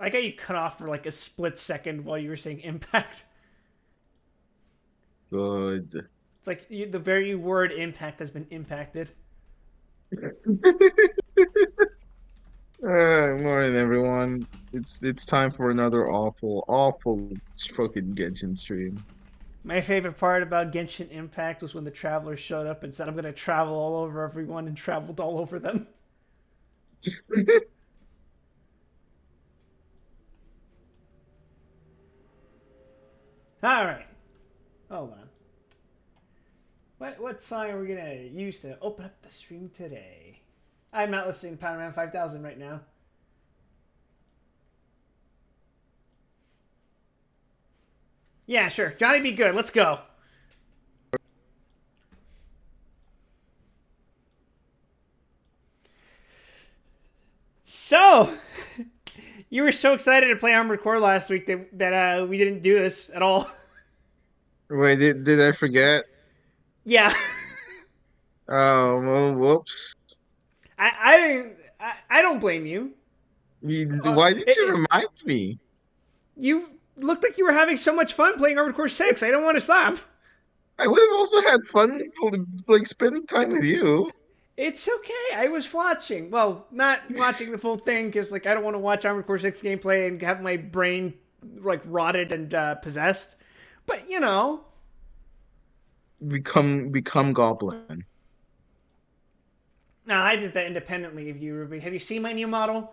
like how you cut off for like a split second while you were saying impact. Good. It's like the very word impact has been impacted. Morning, everyone. It's time for another awful fucking Genshin stream. My favorite part about Genshin Impact was when the travelers showed up and said, I'm going to travel all over everyone, and traveled all over them. All right. Hold on. What song are we going to use to open up the stream today? I'm not listening to Power Man 5000 right now. Yeah, sure. Johnny Be Good. Let's go. So, you were so excited to play Armored Core last week that we didn't do this at all. Wait, did I forget? Yeah. Oh, well, whoops. I didn't. I don't blame you. Why did you It, remind me? you looked like you were having so much fun playing Armored Core 6. I don't want to stop. I would have also had fun, like spending time with you. It's okay. I was watching. Well, not watching the full thing because like I don't want to watch Armored Core 6 gameplay and have my brain like rotted and possessed. But you know, Become Goblin. no, I did that independently of you, Ruby. Have you seen my new model?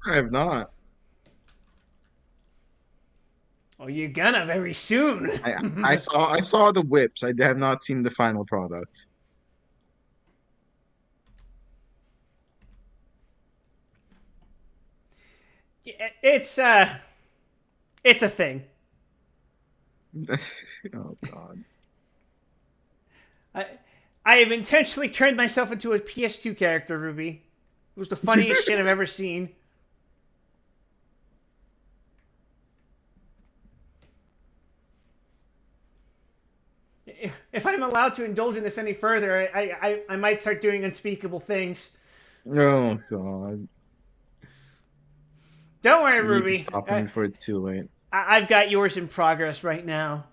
I have not. Oh, you're gonna very soon. I saw the whips. I have not seen the final product. It's it's a thing. Oh God. I I have intentionally turned myself into a PS2 character, Ruby. It was the funniest shit I've ever seen. If I'm allowed to indulge in this any further, I might start doing unspeakable things. Oh God. Don't worry, You need to Ruby. stop me before it's too late. I've got yours in progress right now.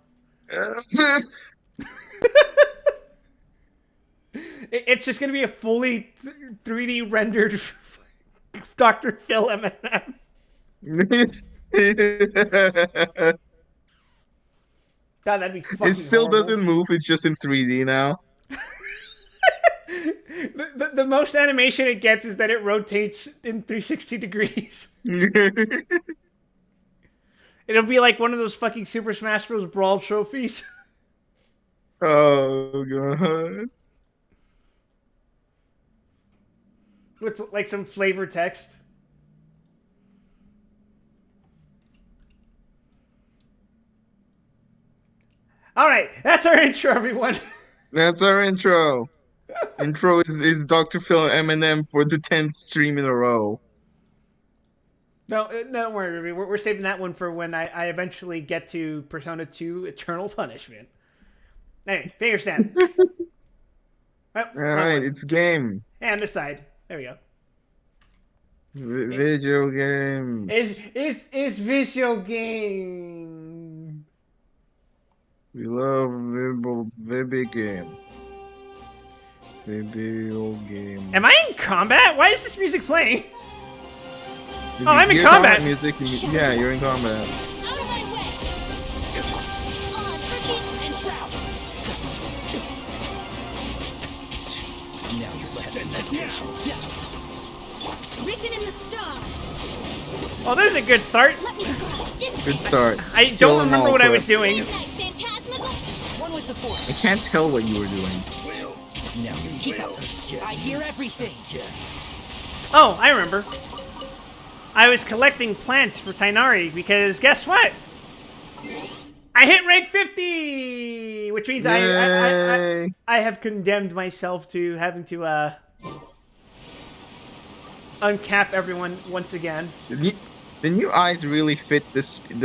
It's just going to be a fully 3D rendered Dr. Phil M&M. God, that'd be It fucking still horrible. doesn't move. It's just in 3D now. The most animation it gets is that it rotates in 360 degrees. It'll be like one of those fucking Super Smash Bros. Brawl trophies. Oh God. With like some flavor text. All right, that's our intro, everyone. That's our intro. Intro is Dr. Phil and Eminem for the 10th stream in a row. No, don't worry, Ruby. We're saving that one for when I eventually get to Persona 2 Eternal Punishment. Anyway, finger snap. Oh, All wrong right, one. it's game. And this side. There we go. Video games. Is visual game. We love video game. Video game. Am I in combat? Why is this music playing? If Oh, you I'm in hear combat. music. Yeah, you're in combat. Out of my way! On, Ricky! And Shroud! Now you're testing my patience. Written in the stars! Oh, this is a good start. Let me scroll. This Good start. I Kill don't them remember all what I was quick. doing. Midnight Phantasmical! One with the force. I can't tell what you were doing. Now you keep up. I hear everything. Oh, I remember. I was collecting plants for Tainari because guess what? I hit rank 50, which means Yay. I have condemned myself to having to uncap everyone once again. The new eyes really fit the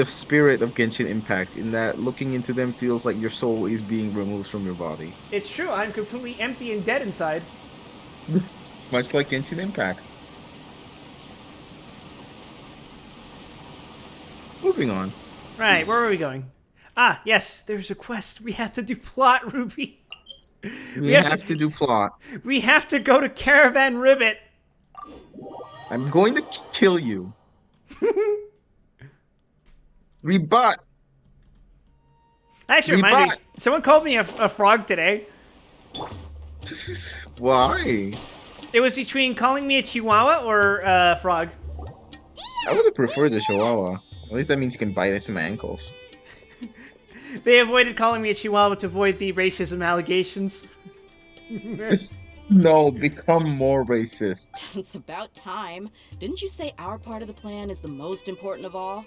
spirit of Genshin Impact in that looking into them feels like your soul is being removed from your body. It's true. I'm completely empty and dead inside. Much like Genshin Impact. moving on. Right, where are we going? Ah, yes, there's a quest. We have to do plot, Ruby. We have to do plot. We have to go to Caravan Ribbit. I'm going to kill you. Rebut. Actually, remind me, Rebut. someone called me a frog today. Why? It was between calling me a chihuahua or a frog. I would have preferred the Chihuahua. At least that means you can bite into my ankles. They avoided calling me a chihuahua to avoid the racism allegations. No, become more racist. It's about time. Didn't you say our part of the plan is the most important of all?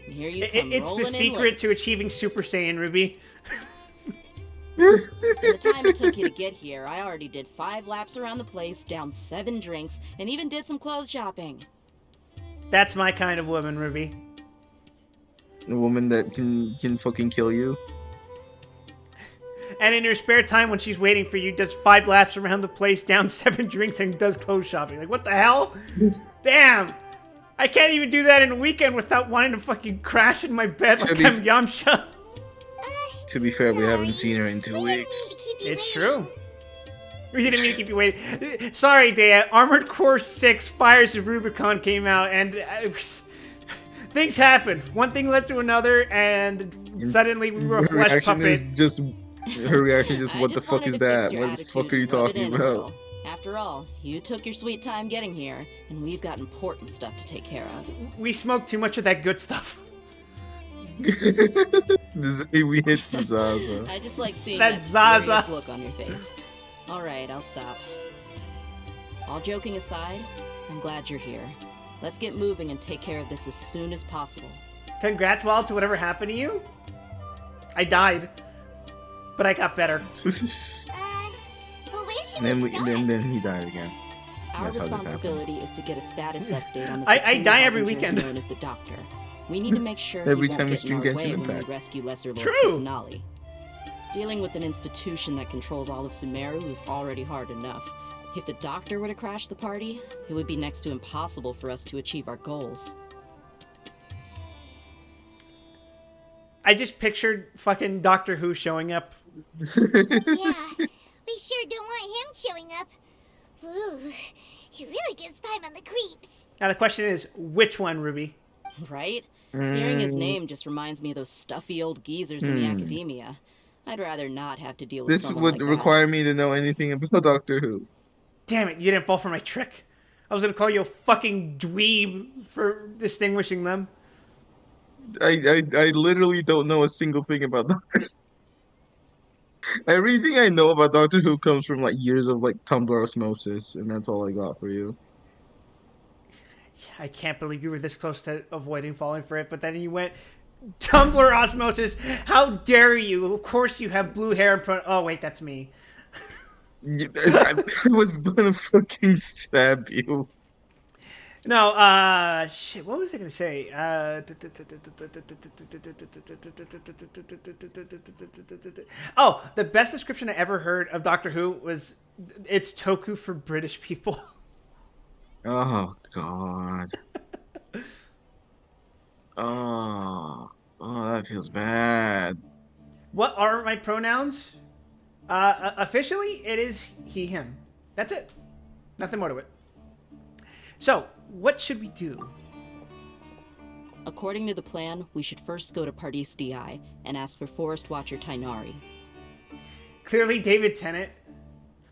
And here you come It's the rolling in secret late. to achieving Super Saiyan, Ruby. In the time it took you to get here, I already did 5 laps around the place, downed 7 drinks, and even did some clothes shopping. That's my kind of woman, Ruby. A woman that can fucking kill you. And in her spare time, when she's waiting for you, does 5 laps around the place, down 7 drinks, and does clothes shopping. Like, what the hell? Damn! I can't even do that in a weekend without wanting to fucking crash in my bed like I'm Yamcha. To be fair, we haven't seen her in 2 weeks. It's true. We didn't mean to keep you waiting. Sorry, Dea. Armored Core 6 Fires of Rubicon came out, and things happened. One thing led to another, and suddenly we were a flesh puppet. Her reaction is just, I what the just fuck wanted is to fix that? your What the attitude fuck are you and rub it talking in a about? little. After all, you took your sweet time getting here, and we've got important stuff to take care of. We smoked too much of that good stuff. The day we hit the Zaza. I just like seeing That that, Zaza. serious look on your face. Alright, I'll stop. All joking aside, I'm glad you're here. Let's get moving and take care of this as soon as possible. Congrats, Walt, to whatever happened to you. I died, but I got better. But where should And we start? then he died again. Our That's how this responsibility is to get a status update on the I platoon die every harbinger weekend. known as the Doctor. We need to make sure Every he time won't we get in stream our Genshin way when we Impact. rescue Lesser Lord True. Kusanali. Dealing with an institution that controls all of Sumeru is already hard enough. If the Doctor were to crash the party, it would be next to impossible for us to achieve our goals. I just pictured fucking Doctor Who showing up. Yeah, we sure don't want him showing up. Ooh, he really gets by him on the creeps. Now the question is, which one, Ruby? Right? Hearing his name just reminds me of those stuffy old geezers in the academia. I'd rather not have to deal with This someone would like that. require me to know anything about Doctor Who. Damn it, you didn't fall for my trick. I was gonna call you a fucking dweeb for distinguishing them. I literally don't know a single thing about Doctor Who. Everything I know about Doctor Who comes from like years of like Tumblr osmosis, and that's all I got for you. I can't believe you were this close to avoiding falling for it, but then you went Tumblr osmosis. How dare you? Of course you have blue hair in front. Oh wait, that's me. I was gonna fucking stab you. No, shit. What was I gonna say? Oh, the best description I ever heard of Doctor Who was, "It's Toku for British people." Oh God. Oh, that feels bad. What are my pronouns? Officially, it is he, him. That's it. Nothing more to it. So, what should we do? According to the plan, we should first go to Pardis DI and ask for Forest Watcher Tainari. Clearly, David Tennant.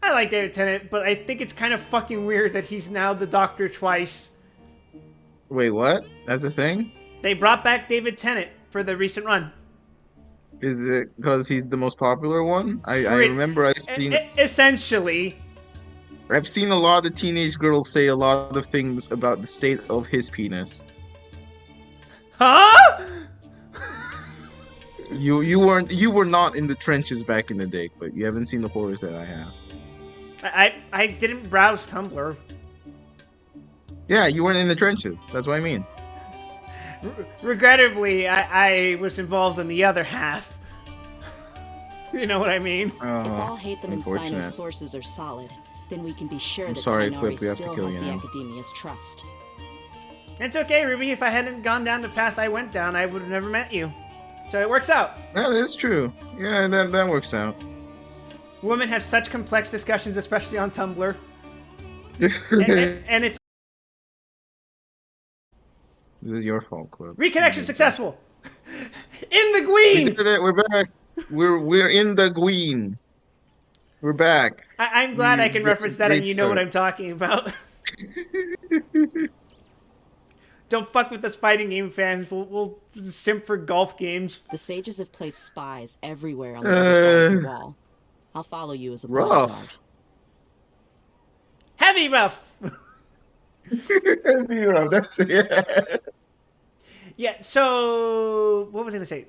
I like David Tennant, but I think it's kind of fucking weird that he's now the Doctor twice. Wait, what? That's a thing? They brought back David Tennant for the recent run. Is it because he's the most popular one? I Pretty- remember Essentially. I've seen a lot of teenage girls say a lot of things about the state of his penis. Huh? You were not in the trenches back in the day, but you haven't seen the horrors that I have. I didn't browse Tumblr. Yeah, you weren't in the trenches. That's what I mean. Regrettably, I was involved in the other half. You know what I mean? If all hate them and unfortunate. Sino's sources are solid, then we can be sure that sorry, Tainari Quip, we have to still kill has you the now. Academia's trust. It's okay, Ruby. If I hadn't gone down the path I went down, I would have never met you. So it works out. That is true. Yeah, that works out. Women have such complex discussions, especially on Tumblr. And it's This is your fault, Club. reconnection successful. In the We Gween. did it. We're back. We're in the Gween. We're back. I'm glad I can reference that, and Great you know what start. I'm talking about. Don't fuck with us fighting game fans. We'll simp for golf games. The sages have placed spies everywhere on the other side of the wall. I'll follow you as a bodyguard. Rough. Heavy rough. Yeah. Yeah, so what was I gonna say?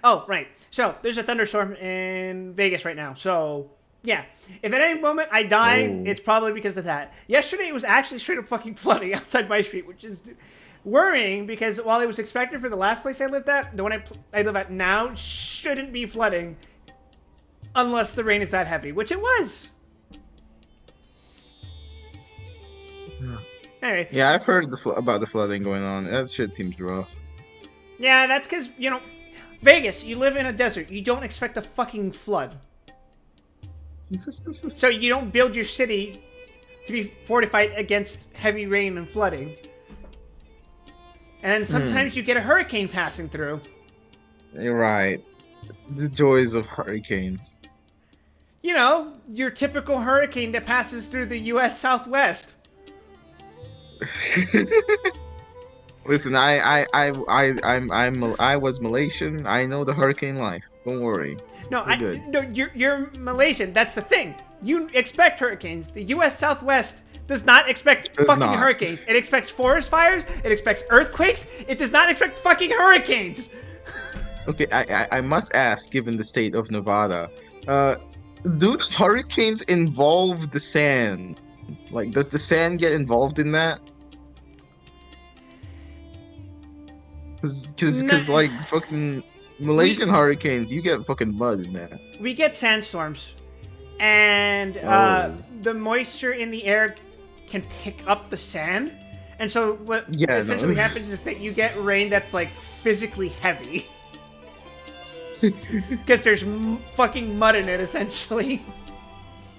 Oh, right. So there's a thunderstorm in Vegas right now. So yeah, if at any moment I die, Oh. it's probably because of that. Yesterday it was actually straight up fucking flooding outside my street, which is worrying because while it was expected for the last place I lived at, the one I live at now shouldn't be flooding unless the rain is that heavy, which it was. Anyway. Yeah, I've heard about the flooding going on. That shit seems rough. Yeah, that's because, you know, Vegas, you live in a desert. You don't expect a fucking flood. So you don't build your city to be fortified against heavy rain and flooding. And then sometimes you get a hurricane passing through. You're right. The joys of hurricanes. You know, your typical hurricane that passes through the U.S. Southwest. Listen, I was Malaysian. I know the hurricane life. Don't worry. No, We're good. no, you're Malaysian. That's the thing. You expect hurricanes. The U.S. Southwest does not expect Does fucking not. hurricanes. It expects forest fires. It expects earthquakes. It does not expect fucking hurricanes. Okay, I must ask, given the state of Nevada, do the hurricanes involve the sand? Like, does the sand get involved in that? Because like fucking Malaysian hurricanes, you get fucking mud in that. We get sandstorms, and Oh. the moisture in the air can pick up the sand. And so what Yeah, no. essentially happens is that you get rain that's like physically heavy. Because there's fucking mud in it, essentially.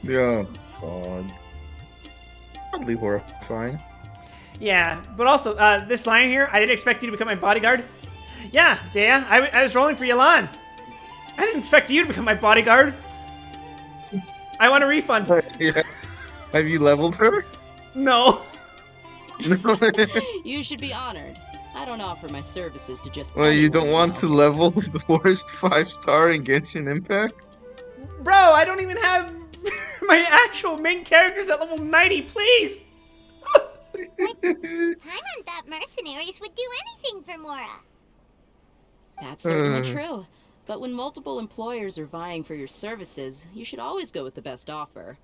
Yeah. God. Oddly horrifying. Yeah, but also, this line here, I didn't expect you to become my bodyguard. Yeah, Dea, I was rolling for Yalan. I didn't expect you to become my bodyguard. I want a refund. Yeah. Have you leveled her? No. No. You should be honored. I don't offer my services to just. Well, you anyone, don't want know. to level the worst 5-star in Genshin Impact? Bro, I don't even have my actual main characters at level 90, please. Paimon thought mercenaries would do anything for Mora. That's certainly true. But when multiple employers are vying for your services, you should always go with the best offer.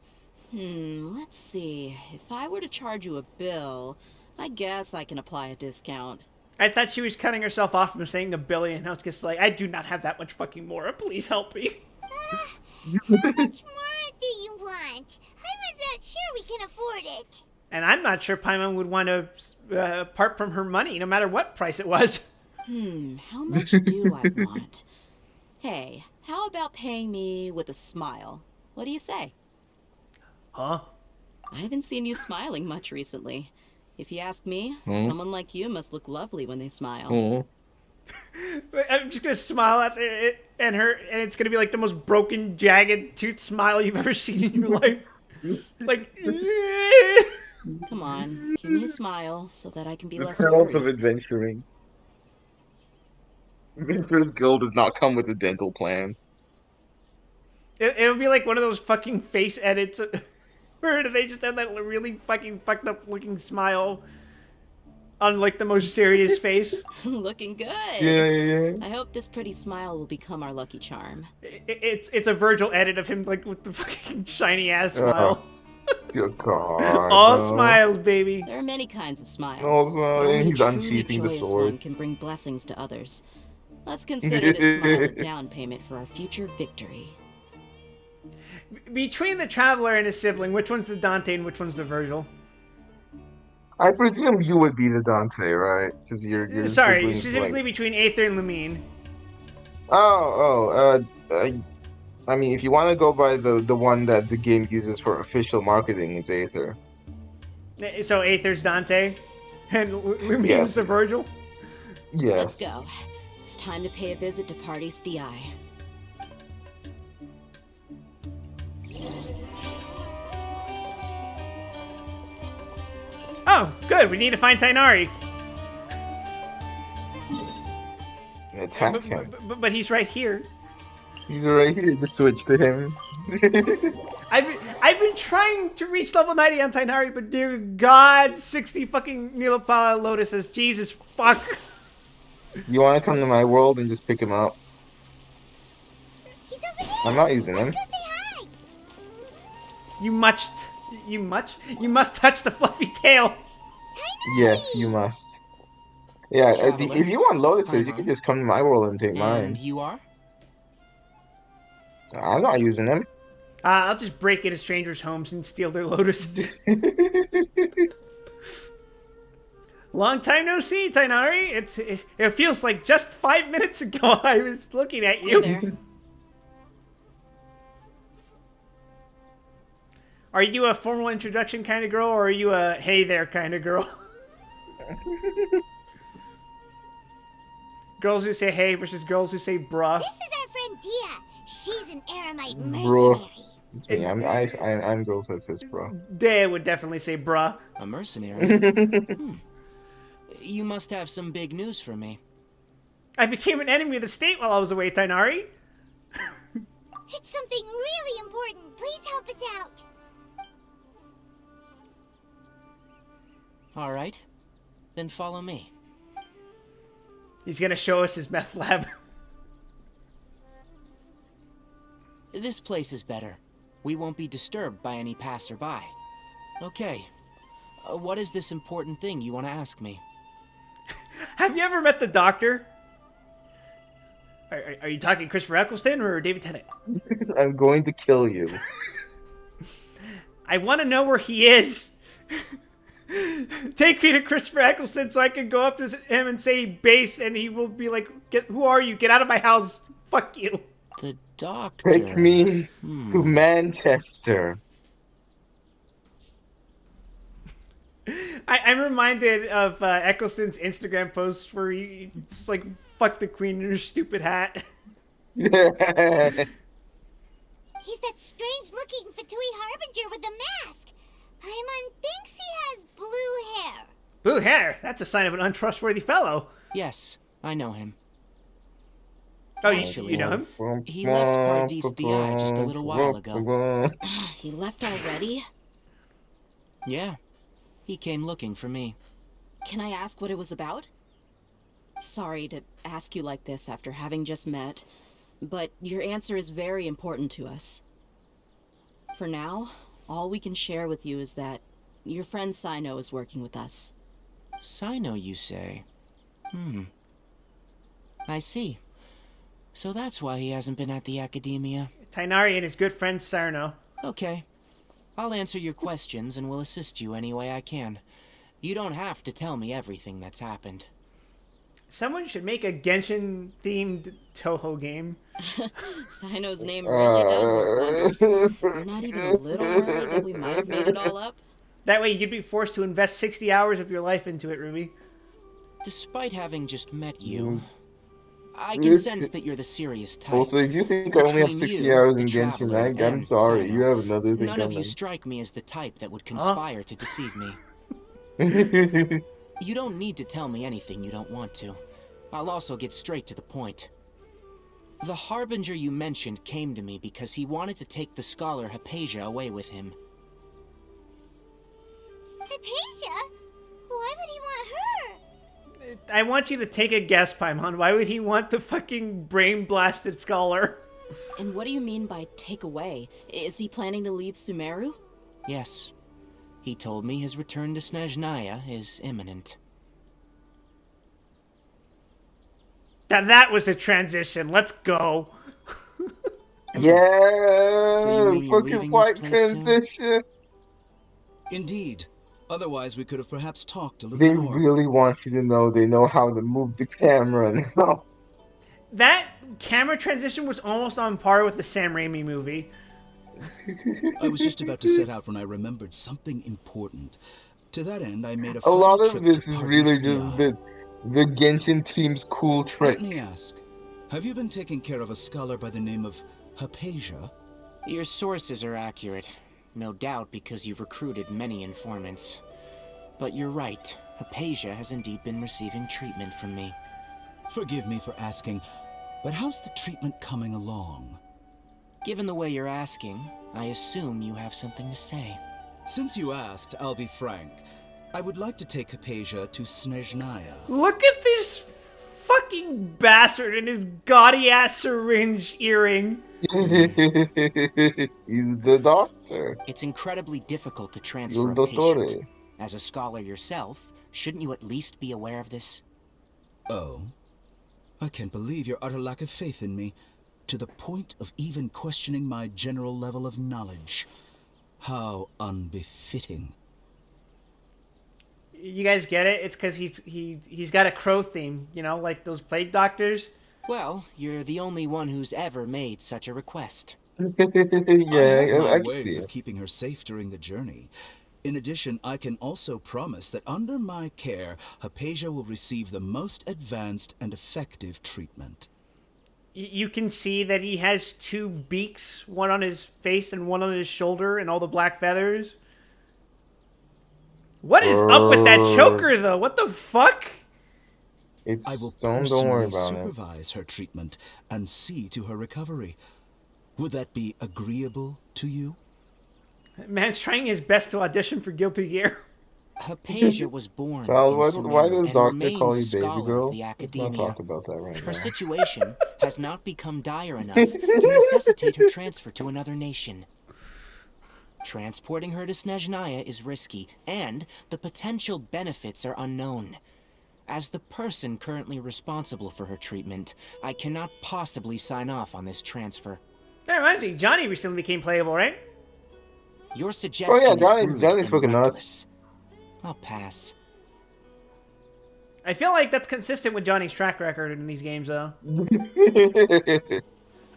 Let's see. If I were to charge you a bill, I guess I can apply a discount. I thought she was cutting herself off from saying $1 billion. I was just like, I do not have that much fucking Mora. Please help me. How much Mora do you want? Paimon's not sure we can afford it. And I'm not sure Paimon would want to part from her money, no matter what price it was. How much do I want? Hey, how about paying me with a smile? What do you say? Huh? I haven't seen you smiling much recently. If you ask me, someone like you must look lovely when they smile. Oh. I'm just gonna smile at her, and it's gonna be like the most broken, jagged tooth smile you've ever seen in your life. Like, Come on, give me a smile so that I can be The less perils of worried. adventuring. Adventurer's Guild does not come with a dental plan. it'll be like one of those fucking face edits where they just have that really fucking fucked up looking smile on like the most serious face. Looking good. Yeah. I hope this pretty smile will become our lucky charm. It's a Virgil edit of him like with the fucking shiny ass smile. Good God. All no. smiles, baby. There are many kinds of smiles. All smiles. Only He's truly unsheathing the joyous sword. one can bring blessings to others. Let's consider this smile a down payment for our future victory. Between the Traveler and his sibling, which one's the Dante and which one's the Virgil? I presume you would be the Dante, right? Because your Sorry, siblings like. specifically between Aether and Lumine. I mean, if you want to go by the one that the game uses for official marketing, it's Aether. So Aether's Dante, and Lumine's Yes. the Virgil. Yes. Let's go. It's time to pay a visit to Party's DI. Oh, good. We need to find Tainari. Attack him. But he's right here. He's right here. Just switch to him. I've been trying to reach level 90 on Tainari, but dear God, 60 fucking Neelapala Lotuses. Jesus fuck. You want to come to my world and just pick him up? He's over here. I'm not using him. Let's go say hi. You must touch the fluffy tail. Yes, you must. Yeah, Traveler. if you want lotuses, Hi, you Mom. can just come to my world and take And mine. you are? I'm not using them. I'll just break into strangers' homes and steal their lotuses. Long time no see, Tainari. It feels like just 5 minutes ago I was looking at you. Hey there. Are you a formal introduction kind of girl, or are you a hey there kind of girl? Girls who say hey versus girls who say bruh. This is our friend Dia. She's an Aramite Bro. mercenary. It's me. I'm Ghost that says, bro. Dea would definitely say bruh. A mercenary? You must have some big news for me. I became an enemy of the state while I was away, Tainari. It's something really important. Please help us out. All right. Then follow me. He's gonna show us his meth lab. This place is better. We won't be disturbed by any passerby. Okay. What is this important thing you want to ask me? Have you ever met the Doctor? Are you talking Christopher Eccleston or David Tennant? I'm going to kill you. I want to know where he is. Take me to Christopher Eccleston so I can go up to him and say base, and he will be like, "Who are you? Get out of my house! Fuck you!" The doctor. Take me to Manchester. I'm reminded of Eccleston's Instagram post where he just like, "Fuck the Queen in her stupid hat." He's that strange-looking Fatui Harbinger with the mask. Paimon thinks he has blue hair. Blue hair. That's a sign of an untrustworthy fellow. Yes, I know him. Oh, Actually, you know him? He left Paradis DI just a little while ago. He left already? Yeah. He came looking for me. Can I ask what it was about? Sorry to ask you like this after having just met, but your answer is very important to us. For now, all we can share with you is that your friend Sino is working with us. Sino, you say? I see. So that's why he hasn't been at the academia. Tainari and his good friend Sarno. Okay. I'll answer your questions and will assist you any way I can. You don't have to tell me everything that's happened. Someone should make a Genshin-themed Toho game. Sino's name really does work wonders. You're not even a little worried that we might have made it all up? That way you'd be forced to invest 60 hours of your life into it, Ruby. Despite having just met you, I can sense that you're the serious type. Also, if you think I only have Between 60 you, hours the in Genshin, Traveler, I'm and sorry. Sino, You have another thing none of you coming. strike me as the type that would conspire to deceive me. You don't need to tell me anything you don't want to. I'll also get straight to the point. The Harbinger you mentioned came to me because he wanted to take the scholar Hypatia away with him. Hypatia? Why would he want her? I want you to take a guess, Paimon. Why would he want the fucking brain-blasted scholar? And what do you mean by take away? Is he planning to leave Sumeru? Yes. He told me his return to Snezhnaya is imminent. Now that was a transition. Let's go. So you Yeah, mean you're fucking leaving this flight place soon? transition. Indeed. Otherwise, we could have perhaps talked a little They more. really want you to know they know how to move the camera now. That camera transition was almost on par with the Sam Raimi movie. I was just about to set out when I remembered something important. To that end, I made a A final lot of trip to this is really just Pardistia. the Genshin team's cool Let trick. me ask, have you been taking care of a scholar by the name of Hypatia? Your sources are accurate. No doubt because you've recruited many informants. But you're right. Hypatia has indeed been receiving treatment from me. Forgive me for asking, but how's the treatment coming along? Given the way you're asking, I assume you have something to say. Since you asked, I'll be frank. I would like to take Hypatia to Snezhnaya. Look at this fucking bastard and his gaudy ass syringe earring. He's the doctor. It's incredibly difficult to Il transfer a dottore. patient. As a scholar yourself, shouldn't you at least be aware of this? Oh? I can't believe your utter lack of faith in me, to the point of even questioning my general level of knowledge. How unbefitting. You guys get it? It's because he's got a crow theme, you know, like those plague doctors. Well, you're the only one who's ever made such a request. I have Yeah, my I can see ways of it. keeping her safe during the journey. In addition, I can also promise that under my care, Hypatia will receive the most advanced and effective treatment. You can see that he has two beaks, one on his face and one on his shoulder, and all the black feathers. What is up with that choker, though? What the fuck? I will Don't worry personally about it. supervise her treatment and see to her recovery. Would that be agreeable to you? Man's trying his best to audition for Guilty Gear. Hypatia was born Sal, in why Sumeru does and Doctor remains call a you baby scholar girl? of the Let's not academia. talk about that right Her now. situation has not become dire enough to necessitate her transfer to another nation. Transporting her to Snezhnaya is risky, and the potential benefits are unknown. As the person currently responsible for her treatment, I cannot possibly sign off on this transfer. That reminds me, Johnny recently became playable, right? Your suggestion is rude Johnny's and fucking nuts. reckless. I'll pass. I feel like that's consistent with Johnny's track record in these games, though.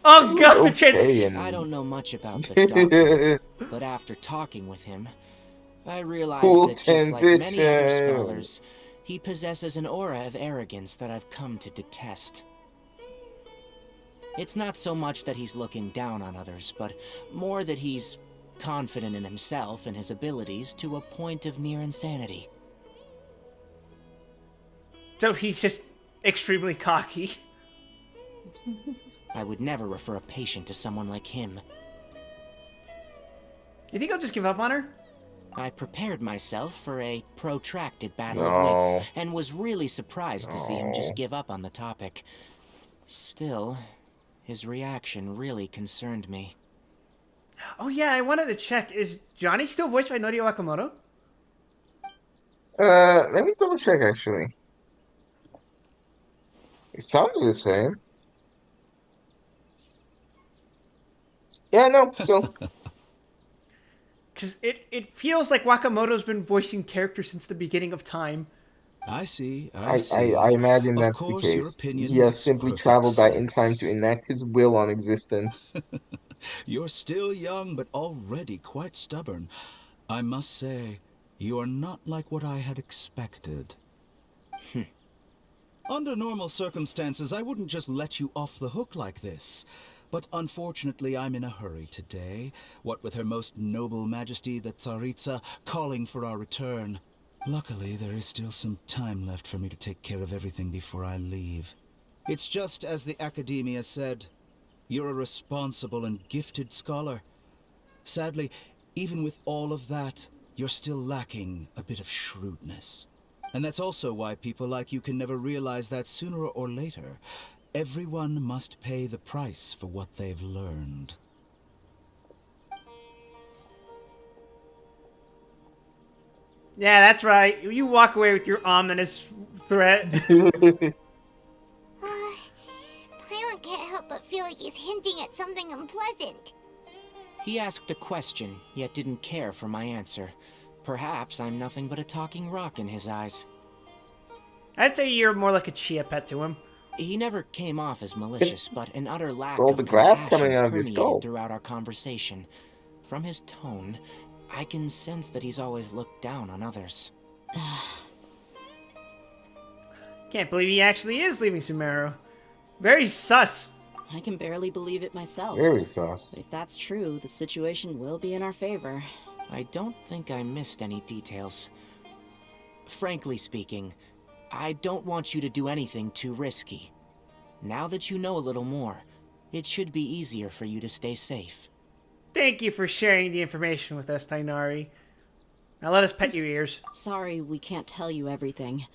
Oh god, the Okay, transition! I don't know much about the doctor, but after talking with him, I realized Cool that just like many other transition. scholars, he possesses an aura of arrogance that I've come to detest. It's not so much that he's looking down on others, but more that he's confident in himself and his abilities to a point of near insanity. So he's just extremely cocky. I would never refer a patient to someone like him. You think I'll just give up on her? I prepared myself for a protracted battle No. of wits, and was really surprised to see him No. just give up on the topic. Still, his reaction really concerned me. Oh yeah, I wanted to check. Is Johnny still voiced by Norio Wakamoto? Let me double check actually. It sounded the same. Yeah, no, still. Because it feels like Wakamoto's been voicing characters since the beginning of time. I see, I imagine Of that's the course, your case. opinion He has makes simply perfect traveled back in time sense. to enact his will on existence. You're still young, but already quite stubborn. I must say, you are not like what I had expected. Under normal circumstances, I wouldn't just let you off the hook like this. But unfortunately, I'm in a hurry today, what with Her Most Noble Majesty the Tsaritsa calling for our return. Luckily, there is still some time left for me to take care of everything before I leave. It's just as the Academia said. You're a responsible and gifted scholar. Sadly, even with all of that, you're still lacking a bit of shrewdness. And that's also why people like you can never realize that sooner or later, everyone must pay the price for what they've learned. Yeah, that's right. You walk away with your ominous threat. Paimon can't help but feel like he's hinting at something important. unpleasant. He asked a question, yet didn't care for my answer. Perhaps I'm nothing but a talking rock in his eyes. I'd say you're more like a chia pet to him. He never came off as malicious, but an utter lack all of the grass compassion coming out of your permeated skull. throughout our conversation. From his tone, I can sense that he's always looked down on others. Can't believe he actually is leaving Sumeru. Very sus. I can barely believe it myself. Very sus. But if that's true, the situation will be in our favor. I don't think I missed any details. Frankly speaking, I don't want you to do anything too risky. Now that you know a little more, it should be easier for you to stay safe. Thank you for sharing the information with us, Tainari. Now let us pet your ears. Sorry we can't tell you everything.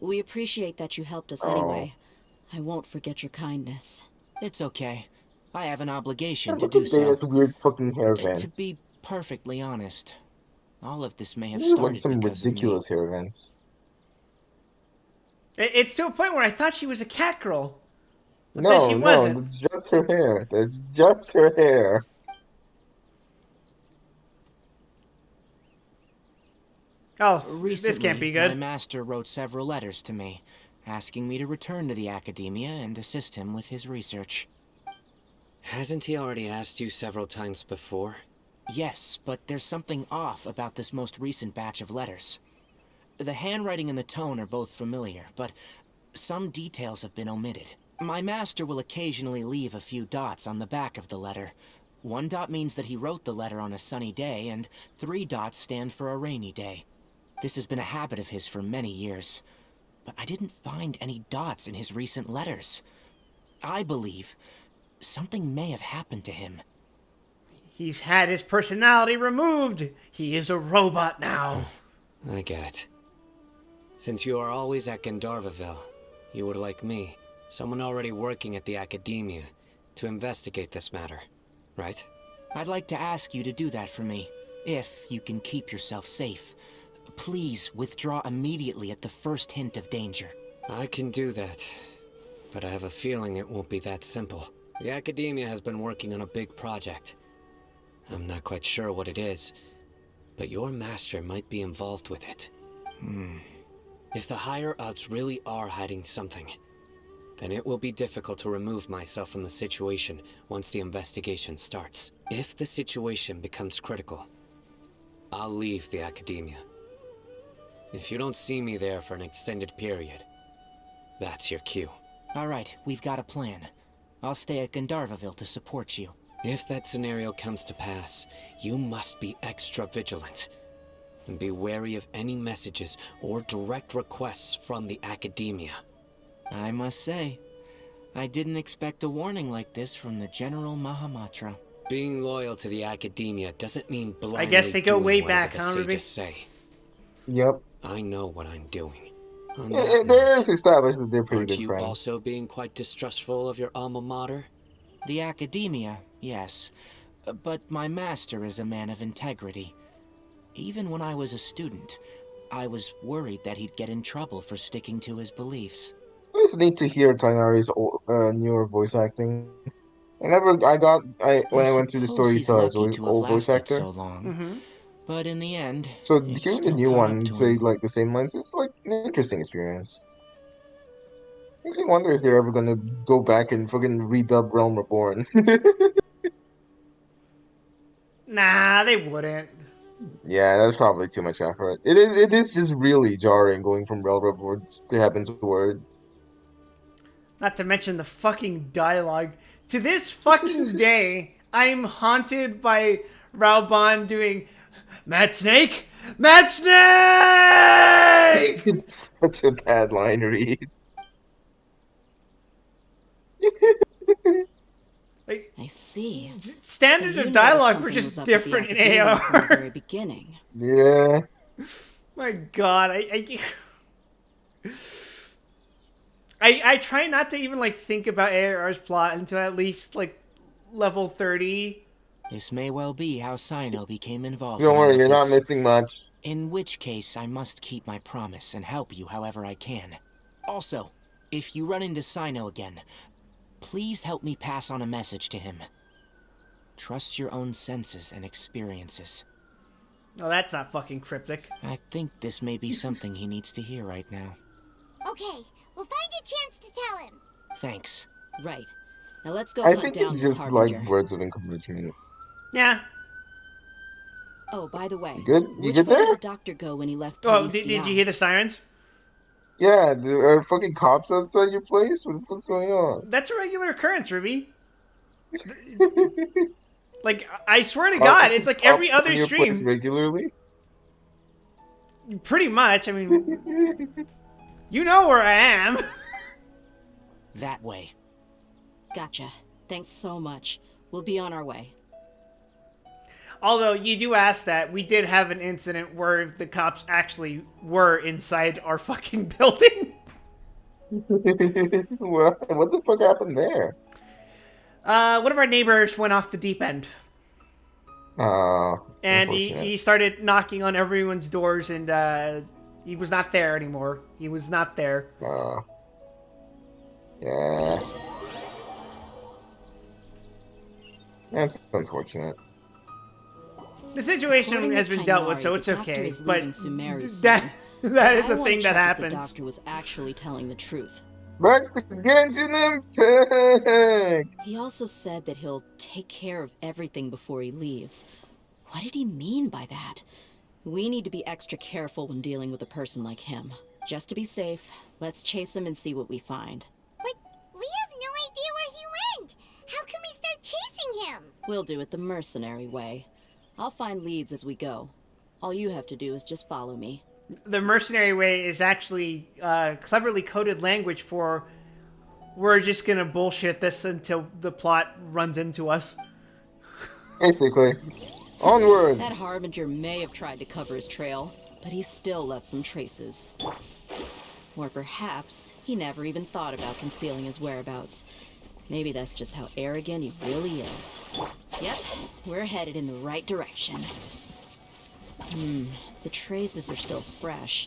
We appreciate that you helped us Oh. anyway. I won't forget your kindness. It's okay. I have an obligation to Look do at so. that weird fucking hair vents. To be perfectly honest, all of this may have These are like started some because of me. ridiculous hair vents. It's to a point where I thought she was a cat girl. But then No, she no, wasn't. that's just her hair. That's just her hair. Oh, Recently, this can't be my good. master wrote several letters to me, asking me to return to the academia and assist him with his research. Hasn't he already asked you several times before? Yes, but there's something off about this most recent batch of letters. The handwriting and the tone are both familiar, but some details have been omitted. My master will occasionally leave a few dots on the back of the letter. 1 dot means that he wrote the letter on a sunny day, and 3 dots stand for a rainy day. This has been a habit of his for many years, but I didn't find any dots in his recent letters. I believe something may have happened to him. He's had his personality removed. He is a robot now. I get it. Since you are always at Gandharvaville, you would like me, someone already working at the academia, to investigate this matter, right? I'd like to ask you to do that for me, if you can keep yourself safe. Please withdraw immediately at the first hint of danger. I can do that, but I have a feeling it won't be that simple. The academia has been working on a big project. I'm not quite sure what it is, but your master might be involved with it. If the higher-ups really are hiding something, then it will be difficult to remove myself from the situation once the investigation starts. If the situation becomes critical, I'll leave the academia. If you don't see me there for an extended period, that's your cue. All right, we've got a plan. I'll stay at Gandharvaville to support you. If that scenario comes to pass, you must be extra vigilant. And be wary of any messages or direct requests from the academia. I must say, I didn't expect a warning like this from the General Mahamatra. Being loyal to the academia doesn't mean blindly I guess they go doing way whatever back, the huh, Ruby? sages say. Yep. I know what I'm doing. On Yeah, that there note, is established that they're pretty aren't good you friends. also being quite distrustful of your alma mater? The academia, yes. But my master is a man of integrity. Even when I was a student, I was worried that he'd get in trouble for sticking to his beliefs. It's neat to hear Tainari's newer voice acting. When I went through the story, he He's saw his lucky to have old voice lasted actor. so long. Mm-hmm. But in the end, So it's hearing the still new caught one up and to say him. like the same lines, it's like an interesting experience. Makes me wonder if they're ever gonna go back and fucking redub Realm Reborn. Nah, they wouldn't. Yeah, that's probably too much effort. It is just really jarring going from Realm Reborn to Heaven's Word. Not to mention the fucking dialogue. To this fucking day, I'm haunted by Raoban doing Mad Snake? Mad Snake! It's such a bad line read. Like, I see. standards So you of noticed dialogue were something just was up with the different in academia from the very AR. beginning. Yeah. My god, I try not to even like think about AR's plot until at least like level 30. This may well be how Sino became involved Don't in all worry, of you're not this. missing much. In which case, I must keep my promise and help you however I can. Also, if you run into Sino again, please help me pass on a message to him. Trust your own senses and experiences. Oh, that's not fucking cryptic. I think this may be something he needs to hear right now. Okay, we'll find a chance to tell him. Thanks. Right. Now let's go I hunt think down it's this just like harbinger. words of encouragement. Yeah. Oh, by the way, You good? You which good way there? did the doctor go when he left Oh, Paris did you hear the sirens? Yeah, there are fucking cops outside your place? What the fuck's going on? That's a regular occurrence, Ruby. Like, I swear to Are God, it's like every cops other on your place stream. regularly? Pretty much. I mean, you know where I am. That way. Gotcha. Thanks so much. We'll be on our way. Although, you do ask that, we did have an incident where the cops actually were inside our fucking building. What the fuck happened there? One of our neighbors went off the deep end. And Unfortunate. he started knocking on everyone's doors, and he was not there anymore. He was not there. Yeah. That's unfortunate. The situation According has to been dealt with, Kainari, so it's the doctor okay. is But leaving Sumeru that soon. that is I a wanna thing that check if the happens. doctor was actually telling the truth. Back to Genshin Impact! He also said that he'll take care of everything before he leaves. What did he mean by that? We need to be extra careful when dealing with a person like him. Just to be safe, let's chase him and see what we find. But we have no idea where he went. How can we start chasing him? We'll do it the mercenary way. I'll find leads as we go. All you have to do is just follow me. The mercenary way is actually cleverly coded language for we're just gonna bullshit this until the plot runs into us. Basically. Onwards! That harbinger may have tried to cover his trail, but he still left some traces. Or perhaps he never even thought about concealing his whereabouts. Maybe that's just how arrogant he really is. Yep, we're headed in the right direction. The traces are still fresh,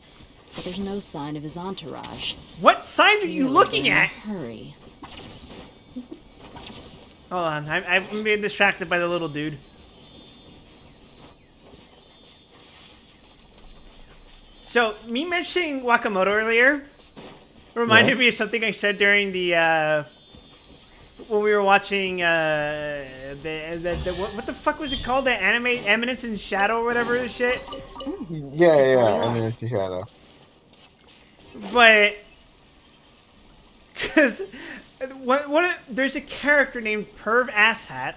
but there's no sign of his entourage. What signs are you Clearly looking they're in a at? Hurry. Hold on, I'm being distracted by the little dude. So, me mentioning Wakamoto earlier reminded me of something I said during the, when we were watching, what the fuck was it called? The anime Eminence in Shadow or whatever the shit? Yeah, I mean, it's a shadow. But, because, there's a character named Perv Asshat,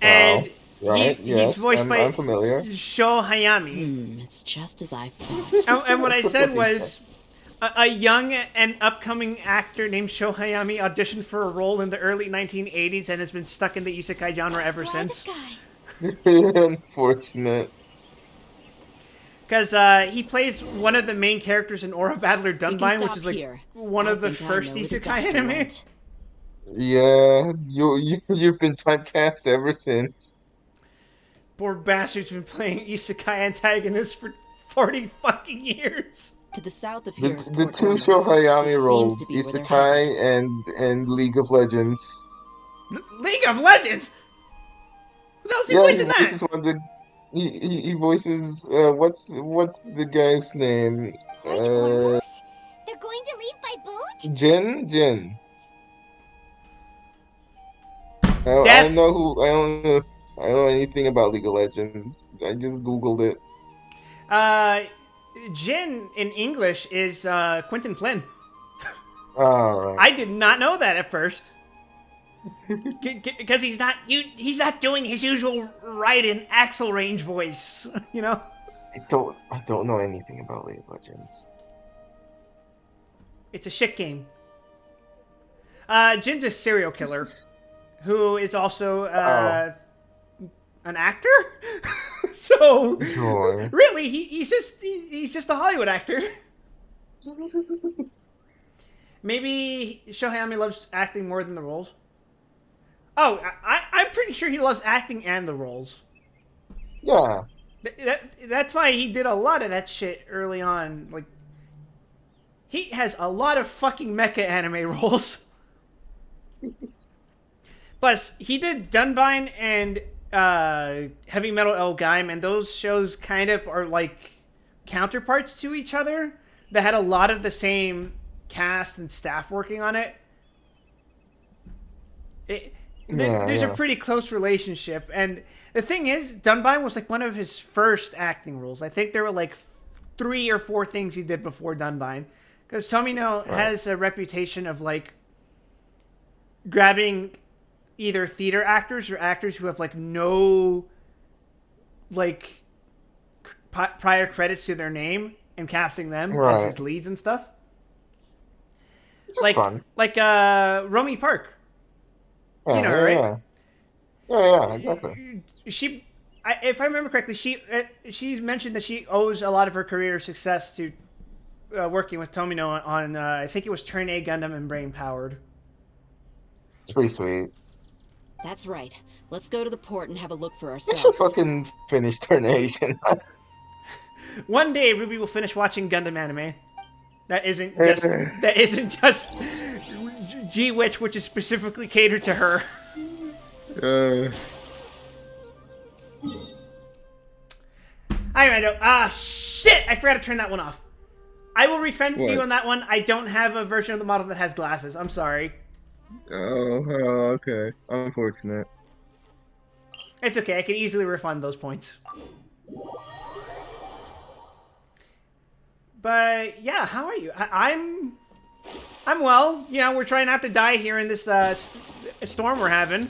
and Right, yes, he's voiced by I'm familiar. Sho Hayami. It's just as I thought. And what I said was, a young and upcoming actor named Sho Hayami auditioned for a role in the early 1980s and has been stuck in the isekai genre ever Sky the since. sky. Unfortunate. Because he plays one of the main characters in Aura Battler We can Dunbine, which stop is like here. one I of the think I first know where the isekai doctor anime. went. Yeah, you've been typecast ever since. Poor bastard's been playing isekai antagonists for 40 fucking years. To the south of here is The Port two Lemons, Sho which Hayami seems roles, to be where they're headed. Isekai and League of Legends. League of Legends? Who the hell's he Yeah, voicing he that? voices one of the. He voices what's the guy's name? Aren't almost? They're going to leave by boat? Jin. I Def- don't know who. I don't know anything about League of Legends. I just googled it. Jin in English is Quentin Flynn. Alright. I did not know that at first. Because he's not doing his usual Raiden Axel range voice, you know? I don't know anything about League of Legends. It's a shit game. Jin's a serial killer who is also an actor. So Sure. really, he's just a Hollywood actor. Maybe Shohayami loves acting more than the roles. Oh, I'm pretty sure he loves acting and the roles. Yeah. That's why he did a lot of that shit early on. Like, he has a lot of fucking mecha anime roles. Plus, he did Dunbine and Heavy Metal El Gaim, and those shows kind of are like counterparts to each other that had a lot of the same cast and staff working on it. There's a pretty close relationship, and the thing is, Dunbine was like one of his first acting roles. I think there were like 3 or 4 things he did before Dunbine, because Tomino has a reputation of like grabbing either theater actors or actors who have like no like prior credits to their name and casting them as his leads and stuff. Like fun. Like Romy Park. Yeah, you know her, right? Yeah, exactly. If I remember correctly, she's mentioned that she owes a lot of her career success to working with Tomino on I think it was Turn A Gundam and Brain Powered. It's pretty sweet. That's right. Let's go to the port and have a look for I ourselves. should fucking finish Turnation. One day, Ruby will finish watching Gundam anime. That isn't just G-Witch, which is specifically catered to her. I know. Shit! I forgot to turn that one off. I will refund you on that one. I don't have a version of the model that has glasses. I'm sorry. Oh, okay. Unfortunate. It's okay. I can easily refund those points. But yeah, how are you? I'm well. You know, we're trying not to die here in this storm we're having.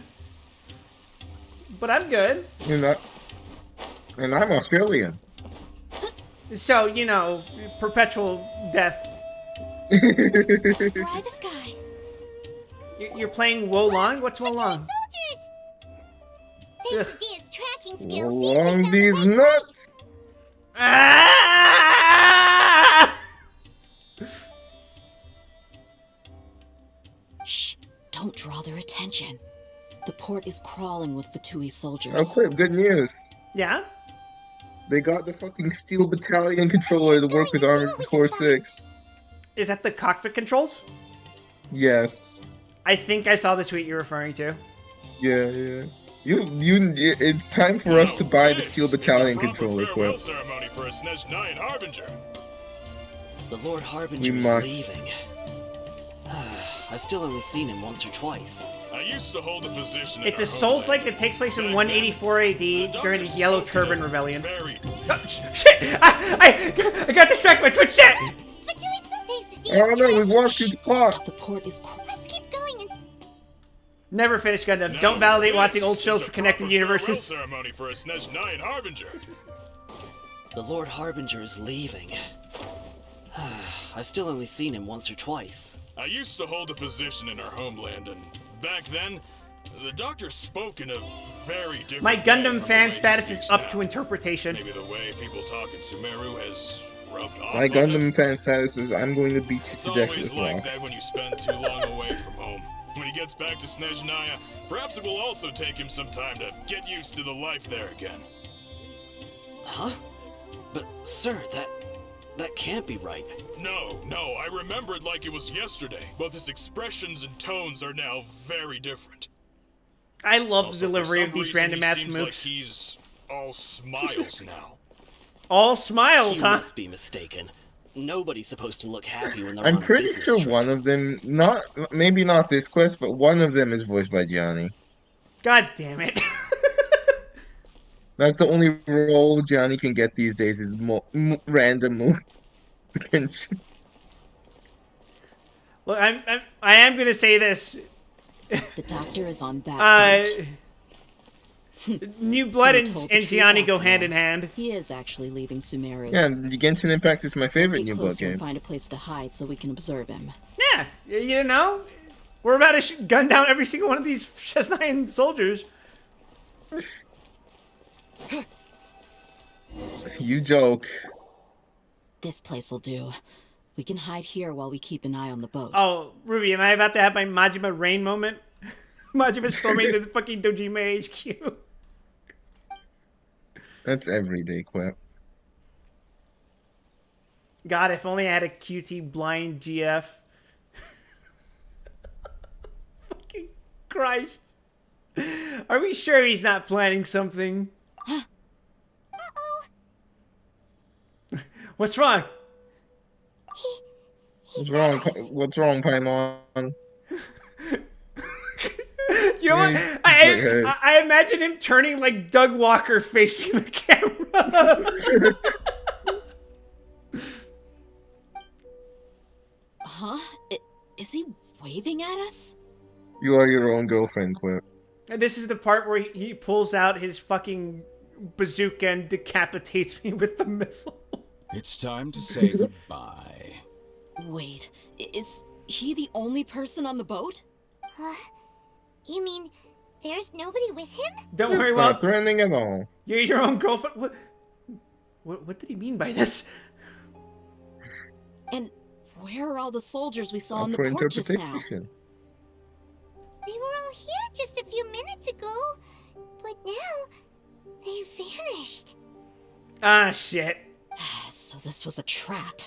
But I'm good. You're not. And I'm Australian. So, you know, perpetual death. Scry the sky. You're playing Wolong? What's Wolong? Soldiers! Thanks to Dan's tracking skills, Long seems these we found the right nuts. place. Ah! Shh! Don't draw their attention. The port is crawling with Fatui soldiers. Oh, quick, good news. Yeah? They got the fucking Steel Battalion controller to work with Armored Core 6. Is that the cockpit controls? Yes. I think I saw the tweet you're referring to. Yeah. It's time for us to buy the Steel Battalion controller, Quip. Ceremony for a Snezhnayan Harbinger. The Lord Harbinger is leaving. I've still only seen him once or twice. I used to hold a position. It's a Souls-like that takes place in 184 AD during the Yellow Turban Rebellion. Oh, shit! I got distracted by Twitch chat! Oh no, we've walked through the clock! The port is Let's keep going and Never finish Gundam. Don't validate watching old shows for connected universes. Ceremony for a Snezhnayan Harbinger. The Lord Harbinger is leaving. I've still only seen him once or twice. I used to hold a position in our homeland, and back then, the doctor spoke in a very different My way Gundam from the fan way he status is speaks up now. to interpretation. Maybe the way people talk in Sumeru has rubbed off My on Gundam him. fan status is I'm going to beat you It's to death always with like law. that when you spend too long away from home. When he gets back to Snezhnaya, perhaps it will also take him some time to get used to the life there again. Huh? But, sir, that can't be right. No, I remember it like it was yesterday. Both his expressions and tones are now very different. I love Also, the delivery for of some these reason, random he ass seems like mooks. he's all smiles now. All smiles, You huh? must be mistaken. Nobody's supposed to look happy when they're I'm on a pretty business sure trip. one of them, maybe not this quest, but one of them is voiced by Johnny. God damn it. That's the only role Johnny can get these days is random moves. Look, I am gonna say this. The doctor is on that boat. New Blood So and, he told the and truth Gianni go after hand all. in hand. He is actually leaving Sumeru. Yeah, the Genshin Impact is my Let's favorite get New Blood closer and game. find a place to hide so we can observe him. Yeah, you know, we're about to gun down every single one of these Chesnine soldiers. You joke. This place will do. We can hide here while we keep an eye on the boat. Oh, Ruby, am I about to have my Majima Rain moment? Majima storming the fucking Dojima HQ. That's everyday Quip. God, if only I had a QT blind GF. Fucking Christ. Are we sure he's not planning something? Uh-oh. What's wrong? He What's wrong? says- What's wrong, Paimon? You know what? Hey, hey. I imagine him turning like Doug Walker facing the camera. Huh? Is he waving at us? You are your own girlfriend, Quip. And this is the part where he pulls out his fucking bazooka and decapitates me with the missile. It's time to say goodbye. Wait, is he the only person on the boat? You mean there's nobody with him? Don't It's worry not about threatening at all. you're your own girlfriend. What did he mean by this? And where are all the soldiers we saw Up on the for port just now? interpretation. They were all here just a few minutes ago, but now they vanished. Ah, shit. So this was a trap.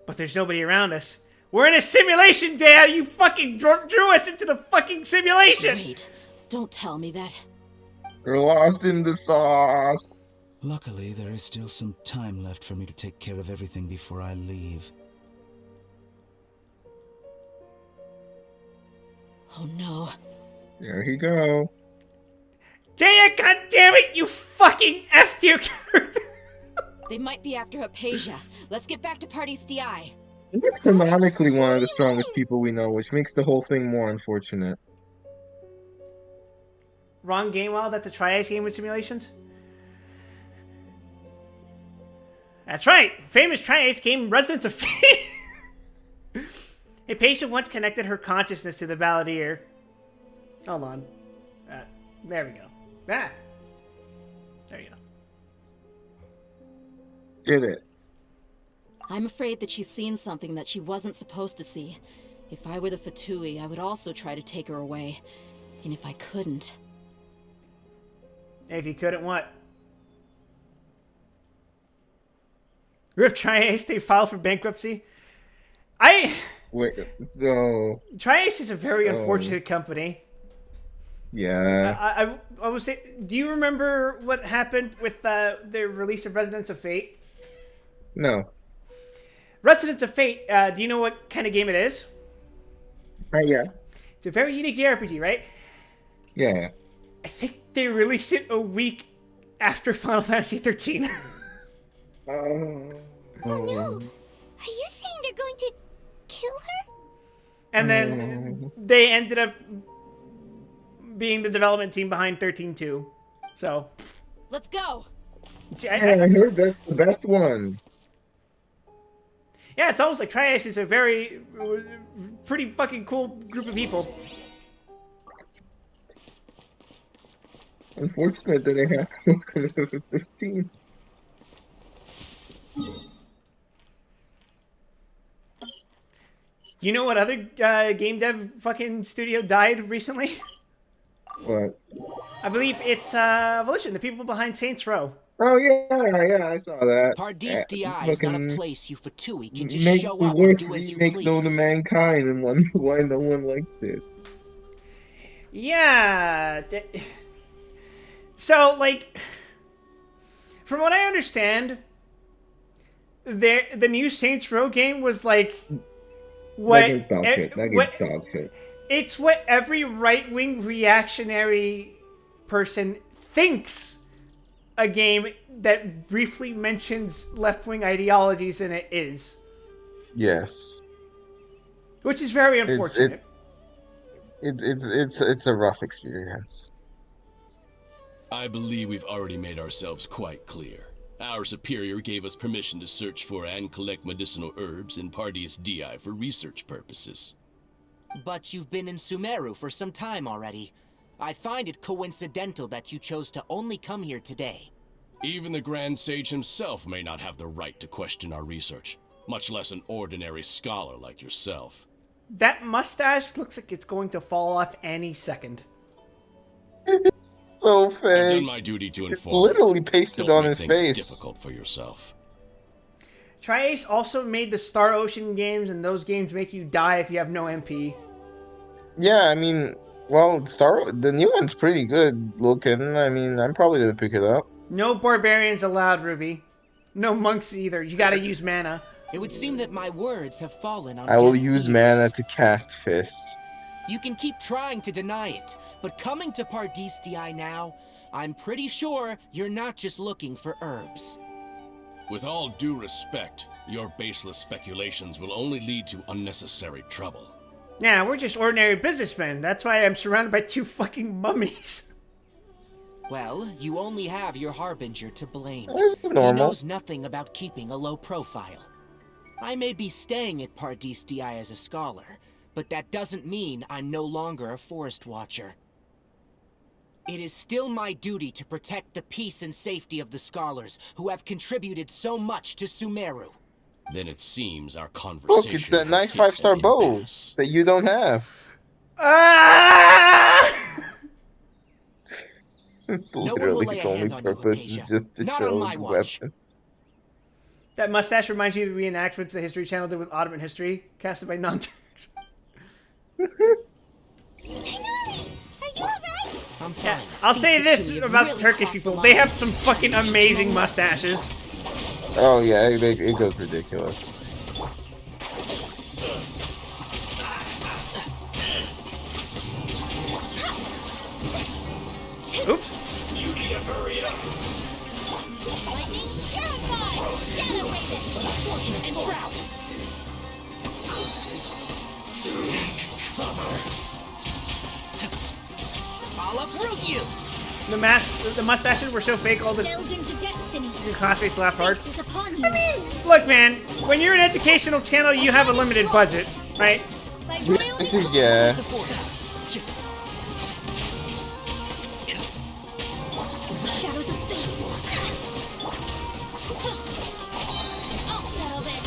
But there's nobody around us. We're in a simulation, Dad! You fucking drew us into the fucking simulation! Wait, don't tell me that. You're lost in the sauce. Luckily, there is still some time left for me to take care of everything before I leave. Oh no. There he go. Daya, goddammit, you fucking F'd your character! They might be after Hypatia. Let's get back to Party's DI. He's canonically one of the strongest people we know, which makes the whole thing more unfortunate. Wrong game, Wild. That's a Tri-Ace game with simulations. That's right. Famous Tri-Ace game, Residents of Fate. A patient once connected her consciousness to the balladeer. Hold on. There we go. Ah. There you go. Get it. I'm afraid that she's seen something that she wasn't supposed to see. If I were the Fatui, I would also try to take her away. And if I couldn't... If you couldn't, what? Rip Tri-Ace, they filed for bankruptcy. Wait, no. Tri-Ace is a very unfortunate company. Yeah. I would say, do you remember what happened with the release of Residents of Fate? No. Residents of Fate, do you know what kind of game it is? Yeah. It's a very unique JRPG, right? Yeah. I think they released it a week after Final Fantasy 13. Oh no! Are you saying they're going to kill her? And then they ended up being the development team behind 13-2. So. Let's go! I heard that's the best one. Yeah, it's almost like Tri-Ace is a pretty fucking cool group of people. Unfortunate that they have to work on it 15. You know what other game dev fucking studio died recently? What? I believe it's Volition, the people behind Saints Row. Oh yeah, I saw that. Pardees DI is not a place you Fatui can just make show the up and worst do as you remake known to please. mankind and wonder why no one liked it. Yeah. So, like, from what I understand, the new Saints Row game was like what That game's dog shit. That game's dog shit. It's what every right-wing reactionary person thinks a game that briefly mentions left-wing ideologies in it is. Yes. Which is very unfortunate. It's a rough experience. I believe we've already made ourselves quite clear. Our superior gave us permission to search for and collect medicinal herbs in Pardees DI for research purposes. But you've been in Sumeru for some time already. I find it coincidental that you chose to only come here today. Even the Grand Sage himself may not have the right to question our research, much less an ordinary scholar like yourself. That mustache looks like it's going to fall off any second. So I've fake. done my duty to It's inform. literally pasted Don't on make his things face. difficult for yourself. Tri-Ace also made the Star Ocean games, and those games make you die if you have no MP. Yeah, I mean, Well, the new one's pretty good looking. I mean, I'm probably gonna pick it up. No barbarians allowed, Ruby. No monks either. You gotta use mana. It would seem that my words have fallen on I will deaf use ears. mana to cast fists. You can keep trying to deny it, but coming to Pardistii now, I'm pretty sure you're not just looking for herbs. With all due respect, your baseless speculations will only lead to unnecessary trouble. Yeah, we're just ordinary businessmen. That's why I'm surrounded by 2 fucking mummies. Well, you only have your Harbinger to blame. This is normal. He knows nothing about keeping a low profile. I may be staying at Pardistii as a scholar, but that doesn't mean I'm no longer a forest watcher. It is still my duty to protect the peace and safety of the scholars who have contributed so much to Sumeru. Then it seems our conversation. Look, it's that has nice hit 5-star an bow impasse. that you don't have. Ah! It's No one will literally lay its a only hand on you, purpose is Hypatia. just to Not show on my the watch. weapon. That mustache reminds me of the reenactments the History Channel did with Ottoman history, casted by non-Turks. Tighnari, are you alright? I'm fine. Yeah, I'll say this between you about really Turkish crossed the people. line. They have some fucking amazing mustaches. Oh yeah, it goes ridiculous. Oops. Lightning, terrified! Shadow Raven! And Shroud! I'll uproot you! The mustaches were so fake, all the Delved into destiny. your classmates laughed hard. Fate is upon you. Look, man, when you're an educational channel, you have a limited budget, right? By wielding Yeah. The forest. shadows of fate. I'll settle this.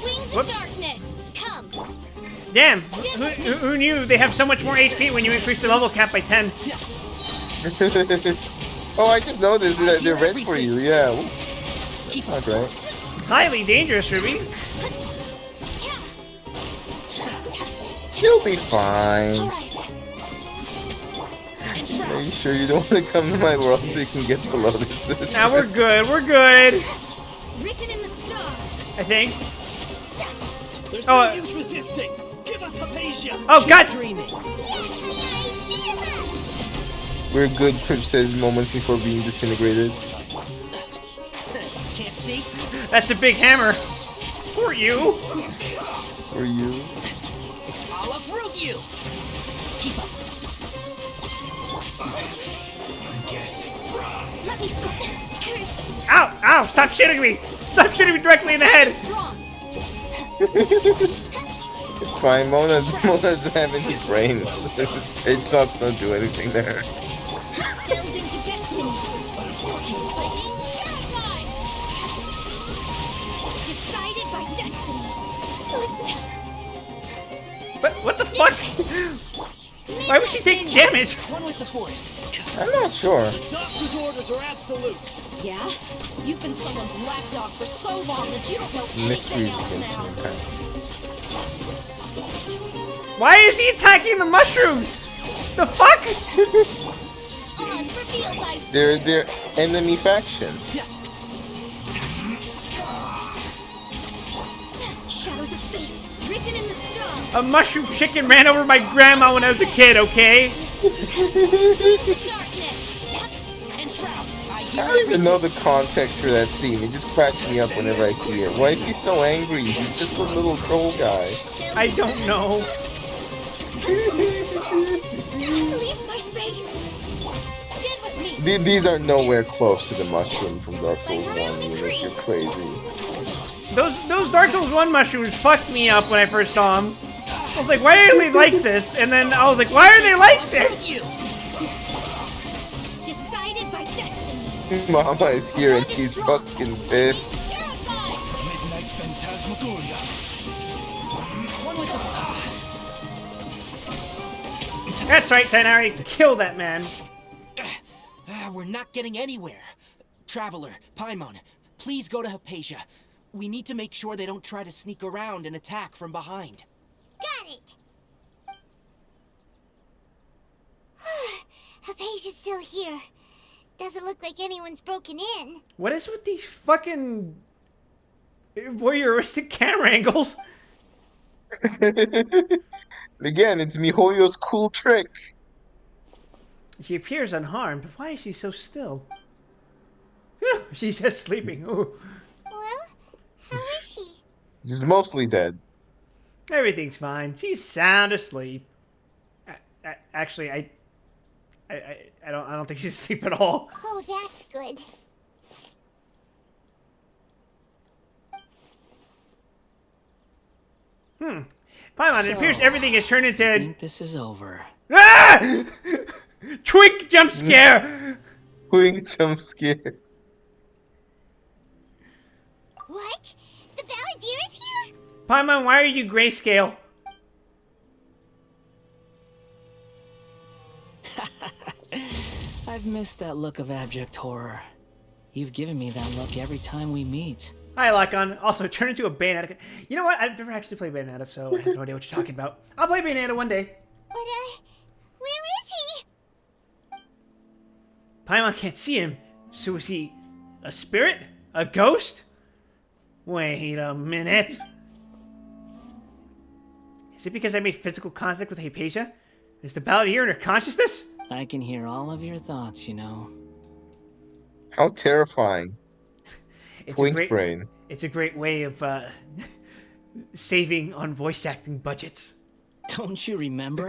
Wings Whoop. of darkness, come. Damn, who knew they have so much more HP when you increase the level cap by 10? Oh, I just noticed that they're red for you. Yeah. Ooh, Keep not great. Highly dangerous, Ruby. You'll be fine. Alright, Are you sure you don't want to come to my world so you can get the lotuses? Now we're good, we're good. written in the stars. I think. There's Oh, no use resisting. Give us Hypatia. Oh, God! dreaming. We're good, Crip says moments before being disintegrated. Can't see? That's a big hammer. Who are you? For you. I'll uproot you! Keep up. Let me curse. Ow! Ow! Stop shooting me! Stop shooting me directly in the head! Strong. It's fine. Mona's having his brains. It's not don't do anything there. Delved into destiny. Lightning, terrified. Decided by destiny. What the fuck? Why was she taking damage? One with the forest. I'm not sure. Doctor's orders are absolute. Yeah? You've been someone's lapdog for so long that you don't know anything Mysteries else against now. mankind. Why is he attacking the mushrooms? The fuck? Oz revealed by They're enemy faction. shadows of fate. Written in the stars. A mushroom chicken ran over my grandma when I was a kid, okay? Darkness. And Shroud. I don't even know the context for that scene. It just cracks me up whenever I see it. Why is he so angry? He's just a little troll guy. I don't know. Leave my space. Stand with me. These are nowhere close to the mushroom from Dark Souls 1. You're crazy. Those Dark Souls 1 mushrooms fucked me up when I first saw them. I was like, why are they like this? And then I was like, why are they like this? Decided by destiny. Mama is here and she's fucking pissed. Terrified. Midnight Phantasmagoria. One with the... That's right, Tighnari. Kill that man. We're not getting anywhere. Traveler, Paimon, please go to Hypatia. We need to make sure they don't try to sneak around and attack from behind. Got it. Hypatia's still here. Doesn't look like anyone's broken in. What is with these fucking voyeuristic camera angles? Again, it's MiHoYo's cool trick. She appears unharmed. Why is she so still? Phew, she's just sleeping. Ooh. Well, how is she? She's mostly dead. Everything's fine. She's sound asleep. Actually, I don't think she's asleep at all. Oh, that's good. Paimon, it appears everything has turned I into think this is over. ah! Twink jump scare. Quick jump scare. What? The Balladeer is here? Paimon, why are you grayscale? I've missed that look of abject horror. You've given me that look every time we meet. Hi, Lacon. Also, turn into a Bayonetta. You know what? I've never actually played Bayonetta, so I have no idea what you're talking about. I'll play Bayonetta one day. But, where is he? Paimon can't see him. So is he a spirit? A ghost? Wait a minute. Is it because I made physical contact with Hypatia? Is the Balladeer in her consciousness? I can hear all of your thoughts, you know. How terrifying. It's Twink a great, brain. It's a great way of saving on voice acting budgets. Don't you remember?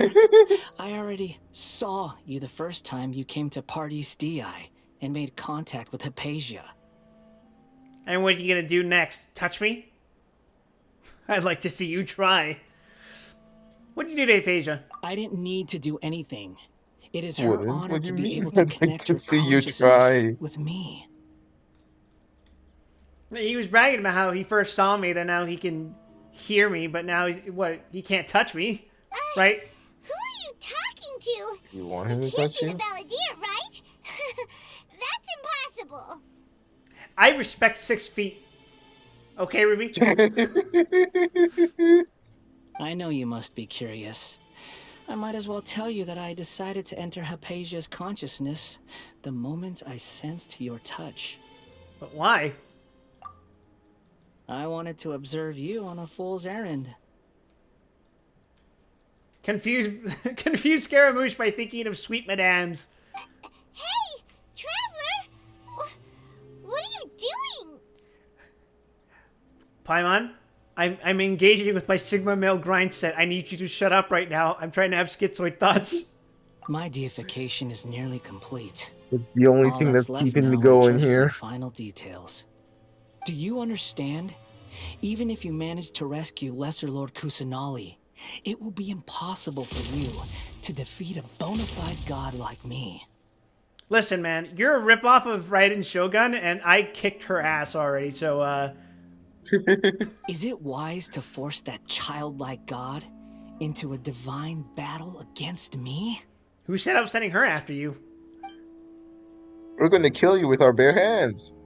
I already saw you the first time you came to Party's DI and made contact with Hypatia. And what are you gonna do next? Touch me? I'd like to see you try. What did you do to Hypatia? I didn't need to do anything. It is her What? honor What do to you be mean? able to I'd like connect to her see you consciousness try. with me. He was bragging about how he first saw me, then now he can hear me, but now he can't touch me, right? Who are you talking to? You want him to It can't touch be you? the Balladeer, right? That's impossible. I respect 6 feet. Okay, Ruby? I know you must be curious. I might as well tell you that I decided to enter Hypatia's consciousness the moment I sensed your touch. But why? I wanted to observe you on a fool's errand. Confuse Scaramouche by thinking of sweet madames. Hey, Traveler! What are you doing? Paimon, I'm engaging with my Sigma male grind set. I need you to shut up right now. I'm trying to have schizoid thoughts. My deification is nearly complete. It's the only All thing that's left keeping me now are going just some here. final details. Do you understand? Even if you manage to rescue Lesser Lord Kusanali, it will be impossible for you to defeat a bona fide god like me. Listen, man, you're a ripoff of Raiden Shogun, and I kicked her ass already, so, Is it wise to force that childlike god into a divine battle against me? Who said I was sending her after you? We're gonna kill you with our bare hands.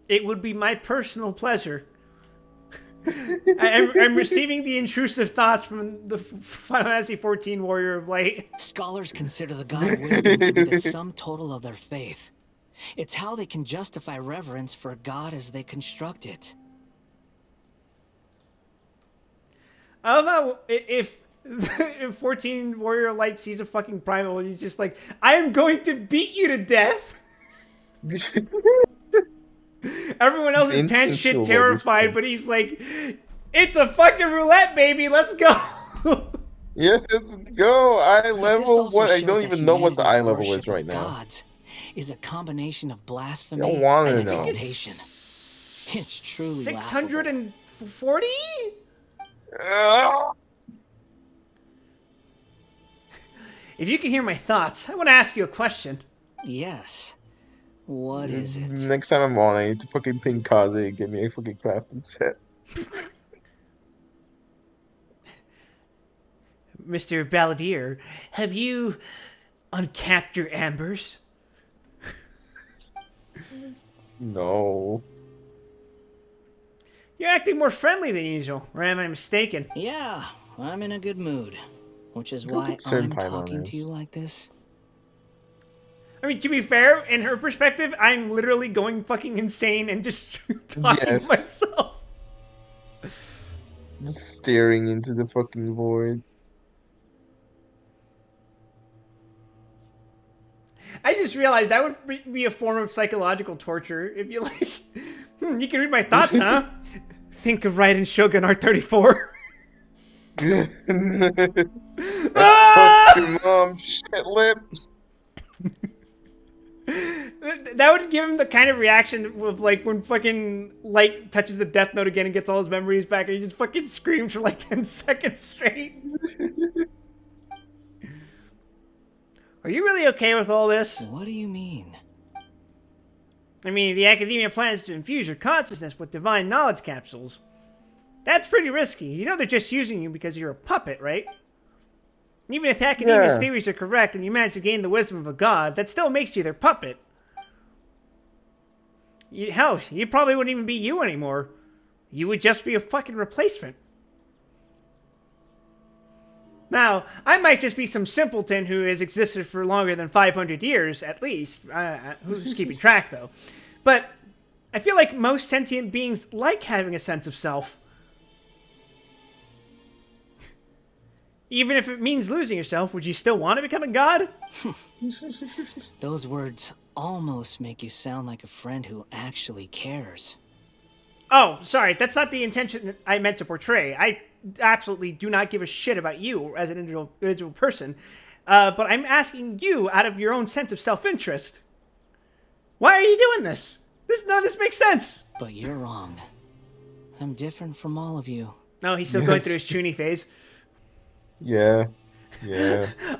It would be my personal pleasure. I'm receiving the intrusive thoughts from the Final Fantasy XIV Warrior of Light. Scholars consider the god of wisdom to be the sum total of their faith. It's how they can justify reverence for a god as they construct it. I love how if 14 Warrior of Light sees a fucking primal, he's just like, I am going to beat you to death. Everyone else is pan shit instinctual, terrified, but he's like, it's a fucking roulette, baby. Let's go. Yeah, let's go. Eye But this level. also What? I shows don't that even know what the humanity's eye level worship is right of now. gods is a combination of blasphemy Don't wanna and know. exaltation. It's truly 640? Ugh. If you can hear my thoughts, I want to ask you a question. laughable. Yes. What is it? Next time I'm on, I need to fucking ping Kaze and get me a fucking crafting set. Mr. Balladeer, have you uncapped your ambers? No. You're acting more friendly than usual, or am I mistaken? Yeah, I'm in a good mood. Which is Look why at I'm Senpai talking to you moments. like this. I mean, to be fair, in her perspective, I'm literally going fucking insane and just talking to Yes. myself. Just staring into the fucking void. I just realized that would be a form of psychological torture if you like. You can read my thoughts, huh? Think of Raiden Shogun R34. Fuck your mom, shit lips. That would give him the kind of reaction of like when fucking Light touches the Death Note again and gets all his memories back and he just fucking screams for like 10 seconds straight. Are you really okay with all this? What do you mean? I mean, the Academia plans to infuse your consciousness with divine knowledge capsules. That's pretty risky. You know they're just using you because you're a puppet, right? Even if the Academia's theories are correct and you manage to gain the wisdom of a god, that still makes you their puppet. Hell, you probably wouldn't even be you anymore. You would just be a fucking replacement. Now, I might just be some simpleton who has existed for longer than 500 years, at least. Who's keeping track, though? But I feel like most sentient beings like having a sense of self. Even if it means losing yourself, would you still want to become a god? Those words almost make you sound like a friend who actually cares. Oh, sorry, that's not the intention I meant to portray. I absolutely do not give a shit about you as an individual person, but I'm asking you out of your own sense of self-interest. Why are you doing this? None of this makes sense. But you're wrong. I'm different from all of you. No, he's still going through his Chuny phase. Yeah.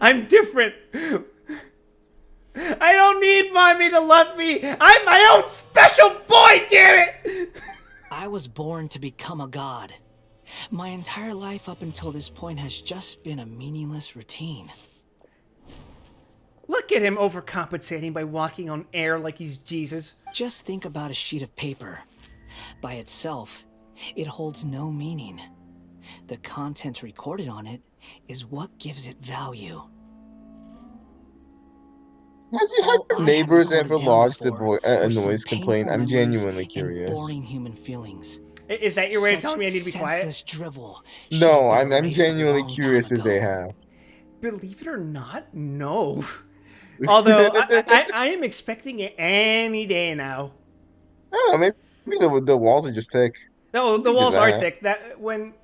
I'm different. I don't need mommy to love me. I'm my own special boy, damn it! I was born to become a god. My entire life up until this point has just been a meaningless routine. Look at him overcompensating by walking on air like he's Jesus. Just think about a sheet of paper. By itself, it holds no meaning. The content recorded on it is what gives it value. Has you had All your I neighbors had ever recorded down lodged before a were some noise complaint? painful I'm memories genuinely and curious. boring human feelings. Is that your way of Such telling me I need to be quiet? senseless drivel should No, have been I'm erased a genuinely long curious time if they ago. have. Believe it or not, no. Although I am expecting it any day now. Oh, maybe the walls are just thick. No, the Look at walls are that. thick. That when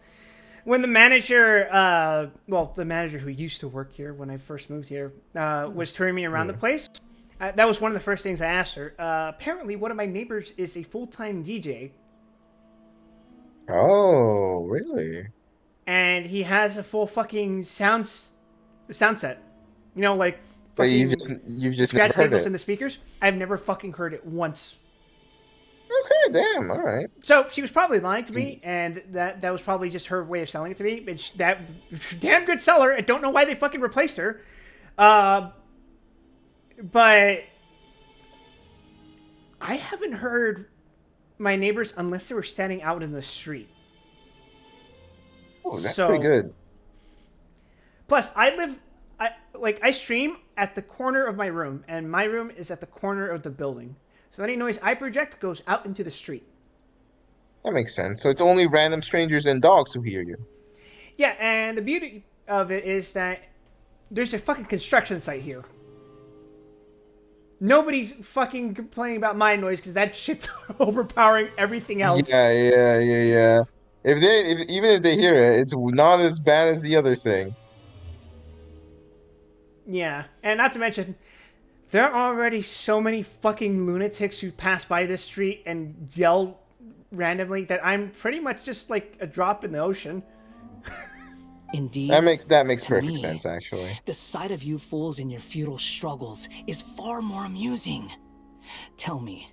the manager, well, the manager who used to work here when I first moved here, was touring me around the place, that was one of the first things I asked her. Apparently, one of my neighbors is a full-time DJ, Oh, really? and he has a full fucking sound set. You know, like But fucking you've just never scratch heard tables it. in the speakers. I've never fucking heard it once. Okay, damn, all right. So she was probably lying to me, and that was probably just her way of selling it to me. And that damn good seller. I don't know why they fucking replaced her. But I haven't heard my neighbors unless they were standing out in the street. Oh, that's pretty good. Plus, I stream at the corner of my room, and my room is at the corner of the building. So any noise I project goes out into the street. That makes sense. So it's only random strangers and dogs who hear you. Yeah, and the beauty of it is that there's a fucking construction site here. Nobody's fucking complaining about my noise because that shit's overpowering everything else. Yeah. Even if they hear it, it's not as bad as the other thing. Yeah, and not to mention, there are already so many fucking lunatics who pass by this street and yell randomly that I'm pretty much just like a drop in the ocean. Indeed. That makes to perfect me, sense, actually. The sight of you fools in your futile struggles is far more amusing. Tell me,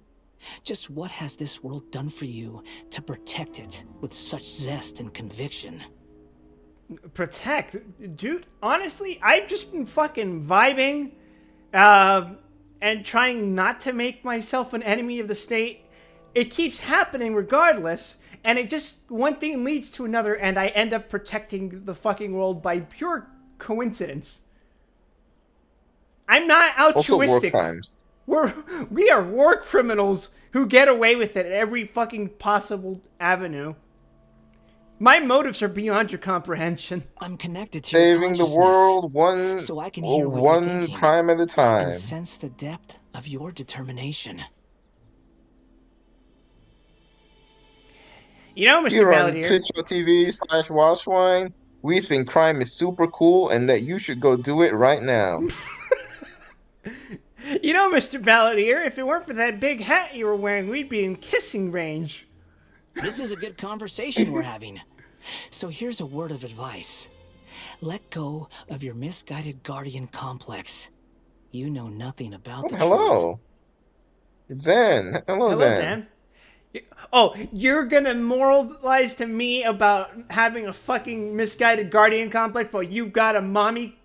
just what has this world done for you to protect it with such zest and conviction? Protect? Dude, honestly, I've just been fucking vibing and trying not to make myself an enemy of the state. It keeps happening regardless, and it just, one thing leads to another, and I end up protecting the fucking world by pure coincidence. I'm not Also, war altruistic. crimes. We are war criminals who get away with it at every fucking possible avenue. My motives are beyond your comprehension. I'm connected to your Saving the consciousness, world one so I can hear what you're one thinking crime at a time. and sense the depth of your determination. You know, Mr. Here on Balladeer, twitch.tv/Washwine, we think crime is super cool and that you should go do it right now. you know, Mr. Balladeer, if it weren't for that big hat you were wearing, we'd be in kissing range. This is a good conversation we're having. So here's a word of advice. Let go of your misguided guardian complex. You know nothing about the Hello. It's Zan. Hello, Zan. Zan. Oh, you're gonna moralize to me about having a fucking misguided guardian complex while you've got a mommy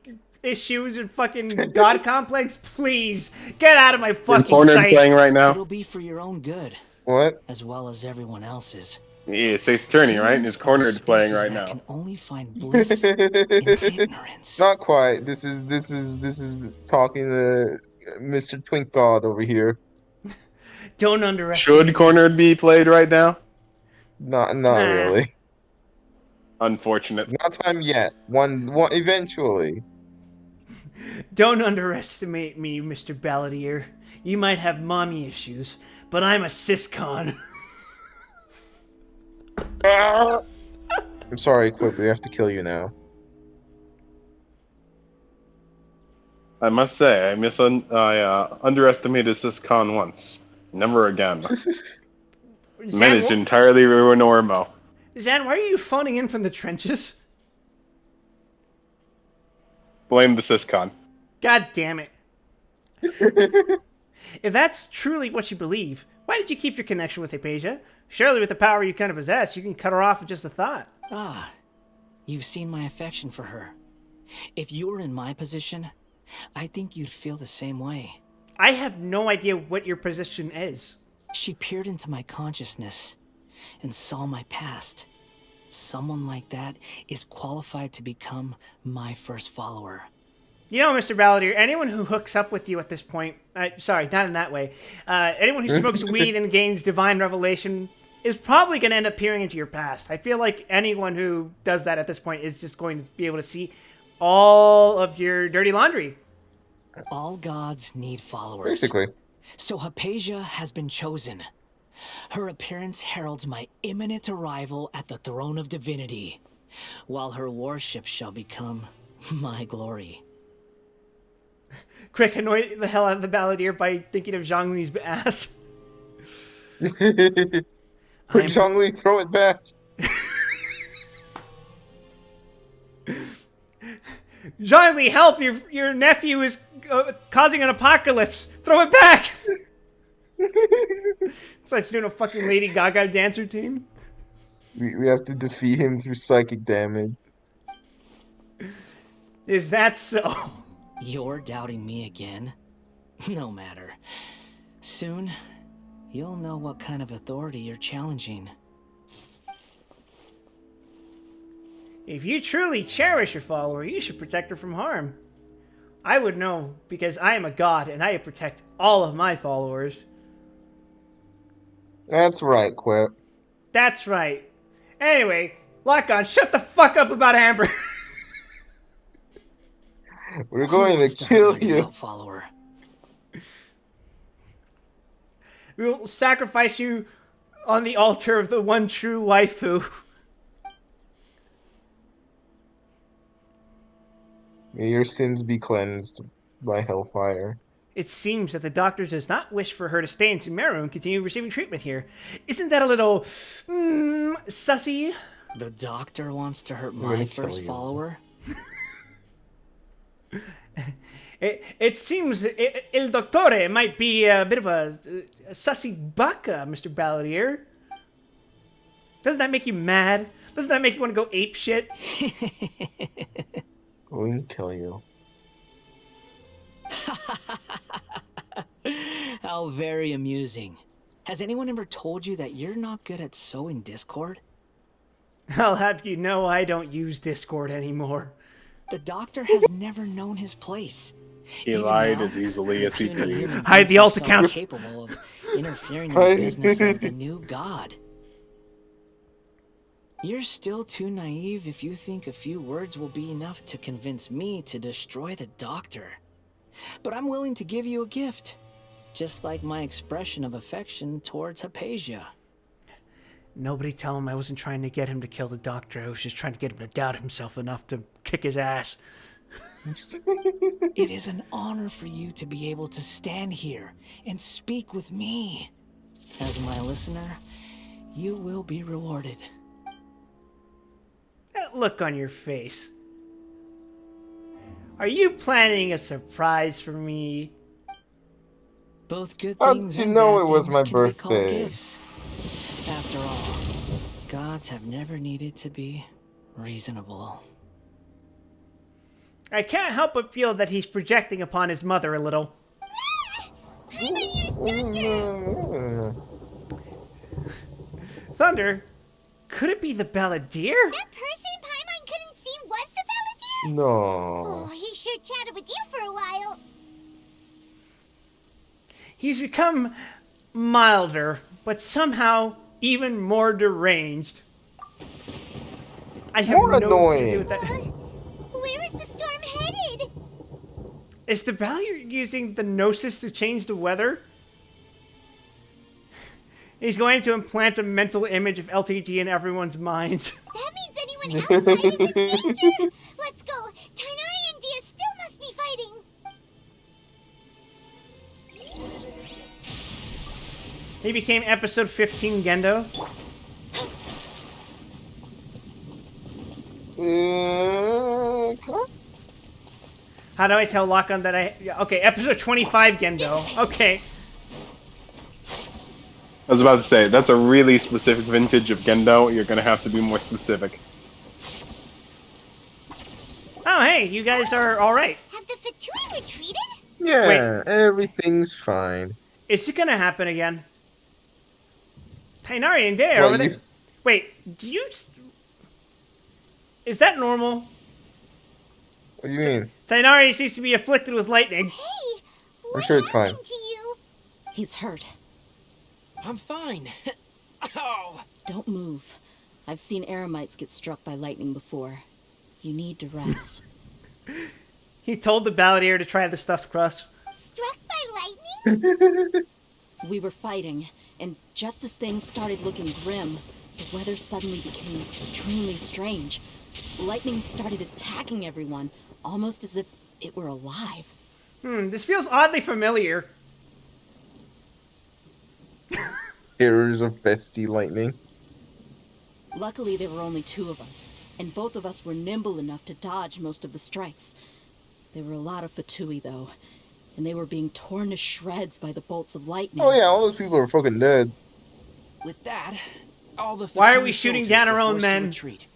issues and fucking god complex? Please, get out of my fucking Cornered sight. playing right now? It'll be for your own good. What? As well as everyone else's. Yeah, it's Ace Attorney, right? And his Cornered Species playing right that now. can only find bliss in ignorance. Not quite. This is talking to Mr. Twink God over here. Don't underestimate. Should Cornered be played right now? Not Nah. really. Unfortunate. Not time yet. One eventually. Don't underestimate me, Mr. Balladeer. You might have mommy issues, but I'm a siscon. I'm sorry, Quip. We have to kill you now. I must say, I underestimated Syscon once. Never again. Managed to entirely ruin Ormo. Zan, why are you phoning in from the trenches? Blame the Syscon. God damn it. If that's truly what you believe, why did you keep your connection with Hypatia? Surely with the power you kind of possess, you can cut her off with just a thought. Ah, you've seen my affection for her. If you were in my position, I think you'd feel the same way. I have no idea what your position is. She peered into my consciousness and saw my past. Someone like that is qualified to become my first follower. You know, Mr. Balladeer, anyone who hooks up with you at this point, sorry, not in that way, anyone who smokes weed and gains divine revelation is probably going to end up peering into your past. I feel like anyone who does that at this point is just going to be able to see all of your dirty laundry. All gods need followers. Basically. So Hypatia has been chosen. Her appearance heralds my imminent arrival at the throne of divinity, while her worship shall become my glory. Quick, annoy the hell out of the Balladeer by thinking of Zhongli's ass. Quick, Zhongli, throw it back. Zhongli, help! Your nephew is causing an apocalypse. Throw it back! It's like doing a fucking Lady Gaga dance routine. We have to defeat him through psychic damage. Is that so? You're doubting me again? No matter. Soon, you'll know what kind of authority you're challenging. If you truly cherish your follower, you should protect her from harm. I would know, because I am a god and I protect all of my followers. That's right, Quip. That's right. Anyway, Lock On, shut the fuck up about Amber. We're going to kill you. Follower. We will sacrifice you on the altar of the one true waifu. May your sins be cleansed by hellfire. It seems that the doctor does not wish for her to stay in Sumeru and continue receiving treatment here. Isn't that a little sussy? The doctor wants to hurt my first follower? It seems Il Dottore might be a bit of a sussy baka, Mr. Balladeer. Doesn't that make you mad? Doesn't that make you want to go ape shit? Going to kill you. How very amusing. Has anyone ever told you that you're not good at sowing discord? I'll have you know I don't use Discord anymore. The doctor has never known his place. He Even lied now, as easily as he puny breathed. human Hide the thinks alt himself account. capable of interfering in the business of the new god. You're still too naive if you think a few words will be enough to convince me to destroy the doctor. But I'm willing to give you a gift, just like my expression of affection towards Hypatia. Nobody tell him I wasn't trying to get him to kill the doctor. I was just trying to get him to doubt himself enough to kick his ass. It is an honor for you to be able to stand here and speak with me. As my listener, you will be rewarded. That look on your face. Are you planning a surprise for me? Both good How things did you and know bad it was things my can be called birthday? gifts. After all, gods have never needed to be reasonable. I can't help but feel that he's projecting upon his mother a little. Thunder? Could it be the Balladeer? That person Paimon couldn't see was the Balladeer? No. Oh, he sure chatted with you for a while. He's become milder, but somehow even more deranged. I have More no clue annoying. with that. Where is the storm headed? Is the Balladeer using the Gnosis to change the weather? He's going to implant a mental image of LTG in everyone's minds. That means anyone outside is in danger. Let's go. Tainari and Dia still must be fighting. He became episode 15 Gendo. Come on. How do I tell Lock-on that okay, episode 25 Gendo. Okay. I was about to say, that's a really specific vintage of Gendo. You're gonna have to be more specific. Oh, hey, you guys are alright. Have the Fatui retreated? Yeah, everything's fine. Is it gonna happen again? Tainari and Day Well, over there. Wait, do you... Is that normal? What do you mean? Tainari seems to be afflicted with lightning. Hey, I'm what sure it's fine. happened to you? He's hurt. I'm fine. Ow! Don't move. I've seen eremites get struck by lightning before. You need to rest. He told the Balladeer to try the stuffed crust. Struck by lightning? We were fighting, and just as things started looking grim, the weather suddenly became extremely strange. Lightning started attacking everyone, almost as if it were alive. This feels oddly familiar. Errors of bestie lightning. Luckily, there were only two of us, and both of us were nimble enough to dodge most of the strikes. There were a lot of Fatui, though, and they were being torn to shreds by the bolts of lightning. Oh yeah, all those people are fucking dead. With that, all the Why are Fatui we shooting soldiers down were our own forced to men? retreat.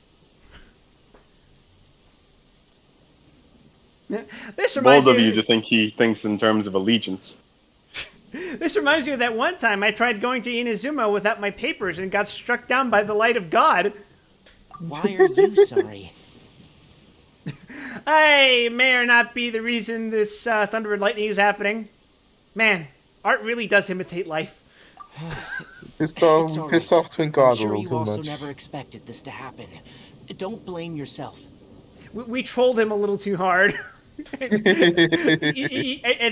This reminds Bold of me. you to think he thinks in terms of allegiance. This reminds me of that one time I tried going to Inazuma without my papers and got struck down by the light of God. Why are you sorry? I may or not be the reason this thunder and lightning is happening. Man, art really does imitate life. Pissed It's all right. off Twin I'm God a sure little you too also much. never expected this to happen. Don't blame yourself. We trolled him a little too hard. I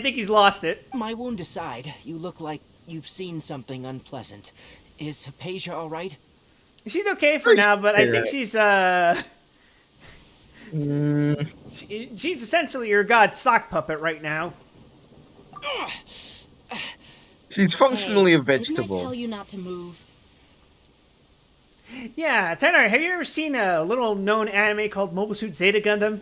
think he's lost it. My wound aside, you look like you've seen something unpleasant. Is Hypatia all right? She's okay for now, but I think she's she's essentially your god sock puppet right now. She's functionally Hey, a vegetable. Didn't I tell you not to move? Yeah, Tanner, have you ever seen a little known anime called Mobile Suit Zeta Gundam?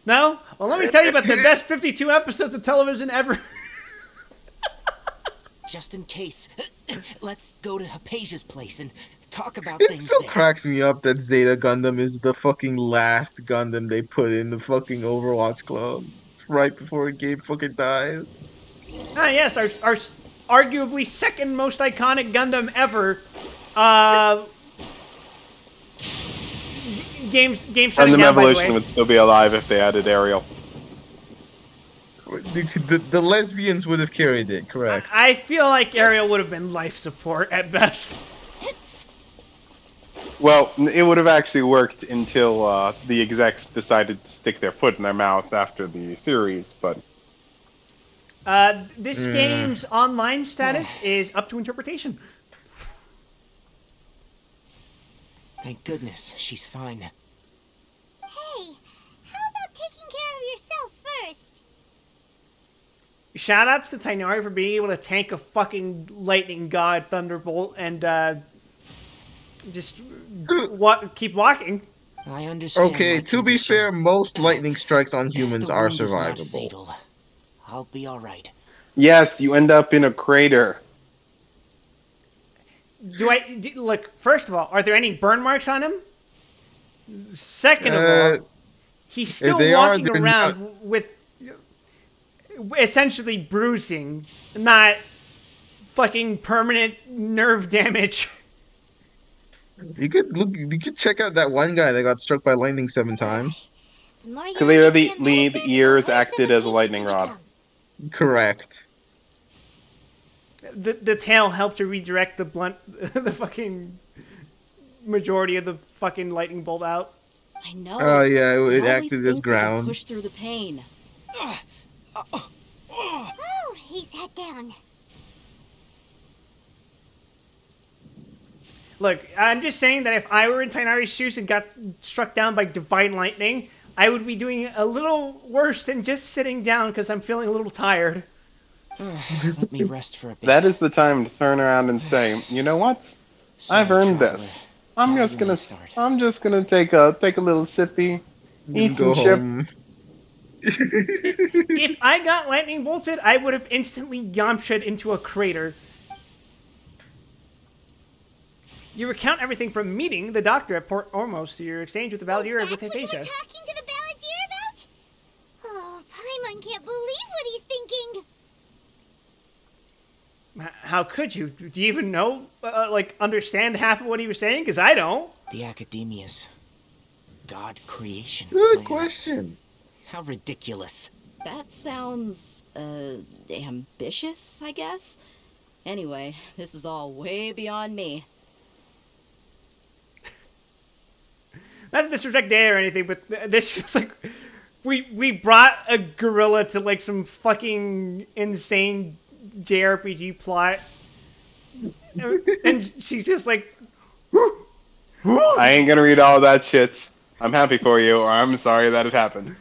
No? Well, let me tell you about the best 52 episodes of television ever. Just in case, let's go to Hypatia's place and talk about It things still there. cracks me up that Zeta Gundam is the fucking last Gundam they put in the fucking Overwatch Club right before the game fucking dies. Ah, yes, our arguably second most iconic Gundam ever. Uh, game shutting Gundam down, by the Evolution way. would still be alive if they added Ariel. The lesbians would have carried it, correct? I feel like Ariel would have been life support at best. Well, it would have actually worked until the execs decided to stick their foot in their mouth after the series, but... This game's online status is up to interpretation. Thank goodness, she's fine. Hey, how about taking care of yourself first? Shoutouts to Tainari for being able to tank a fucking lightning god thunderbolt and just keep walking. I understand. Okay, my to be condition. fair, most lightning strikes on If humans the are wound is not survivable. fatal, I'll be all right. Yes, you end up in a crater. Look, first of all, are there any burn marks on him? Second of all, he's still they are, walking they're around with essentially bruising, not fucking permanent nerve damage. You could check out that one guy that got struck by lightning 7 times. The more you Clearly, understand the medicine, ears the worse acted of as a patient lightning you rod. become. Correct. The tail helped to redirect the fucking majority of the fucking lightning bolt out. I know. Oh yeah, They it always acted as think they can ground. push through the pain. Oh, he sat down. Look, I'm just saying that if I were in Tainari's shoes and got struck down by divine lightning, I would be doing a little worse than just sitting down because I'm feeling a little tired. Let me rest for a bit. That is the time to turn around and say, you know what? I've Sorry, earned traveler. this. I'm Now just you gonna may start. take a little sippy, eat Go some chip. home. If I got lightning bolted, I would have instantly Yamcha'd into a crater. You recount everything from meeting the doctor at Port Ormos to your exchange with the Valkyrie with That's what you were Hypatia. talking to the balladeer about? Oh, Paimon can't believe what he's thinking. How could you? Do you even know, understand half of what he was saying? Because I don't. The Academia's God creation Good plan. question. How ridiculous. That sounds, ambitious, I guess? Anyway, this is all way beyond me. Not to disrespect Day or anything, but this feels like we brought a gorilla to like some fucking insane JRPG plot, and she's just like, I ain't gonna read all that shit. I'm happy for you, or I'm sorry that it happened.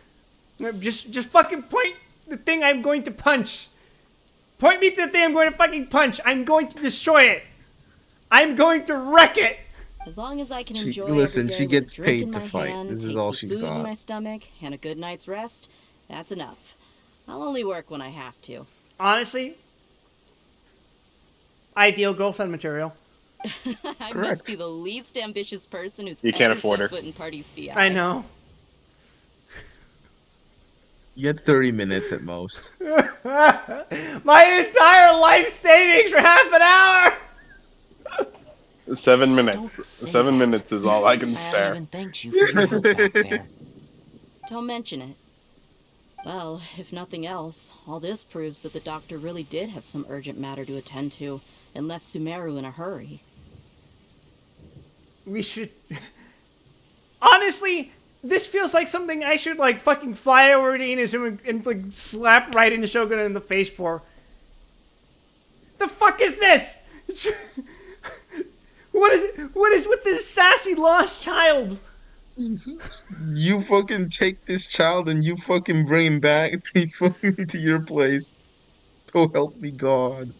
just fucking point the thing I'm going to punch. Point me to the thing I'm going to fucking punch. I'm going to destroy it. I'm going to wreck it. As long as I can She- enjoy listen, every day she with gets a drink paid in to my fight. hand, This is tasty all she's food got. in my stomach, and a good night's rest, that's enough. I'll only work when I have to. Honestly, ideal girlfriend material. I Correct. must be the least ambitious person who's You can't ever afford set her. foot in Party's DI. I know. You had 30 minutes at most. My entire life savings for half an hour. 7 minutes. Don't say 7 that. minutes is all I can I haven't spare. even thanked you for your help back there. Don't mention it. Well, if nothing else, all this proves that the doctor really did have some urgent matter to attend to and left Sumeru in a hurry. We should. Honestly, this feels like something I should like fucking fly over to Inazuma and like slap right into Shogun in the face for. The fuck is this? What is with this sassy lost child? You fucking take this child and you fucking bring him back to your place. So help me God.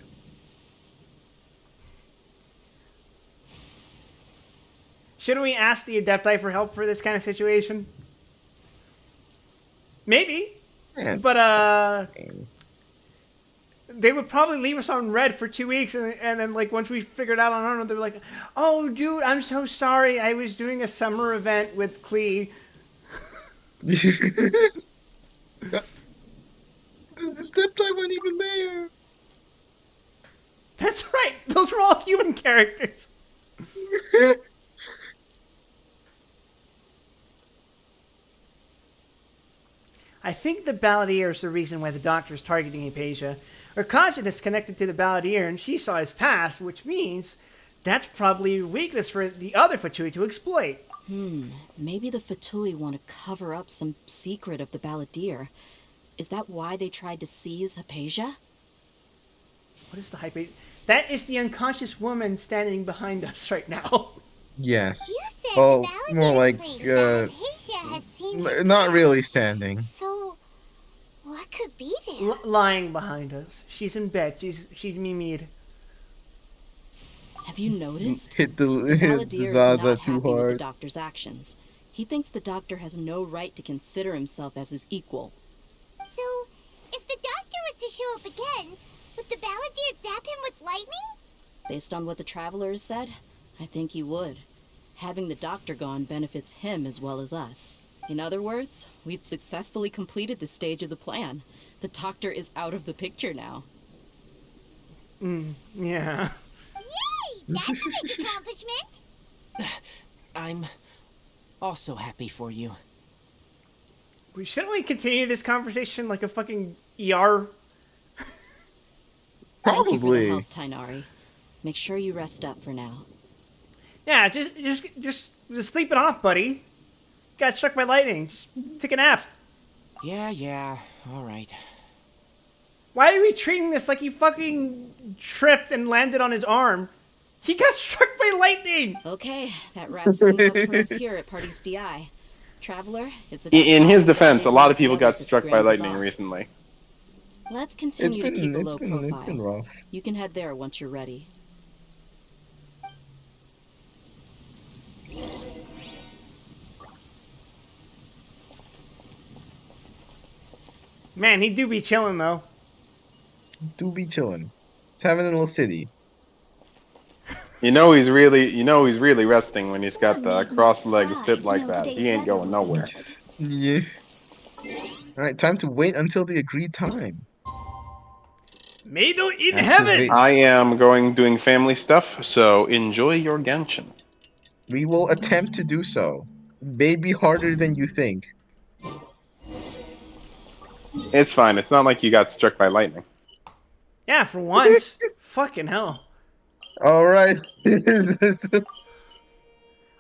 Shouldn't we ask the Adepti for help for this kind of situation? Maybe. Man, But they would probably leave us on red for 2 weeks, and then like once we figured out on our own, they were like, "Oh, dude, I'm so sorry. I was doing a summer event with Klee." The Deptai weren't even there. human characters. I think the balladeer is the reason why the doctor is targeting Hypatia. Her consciousness connected to the balladeer, and she saw his past, which means that's probably a weakness for the other Fatui to exploit. Maybe the Fatui want to cover up some secret of the balladeer. Is that why they tried to seize Hypatia? What is the Hypatia? That is the unconscious woman standing behind us right now. Yes. You said Oh, the more balladeer like, claimed that Hypatia has seen his not past. really standing. So, what could be there? Lying behind us. She's in bed. She's mimied. Have you noticed? Hit The the balladeer is Zaza not too happy with the hard. doctor's actions. He thinks the doctor has no right to consider himself as his equal. So, if the doctor was to show up again, would the balladeer zap him with lightning? Based on what the traveler has said, I think he would. Having the doctor gone benefits him as well as us. In other words, we've successfully completed this stage of the plan. The doctor is out of the picture now. Yeah. Yay! That's a big accomplishment! I'm also happy for you. Shouldn't we continue this conversation like a fucking ER? Thank you for the Probably. help, Tainari. Make sure you rest up for now. Yeah, just sleep it off, buddy. Got struck by lightning. Just take a nap. Yeah, alright. Why are we treating this like he fucking tripped and landed on his arm? He got struck by lightning! Okay, that wraps things up for us here at Party's DI. Traveler, it's about In time his we got defense, ready a for lot the of people got others at the struck by Grand lightning Bazaar. recently. Let's continue to keep a low profile. It's been rough. You can head there once you're ready. Man, he do be chilling though. Do be chilling. It's having a little city. You know he's really resting when he's got the crossed legs sit like that. He ain't going nowhere. Yeah. Alright, time to wait until the agreed time. Mado in Activate. heaven! I am doing family stuff, so enjoy your Genshin. We will attempt to do so. Maybe harder than you think. It's fine. It's not like you got struck by lightning. Yeah, for once. Fucking hell. Alright.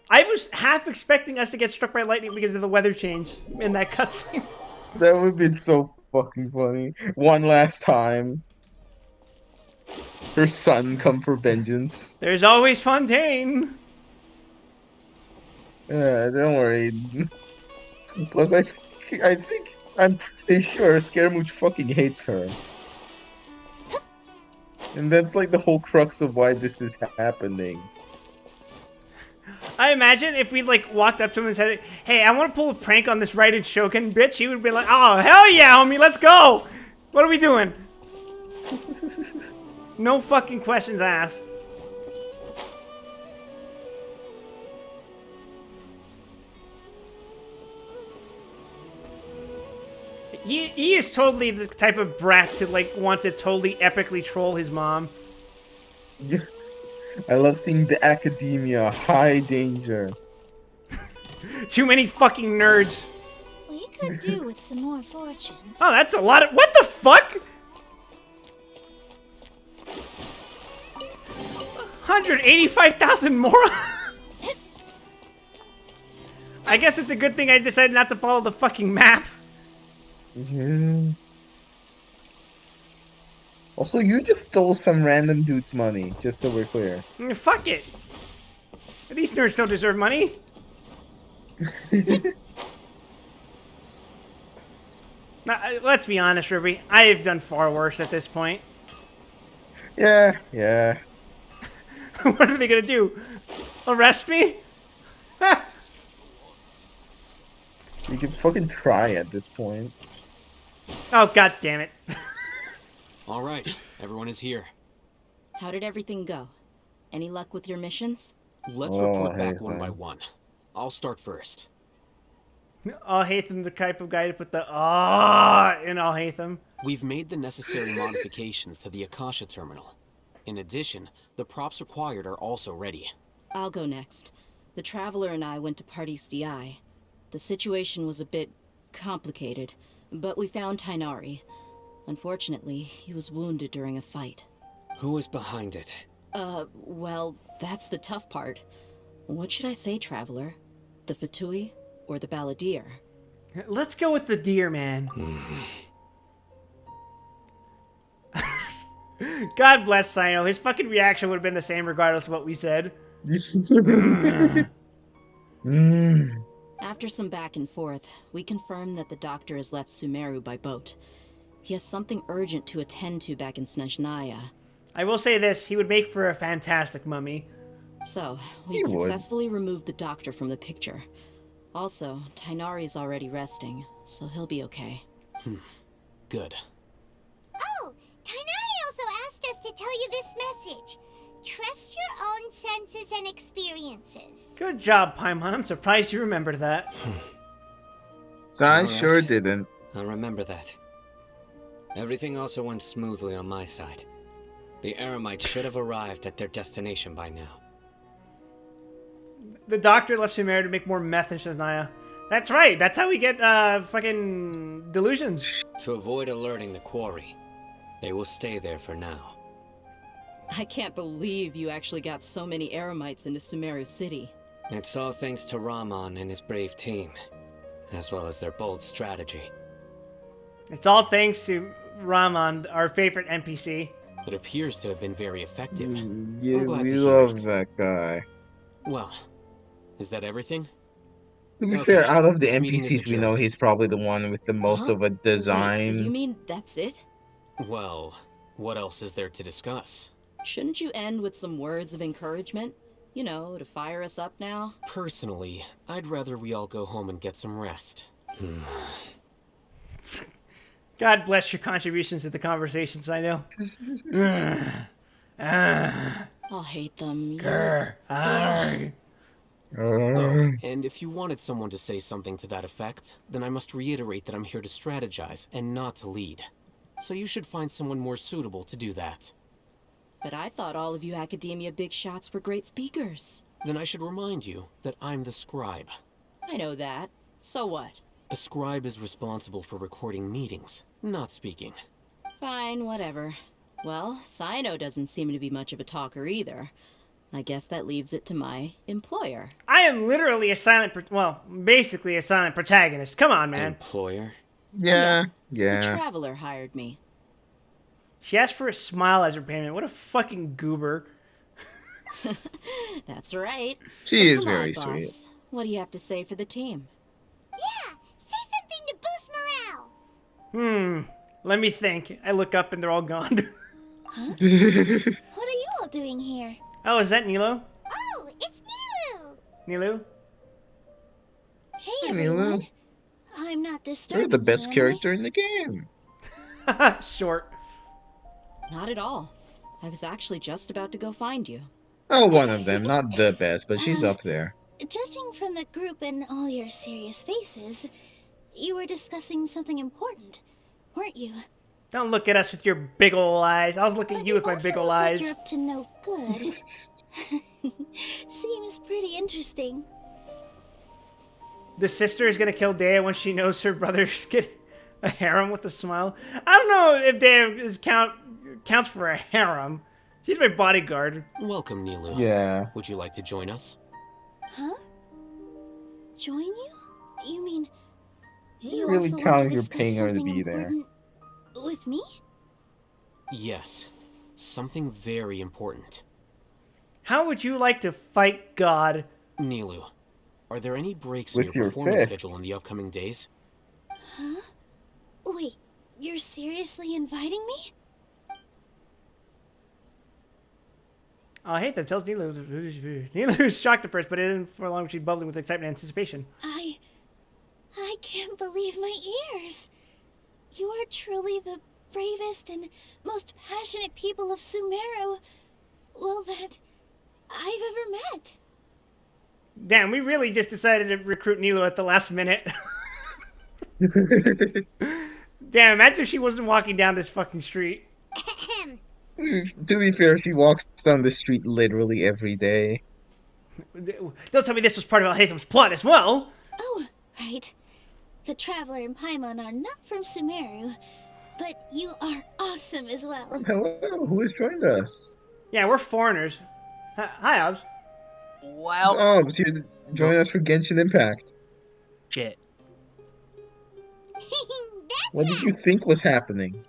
I was half expecting us to get struck by lightning because of the weather change in that cutscene. That would have been so fucking funny. One last time. Her son come for vengeance. There's always Fontaine. Don't worry. Plus, I'm pretty sure Scaramouche fucking hates her. And that's like the whole crux of why this is happening. I imagine if we like walked up to him and said, "Hey, I want to pull a prank on this Raiden Shokin bitch," he would be like, "Oh, hell yeah, homie, let's go! What are we doing?" No fucking questions asked. He is totally the type of brat to like want to totally epically troll his mom. I love seeing the academia, high danger. Too many fucking nerds. We could do with some more fortune. Oh, that's a lot of— what the fuck? 185,000 more? I guess it's a good thing I decided not to follow the fucking map. Yeah. Also, you just stole some random dude's money, just so we're clear. Fuck it. These nerds don't deserve money. Now, let's be honest, Ruby. I've done far worse at this point. Yeah. What are they gonna do? Arrest me? You can fucking try at this point. Oh, god damn it. Alright, everyone is here. How did everything go? Any luck with your missions? Let's Oh, report back hey, one by man. one. I'll start first. Alhaitham, the type of guy to put the in Alhaitham. We've made the necessary modifications to the Akasha terminal. In addition, the props required are also ready. I'll go next. The Traveler and I went to Party's DI. The situation was a bit complicated, but we found Tainari. Unfortunately, he was wounded during a fight. Who was behind it? Well, that's the tough part. What should I say, Traveler? The Fatui or the Balladeer? Let's go with the deer, man. God bless Sino. His fucking reaction would have been the same regardless of what we said. After some back and forth, we confirmed that the doctor has left Sumeru by boat. He has something urgent to attend to back in Snezhnaya. I will say this, he would make for a fantastic mummy. So, we successfully removed the doctor from the picture. Also, Tainari's already resting, so he'll be okay. Good. Oh, Tainari also asked us to tell you this message. Trust your own senses and experiences. Good job, Paimon. I'm surprised you remembered that. I Alright. sure didn't. I'll remember that. Everything also went smoothly on my side. The Eremites should have arrived at their destination by now. The doctor left Sumeru to make more meth in Snezhnaya. That's right. That's how we get fucking delusions. To avoid alerting the quarry, they will stay there for now. I can't believe you actually got so many Eremites into Sumeru City. It's all thanks to Rahman and his brave team, as well as their bold strategy. It's all thanks to Rahman, our favorite NPC. It appears to have been very effective. Yeah, I'm glad we to hear love it. that guy. Well, is that everything? To be Okay, fair, out of the this meeting is NPCs, we know adjourned. he's probably the one with the most of a Wait, design. you mean that's it? Well, what else is there to discuss? Shouldn't you end with some words of encouragement? You know, to fire us up now? Personally, I'd rather we all go home and get some rest. God bless your contributions to the conversations, I know. I'll hate them. Arg. Oh, and if you wanted someone to say something to that effect, then I must reiterate that I'm here to strategize and not to lead. So you should find someone more suitable to do that. But I thought all of you Academia big shots were great speakers. Then I should remind you that I'm the scribe. I know that. So what? A scribe is responsible for recording meetings, not speaking. Fine, whatever. Well, Sino doesn't seem to be much of a talker either. I guess that leaves it to my employer. I am literally a basically a silent protagonist. Come on, man. Employer? Yeah, The yeah. Traveler hired me. She asked for a smile as her payment. What a fucking goober. That's right. She is Come very on, sweet. boss. What do you have to say for the team? Yeah, say something to boost morale. Let me think. I look up and they're all gone. What are you all doing here? Oh, is that Nilo? Oh, it's Nilu. Nilu? Hey, Hey, everyone. Nilu. I'm not disturbing You're the you, best am I? character in the game. Short. Not at all. I was actually just about to go find you. Oh, one of them. Not the best, but she's up there. Judging from the group and all your serious faces, you were discussing something important, weren't you? Don't look at us with your big ol' eyes. I was looking at you with my also big ol' look like eyes. you're up to no good. Seems pretty interesting. The sister is gonna kill Dea when she knows her brother's get a harem with a smile. I don't know if Dea counts for a harem. She's my bodyguard. Welcome, Nilu. Yeah. Would you like to join us? Huh? Join you? You mean you really also want counting to you're discuss paying her to something be there. important with me? Yes. Something very important. How would you like to fight God? Nilu, are there any breaks With in your your performance fist. schedule in the upcoming days? Huh? Wait, you're seriously inviting me? I hate that. Tells Nilu. Nilu's shocked at first, but it isn't for long. She's bubbling with excitement and anticipation. I can't believe my ears. You are truly the bravest and most passionate people of Sumeru, well, that I've ever met. Damn, we really just decided to recruit Nilu at the last minute. Damn, imagine if she wasn't walking down this fucking street. To be fair, she walks down the street literally every day. Don't tell me this was part of Al-Haytham's plot as well. Oh, right. The Traveler and Paimon are not from Sumeru, but you are awesome as well. Hello, who has joined us? Yeah, we're foreigners. Hi, Obs. Well, Oh, she's joining us for Genshin Impact. shit. That's What did you think was happening?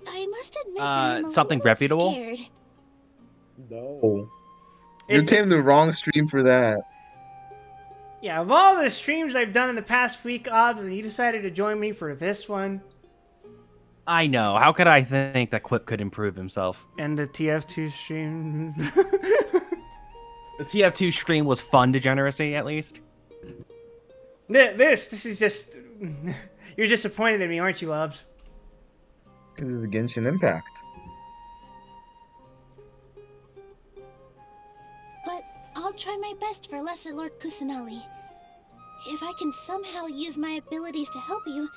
I must admit that I'm a Something little reputable? scared. No. You It's- came to the wrong stream for that. Yeah, of all the streams I've done in the past week, Obs, and you decided to join me for this one. I know. How could I think that Quip could improve himself? And the TF2 stream. The TF2 stream was fun degeneracy, at least. This is just... You're disappointed in me, aren't you, Obs? This is a Genshin Impact. But I'll try my best for Lesser Lord Kusanali. If I can somehow use my abilities to help you,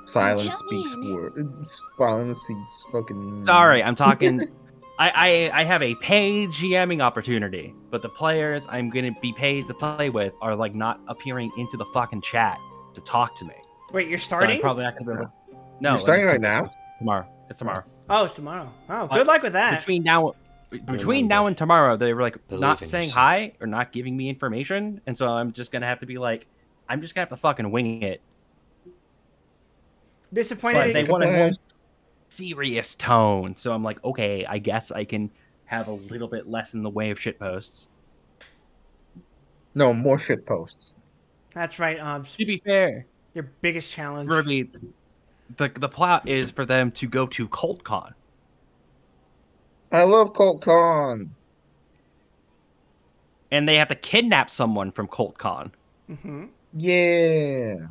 Silence count me speaks in. words. Silence speaks fucking. Sorry, I'm talking. I have a paid GMing opportunity, but the players I'm gonna be paid to play with are like not appearing into the fucking chat to talk to me. Wait, you're So starting? I'm probably not gonna be able to... No, You're starting it's right now? Tomorrow. It's tomorrow. Oh, it's tomorrow. Oh, good luck with that. Between now and tomorrow, they were like Believe not in saying yourself. hi or not giving me information, and so I'm just gonna have to be like, I'm just gonna have to fucking wing it. Disappointed But in they you. want a more serious tone, so I'm like, okay, I guess I can have a little bit less in the way of shit posts. No, more shit posts. That's right, Obs. To be fair, Your biggest challenge. Ruby, the plot is for them to go to CultCon. I love Colt Con. And they have to kidnap someone from CultCon. Mm-hmm. Yeah.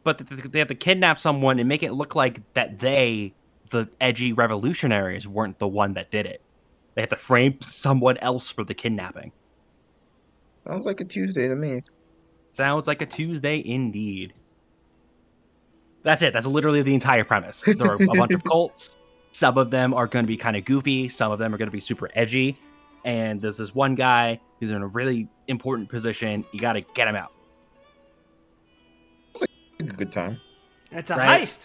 But they have to kidnap someone and make it look like that they, the edgy revolutionaries, weren't the one that did it. They have to frame someone else for the kidnapping. Sounds like a Tuesday to me. Sounds like a Tuesday indeed. That's it. That's literally the entire premise. There are a bunch of cults. Some of them are going to be kind of goofy. Some of them are going to be super edgy. And there's this one guy who's in a really important position. You got to get him out. A good time. It's a Right. heist.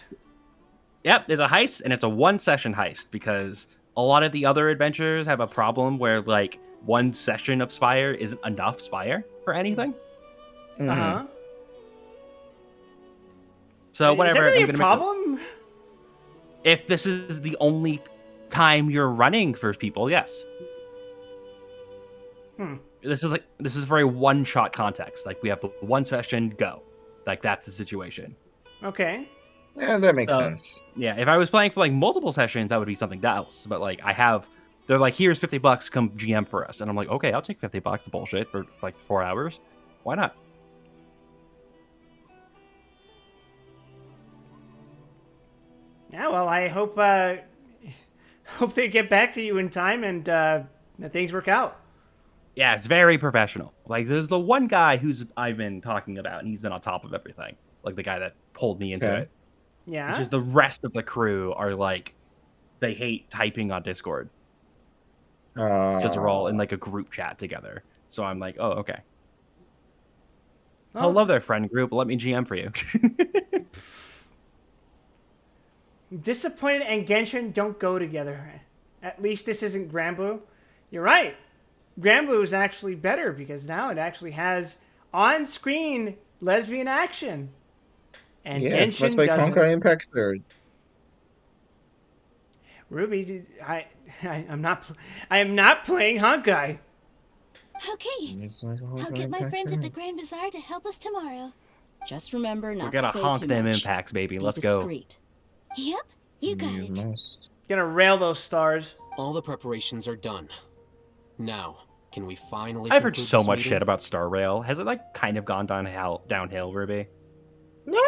Yep, there's a heist, and it's a one-session heist because a lot of the other adventures have a problem where, like, one session of Spire isn't enough Spire for anything. Mhm. Uh-huh. So whatever. Is that really I'm a gonna make the- problem? If this is the only time you're running for people, yes. This is for a one-shot context. Like, we have the one session, go. Like, that's the situation. Okay. Yeah, that makes So- sense. Yeah, if I was playing for like multiple sessions, that would be something else. But like, they're like, here's $50, come GM for us, and I'm like, okay, I'll take $50 to bullshit for like 4 hours. Why not? Yeah, well, I hope hope they get back to you in time and that things work out. Yeah, it's very professional. Like, there's the one guy I've been talking about, and he's been on top of everything. Like the guy that pulled me into Okay. it. Yeah. Which is the rest of the crew are like, they hate typing on Discord because they're all in like a group chat together. So I'm like, oh, okay. I love their friend group. Let me GM for you. Disappointed and Genshin don't go together. At least this isn't Granblue. You're right. Granblue is actually better because now it actually has on-screen lesbian action. And Yes, Genshin much like doesn't. Honkai Impact 3rd. Ruby, I'm not playing Honkai. Okay, It's like I'll Honkai get my Impact friends at 3rd. the Grand Bazaar to help us tomorrow. Just remember We're not gonna to say honk too them much. impacts, baby. Be Let's go. discreet. Yep, you got You it. must. Gonna rail those stars. All the preparations are done. Now, can we finally I've heard conclude so this much meeting? shit about Star Rail. Has it like kind of gone downhill, Ruby? No.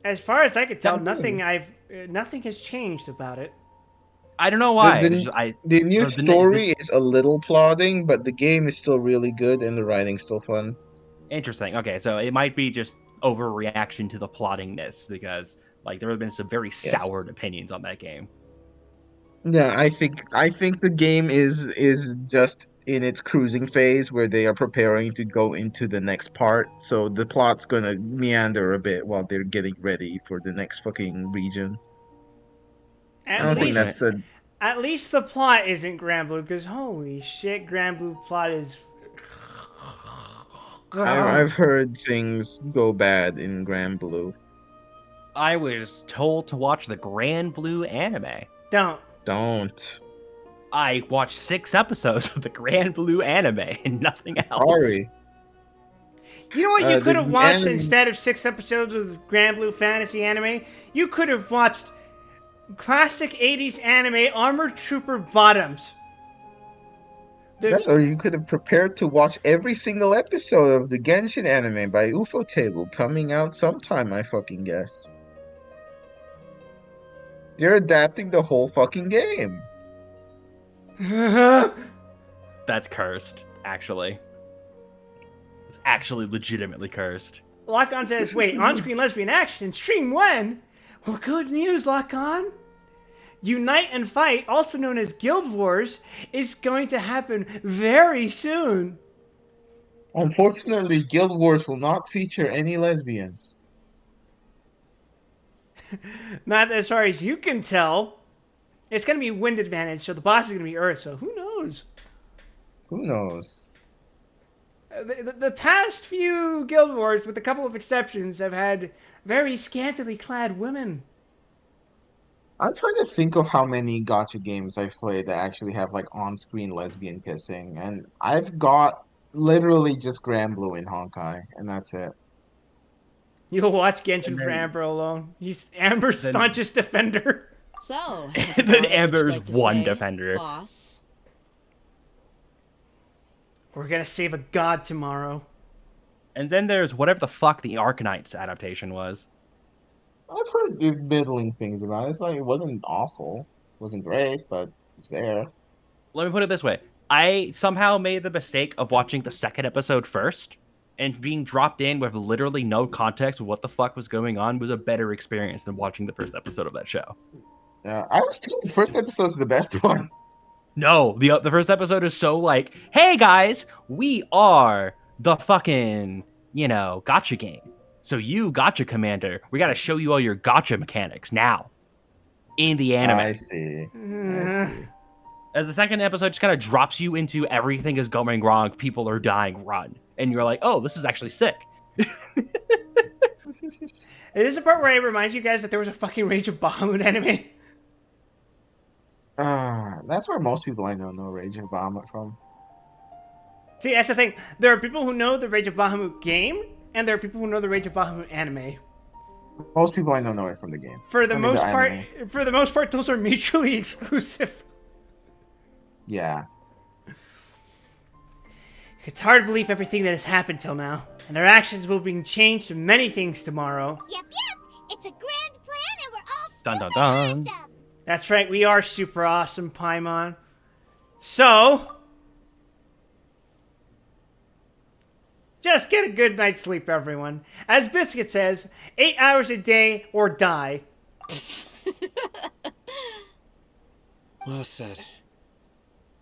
As far as I could tell, Nothing. nothing has changed about it. I don't know why. The- It's just- The new the- story is a little plodding, but the game is still really good and the writing's still fun. Interesting. Okay, so it might be just overreaction to the plottingness because Like there have been some very soured opinions on that game. Yeah, I think the game is just in its cruising phase where they are preparing to go into the next part. So the plot's gonna meander a bit while they're getting ready for the next fucking region. I don't think that's a At least the plot isn't Grand Blue, because holy shit, Grand Blue plot is. I've heard things go bad in Grand Blue. I was told to watch the Grand Blue anime. Don't. I watched 6 episodes of the Grand Blue anime and nothing else. Sorry. You know what you could have watched anime... instead of 6 episodes of Grand Blue Fantasy anime? You could have watched classic 80s anime Armored Trooper Bottoms. Or you could have prepared to watch every single episode of the Genshin anime by UFO Table coming out sometime, I fucking guess. They're adapting the whole fucking game. That's cursed, actually. It's actually legitimately cursed. Lock-On says, wait, on-screen lesbian action? Stream when? Well, good news, Lock-On. Unite and Fight, also known as Guild Wars, is going to happen very soon. Unfortunately, Guild Wars will not feature any lesbians. Not as far as you can tell. It's going to be wind advantage, so the boss is going to be Earth, so who knows? Who knows? The past few Guild Wars, with a couple of exceptions, have had very scantily clad women. I'm trying to think of how many gacha games I've played that actually have like on-screen lesbian kissing, and I've got literally just Grand Blue in Honkai, and that's it. You'll watch Genshin for Amber alone. He's Amber's staunchest defender. So, then Amber's one defender. Boss. We're gonna save a god tomorrow. And then there's whatever the fuck the Arkanites adaptation was. I've heard middling things about it. It's like it wasn't awful. It wasn't great, but it's there. Let me put it this way. I somehow made the mistake of watching the second episode first, and being dropped in with literally no context of what the fuck was going on was a better experience than watching the first episode of that show. Yeah, I was told the first episode is the best one. No, the first episode is so like, hey guys, we are the fucking, gacha game. So you, gacha commander, we gotta show you all your gacha mechanics now. In the anime. I see. As the second episode just kind of drops you into everything is going wrong, people are dying, run. And you're like, oh, this is actually sick. Is this the part where I remind you guys that there was a fucking Rage of Bahamut anime? That's where most people I know Rage of Bahamut from. See, that's the thing. There are people who know the Rage of Bahamut game, and there are people who know the Rage of Bahamut anime. Most people I know it from the game. For the most part, those are mutually exclusive. Yeah. It's hard to believe everything that has happened till now, and their actions will be changed to many things tomorrow. Yep. It's a grand plan, and we're all dun dun dun. awesome. That's right, we are super awesome, Paimon. So, just get a good night's sleep, everyone. As Biscuit says, 8 hours a day or die. Well said.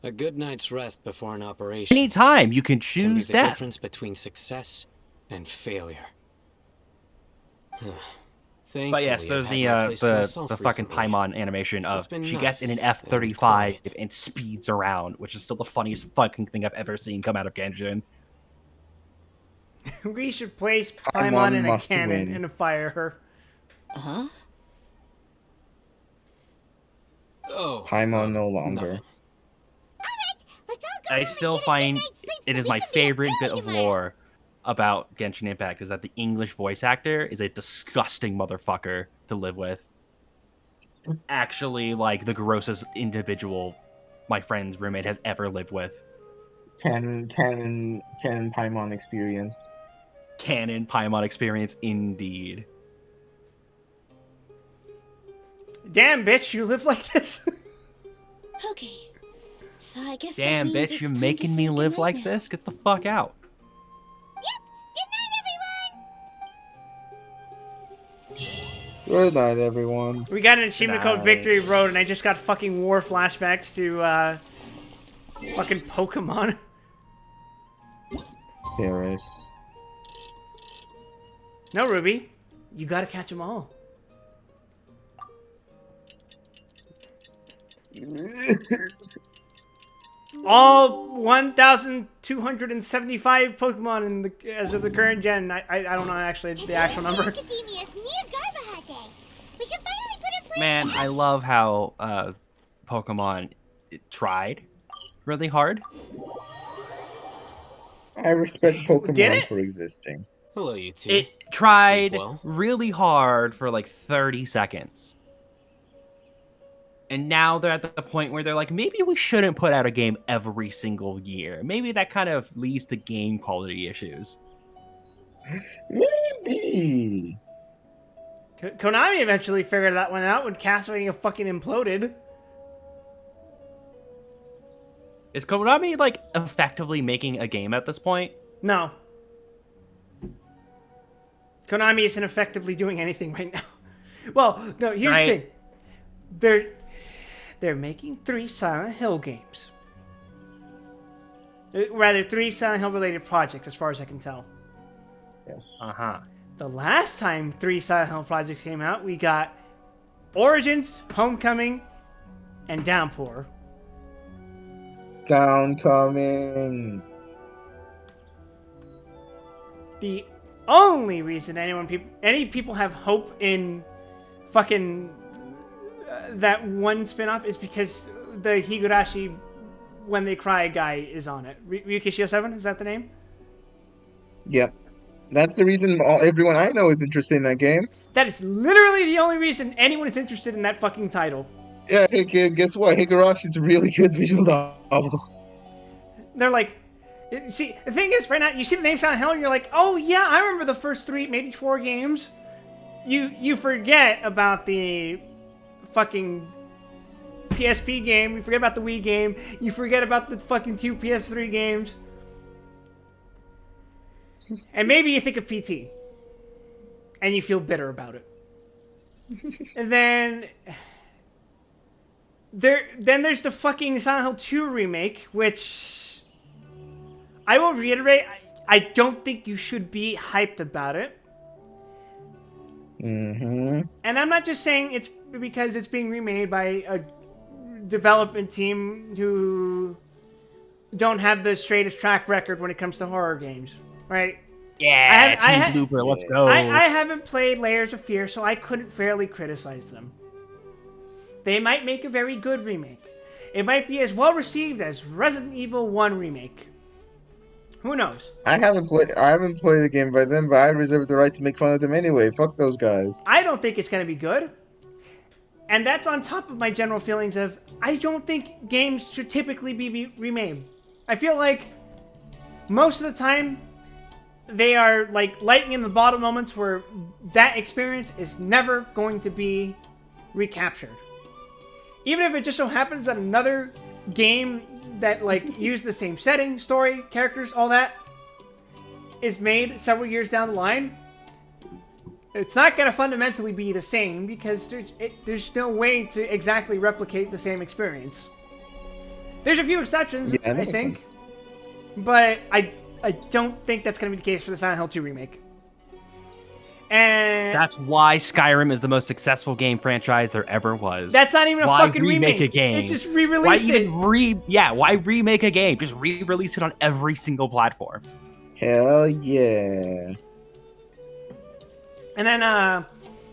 A good night's rest before an operation. Anytime you can Can be choose the that. difference between success and failure. But yes, there's the fucking Paimon animation of she gets in an F-35 and speeds around, which is still the funniest fucking thing I've ever seen come out of Genshin. We should place Paimon in a must cannon win. and fire her. Uh-huh. Oh. Paimon no longer. Nothing. I still find it is my favorite bit of lore about Genshin Impact is that the English voice actor is a disgusting motherfucker to live with. Actually, like, the grossest individual my friend's roommate has ever lived with. Canon Paimon experience. Canon Paimon experience, indeed. Damn, bitch, you live like this? Okay. So I guess Damn, that means bitch, it's you're time making to me say live goodnight like now. this? Get the fuck out. Yep. Good night, everyone. Good night, everyone. We got an achievement called Victory Road, and I just got fucking war flashbacks to fucking Pokemon. Paris. No, Ruby. You gotta catch them all. All 1,275 Pokemon in the as of the current gen. I don't know actually the actual number. Academia's near Garbahar Day. We can finally put a plan. Man, I love how Pokemon tried really hard. I respect Did Pokemon it? for existing. Hello, you two. It tried Sleep well? really hard for like 30 seconds. And now they're at the point where they're like, maybe we shouldn't put out a game every single year. Maybe that kind of leads to game quality issues. Maybe. Konami eventually figured that one out when Castlevania fucking imploded. Is Konami like effectively making a game at this point? No. Konami isn't effectively doing anything right now. Well, no, here's the thing. They're making 3 Silent Hill games. Rather, 3 Silent Hill related projects, as far as I can tell. Yes. Uh-huh. The last time 3 Silent Hill projects came out, we got Origins, Homecoming, and Downpour. Downcoming. The only reason any people have hope in fucking that one spin-off is because the Higurashi When They Cry guy is on it. Ryukishio 7, is that the name? Yep. That's the reason everyone I know is interested in that game. That is literally the only reason anyone is interested in that fucking title. Yeah, hey kid, guess what? Higurashi's a really good visual novel. They're like, see, the thing is, right now, you see the name Silent Hill and you're like, oh yeah, I remember the first 3, maybe 4 games. You forget about the fucking PSP game, you forget about the Wii game, you forget about the fucking 2 PS3 games. And maybe you think of PT. And you feel bitter about it. And then there's the fucking Silent Hill 2 remake, which I will reiterate, I don't think you should be hyped about it. Mm-hmm. And I'm not just saying it's because it's being remade by a development team who don't have the straightest track record when it comes to horror games, right? Yeah, Team Blooper, let's go. I haven't played Layers of Fear, so I couldn't fairly criticize them. They might make a very good remake. It might be as well received as Resident Evil 1 remake. Who knows? I haven't played the game by then, but I reserve the right to make fun of them anyway. Fuck those guys. I don't think it's gonna be good. And that's on top of my general feelings of, I don't think games should typically be remade. I feel like most of the time, they are like lightning in the bottle moments where that experience is never going to be recaptured. Even if it just so happens that another game that like used the same setting, story, characters, all that is made several years down the line, it's not going to fundamentally be the same because there's no way to exactly replicate the same experience. There's a few exceptions, Yeah, I think, but I don't think that's going to be the case for the Silent Hill 2 remake. And that's why Skyrim is the most successful game franchise there ever was. That's not even a fucking remake. A game? It just re-released it. Why remake a game? Just re-release it on every single platform. Hell yeah. And then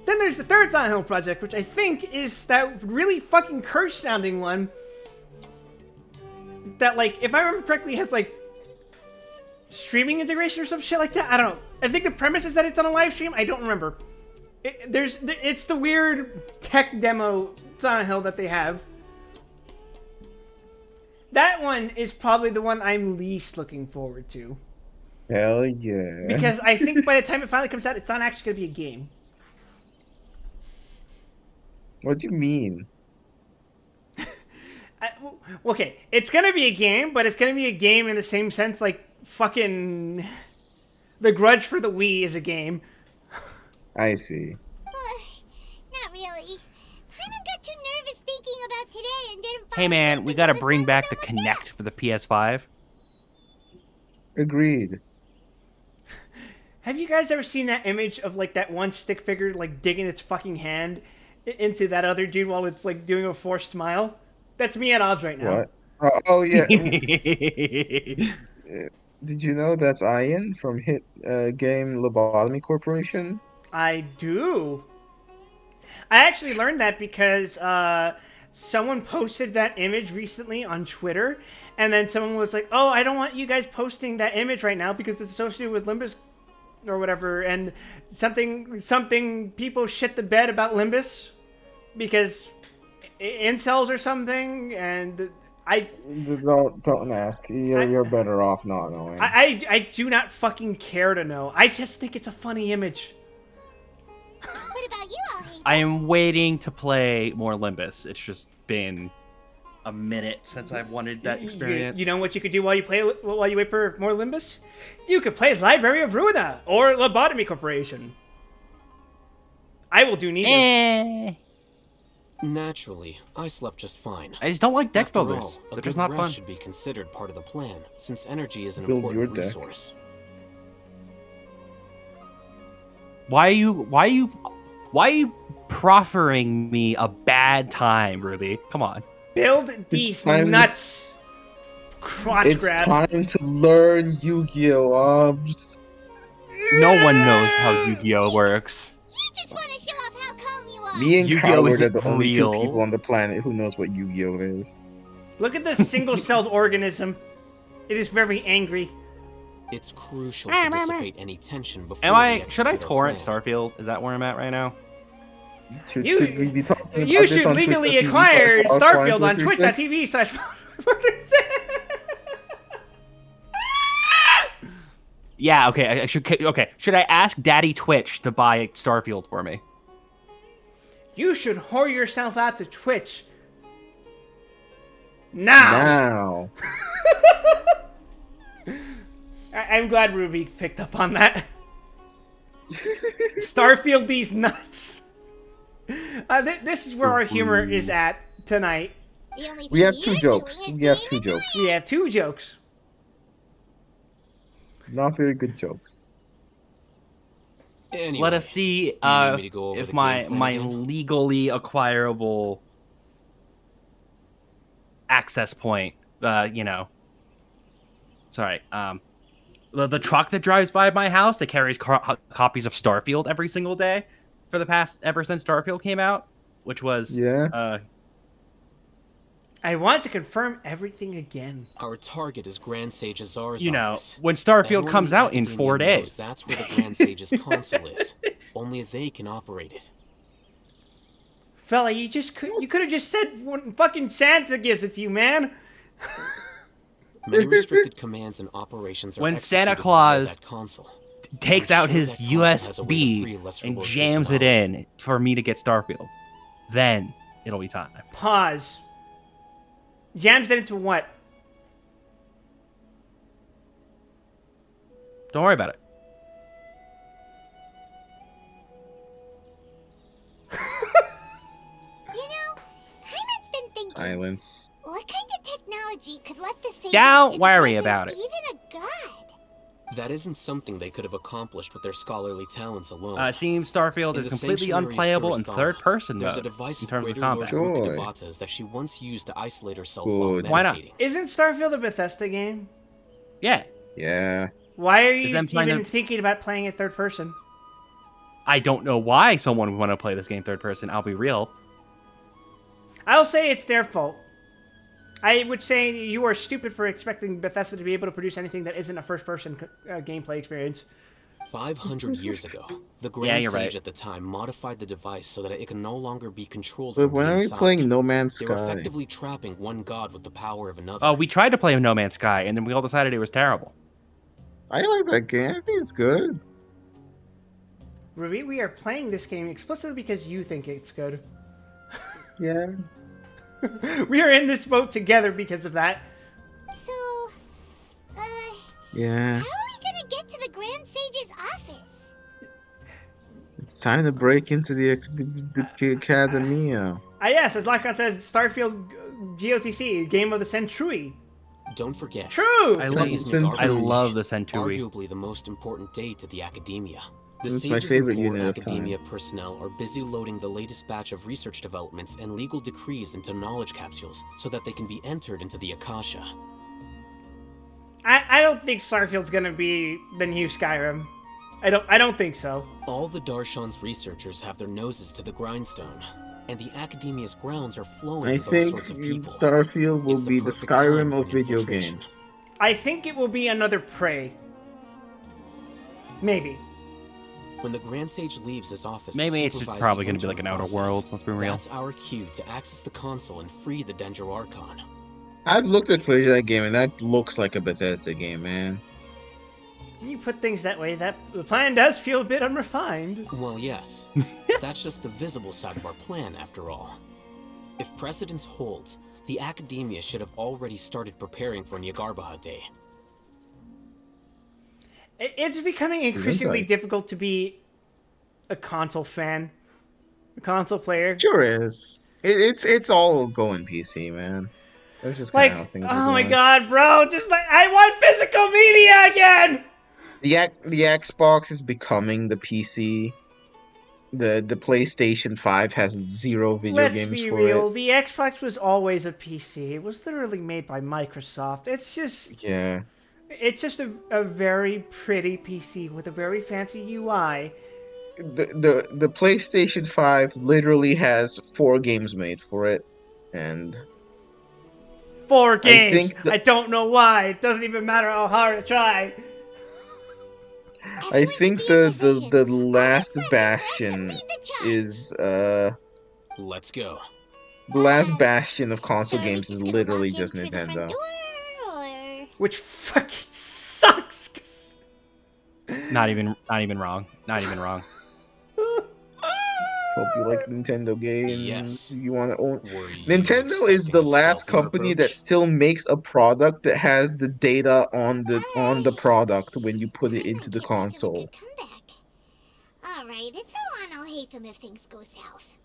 there's the third Silent Hill project, which I think is that really fucking curse-sounding one that, like, if I remember correctly, has, like, streaming integration or some shit like that. I don't know. I think the premise is that it's on a live stream. I don't remember. It's the weird tech demo Silent Hill that they have. That one is probably the one I'm least looking forward to. Hell yeah. Because I think by the time it finally comes out, it's not actually going to be a game. What do you mean? Okay, it's going to be a game, but it's going to be a game in the same sense like fucking The Grudge for the Wii is a game. I see. Hey man, we gotta bring back the Kinect for the PS5. Agreed. Have you guys ever seen that image of like that one stick figure like digging its fucking hand into that other dude while it's like doing a forced smile? That's me at odds right now. What? Oh yeah. Did you know that's Ian from hit game Lobotomy Corporation? I do. I actually learned that because someone posted that image recently on Twitter, and then someone was like, "Oh, I don't want you guys posting that image right now because it's associated with Limbus or whatever," and something people shit the bed about Limbus because incels or something, and Don't ask. You're better off not knowing. I do not fucking care to know. I just think it's a funny image. What about you, Alhane? I am waiting to play more Limbus. It's just been a minute since I've wanted that experience. You know what you could do while you wait for more Limbus? You could play Library of Ruina or Lobotomy Corporation. I will do neither. Naturally, I slept just fine. I just don't like deck After builders. all, a They're good just not rest fun. should be considered part of the plan, since energy is an Build your important deck. resource. Why are you proffering me a bad time, Ruby? Come on. Build these nuts. Crotch It's grab. time to learn Yu-Gi-Oh! No one knows how Yu-Gi-Oh works. You just want to show off how calm you are. Me and Yu-Gi-Oh Howard are isn't the only real. two people on the planet who knows what Yu-Gi-Oh! is. Look at this single-celled organism. It is very angry. It's crucial to dissipate any tension before Should I execute our torrent plan. Starfield? Is that where I'm at right now? Should we be talking about You this should on legally Twitch.tv acquire / Starfield on 12336? twitch.tv/. Yeah, okay. Should I ask Daddy Twitch to buy Starfield for me? You should whore yourself out to Twitch. Now. I'm glad Ruby picked up on that. Starfield these nuts. This is where our humor is at tonight. We have two jokes. We have two jokes. We have two jokes. Not very good jokes. Anyway, Let us see do you need me to go over if the my game plan again? legally acquirable access point, sorry, the truck that drives by my house that carries copies of Starfield every single day ever since Starfield came out, which was I want to confirm everything again. Our target is Grand Sage Azar's you know, office. when Starfield Everyone comes in out in academia 4 knows days. That's where the Grand Sage's console is. Only they can operate it. Fella, you could have just said when fucking Santa gives it to you, man. Many restricted commands and operations are When executed Santa via Claus that console. takes I'm out sure his that console has a way to free USB lesser and workers jams it somehow. in for me to get Starfield, then it'll be time. Pause. Jams it into what? Don't worry about it. You know, Hyman's been thinking, Silence. what kind of technology could let the sages Don't worry imprison about it. even a god? That isn't something they could have accomplished with their scholarly talents alone. It seems Starfield In is the completely sanctuary of unplayable in Suristhana, third-person there's a mode device in of terms of greater Lord combat. Joy. Devata's that she once used to isolate herself Good. while Why not? meditating. Isn't Starfield a Bethesda game? Yeah, Yeah. Why are Is you them trying even to- thinking about playing it third person? I don't know why someone would want to play this game third-person. I'll be real. I'll say it's their fault. I would say you are stupid for expecting Bethesda to be able to produce anything that isn't a first-person gameplay experience. 500 years ago, the Grand Yeah, Sage you're right. at the time modified the device so that it can no longer be controlled But from when the are we inside. playing No Man's They were Sky? effectively trapping one god with the power of another. Oh, we tried to play No Man's Sky, and then we all decided it was terrible. I like that game. I think it's good. Ruby, we are playing this game explicitly because you think it's good. Yeah. We are in this boat together because of that. So, Yeah. how are we gonna get to the Grand Sage's office? It's time to break into the academia. Yes, as Lacon says, Starfield GOTC, Game of the Century. Don't forget, True! today is I Nagarbo love Day, the Century. arguably the most important day to the academia. The It's my sages favorite and poor unit of academia time. personnel are busy loading the latest batch of research developments and legal decrees into knowledge capsules so that they can be entered into the Akasha. I don't think Starfield's gonna be the new Skyrim. I don't think so. All the Darshan's researchers have their noses to the grindstone, and the academia's grounds are flowing I with all think sorts of people. Starfield will It's be the perfect time Skyrim for of an video infiltration. games. I think it will be another Prey. Maybe. When the Grand Sage leaves his office Maybe to it's just supervise probably the going to be like an entering Outer process, Worlds, let's be real. That's our cue to access the console and free the Dendro Archon. I've looked at footage of that game, and that looks like a Bethesda game, man. When you put things that way, that the plan does feel a bit unrefined. Well, yes. That's just the visible side of our plan, after all. If precedence holds, the academia should have already started preparing for Nyagarbha Day. It's becoming increasingly right. difficult to be a console fan, a console player. Sure is. It's all going PC, man. That's just kind of how Like, things are oh my going. god, bro! Just like I want physical media again. The Xbox is becoming the PC. The PlayStation 5 has zero video Let's games be for it. real. The Xbox was always a PC. It was literally made by Microsoft. It's just Yeah. a very pretty PC with a very fancy UI. The PlayStation 5 literally has 4 games made for it. And 4 I games. think I don't know why. It doesn't even matter how hard I try. I think the last bastion is Let's go. the last bastion of console games is literally just Nintendo. Which fucking sucks. Not even wrong. Not even wrong. Hope you like Nintendo games. Yes. You want to own. Were you Nintendo is expecting the a last stealthier company that approach? still makes a product that has the data on the product when you put it into the console. Alright, it's all on Alhaitham if things go south.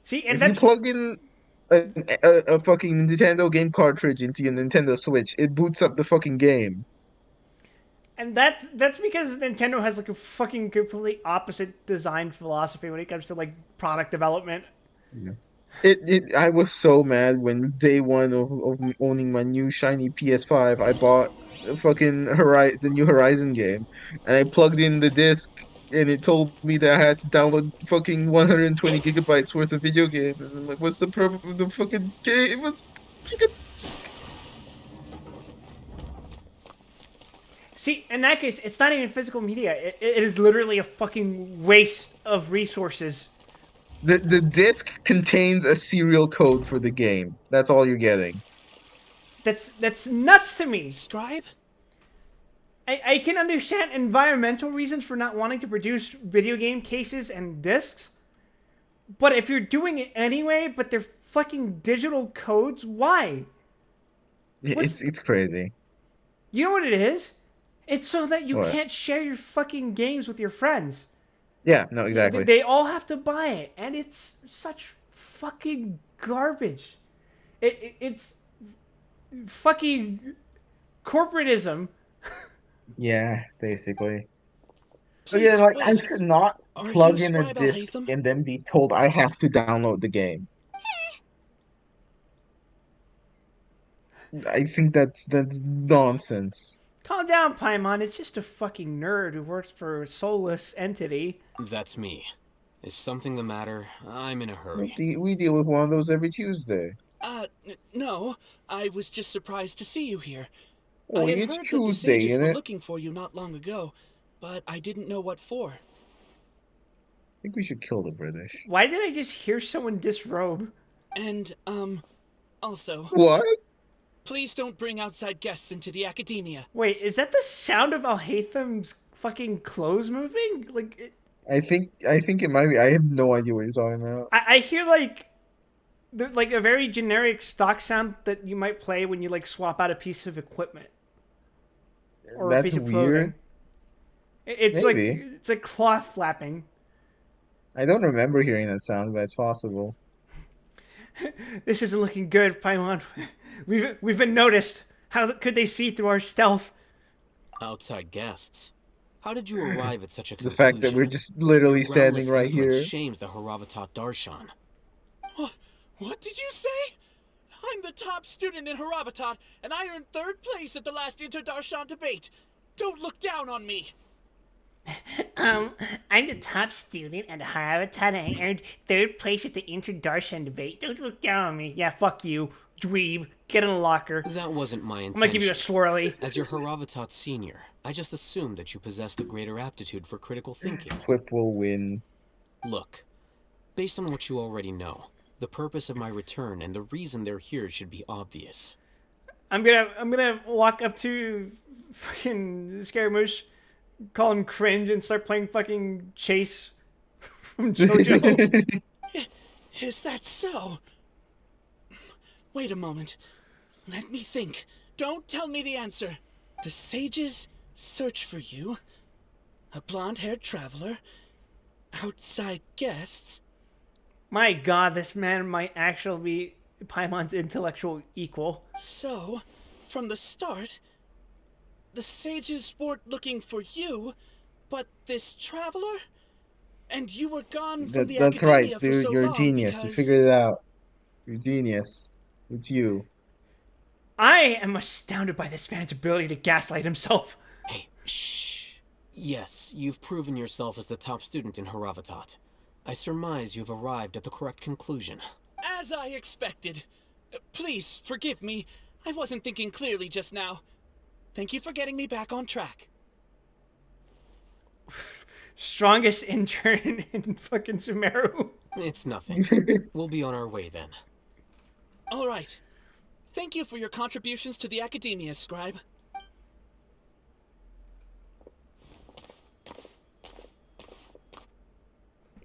See, and If you that's plug in a fucking Nintendo game cartridge into your Nintendo Switch, it boots up the fucking game. that's because Nintendo has like a fucking completely opposite design philosophy when it comes to like product development. Yeah. I was so mad when day one of owning my new shiny PS5, I bought the new Horizon game, and I plugged in the disc, and it told me that I had to download fucking 120 gigabytes worth of video game, and I'm like, what's the purpose of the fucking game? It was fucking. See, in that case, it's not even physical media. It is literally a fucking waste of resources. The disc contains a serial code for the game. That's all you're getting. That's nuts to me. Scribe? I can understand environmental reasons for not wanting to produce video game cases and discs. But if you're doing it anyway, but they're fucking digital codes, why? It's crazy. You know what it is? It's so that you What? can't share your fucking games with your friends. Yeah, no, exactly. They all have to buy it, and it's such fucking garbage. It's fucking corporatism. Yeah, basically. Please Again, like I wait. should not Are plug you in a Scribe disc Alhaitham? and then be told I have to download the game. I think that's nonsense. Calm down, Paimon. It's just a fucking nerd who works for a soulless entity. That's me. Is something the matter? I'm in a hurry. We deal with one of those every Tuesday. No. I was just surprised to see you here. Oh, I had it's heard that the Tuesday, sages were innit? looking for you not long ago, but I didn't know what for. I think we should kill the British. Why did I just hear someone disrobe? And, also, What? please don't bring outside guests into the academia. Wait, is that the sound of Alhaitham's fucking clothes moving? Like, I think it might be. I have no idea what you're talking about. I hear like a very generic stock sound that you might play when you like swap out a piece of equipment or a That's piece of weird. clothing. It's Maybe. like it's like cloth flapping. I don't remember hearing that sound, but it's possible. This isn't looking good, Paimon. We've been noticed. How could they see through our stealth? Outside guests. How did you arrive at such a The conclusion? fact that we're just literally Your groundless standing right inference here. shames the Haravatat Darshan. What did you say? I'm the top student in Haravatat, and I earned 3rd place at the last Inter-Darshan debate. Don't look down on me. I'm the top student at Haravatat and I earned 3rd place at the Inter-Darshan debate. Don't look down on me. Yeah, fuck you, dweeb. Get in the locker. That wasn't my intention. I'm gonna give you a swirly. As your Haravatat senior, I just assumed that you possessed a greater aptitude for critical thinking. Quip will win. Look, based on what you already know, the purpose of my return and the reason they're here should be obvious. I'm gonna walk up to fucking Scaramouche, call him cringe, and start playing fucking Chase from JoJo. Is that so? Wait a moment. Let me think. Don't tell me the answer. The sages search for you. A blonde-haired traveler. Outside guests. My god, this man might actually be Paimon's intellectual equal. So, from the start, the sages weren't looking for you, but this traveler? And you were gone from the That's academia right, for dude. so You're a long genius. because... You figured it out. You're a genius. It's you. I am astounded by this man's ability to gaslight himself. Hey, shh. Yes, you've proven yourself as the top student in Haravatat. I surmise you've arrived at the correct conclusion. As I expected. Please, forgive me. I wasn't thinking clearly just now. Thank you for getting me back on track. Strongest intern in fucking Sumeru. It's nothing. We'll be on our way then. All right. Thank you for your contributions to the academia, Scribe.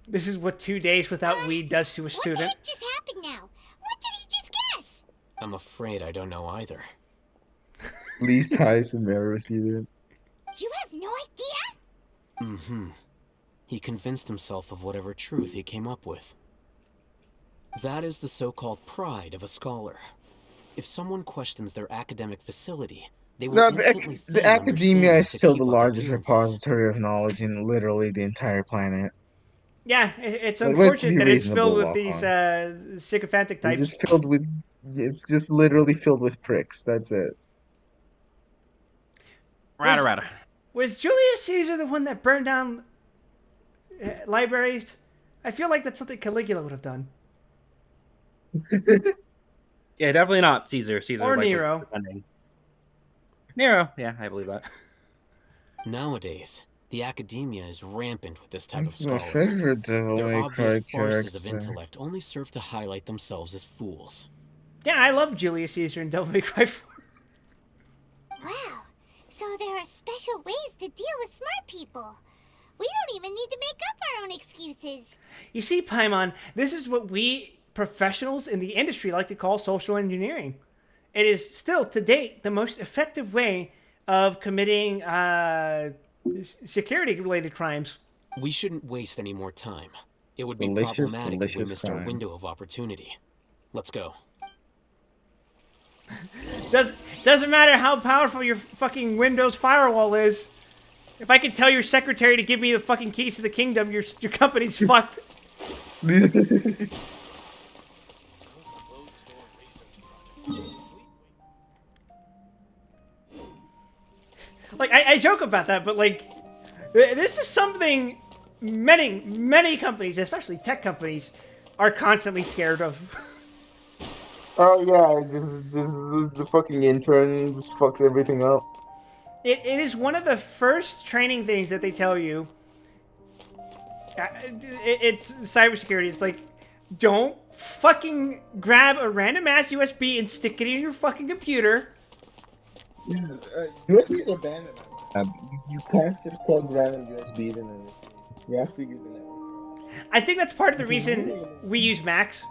This is what 2 days without weed does to a student. What just happened now? What did he just guess? I'm afraid I don't know either. Least high Sumeru student. You have no idea? Mm-hmm. He convinced himself of whatever truth he came up with. That is the so-called pride of a scholar. If someone questions their academic facility, they will instantly feel the academia is understanding to still keep the up largest appearances. repository of knowledge in literally the entire planet. Yeah, it's Let's unfortunate be that it's filled with reasonable, these sycophantic types. It's just filled with. It's just literally filled with pricks. That's it. Rada. Was Julius Caesar the one that burned down libraries? I feel like that's something Caligula would have done. Yeah, definitely not Caesar. Caesar Or like, Nero. was defending. Nero, yeah, I believe that. Nowadays, the academia is rampant with this type of That's my scholar. favorite Devil Their May obvious Cry farces of character. intellect only serve to highlight themselves as fools. Yeah, I love Julius Caesar and Devil May Cry 4. Wow. So there are special ways to deal with smart people. We don't even need to make up our own excuses. You see, Paimon, this is what we professionals in the industry like to call social engineering. It is still, to date, the most effective way of committing security-related crimes. We shouldn't waste any more time. It would be Delicious, problematic if we delicious missed our crimes. window of opportunity. Let's go. Doesn't matter how powerful your fucking Windows firewall is. If I could tell your secretary to give me the fucking keys to the kingdom, your company's fucked. Like, I joke about that, but like, this is something many companies, especially tech companies, are constantly scared of. Oh yeah, just the fucking intern just fucks everything up. It is one of the first training things that they tell you. It's cybersecurity. It's like, don't fucking grab a random ass USB and stick it in your fucking computer. USBs are banned. You can't just plug random USBs in it. You have to use the network. I think that's part of the reason we use Macs.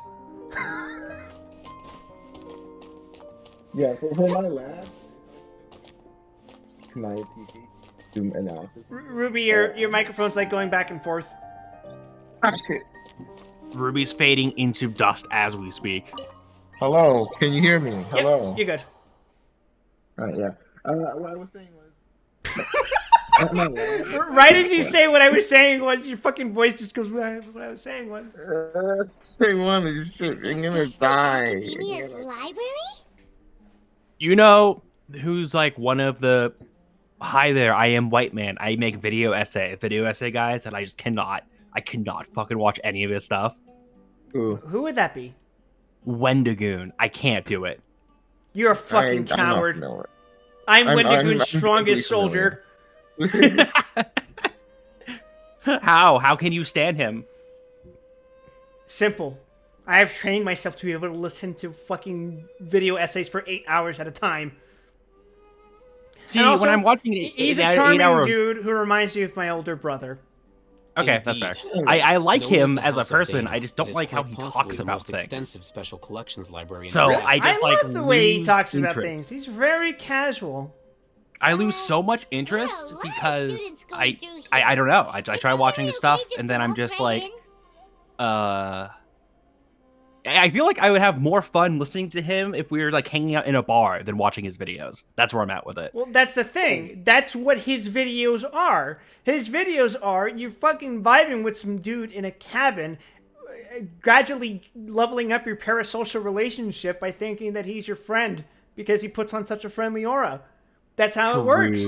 Yeah, for my lab, to my PC, do analysis. Ruby, your microphone's like going back and forth. Ah, shit. Ruby's fading into dust as we speak. Hello, can you hear me? Hello. Yep, you're good. Right, yeah. What I was saying was. Right as you say what I was saying was, your fucking voice just goes, what I was saying was. Saying one of these shit, I'm gonna die. Academia's library? You know who's like one of the hi there, I am white man. I make video essay guys, and I cannot fucking watch any of his stuff. Who would that be? Wendigoon. I can't do it. You're a fucking coward. I'm Wendigoon's strongest soldier. How can you stand him? Simple. I have trained myself to be able to listen to fucking video essays for 8 hours at a time. See, also, when I'm watching it, he's a charming dude who reminds me of my older brother. Okay, Indeed. that's fair. I like Known him the as a House of person. Dana, I just don't it is like how quite he possibly talks the about most things. extensive special collections library in So the I just I like love the way he lose talks about interest. things. He's very casual. I lose so much interest because I don't know. I try watching his stuff and then I'm just like, I feel like I would have more fun listening to him if we were like hanging out in a bar than watching his videos. That's where I'm at with it. Well, that's the thing. That's what his videos are. His videos are you fucking vibing with some dude in a cabin, gradually leveling up your parasocial relationship by thinking that he's your friend because he puts on such a friendly aura. That's how it works.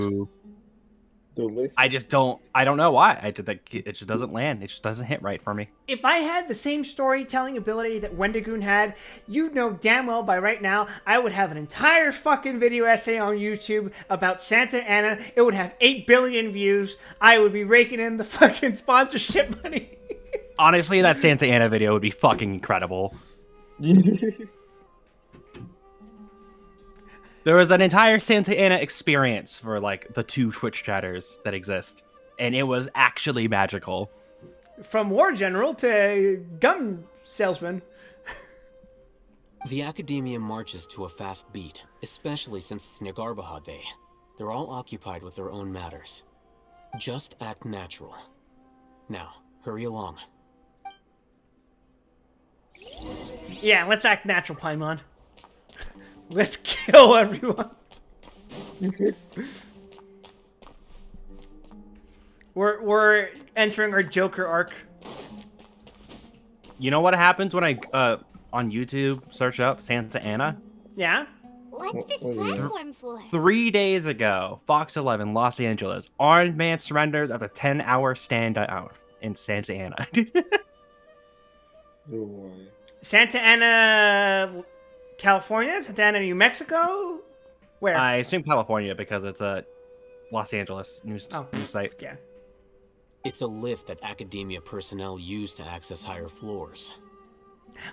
I don't know why. It just doesn't land. It just doesn't hit right for me. If I had the same storytelling ability that Wendigoon had, you know damn well by right now I would have an entire fucking video essay on YouTube about Santa Ana. It would have 8 billion views. I would be raking in the fucking sponsorship money. Honestly, that Santa Ana video would be fucking incredible. There was an entire Santa Ana experience for like the 2 Twitch chatters that exist, and it was actually magical. From war general to gun salesman. The Academia marches to a fast beat, especially since it's Nagarbaha Day. They're all occupied with their own matters. Just act natural. Now, hurry along. Yeah, let's act natural, Paimon. Let's kill everyone. We're entering our Joker arc. You know what happens when I on YouTube search up Santa Ana? Yeah? What's this platform for? 3 days ago, Fox 11, Los Angeles. Armed man surrenders after 10-hour standout in Santa Ana. Santa Ana, California? Santa Ana, New Mexico? Where? I assume California because it's a Los Angeles news site. Yeah. It's a lift that Academia personnel use to access higher floors.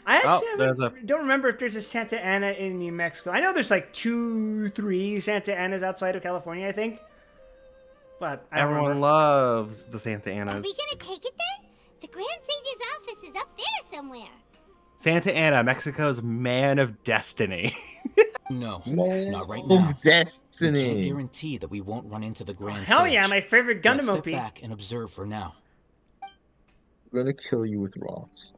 I actually don't remember if there's a Santa Ana in New Mexico. I know there's like 2, 3 Santa Anas outside of California, I think. But I don't Everyone remember. loves the Santa Anas. Are we gonna take it then? The Grand Sage's office is up there somewhere. Santa Ana, Mexico's man of destiny. No, Man not right now. of destiny. We can't guarantee that we won't run into the Grand Hell Sage. yeah, my favorite Gundam Let's step OP. back and observe for now. I'm gonna kill you with rocks.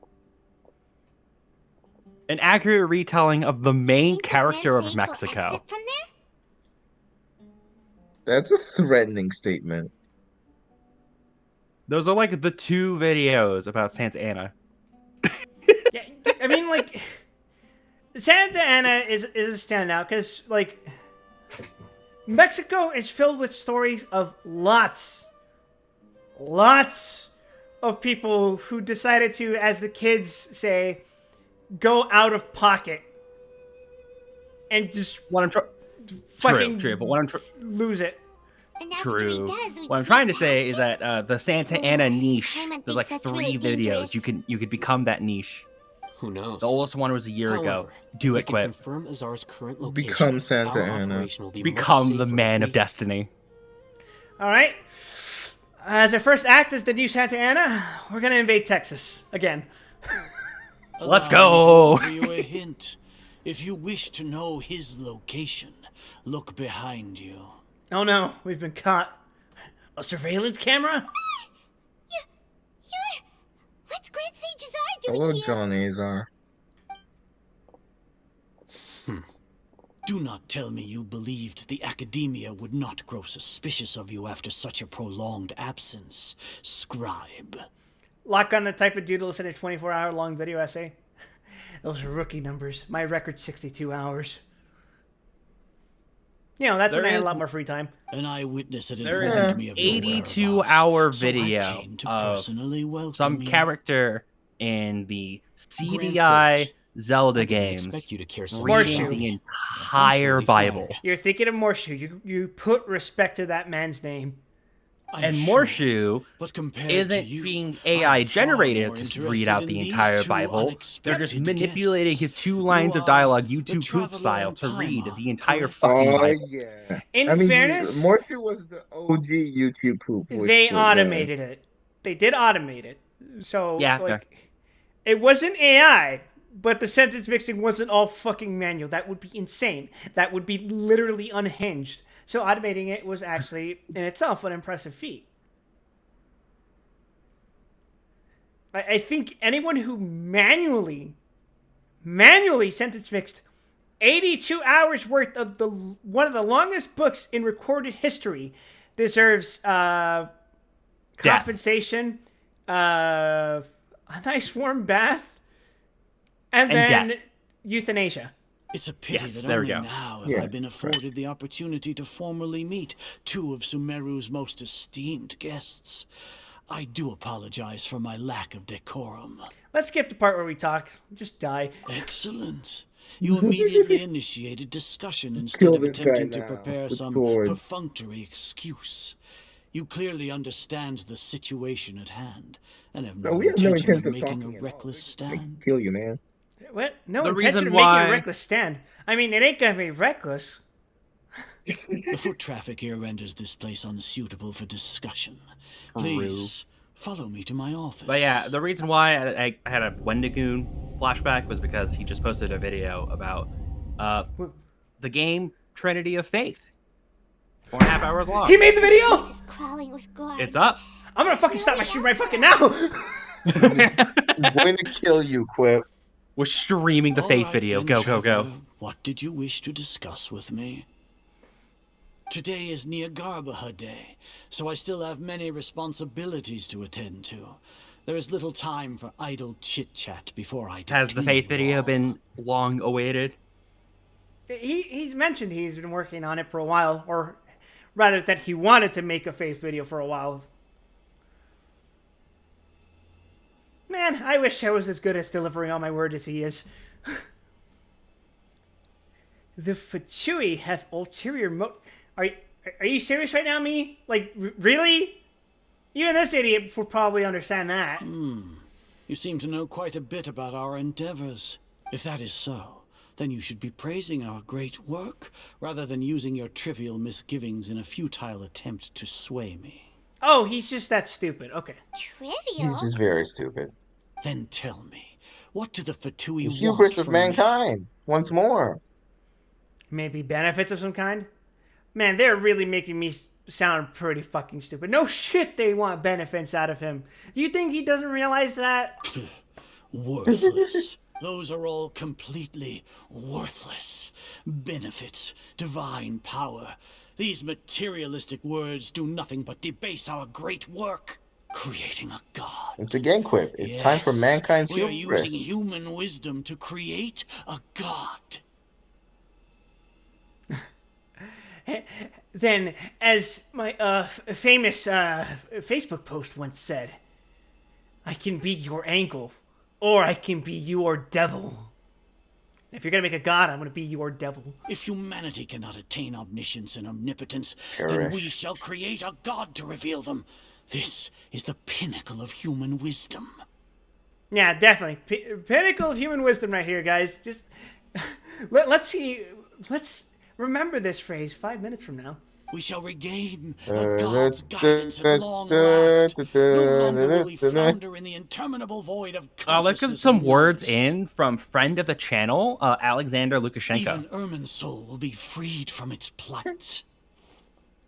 An accurate retelling of the main Think the character Grand of Sage will Mexico. exit from there? That's a threatening statement. Those are like the 2 videos about Santa Ana. Yeah, I mean, like, Santa Ana is a standout because, like, Mexico is filled with stories of lots of people who decided to, as the kids say, go out of pocket and just fucking True, but what I'm And lose it. after he True. does, we'd What I'm see trying to past say is it. that the Santa Ana niche, Paimon there's like thinks that's 3 really videos. dangerous. You could become that niche. Who knows? The oldest one was a year ago. However, Do if it we can quick. confirm Azar's current location, Become Santa our Ana. operation will be much Become the safer man if of we- destiny. All right. As our first act as the new Santa Ana, we're gonna invade Texas again. Let's Allow go. me to give you a hint. If you wish to know his location, look behind you. Oh no, we've been caught. A surveillance camera? What's Grand Sage Azar doing Hello, here? John Azar. Do not tell me you believed the Academia would not grow suspicious of you after such a prolonged absence, scribe. Lock on the type of dude to listen to a 24-hour-long video essay. Those are rookie numbers. My record's 62 hours. You know, that's when I had a lot more free time. An eyewitness had There is informed an me of your 82-hour whereabouts, so I video came to of personally welcome some you. character in the Grand CDI Sage, Zelda I didn't games expect you to care so much reading about the me. entire Truly Bible. flattered. You're thinking of Morshu. You put respect to that man's name. And sure, Morshu but compared to isn't you, being I am AI far generated more to interested read out in the these entire two Bible. They're just unexpected manipulating guests. his 2 You lines of are dialogue the YouTube poop traveler style in to read Paimon, the entire correct? fucking Oh Bible. yeah. In fairness, Morshu was the OG YouTube poop. they automated it. They did automate it. So, Yeah, like, it wasn't AI, but the sentence mixing wasn't all fucking manual. That would be insane. That would be literally unhinged. So automating it was actually, in itself, an impressive feat. I think anyone who manually sentence mixed 82 hours worth of one of the longest books in recorded history deserves compensation, a nice warm bath, and then death. euthanasia. It's a pity Yes, that there we only go. now have Yeah, I been afforded the opportunity to formally meet two of Sumeru's most esteemed guests. I do apologize for my lack of decorum. Let's skip the part where we talk. Just die. Excellent. You immediately initiated discussion instead Kill of this guy attempting to now prepare with some swords. perfunctory excuse. You clearly understand the situation at hand and have no No, we have no intention of intent of making talking a at all. reckless We're just stand. kill you, man. What? No The intention reason of making why- a reckless stand. I mean, it ain't gonna be reckless. The foot traffic here renders this place unsuitable for discussion. True. Please, follow me to my office. But yeah, the reason why I had a Wendigoon flashback was because he just posted a video about the game Trinity of Faith. 4.5 hours long. He made the video. This is crawling with guards. It's up. I'm gonna fucking stop my stream right fucking now. I'm going to kill you, Quip. We're streaming the All Faith right video. then, Go, go, go. traveler. What did you wish to discuss with me? Today is Niagarbaha Day, so I still have many responsibilities to attend to. There is little time for idle chit-chat before I Has the detain Faith you video all. been long awaited? He's mentioned he's been working on it for a while, or rather that he wanted to make a Faith video for a while. Man, I wish I was as good at delivering on my word as he is. The Fachui have ulterior Are you serious right now, me? Like, really? Even this idiot would probably understand that. You seem to know quite a bit about our endeavors. If that is so, then you should be praising our great work, rather than using your trivial misgivings in a futile attempt to sway me. Oh, he's just that stupid. Okay. Trivial? He's just very stupid. Then tell me, what do the Fatui The want hubris of from me? mankind. Once more. Maybe benefits of some kind? Man, they're really making me sound pretty fucking stupid. No shit they want benefits out of him. Do you think he doesn't realize that? Worthless. Those are all completely worthless. Benefits, divine power. These materialistic words do nothing but debase our great work. Creating a god. Once again, Quip. It's time for mankind's we are hubris. using human wisdom to create a god. Then, as my famous Facebook post once said, I can be your angel, or I can be your devil. If you're gonna make a god, I'm gonna be your devil. If humanity cannot attain omniscience and omnipotence, then Perish. we shall create a god to reveal them. This is the pinnacle of human wisdom. Yeah, definitely. Pinnacle of human wisdom right here, guys. Just let's remember this phrase 5 minutes from now. We shall regain a god's guidance at long last. No longer will we flounder in the interminable void of consciousness. Let's get some and words numbers. in from friend of the channel, Alexander Lukashenko. Even Ermin's soul will be freed from its plight.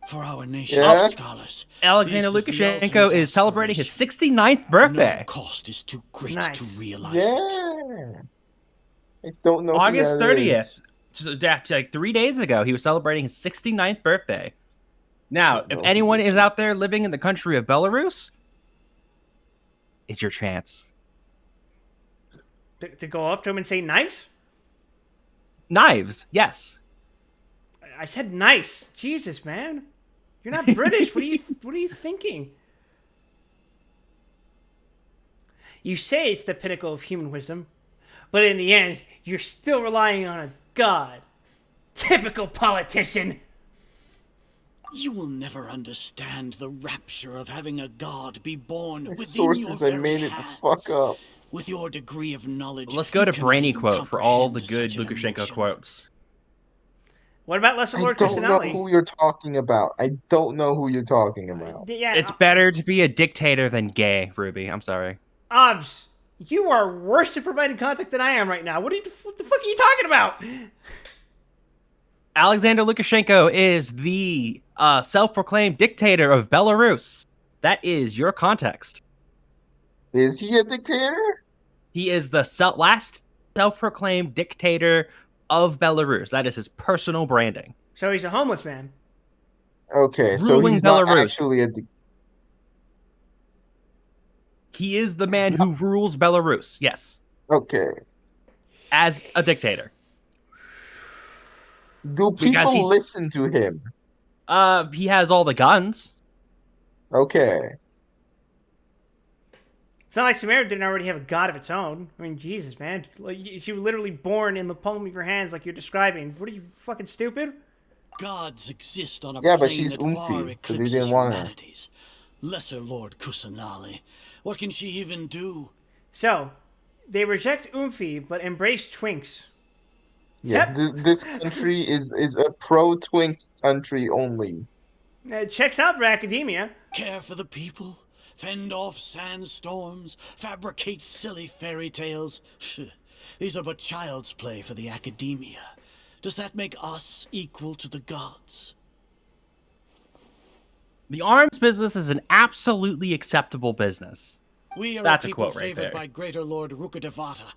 for our nation Yeah? of scholars. Alexander This is the Lukashenko ultimate is celebrating his aspiration. 69th birthday. No cost is too great Nice. to realize it. Yeah. I don't know who August that 30th. is. So like 3 days ago, he was celebrating his 69th birthday. Now, Don't if know who anyone this is is. out there living in the country of Belarus, it's your chance. To go up to him and say nice? Knives, yes. I said nice. Jesus, man. You're not British. What are you thinking? You say it's the pinnacle of human wisdom, but in the end, you're still relying on a god. Typical politician. You will never understand the rapture of having a god be born My within sources, your I very made it the hands. fuck up. With your degree of knowledge, Let's go you to cannot Brainy even quote for all the comprehend good such an Lukashenko emotion. quotes. What about Lesser I Lord don't know Kusanali? who you're talking about. I don't know who you're talking about. Yeah, It's better to be a dictator than gay, Ruby. I'm sorry. Obs, you are worse at providing context than I am right now. What the fuck are you talking about? Alexander Lukashenko is the self-proclaimed dictator of Belarus. That is your context. Is he a dictator? He is the last self-proclaimed dictator of Belarus. That is his personal branding. So he's a homeless man. Okay, so Ruling he's not Belarus. actually a dictator. He is the man who rules Belarus. Yes. Okay. As a dictator. Do people listen to him? He has all the guns. Okay. It's not like Sumeru didn't already have a god of its own. I mean, Jesus, man. Like, she was literally born in the palm of your hands like you're describing. What are you, fucking stupid? Gods exist on a Yeah, but plane she's that far Umfi, so they eclipses didn't want her. humanity's. Lesser Lord Kusanali. What can she even do? So, they reject Umfi, but embrace Twinks. Yes, this country is a pro-twink country only. Checks out for academia. Care for the people? Fend off sandstorms? Fabricate silly fairy tales? These are but child's play for the academia. Does that make us equal to the gods? The arms business is an absolutely acceptable business. We are That's a a people quote right favored there. by Greater Lord Rukadevata.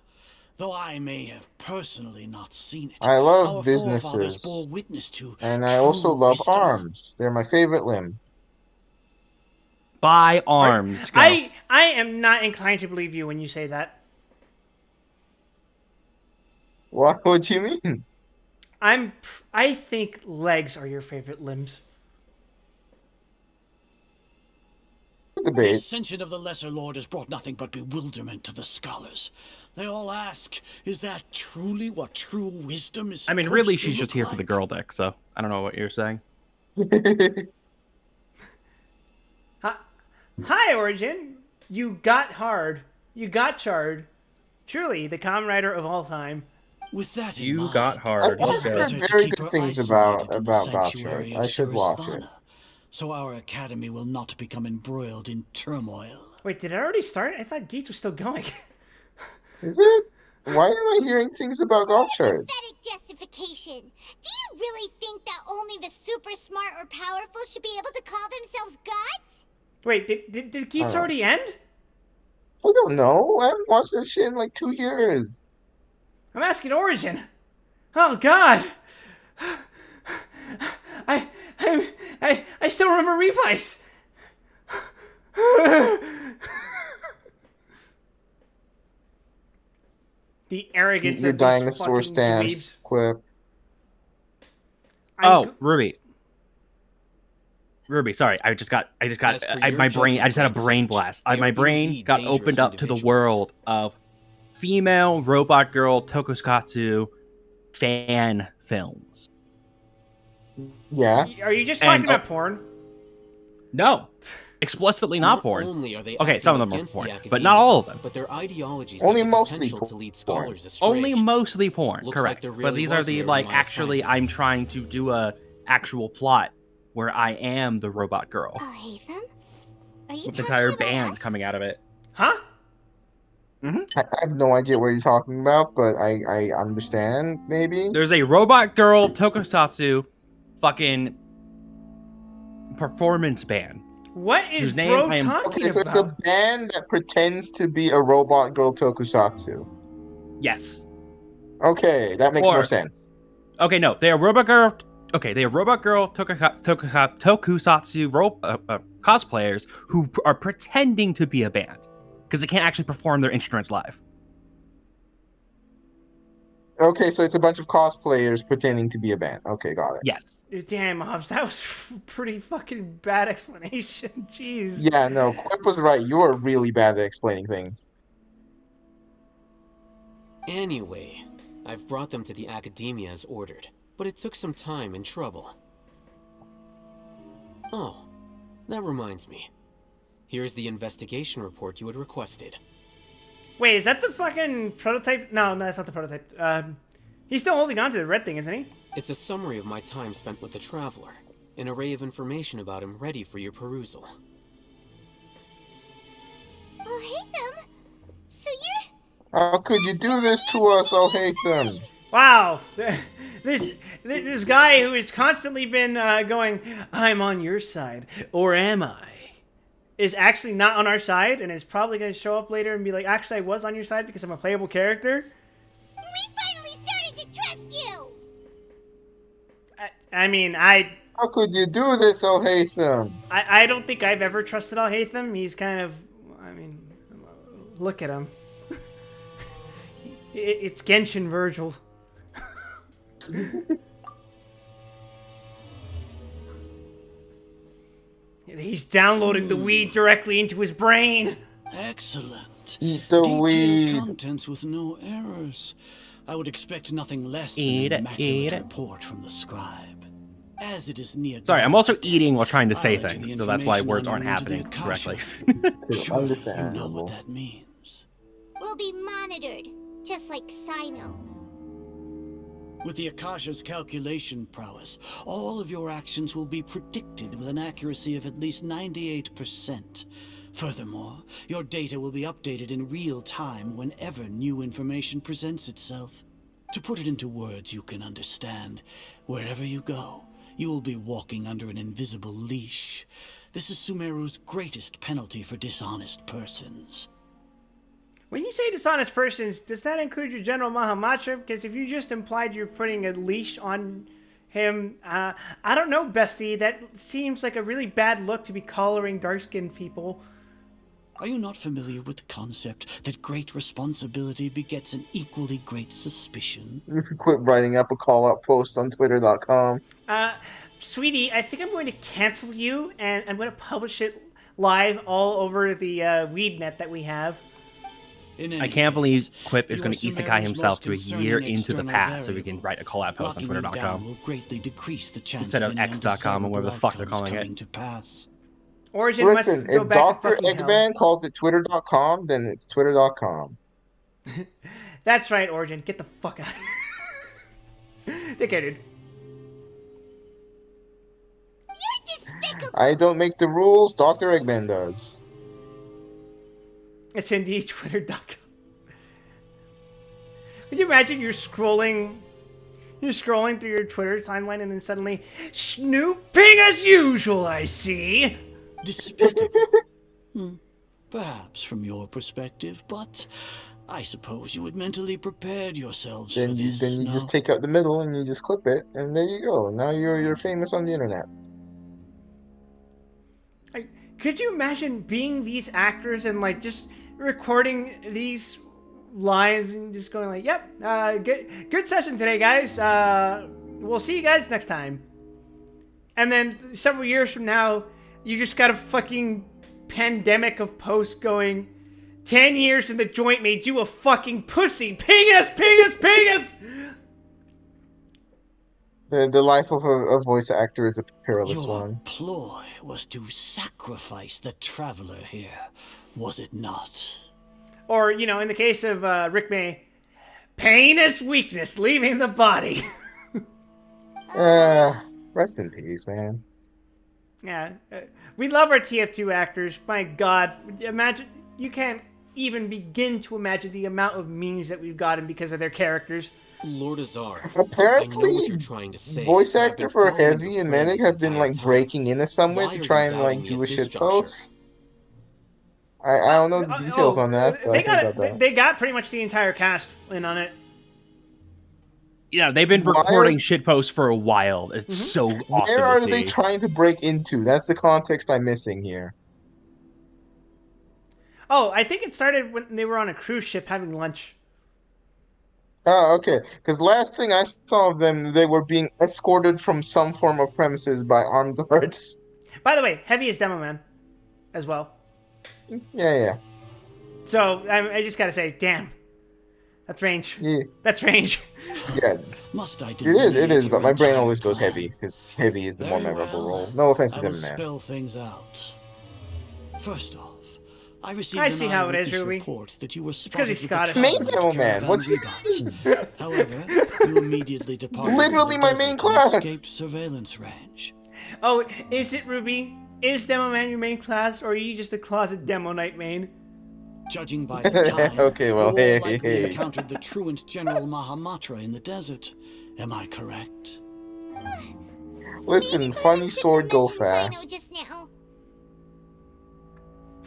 Though I may have personally not seen it, I love our forefathers businesses, bore witness to and I also love wisdom. arms. They're my favorite limb. Buy arms. Go. I am not inclined to believe you when you say that. What do you mean? I think legs are your favorite limbs. The Debate. ascension of the Lesser Lord has brought nothing but bewilderment to the scholars. They all ask, is that truly what true wisdom is I mean, supposed really, to she's just look here like? for the girl dick, so I don't know what you're saying. Hi, Origin. You got hard. You got charred. Truly, the common writer of all time. With that in You mind, got hard. I've Let's go. heard better to very keep good her things isolated in the about sanctuary Gotchard. of I should watch it. Shiristhana, so our academy will not become embroiled in turmoil. Wait, did it already start? I thought Geets was still going. Is it? Why am I hearing things about Gotchard? Pathetic justification. Do you really think that only the super smart or powerful should be able to call themselves gods? Wait, did Geets already end? I don't know. I haven't watched that shit in like 2 years. I'm asking Origin. Oh God. I still remember replays. The arrogance Eat your of these dinosaur fucking stamps. dweebs. Quip. Ruby, sorry, I just got As per your my brain. I just had a judgment, brain Sage, blast. they My are brain indeed got dangerous opened up to the individuals. world of female robot girl tokusatsu fan films. Yeah. Are you just talking And- about porn? No, explicitly not porn. Only are they Okay, some of acting them are against porn, the but academia, not all of them. But their ideologies Only have the mostly potential to lead porn. scholars astray. Only mostly porn, Looks like correct. there But really these are was the merit like in my actually assignment. I'm trying to do a actual plot where I am the robot girl Oh, Hatham? Are you with talking entire about bands us? coming out of it. Huh? I have no idea what you're talking about, but I understand, maybe. There's a robot girl tokusatsu fucking performance band. What is Whose name bro I am- talking Okay, so it's about? a band that pretends to be a robot girl tokusatsu. Yes. Okay, that makes more Or- sense. Okay, no, they are Robot Girl. Okay, they are Robot Girl tokusatsu cosplayers who are pretending to be a band because they can't actually perform their instruments live. Okay, so it's a bunch of cosplayers pretending to be a band. Okay, got it. Yes. Damn, Hobbs, that was pretty fucking bad explanation. Jeez. Yeah, no, Quip was right. You are really bad at explaining things. Anyway, I've brought them to the academia as ordered, but it took some time and trouble. Oh, that reminds me. Here's the investigation report you had requested. Wait, is that the fucking prototype? No, that's not the prototype. He's still holding on to the red thing, isn't he? It's a summary of my time spent with the Traveler, an array of information about him ready for your perusal. Oh, hey, them. So you're... How could you do this to us? I'll hate them. Wow, this guy who has constantly been going, I'm on your side, or am I? Is actually not on our side, and is probably going to show up later and be like, actually, I was on your side because I'm a playable character. We finally started to trust you! I mean, How could you do this, Alhaitham? I don't think I've ever trusted Alhaitham. He's kind of, I mean, look at him. It's Genshin Virgil. He's downloading the weed directly into his brain. Excellent. Eat the Detailed weed. contents with no errors. I would expect nothing less than Eat an it, eat immaculate it. report from the scribe. As it is near Sorry, I'm also dawn, eating while trying to I'll say enter the things, so that's why information words aren't unknown to the happening correctly. Akasha. Surely you know what that means. We'll be monitored, just like Sino. With the Akasha's calculation prowess, all of your actions will be predicted with an accuracy of at least 98%. Furthermore, your data will be updated in real time whenever new information presents itself. To put it into words you can understand, wherever you go, you will be walking under an invisible leash. This is Sumeru's greatest penalty for dishonest persons. When you say dishonest persons, does that include your General Mahamatra? Because if you just implied you're putting a leash on him, I don't know, bestie. That seems like a really bad look to be collaring dark-skinned people. Are you not familiar with the concept that great responsibility begets an equally great suspicion? You should quit writing up a call-out post on Twitter.com. Sweetie, I think I'm going to cancel you, and I'm going to publish it live all over the weed net that we have. I can't believe Quip is you going are to isekai Sumeru's himself most to a concerning year into the external past so he variable. can write a call-out post on Locking you down Twitter.com will greatly decrease the chance instead of any X.com or whatever the fuck they're undesirable calling outcomes it. coming to pass. Origin Listen, must go if back to Dr. fucking hell. Eggman calls it Twitter.com, then it's Twitter.com. That's right, Origin. Get the fuck out of here. Take care, dude. You're despicable! I don't make the rules, Dr. Eggman does. It's indeed Twitter.com. Could you imagine you're scrolling through your Twitter timeline and then suddenly, snooping as usual, I see. Despicable. Perhaps from your perspective, but I suppose you had mentally prepared yourselves for Then you this, then you no? just take out the middle and you just clip it, and there you go. Now you're famous on the internet. Could you imagine being these actors and like just recording these lines and just going like, "Yep, good session today, guys. We'll see you guys next time." And then several years from now, you just got a fucking pandemic of posts going, 10 years in the joint made you a fucking pussy. Ping us, ping us, ping us. The life of a voice actor is a perilous Your one. ploy was to sacrifice the traveler here, was it not? Or, you know, in the case of Rick May, pain is weakness leaving the body. Rest in peace, man. Yeah, we love our TF2 actors. My God, imagine, you can't even begin to imagine the amount of memes that we've gotten because of their characters. Lord Azar, I know Apparently, what you're trying to say. voice but I've actor been for following Heavy your and plan Medic this have been entire like time. breaking into somewhere Why to are try you and doubting like me do at a this shit juncture? post. I don't know the details on that, but I heard about that. they got pretty much the entire cast in on it. Yeah, they've been Why recording shitposts for a while. It's Mm-hmm. so awesome Where to are they see. trying to break into? That's the context I'm missing here. Oh, I think it started when they were on a cruise ship having lunch. Oh, okay. Because last thing I saw of them, they were being escorted from some form of premises by armed guards. By the way, Heavy is Demo Man as well. Yeah. So I just gotta say, damn, that's range. Yeah. That's range. Yeah. Must I It delineate is, but your my brain entire always goes plan? Heavy, because Heavy is the more Very memorable well. role. No offense to I will them, man. spell things out. First off, I received I see an how it is, eyewitness Ruby. report that you were It's 'cause he's spotted Scottish. with a Main traveler demo man, caravan what do you Rebot. mean? However, you immediately departed Literally for my the main desert and class. escaped surveillance range. Oh, is it Ruby? Is Demo Man your main class, or are you just a closet Demo Knight main? Judging by the time, Okay, well, you hey, all likely hey. encountered the truant General Mahamatra in the desert. Am I correct? Listen, funny sword go fast. Just now.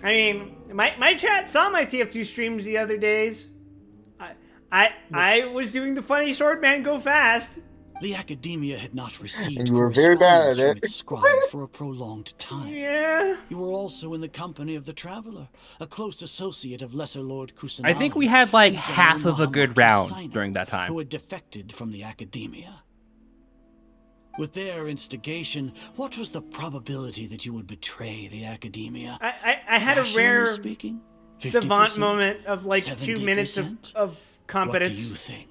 I mean, my chat saw my TF2 streams the other days. I was doing the funny sword man go fast. The academia had not received And you were very bad at correspondence from it. its scribe for a prolonged time. Yeah. You were also in the company of the Traveler, a close associate of Lesser Lord Kusanali. I think we had like and half General of a good Mahamatra round Sino, during that time. who had defected from the academia. With their instigation, what was the probability that you would betray the academia? I had a Rationally rare speaking, savant 50%? moment of like 2 minutes of 70%? competence. What do you think?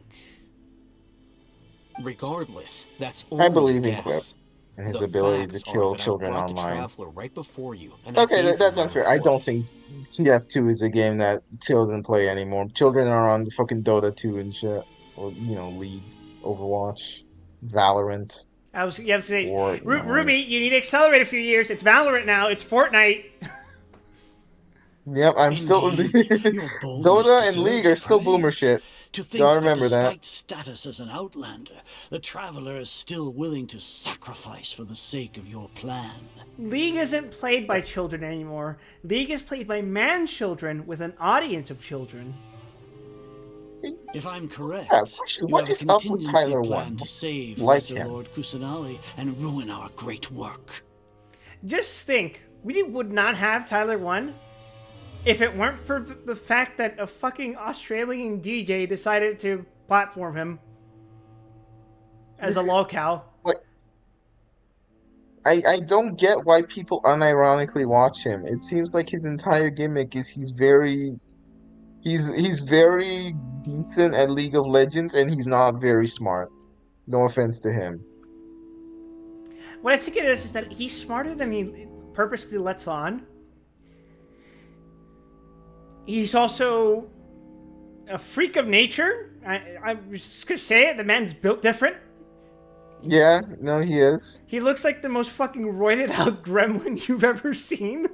Regardless, that's only I believe a in Quip guess. and his The ability to facts are kill that I've children brought the online. Traveler right before you, and I Okay, gave you that's my unfair. I don't report. think TF2 is a game that children play anymore. Children are on fucking Dota 2 and shit. Or, League, Overwatch, Valorant, You have to say, or, Ruby, you need to accelerate a few years. It's Valorant now. It's Fortnite. Yep, I'm still... Indeed, your boldness Dota and League are deserves still boomer praise. shit. To think Gotta that remember that. despite status as an outlander, the Traveler is still willing to sacrifice for the sake of your plan. League isn't played by children anymore. League is played by man-children with an audience of children. If I'm correct, Yeah, question, you what have a is up with contingency Tyler plan 1? to save Like Lesser him. Lord Kusanali and ruin our great work. Just think, we would not have Tyler 1 if it weren't for the fact that a fucking Australian DJ decided to platform him as a lolcow. Like, I don't get why people unironically watch him. It seems like his entire gimmick is he's very decent at League of Legends and he's not very smart. No offense to him. What I think it is that he's smarter than he purposely lets on. He's also a freak of nature. I'm just gonna say it. The man's built different. Yeah, no, he is. He looks like the most fucking roided out gremlin you've ever seen.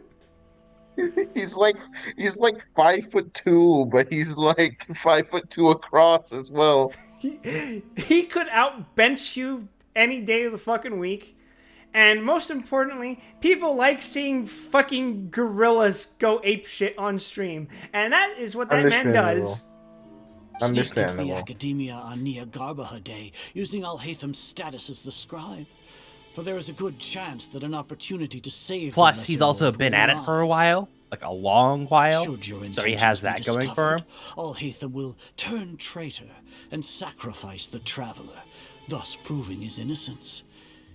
He's like 5'2", but he's like 5'2" across as well. He could outbench you any day of the fucking week. And most importantly, people like seeing fucking gorillas go apeshit on stream. And that is what that man does. Understandable. The academia on Nia Garbaha Day, using Alhatham's status as the scribe. For there is a good chance that an opportunity to save Plus, the he's Lesser also Lord been will at it for a arise. while, like a long while. Should your So he intentions has be that going for him. discovered, Alhatham will turn traitor and sacrifice the Traveler, thus proving his innocence.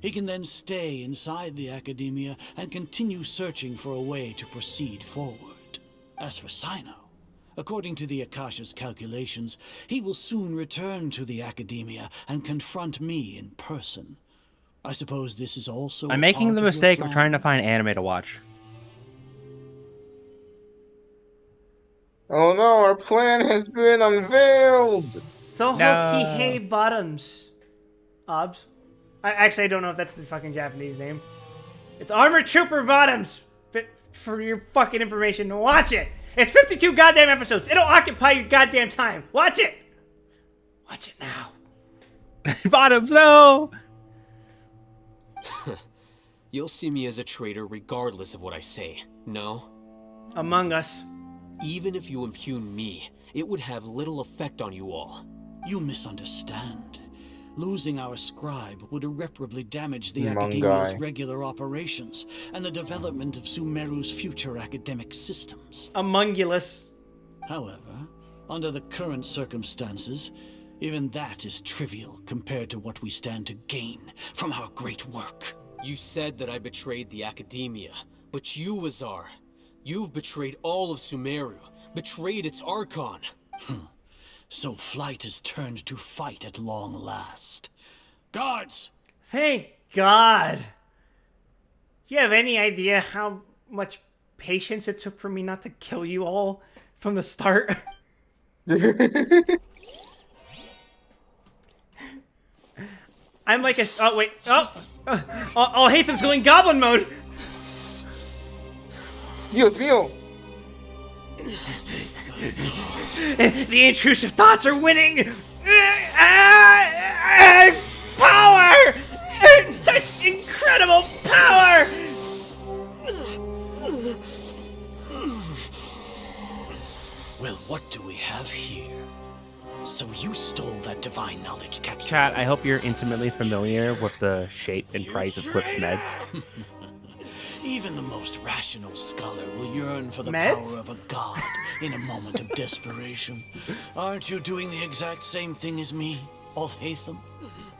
He can then stay inside the academia and continue searching for a way to proceed forward. As for Sino, according to the Akasha's calculations, he will soon return to the academia and confront me in person. I suppose this is also I'm making part the of your mistake of plan? trying to find anime to watch. Oh no, our plan has been unveiled! Sohokihei Bottoms. Obs. I don't know if that's the fucking Japanese name. It's Armored Trooper Bottoms. For your fucking information, watch it. It's 52 goddamn episodes. It'll occupy your goddamn time. Watch it. Watch it now. Bottoms, no! You'll see me as a traitor regardless of what I say, no? Among Us. Even if you impugn me, it would have little effect on you all. You misunderstand. Losing our scribe would irreparably damage the Mangai. Academia's regular operations and the development of Sumeru's future academic systems. Amongulus. However, under the current circumstances, even that is trivial compared to what we stand to gain from our great work. You said that I betrayed the Academia, but you, Azar, you've betrayed all of Sumeru, betrayed its Archon. So flight has turned to fight at long last. Guards! Thank God. Do you have any idea how much patience it took for me not to kill you all from the start? I'm like a... Oh, wait. Oh! Hatham's going goblin mode! Dios mío! The intrusive thoughts are winning! Power! Such incredible power! Well, what do we have here? So you stole that divine knowledge capsule. Chat, I hope you're intimately familiar with the shape and price of Quip's meds. Even the most rational scholar will yearn for the Meds? power of a god in a moment of desperation. Aren't you doing the exact same thing as me, Alhaitham?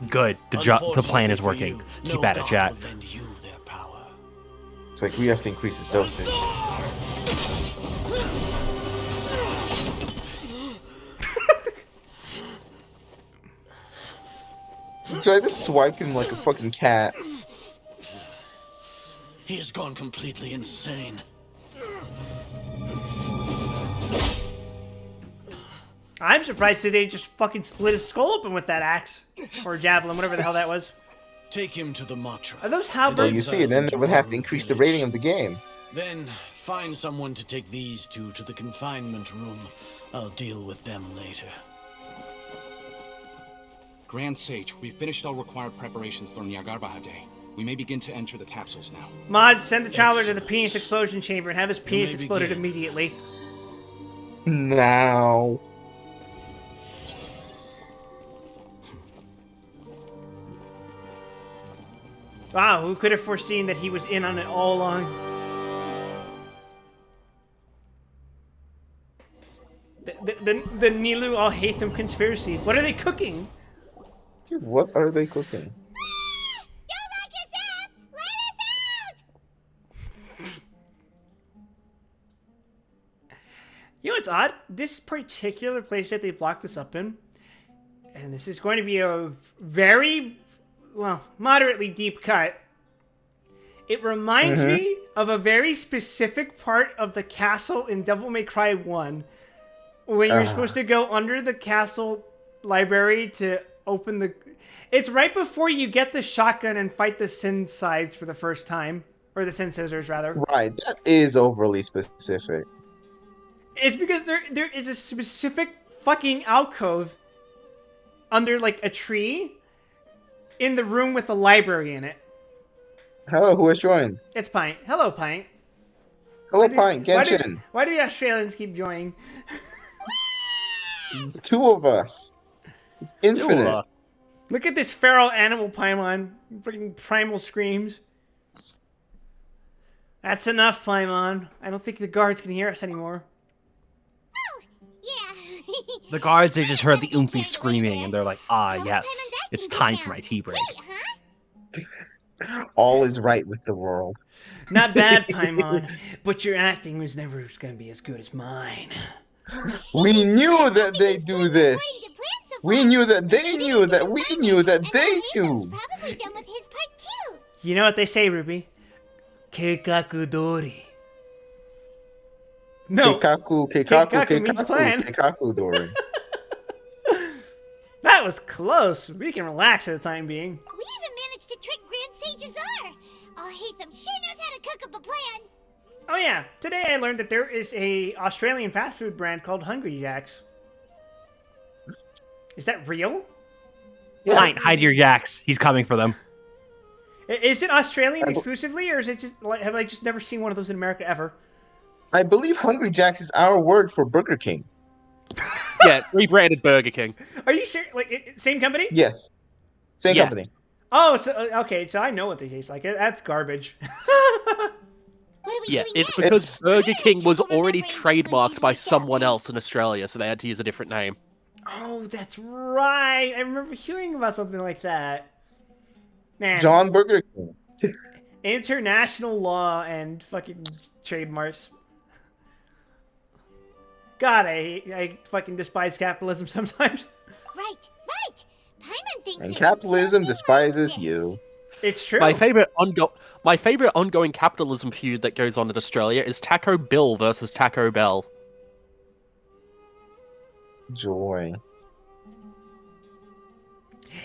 Good. The plan is working. Keep at it, chat. It's like we have to increase its dosage. Try to swipe him like a fucking cat. He has gone completely insane. I'm surprised that they just fucking split his skull open with that axe. Or javelin, whatever the hell that was. Take him to the Matra. Are those Well, halberds? you see, then it would have to increase the rating of the game. Then find someone to take these two to the confinement room. I'll deal with them later. Grand Sage, we've finished all required preparations for Nyagarbahar Day. We may begin to enter the capsules now. Mod, send the traveler to the penis explosion chamber and have his penis exploded immediately. Now. Wow, who could have foreseen that he was in on it all along? The Nilu Alhaitham conspiracy. What are they cooking? Dude, what are they cooking? You know what's odd? This particular place that they blocked us up in, and this is going to be a very, well, moderately deep cut. It reminds me of a very specific part of the castle in Devil May Cry 1, when you're supposed to go under the castle library to open the... It's right before you get the shotgun and fight the Sin Sides for the first time. Or the Sin Scissors, rather. Right, that is overly specific. It's because there is a specific fucking alcove under, like, a tree in the room with a library in it. Hello, who has joined? It's Pint. Hello, Pint. Hello, Pint. Genshin. Why do the Australians keep joining? It's two of us. It's infinite. Look at this feral animal Paimon. Freaking primal screams. That's enough, Paimon. I don't think the guards can hear us anymore. The guards, they just heard the Oomphy screaming, and they're like, ah, yes, it's time for my tea break. All is right with the world. Not bad, Paimon, but your acting was never going to be as good as mine. We knew that they do this. We knew that they knew that we knew that they knew. You know what they say, Ruby? Keikakudori. No. Keikaku means plan. Dori. That was close. We can relax for the time being. We even managed to trick Grand Sage Azar. Alhaitham sure knows how to cook up a plan. Oh yeah, today I learned that there is a Australian fast food brand called Hungry Jack's. Is that real? Fine, hide your jacks. He's coming for them. Is it Australian exclusively, or is it just like have I just never seen one of those in America ever? I believe Hungry Jack's is our word for Burger King. Yeah, rebranded Burger King. Are you serious? Like same company? Yes, same Yeah. company. Oh, so okay, so I know what they taste like. That's garbage. Yeah, it's because Burger King was already trademarked by someone else in Australia, so they had to use a different name. Oh, that's right. I remember hearing about something like that. Man, John Burger King. international law and fucking trademarks. God, I fucking despise capitalism sometimes. Right. Paimon thinks And it capitalism despises you. It's true. My favorite ongoing capitalism feud that goes on in Australia is Taco Bill versus Taco Bell. Joy.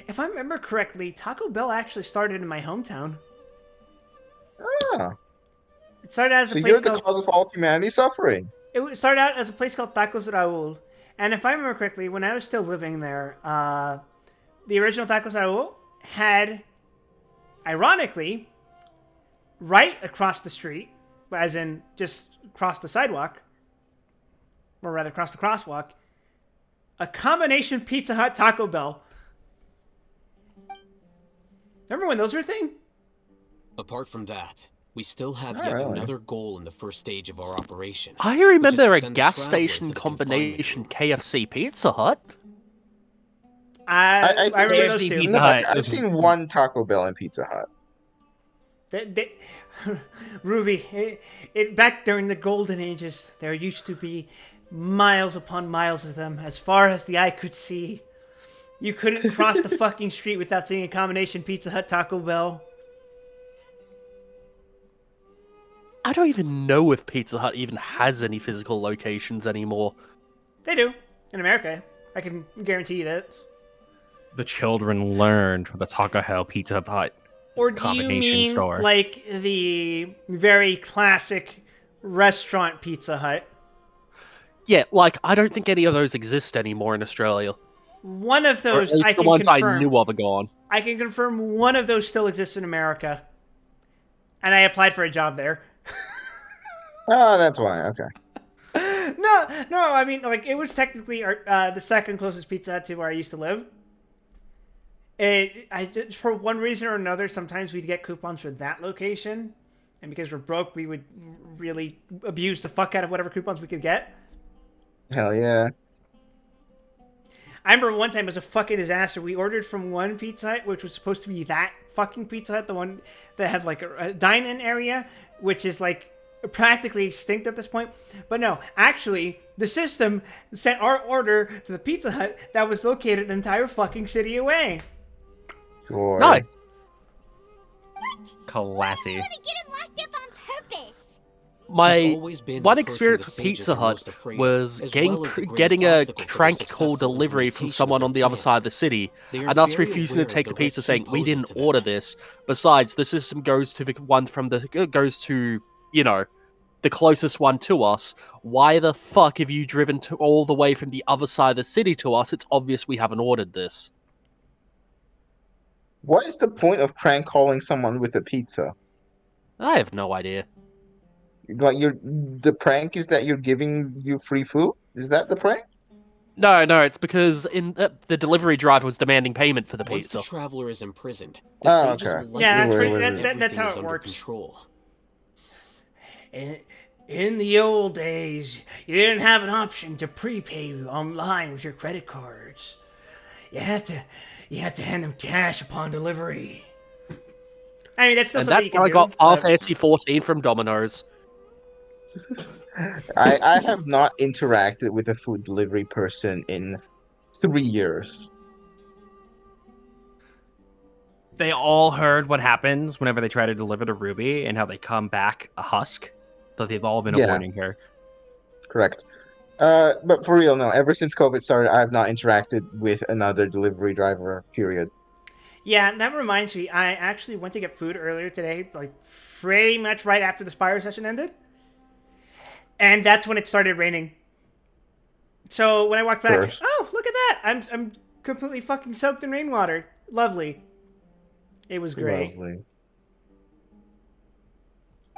If I remember correctly, Taco Bell actually started in my hometown. Ah. It started as a So place you're the called... cause of all humanity suffering. It started out as a place called Tacos Raul. And if I remember correctly, when I was still living there, the original Tacos Raul had, ironically, right across the street, as in just across the sidewalk, or rather across the crosswalk, a combination Pizza Hut Taco Bell. Remember when those were a thing? Apart from that, we still have yet another goal in the first stage of our operation. I remember which is to a send gas traveler station to the confinement combination KFC Pizza Hut. I remember those KFC two. Pizza Hut I've was- seen one Taco Bell and Pizza Hut. Ruby, back during the golden ages, there used to be miles upon miles of them, as far as the eye could see. You couldn't cross the fucking street without seeing a combination Pizza Hut Taco Bell. I don't even know if Pizza Hut even has any physical locations anymore. They do. In America. I can guarantee you that. The children learned from the Taco Hell Pizza Hut Or do you combination mean store. like the very classic restaurant Pizza Hut? Yeah, like, I don't think any of those exist anymore in Australia. One of Or those at least I the can ones confirm. I knew of are gone. I can confirm one of those still exists in America. And I applied for a job there. Oh, that's why. Okay. No, I mean, like, it was technically the second closest Pizza Hut to where I used to live. For one reason or another, sometimes we'd get coupons for that location. And because we're broke, we would really abuse the fuck out of whatever coupons we could get. Hell yeah. I remember one time it was a fucking disaster. We ordered from one Pizza Hut, which was supposed to be that fucking Pizza Hut, the one that had like a dine-in area, which is like practically extinct at this point. But no, actually, the system sent our order to the Pizza Hut that was located an entire fucking city away. Joy. Nice. Classy. My always been one the person experience the with sages Pizza are Hut most afraid of, was as getting well as the greatest getting a obstacle to their crank call successful delivery from implementation of someone their on the other plan. side of the city, They are and us very refusing to aware of take the the pizza, risk he saying we poses didn't to them. order this. Besides, the system goes to the one from the goes to the closest one to us. Why the fuck have you driven to all the way from the other side of the city to us? It's obvious we haven't ordered this. What is the point of prank calling someone with a pizza? I have no idea. Like the prank is that you're giving you free food? Is that the prank? No, it's because the delivery driver was demanding payment for the Once pizza. the traveler is imprisoned, the Oh, sages okay. will Yeah, likely that's find pretty- that that's how everything is it under works. control. In the old days, you didn't have an option to prepay online with your credit cards. You had to hand them cash upon delivery. I mean, that's still And something that's you can how I do. got Final but- Fantasy 14 from Domino's. I have not interacted with a food delivery person in 3 years. They all heard what happens whenever they try to deliver to Ruby and how they come back a husk. So they've all been Yeah. avoiding her. Correct. But for real, no. Ever since COVID started, I have not interacted with another delivery driver. Period. Yeah, that reminds me. I actually went to get food earlier today, like pretty much right after the Spire session ended. And that's when it started raining. So when I walked back, First. oh, look at that. I'm completely fucking soaked in rainwater. Lovely. It was great. Lovely.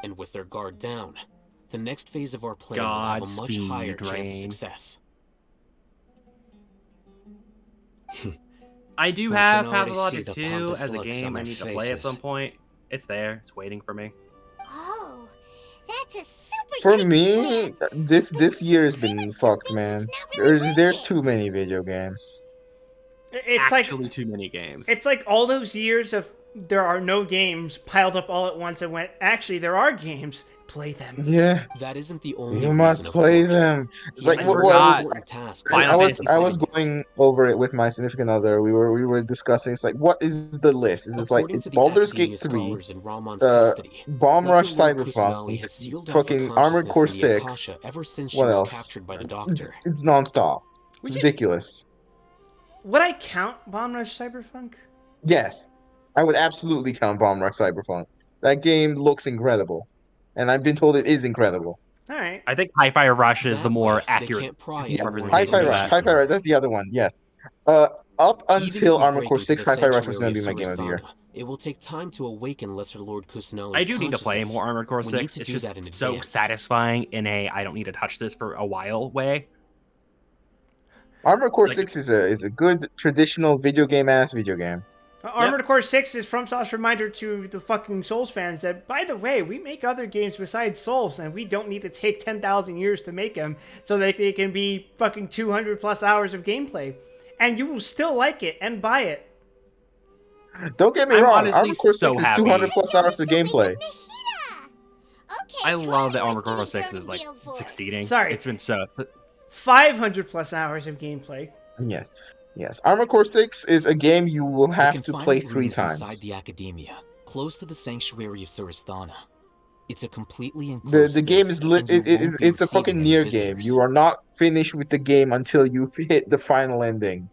And with their guard down, the next phase of our plan will have a much higher chance of success. I do I have can already see Pathologic the 2 pompous as a looks game on I their need to play at faces. some point. It's there. It's waiting for me. Oh, that's a super For tricky me, plan. this year has been fucked, man. There's too many video games. It's Actually like too many games. it's like all those years of there are no games piled up all at once and went, actually, there are games. Play them. Yeah. That isn't the only You reason, must of play course. them. It's Here's like I a more forgot. important task. Final Fantasy I was VII. going over it with my significant other. We were discussing. It's like, what is the list? Is it's like According it's to the Baldur's Gate Academia 3, scholars in Ramon's custody, Bomb Rush Lesser Lord Cyberpunk, Kusanali has sealed off her fucking Armored consciousness Core in the 6. Akasha ever since she What was else? captured by the Doctor. It's nonstop. It's ridiculous. Would I count Bomb Rush Cyberpunk? Yes, I would absolutely count Bomb Rush Cyberpunk. That game looks incredible, and I've been told it is incredible. All right. I think Hi-Fi Rush is the That more way, they accurate can't pry Yeah, any more representation of that. Hi-Fi Rush. That's the other one. Yes. Up Even if until we Armored break Core into 6, the Hi-Fi Rush was sanctuary going to of be my game of the year. Surasthana, it will take time to awaken Lesser Lord Kusanali's I do need to play consciousness. more Armored Core We need 6. to It's do that in just so advance. satisfying in a I don't need to touch this for a while way. Armored Core Like- 6 is a good traditional video game video game. Armored Core 6 is FromSoft's reminder to the fucking Souls fans that, by the way, we make other games besides Souls, and we don't need to take 10,000 years to make them so that they can be fucking 200 plus hours of gameplay. And you will still like it and buy it. Don't get me I'm wrong, honestly Armored Core so 6 is happy. 200 plus hours of gameplay. Okay, I love that totally Armored Core getting 6 thrown is in like jail for. succeeding. Sorry. It's been so 500 plus hours of gameplay. Yes. Yes. Armored Core 6 is a game you will The have to play confinement 3 room is times. inside the Academia, close to the sanctuary of Surasthana. It's a completely enclosed The game space, is lit. and you won't be It's a receiving fucking any near visitors. game. You are not finished with the game until you hit the final ending.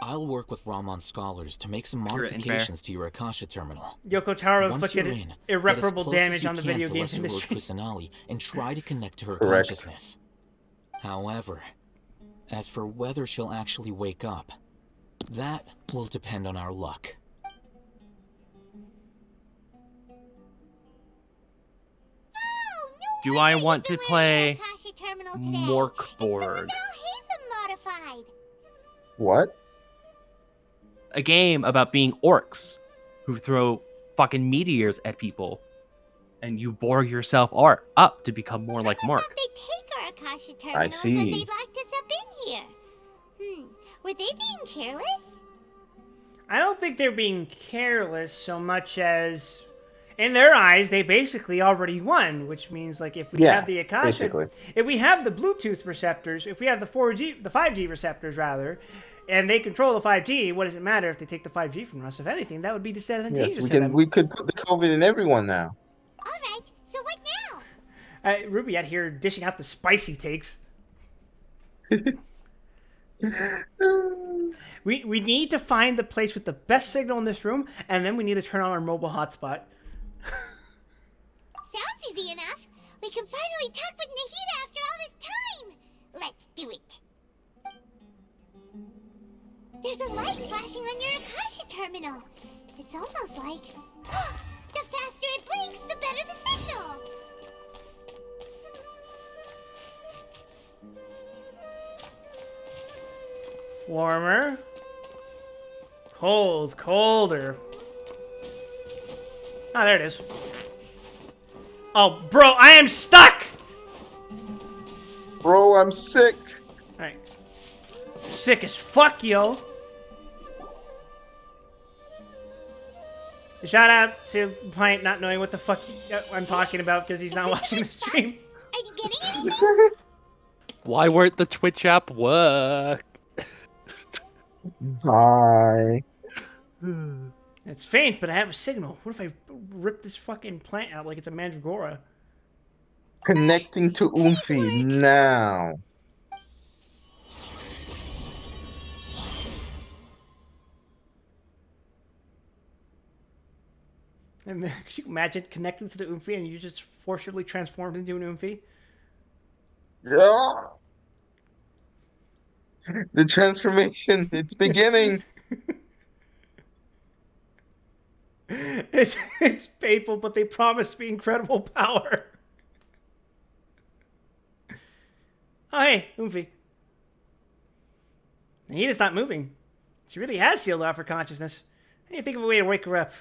I'll work with Ramon scholars to make some Accurate and fair. modifications to your Akasha terminal. Yoko Taro Once you're inflicted in, irreparable get as close as damage you on the can video to games Lesser Lord industry. Kusanali and try to connect to her Correct. consciousness. However, as for whether she'll actually wake up, that will depend on our luck. Do I want to play Akasha terminal today. Morkborg? Modified. What? A game about being orcs who throw fucking meteors at people, and you Borg yourself up to become more like Mark. They take our Akasha terminals see. when they locked us up in here. Were they being careless? I don't think they're being careless so much as, in their eyes, they basically already won. Which means, like, if we Yeah, have the Akasha, basically. if we have the Bluetooth receptors, if we have the 5G receptors rather, and they control the 5G, what does it matter if they take the 5G from us? If anything, that would be disadvantageous Yes, to them. we could put the COVID in everyone now. All right. So what now? Ruby out here dishing out the spicy takes. We need to find the place with the best signal in this room, and then we need to turn on our mobile hotspot. Sounds easy enough. We can finally talk with Nahida after all this time. Let's do it. There's a light flashing on your Akasha terminal. It's almost like... the faster it blinks, the better the signal. Warmer. Cold, colder. Ah, there it is. Oh, bro, I am stuck! Bro, I'm sick. Alright. Sick as fuck, yo. Shout out to Pint not knowing what the fuck I'm talking about because he's not watching the stream. Are you getting anything? Why won't the Twitch app work? Hi. It's faint, but I have a signal. What if I rip this fucking plant out like it's a mandragora? Connecting to Oomphy now. And could you imagine connecting to the Oomphy and you just forcibly transformed into an Oomphy? Yeah. The transformation, it's beginning. It's painful, but they promise me incredible power. Oh, hey, Oomphy. Nahita's not moving. She really has sealed off her consciousness. I need to think of a way to wake her up.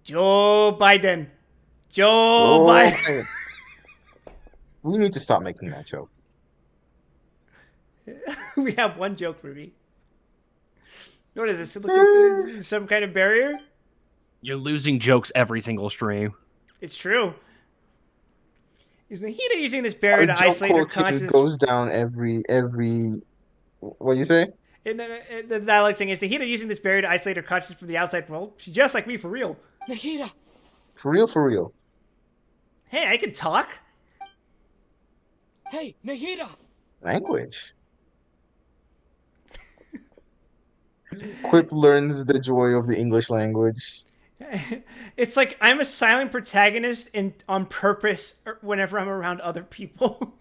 Joe Biden. Joe Biden. We need to stop making that joke. We have one joke, Ruby. What is this? It looks like some kind of barrier? You're losing jokes every single stream. It's true. Is Nahida using this barrier to Our joke isolate her quotient consciousness? goes down every. What do you say? The dialogue saying, is Nahida using this barrier to isolate her consciousness from the outside world? She's just like me for real. Nahida! For real, for real. Hey, I can talk. Hey, Nahida! Language. Quip learns the joy of the English language. It's like I'm a silent protagonist on purpose whenever I'm around other people.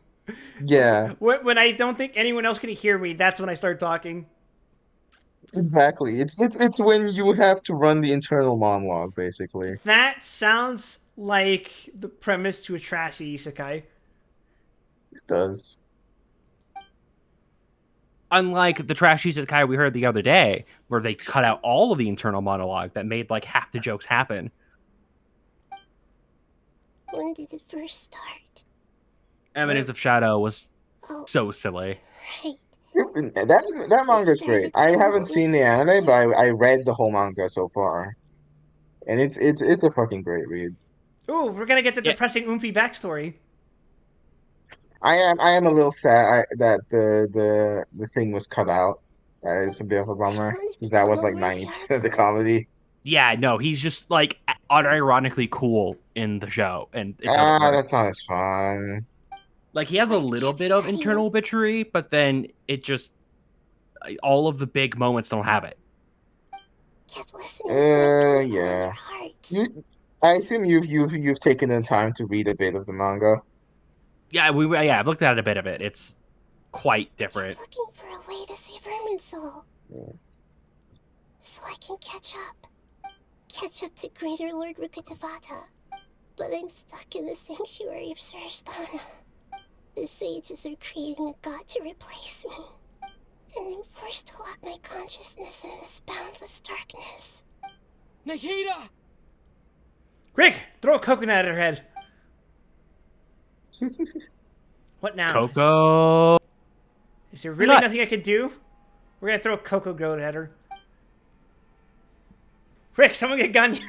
Yeah. When I don't think anyone else can hear me, that's when I start talking. Exactly. It's when you have to run the internal monologue, basically. That sounds like the premise to a trashy isekai. It does. Unlike the trash isekai we heard the other day, where they cut out all of the internal monologue that made like half the jokes happen. When did it first start? Eminence of Shadow was so silly. Right. That manga's great. I haven't seen the anime, but I read the whole manga so far, and it's a fucking great read. Ooh, we're gonna get the depressing Oomphy backstory. I am a little sad that the thing was cut out. It's a bit of a bummer because that was like 90% of the comedy. Yeah, no, he's just like unironically cool in the show, and it doesn't work. That's not as fun. Like he has a little bit of internal obituary, but then it just all of the big moments don't have it. Yeah. I assume you've taken the time to read a bit of the manga. Yeah, I've looked at a bit of it. It's quite different. Looking for a way to save Irminsul. So I can catch up. Catch up to Greater Lord Rukkhadevata. But I'm stuck in the sanctuary of Surasthana. The sages are creating a god to replace me. And I'm forced to lock my consciousness in this boundless darkness. Nahida! Quick! Throw a coconut at her head. What now? Coco. Is there really nothing I could do? We're gonna throw a cocoa goat at her. Quick, someone get gun.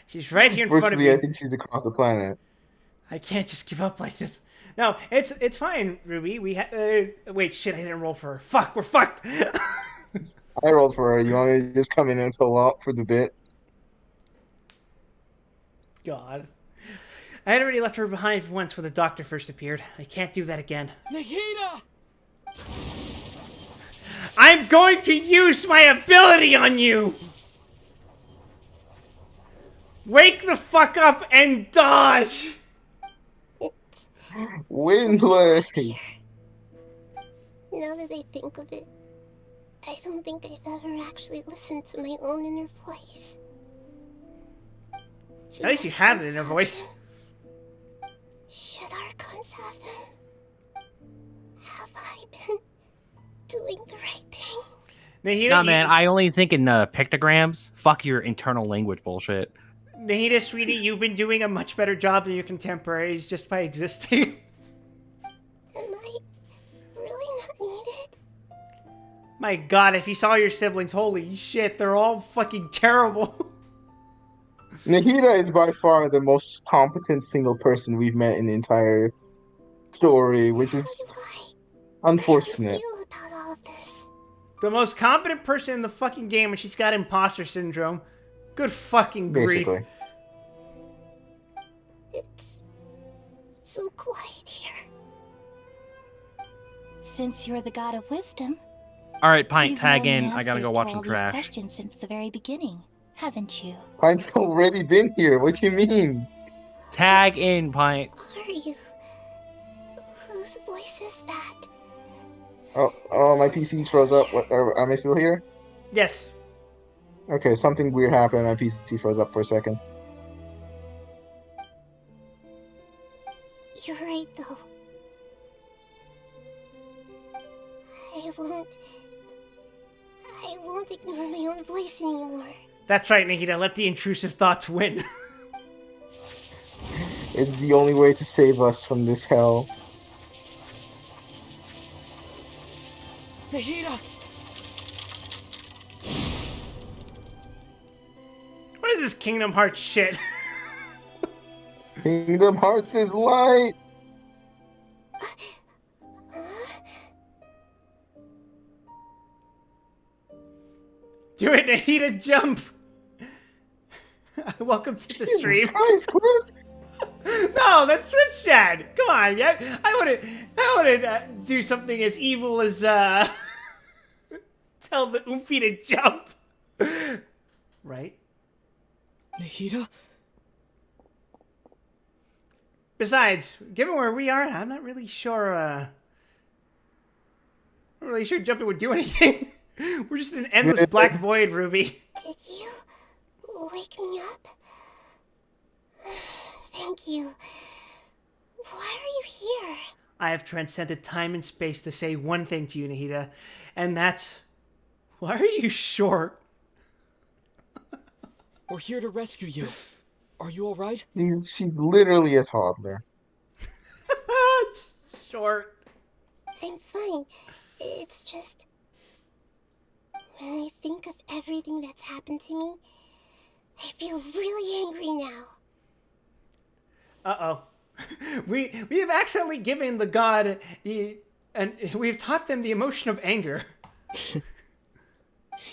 She's right here in front of you. I think she's across the planet. I can't just give up like this. No, it's fine, Ruby. Wait, shit, I didn't roll for her. Fuck, we're fucked. I rolled for her. You want me to just come in and go out for the bit? God. I had already left her behind once when the doctor first appeared. I can't do that again. Nahida! I'm going to use my ability on you! Wake the fuck up and dodge! Windblade! Now that I think of it, I don't think I've ever actually listened to my own inner voice. At least you have an inner voice. Should Archons have them? Have I been doing the right thing? Nah, man, I only think in pictograms. Fuck your internal language bullshit. Nahida, sweetie, you've been doing a much better job than your contemporaries just by existing. Am I really not needed? My god, if you saw your siblings, holy shit, they're all fucking terrible. Nahida is by far the most competent single person we've met in the entire story, which is unfortunate. The most competent person in the fucking game, and she's got imposter syndrome. Good fucking grief. Basically. It's so quiet here. Since you're the god of wisdom, Alright, Pint, you've tag known in. the I gotta go answers watch to some all these trash. questions since the very beginning, haven't you? Pint's already been here. What do you mean? Tag in, Pint. Are you? voices that... Oh, my PC's froze up. What, am I still here? Yes. Okay, something weird happened. My PC froze up for a second. You're right, though. I won't ignore my own voice anymore. That's right, Nahida. Let the intrusive thoughts win. It's the only way to save us from this hell. Nahida! What is this Kingdom Hearts shit? Kingdom Hearts is light! Do it, Nahida, jump! Welcome to the stream. Christ, No, that's Switch chat. Come on, yeah. I wouldn't do something as evil as tell the Oomphy to jump. Right? Nahida? Besides, given where we are, I'm not really sure. Jumping would do anything. We're just in an endless black void, Ruby. Did you wake me up? Thank you. Why are you here? I have transcended time and space to say one thing to you, Nahida, and that's, why are you short? We're here to rescue you. Are you alright? She's literally a toddler. Short. I'm fine. It's just... when I think of everything that's happened to me, I feel really angry now. Uh-oh. We have accidentally given the god and we've taught them the emotion of anger.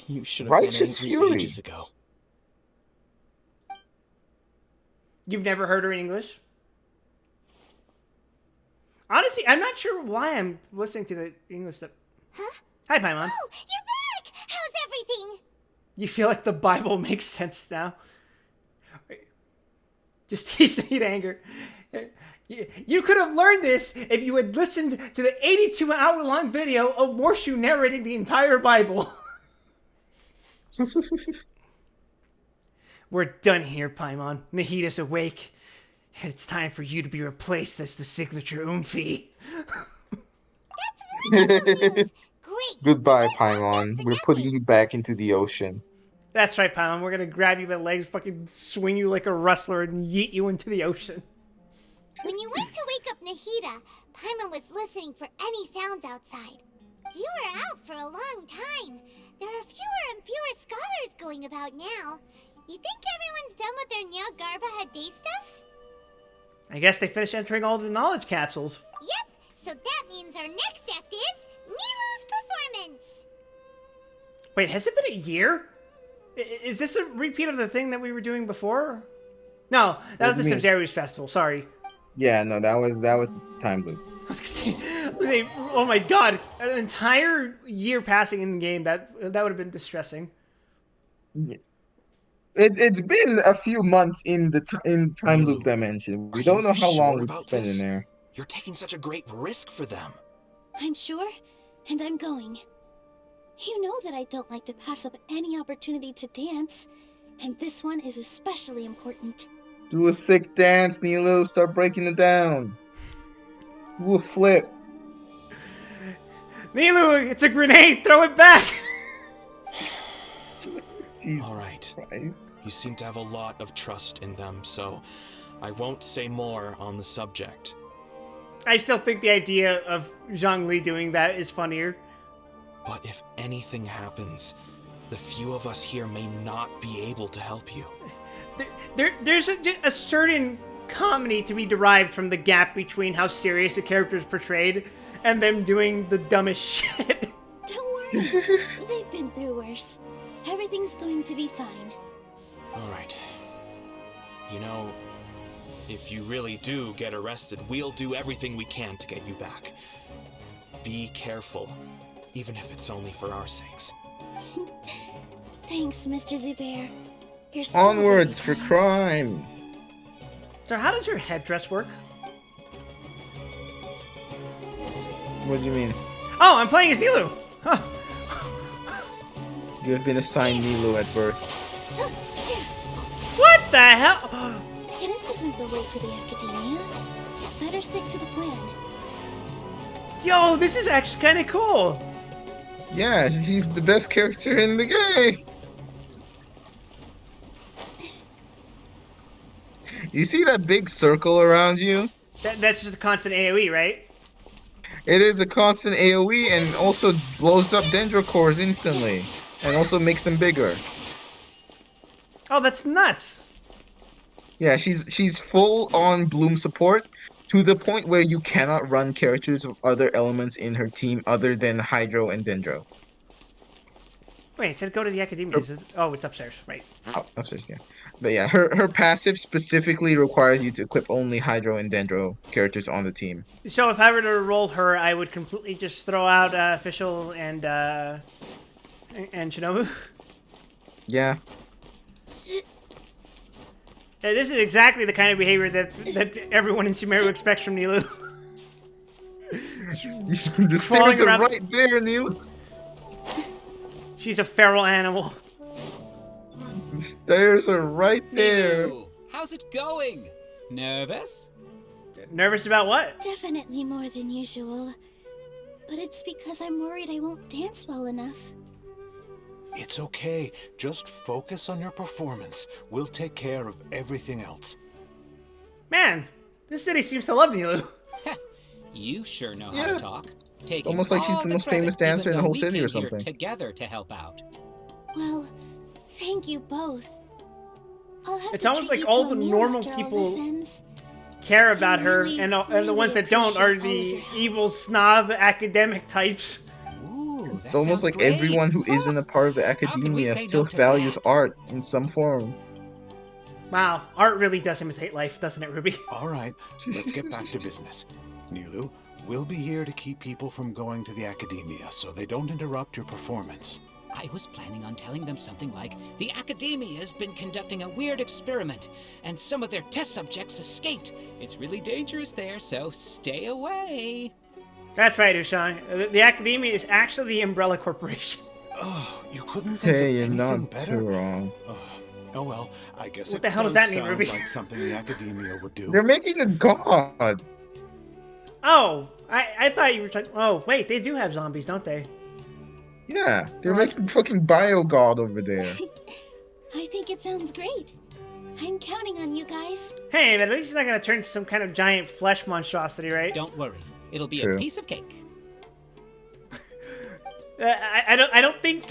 You should have been angry ages ago. You've never heard her in English? Honestly, I'm not sure why I'm listening to the English stuff. Huh? Hi, Paimon. Oh, you're back! How's everything? You feel like the Bible makes sense now? Just tease the anger. You could have learned this if you had listened to the 82-hour-long video of Morshu narrating the entire Bible. We're done here, Paimon. Nahida's awake. And it's time for you to be replaced as the signature Oomphy. Great. Goodbye, Paimon. We're putting you back into the ocean. That's right, Paimon. We're gonna grab you by the legs, fucking swing you like a rustler, and yeet you into the ocean. When you went to wake up Nahida, Paimon was listening for any sounds outside. You were out for a long time. There are fewer and fewer scholars going about now. You think everyone's done with their Nyargarba Day stuff? I guess they finished entering all the knowledge capsules. Yep, so that means our next act is Nilou's performance. Wait, has it been a year? Is this a repeat of the thing that we were doing before? No, that was the Simsarius Festival, sorry. Yeah, no, that was the time loop. I was gonna say, oh my god, an entire year passing in the game, that would have been distressing. Yeah. It's been a few months in the time loop dimension. We don't know how long we've spent in there. You're taking such a great risk for them. I'm sure, and I'm going. You know that I don't like to pass up any opportunity to dance, and this one is especially important. Do a sick dance, Nilou. Start breaking it down. Do a flip. Nilou, it's a grenade. Throw it back. All right. You seem to have a lot of trust in them, so I won't say more on the subject. I still think the idea of Zhongli doing that is funnier. But if anything happens, the few of us here may not be able to help you. There's a certain comedy to be derived from the gap between how serious a character is portrayed and them doing the dumbest shit. Don't worry. They've been through worse. Everything's going to be fine. All right. You know, if you really do get arrested, we'll do everything we can to get you back. Be careful, even if it's only for our sakes. Thanks, Mr. Zubair. You're so Onwards for crime. So how does your headdress work? What do you mean? Oh, I'm playing as Nilu. Huh. You have been assigned Nilo at birth. What the hell? This isn't the way to the academia. Better stick to the plan. Yo, this is actually kind of cool. Yeah, she's the best character in the game. You see that big circle around you? That's just a constant AoE, right? It is a constant AoE and also blows up dendrocores instantly. And also makes them bigger. Oh, that's nuts. Yeah, she's full on Bloom support to the point where you cannot run characters of other elements in her team other than Hydro and Dendro. Wait, it said go to the academia. Oh, it's upstairs, right? Oh, upstairs, yeah. But yeah, her passive specifically requires you to equip only Hydro and Dendro characters on the team. So if I were to roll her, I would completely just throw out Official and Shinobu. Yeah. This is exactly the kind of behavior that everyone in Sumeru expects from Nilu. The stairs are right there, Nilu. She's a feral animal. The stairs are right there. Nilu, how's it going? Nervous? Nervous about what? Definitely more than usual. But it's because I'm worried I won't dance well enough. It's okay. Just focus on your performance. We'll take care of everything else. Man, this city seems to love Nilu. You sure know how to talk. Taking Almost like she's all the most credit, famous dancer in even the though whole we city or came here something. Together to help out. Well, thank you both. I'll have It's to almost treat like you all to the a meal normal after all people this ends. care about her, really, and the ones that don't are the evil snob academic types. It's almost like everyone who isn't a part of the academia still values art in some form. Wow, art really does imitate life, doesn't it, Ruby? All right, let's get back to business. Nilu, we'll be here to keep people from going to the academia so they don't interrupt your performance. I was planning on telling them something like, the Academia has been conducting a weird experiment, and some of their test subjects escaped. It's really dangerous there, so stay away. That's right, Ushan. The Academia is actually the Umbrella Corporation. Oh, you couldn't think Hey, of you're anything not better? too wrong. Oh well, I guess What it the hell does does that mean, sound Ruby? like something the Academia would do. They're making a god. Oh, I thought you were talking... Oh, wait, they do have zombies, don't they? Yeah, they're making fucking bio god over there. I think it sounds great. I'm counting on you guys. Hey, but at least it's not going to turn into some kind of giant flesh monstrosity, right? Don't worry. It'll be True. a piece of cake. I don't think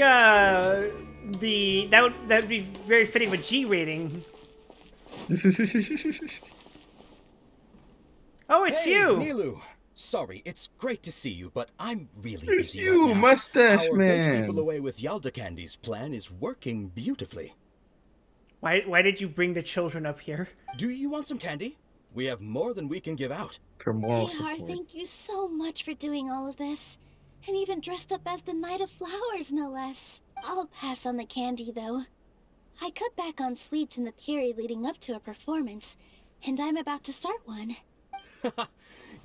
that'd be very fitting with G rating. Oh, it's Hey, you. Nilu. Sorry, it's great to see you, but I'm really busy you, right now. Mustache Our Man. Bait People Away with Yalda Candy's plan is working beautifully. Why did you bring the children up here? Do you want some candy? We have more than we can give out. For moral Behar, support. thank you so much for doing all of this. And even dressed up as the Knight of Flowers, no less. I'll pass on the candy, though. I cut back on sweets in the period leading up to a performance, and I'm about to start one.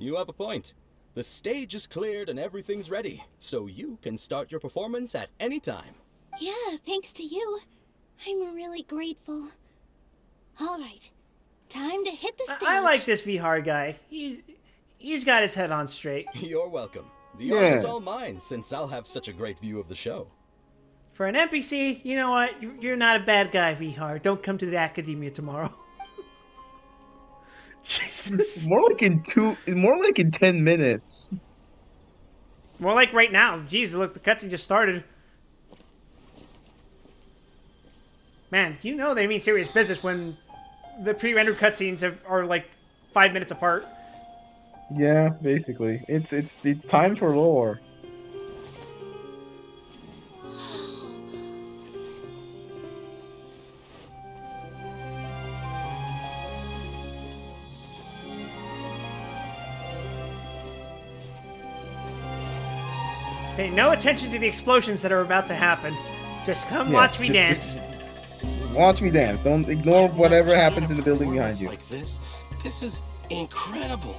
You have a point. The stage is cleared and everything's ready, so you can start your performance at any time. Yeah, thanks to you. I'm really grateful. All right, time to hit the stage. I like this Vihar guy. He's got his head on straight. You're welcome. The Yeah. honor is all mine, since I'll have such a great view of the show. For an NPC, you know what? You're not a bad guy, Vihar. Don't come to the Academia tomorrow. Jesus. More like in 10 minutes. More like right now. Jesus, look, the cutscene just started. Man, you know they mean serious business when the pre-rendered cutscenes are like 5 minutes apart. Yeah, basically. It's time for lore. Pay no attention to the explosions that are about to happen. Just come Yes, watch me dance. Just watch me dance. Don't ignore whatever happens in the building behind you. Like this is incredible.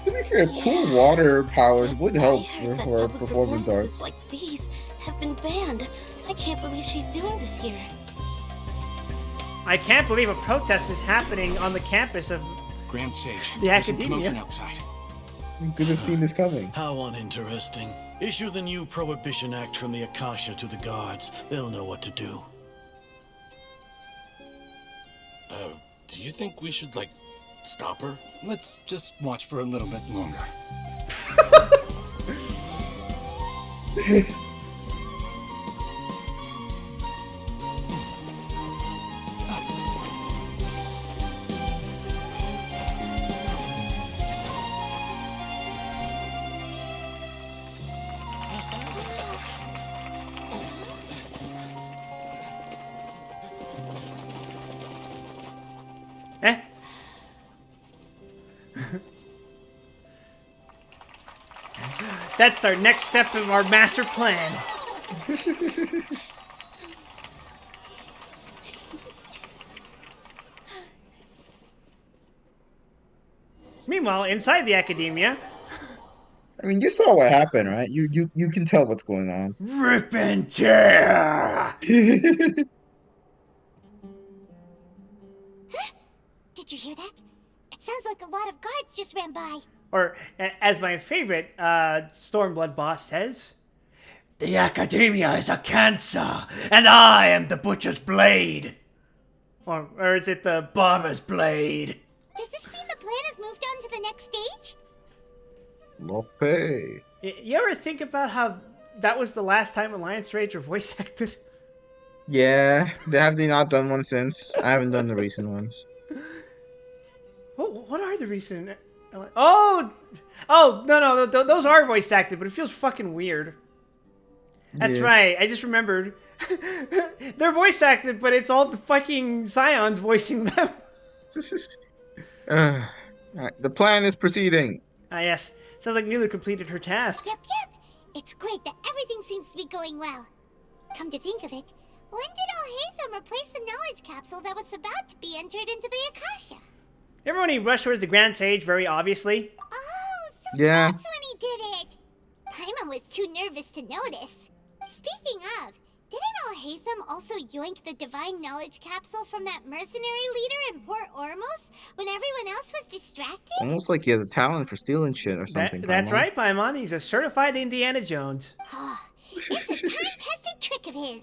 To be fair, cool water powers would help heard that for public performance performances arts. like these have been banned. I can't believe she's doing this here. I can't believe a protest is happening on the campus of Grand Sage, the there's some academia. commotion outside. You could have seen this coming. How uninteresting. Issue the new Prohibition Act from the Akasha to the guards. They'll know what to do. Do you think we should, like, stop her? Let's just watch for a little bit longer. Eh? That's our next step in our master plan. Meanwhile, inside the academia, I mean, you saw what happened, right? You can tell what's going on. rip and tear. Did you hear that? It sounds like a lot of guards just ran by. Or, as my favorite Stormblood boss says, "The academia is a cancer, and I am the butcher's blade." Or is it the barber's blade? Does this mean the plan has moved on to the next stage? Lope. You ever think about how that was the last time Alliance Raids were voice acted? Yeah, have they not done one since? I haven't done the recent ones. What are the recent? Oh, no, those are voice acted, but it feels fucking weird. That's Yeah. right. I just remembered. They're voice acted, but it's all the fucking Scions voicing them. Alright, the plan is proceeding. Ah, yes. Sounds like Nilu completed her task. Yep. It's great that everything seems to be going well. Come to think of it, when did Alhaitham replace the knowledge capsule that was about to be entered into the Akasha? Everyone rushed towards the Grand Sage, very obviously. Oh, so Yeah. that's when he did it. Paimon was too nervous to notice. Speaking of, didn't Alhaitham also yoink the divine knowledge capsule from that mercenary leader in Port Ormos when everyone else was distracted? Almost like he has a talent for stealing shit or something. That's Paimon. right, Paimon. He's a certified Indiana Jones. It's a time-tested trick of his.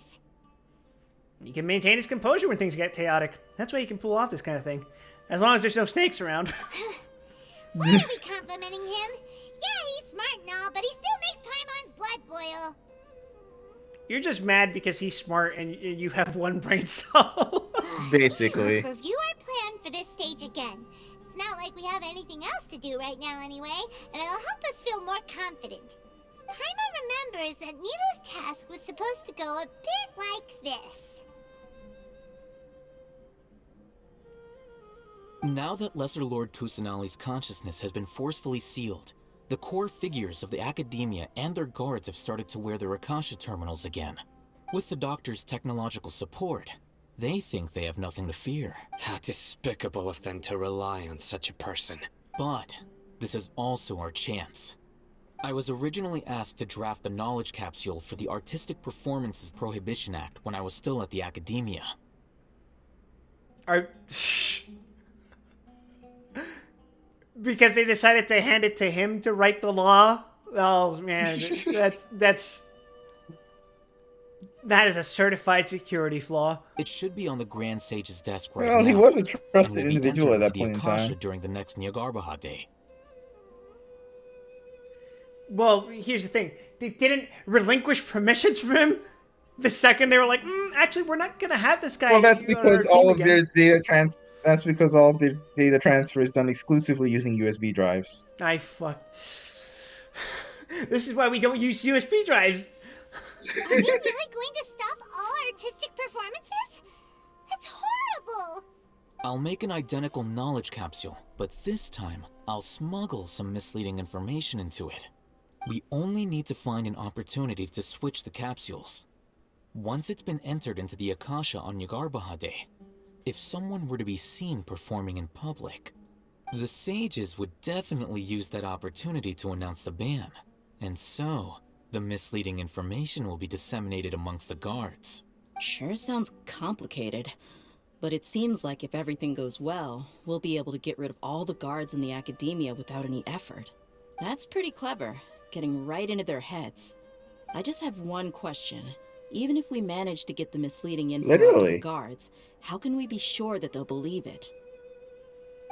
He can maintain his composure when things get chaotic. That's why he can pull off this kind of thing. As long as there's no snakes around. Why are we complimenting him? Yeah, he's smart and all, but he still makes Paimon's blood boil. You're just mad because he's smart and you have one brain cell. Basically. Let's review our plan for this stage again. It's not like we have anything else to do right now anyway, and it'll help us feel more confident. Paimon remembers that Nilu's task was supposed to go a bit like this. Now that Lesser Lord Kusanali's consciousness has been forcefully sealed, the core figures of the academia and their guards have started to wear their Akasha terminals again. With the doctor's technological support, they think they have nothing to fear. How despicable of them to rely on such a person. But this is also our chance. I was originally asked to draft the knowledge capsule for the Artistic Performances Prohibition Act when I was still at the academia. Because they decided to hand it to him to write the law? Oh, man. That is a certified security flaw. It should be on the Grand Sage's desk right now. Well, he was a trusted and will be individual at entered that into point in the Akasha time. during the next Nyargarbaha Day. Well, here's the thing. They didn't relinquish permissions from him the second they were like, actually, we're not going to have this guy. Well, that's on because our all team of again." their That's because all of the data transfer is done exclusively using USB drives. Fuck. This is why we don't use USB drives. Are you really going to stop all artistic performances? That's horrible! I'll make an identical knowledge capsule, but this time, I'll smuggle some misleading information into it. We only need to find an opportunity to switch the capsules. Once it's been entered into the Akasha on Nyargarbaha Day, if someone were to be seen performing in public, The sages would definitely use that opportunity to announce the ban. And so, the misleading information will be disseminated amongst the guards. Sure sounds complicated. But it seems like if everything goes well, we'll be able to get rid of all the guards in the academia without any effort. That's pretty clever, getting right into their heads. I just have one question. Even if we manage to get the misleading info out to the Literally. guards, how can we be sure that they'll believe it?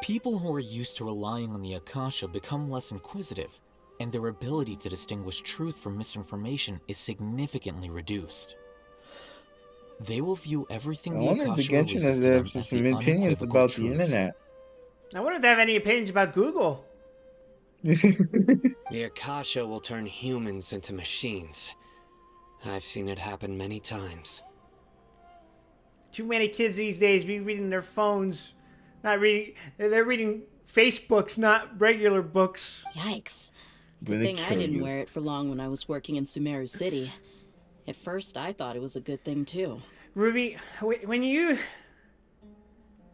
People who are used to relying on the Akasha become less inquisitive, and their ability to distinguish truth from misinformation is significantly reduced. They will view everything I the wonder if the Akasha Genshin releases has to them some as the opinions unequivocal about the truth. internet. I wonder if they have any opinions about Google. The Akasha will turn humans into machines. I've seen it happen many times. Too many kids these days be reading their phones, not reading. They're reading Facebooks, not regular books. Yikes. Gonna Good thing I kill didn't you. wear it for long when I was working in Sumeru City. At first, I thought it was a good thing, too. Ruby, when you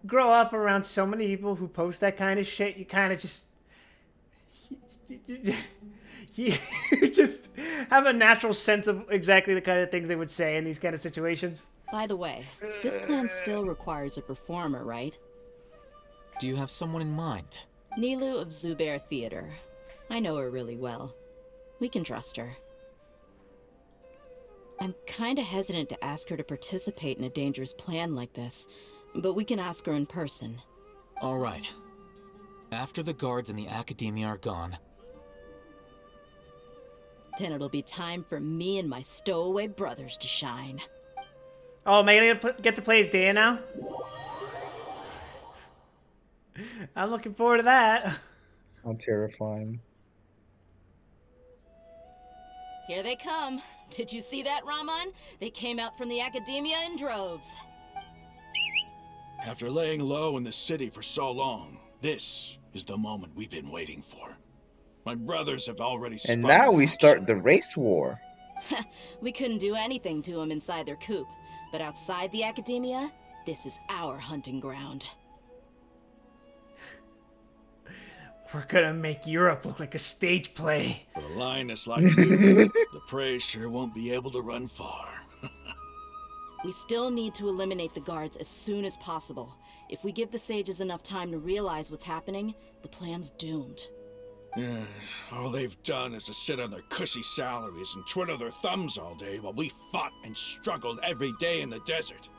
grow up around so many people who post that kind of shit, you kind of just... You just have a natural sense of exactly the kind of things they would say in these kind of situations. By the way, this plan still requires a performer, right? Do you have someone in mind? Nilu of Zubair Theater. I know her really well. We can trust her. I'm kinda hesitant to ask her to participate in a dangerous plan like this, but we can ask her in person. All right. After the guards in the academia are gone, then it'll be time for me and my stowaway brothers to shine. Oh, am I gonna get to play as Dea now? I'm looking forward to that. How terrifying. Here they come. Did you see that, Raman? They came out from the academia in droves. After laying low in the city for so long, this is the moment we've been waiting for. My brothers have already And spun now in we action. start the race war. We couldn't do anything to them inside their coop, but outside the academia, this is our hunting ground. We're gonna make Europe look like a stage play. With a lioness like you, the prey sure won't be able to run far. We still need to eliminate the guards as soon as possible. If we give the sages enough time to realize what's happening, the plan's doomed. Yeah, all they've done is to sit on their cushy salaries and twiddle their thumbs all day while we fought and struggled every day in the desert.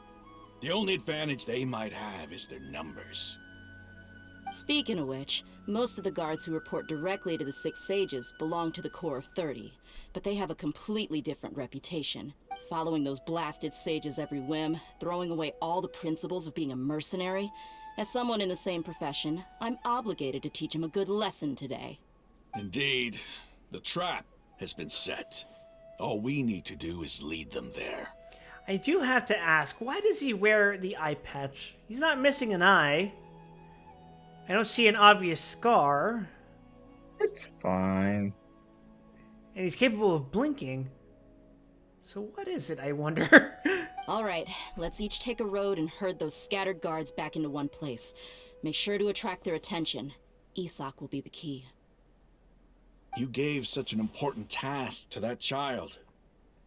The only advantage they might have is their numbers. Speaking of which, most of the guards who report directly to the Six Sages belong to the Corps of 30, but they have a completely different reputation. Following those blasted sages every whim, throwing away all the principles of being a mercenary. As someone in the same profession, I'm obligated to teach them a good lesson today. Indeed, the trap has been set. All we need to do is lead them there. I do have to ask, why does he wear the eye patch? He's not missing an eye. I don't see an obvious scar. It's fine. And he's capable of blinking. So what is it, I wonder? All right, let's each take a road and herd those scattered guards back into one place. Make sure to attract their attention. Isak will be the key. You gave such an important task to that child.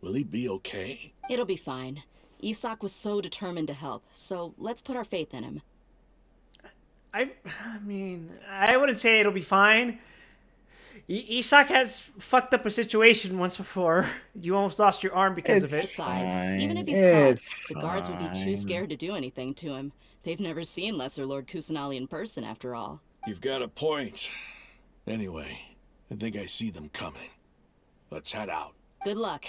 Will he be okay? It'll be fine. Isak was so determined to help, so let's put our faith in him. I mean, I wouldn't say it'll be fine. Isak has fucked up a situation once before. You almost lost your arm because of it. Besides, even if he's caught, the guards would be too scared to do anything to him. They've never seen Lesser Lord Kusanali in person, after all. You've got a point. Anyway, I think I see them coming. Let's head out. Good luck.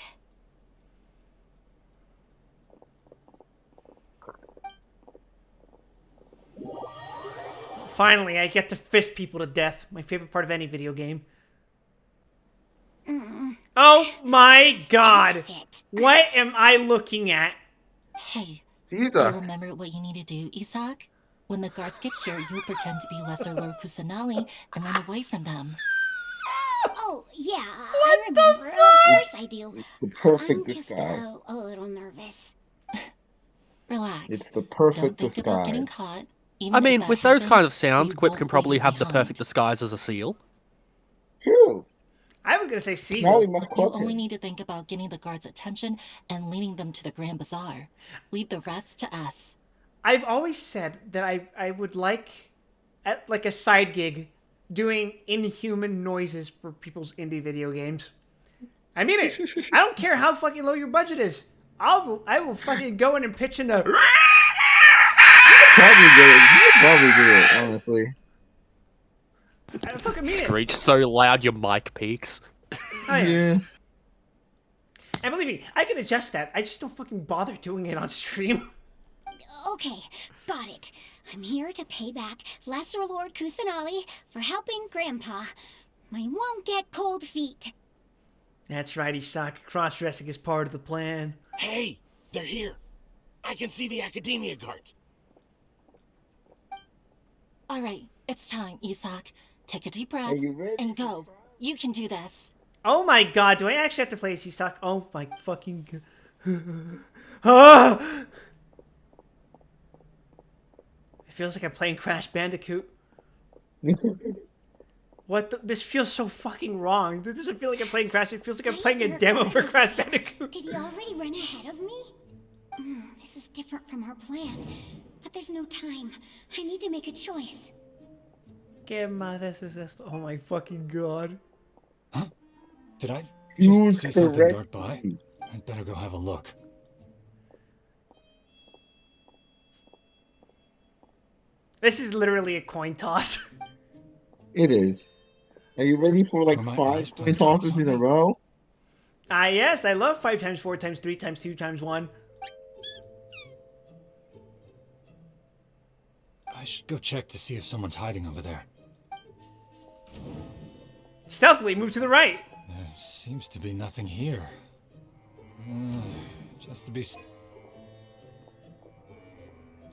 Finally, I get to fist people to death. My favorite part of any video game. Oh my god! What am I looking at? Hey, Caesar. do you remember what you need to do, Isak? When the guards get here, you pretend to be Lesser Lord Kusanali and run away from them. Oh, yeah, I remember. Of course I do. It's the perfect I'm just disguise. a little nervous. Relax. It's the perfect Don't think about disguise. getting caught. I mean, with those kind of sounds, Quip can probably have the perfect disguise as a seal. Cool. I was gonna say Now we seagull. must You quote only him. need to think about getting the guards' attention and leading them to the Grand Bazaar. Leave the rest to us. I've always said that I would like a side gig doing inhuman noises for people's indie video games. I mean it. I don't care how fucking low your budget is. I will fucking go in and pitch in a. Probably do it. You could probably do it, honestly. I fucking mean it. Screech so loud your mic peaks. Oh, yeah. And believe me, I can adjust that. I just don't fucking bother doing it on stream. Okay, got it. I'm here to pay back Lesser Lord Kusanali for helping Grandpa. I won't get cold feet. That's right, Isak. Cross-dressing is part of the plan. Hey, they're here. I can see the Academia guards. All right, it's time, Isak. Take a deep breath Are you ready? and go. You can do this. Oh my god, do I actually have to play as Isak? Oh my fucking god. Ah! It feels like I'm playing Crash Bandicoot. What? This feels so fucking wrong. This doesn't feel like I'm playing Crash. It feels like I'm playing a demo for Crash Bandicoot. Did he already run ahead of me? This is different from our plan. But there's no time. I need to make a choice. This is just. Oh my fucking god. Did I Use just see something correct. dart by? I'd better go have a look. This is literally a coin toss. It is. Are you ready for like Are my 5 eyes coin playing tosses in a row? Yes, I love 5 times 4 times 3 times 2 times 1. I should go check to see if someone's hiding over there. Stealthily move to the right. There seems to be nothing here. Just to be...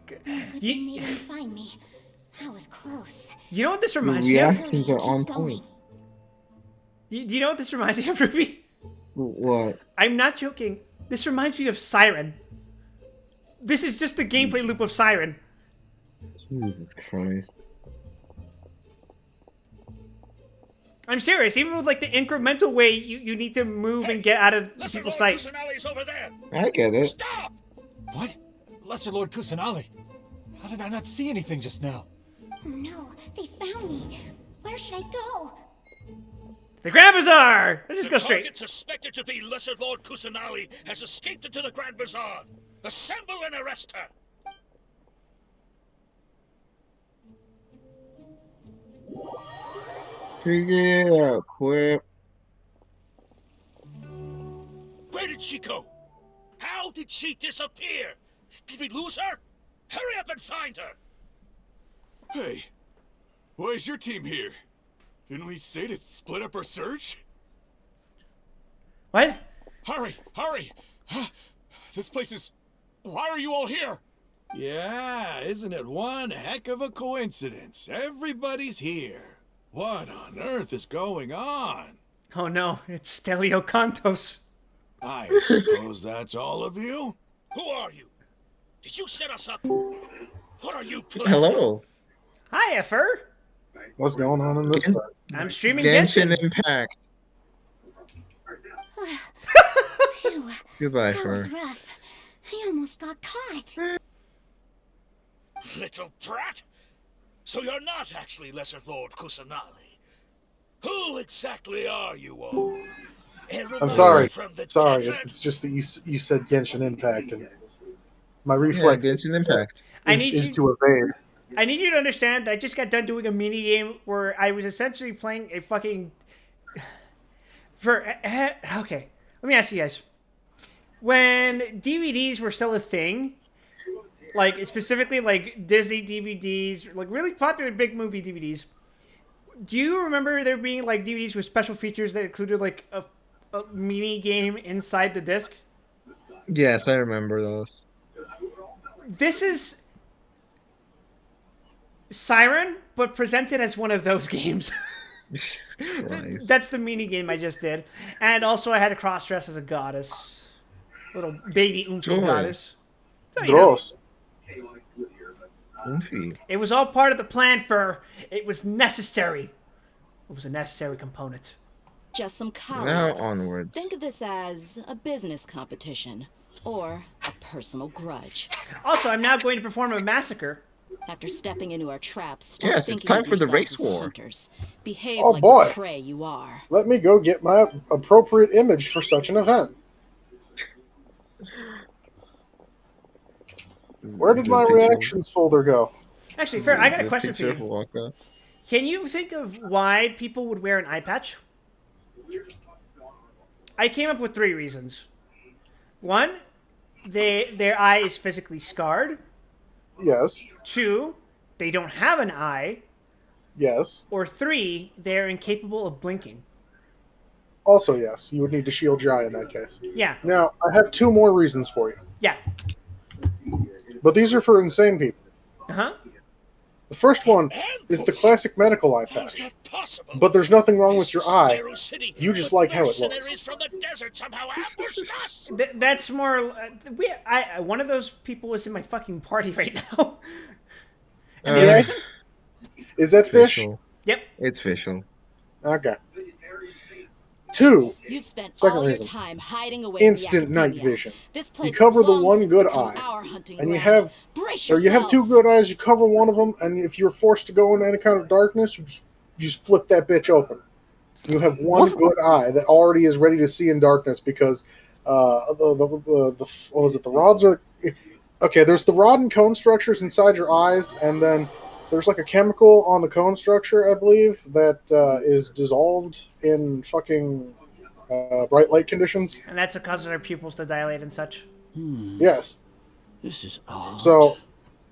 Good thing they didn't find me. That was close. You know what this Your reminds me of? reactions are on point. Do you know what this reminds me of, Ruby? What? I'm not joking. This reminds me of Siren. This is just the gameplay loop of Siren. Jesus Christ. I'm serious. Even with like the incremental way you need to move and get out of Lesser people's Lord sight. Kusanali's over there. I get it. Stop! What? Lesser Lord Kusanali? How did I not see anything just now? Oh no, they found me. Where should I go? The Grand Bazaar! Let's just go straight. The target suspected to be Lesser Lord Kusanali has escaped into the Grand Bazaar. Assemble and arrest her. Figure it out, Quip. Where did she go? How did she disappear? Did we lose her? Hurry up and find her! Hey, why is your team here? Didn't we say to split up our search? What? Hurry! Hurry! This place is... Why are you all here? Yeah, isn't it one heck of a coincidence? Everybody's here. What on earth is going on? Oh no, it's Stelio Cantos. I suppose that's all of you? Who are you? Did you set us up? What are you playing? Hello. Hi, Fur. What's going on in this side? I'm streaming Genshin Genshin. Impact. Goodbye, That Fur. was rough. I almost got caught. Little brat? So you're not actually Lesser Lord Kusanali. Who exactly are you all? I'm sorry. From the Sorry, desert? it's just that you said Genshin Impact, and my reflex Genshin Impact. is to evade. I need you to understand that I just got done doing a mini game where I was essentially playing a fucking. Okay, let me ask you guys. When DVDs were still a thing, like specifically like Disney DVDs, like really popular big movie DVDs, do you remember there being like DVDs with special features that included like a mini game inside the disc? Yes, I remember those. This is Siren, but presented as one of those games. Christ. That's the mini game I just did. And also I had a cross-dress as a goddess. Little baby Unto Joy. goddess. So, you know. Gross. Goofy. It was all part of the plan for... It was necessary. It was a necessary component. Just some Now colleagues. onwards. Think of this as a business competition or a personal grudge. Also, I'm now going to perform a massacre. After stepping into our traps, stop Yes, it's thinking time of for the yourselves race as war. hunters. Behave Oh, like boy. the prey you are. Let me go get my appropriate image for such an event. Where did my reactions folder go? Actually, fair. I got a It's question for picture of you. Waka. Can you think of why people would wear an eye patch? I came up with 3 reasons. 1, their eye is physically scarred. Yes. 2, they don't have an eye. Yes. Or 3, they're incapable of blinking. Also, yes. You would need to shield your eye in that case. Yeah. Now, I have 2 more reasons for you. Yeah. But these are for insane people. Uh-huh. The first one is the classic medical eye patch. But there's nothing wrong with your eye. You just like how it looks. From the desert somehow ambushed us. That's more... one of those people was in my fucking party right now. And the other reason? Is that fish? Official. Yep. It's official. Okay. 2. You've spent Second all your reason. time hiding away Instant in the night academia. vision. This You place cover has the long one since good become eye, our hunting and you ground. have, Brace or you have 2 yourselves. good eyes. You cover one of them, and if you're forced to go into any kind of darkness, you just flip that bitch open. You have one good eye that already is ready to see in darkness because the what was it? The rods are okay. There's the rod and cone structures inside your eyes, and then there's like a chemical on the cone structure, I believe, that is dissolved in fucking bright light conditions. And that's what causes our pupils to dilate and such. Yes. This is odd. So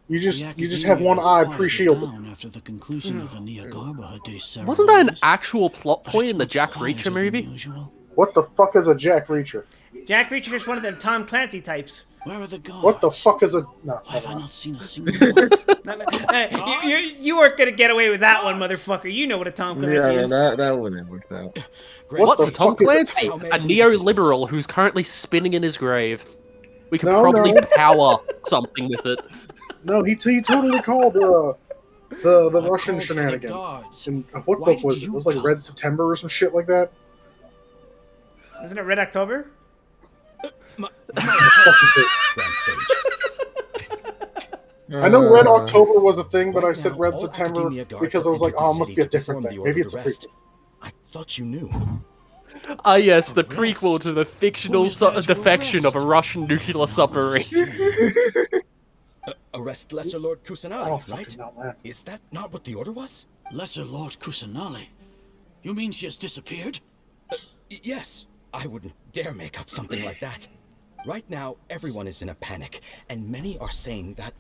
you just have one eye pre-shielded. After the conclusion of the Niagarba Day ceremony. Wasn't that an actual plot point in the Jack Reacher movie? What the fuck is a Jack Reacher? Jack Reacher is one of them Tom Clancy types. Where are the gods? What the fuck is a... No. Why have I not seen a single one? You weren't going to get away with that one, motherfucker. You know what a Tom Clancy is. That wouldn't have worked out. What's a Tom Clancy? A neoliberal who's currently spinning in his grave. We could probably power something with it. No, he totally called the Russian shenanigans. And what book was it? It was like Red September or some shit like that. Isn't it Red October? I know Red October was a thing, but I said Red September because I was like, oh, it must be a different thing. Maybe it's a prequel. I thought you knew. Ah, yes, the prequel to the fictional defection of a Russian nuclear submarine. Arrest Lesser Lord Kusanagi, right? No, man. Is that not what the order was? Lesser Lord Kusanagi? You mean she has disappeared? Yes. I wouldn't dare make up something like that. Right now, everyone is in a panic, and many are saying that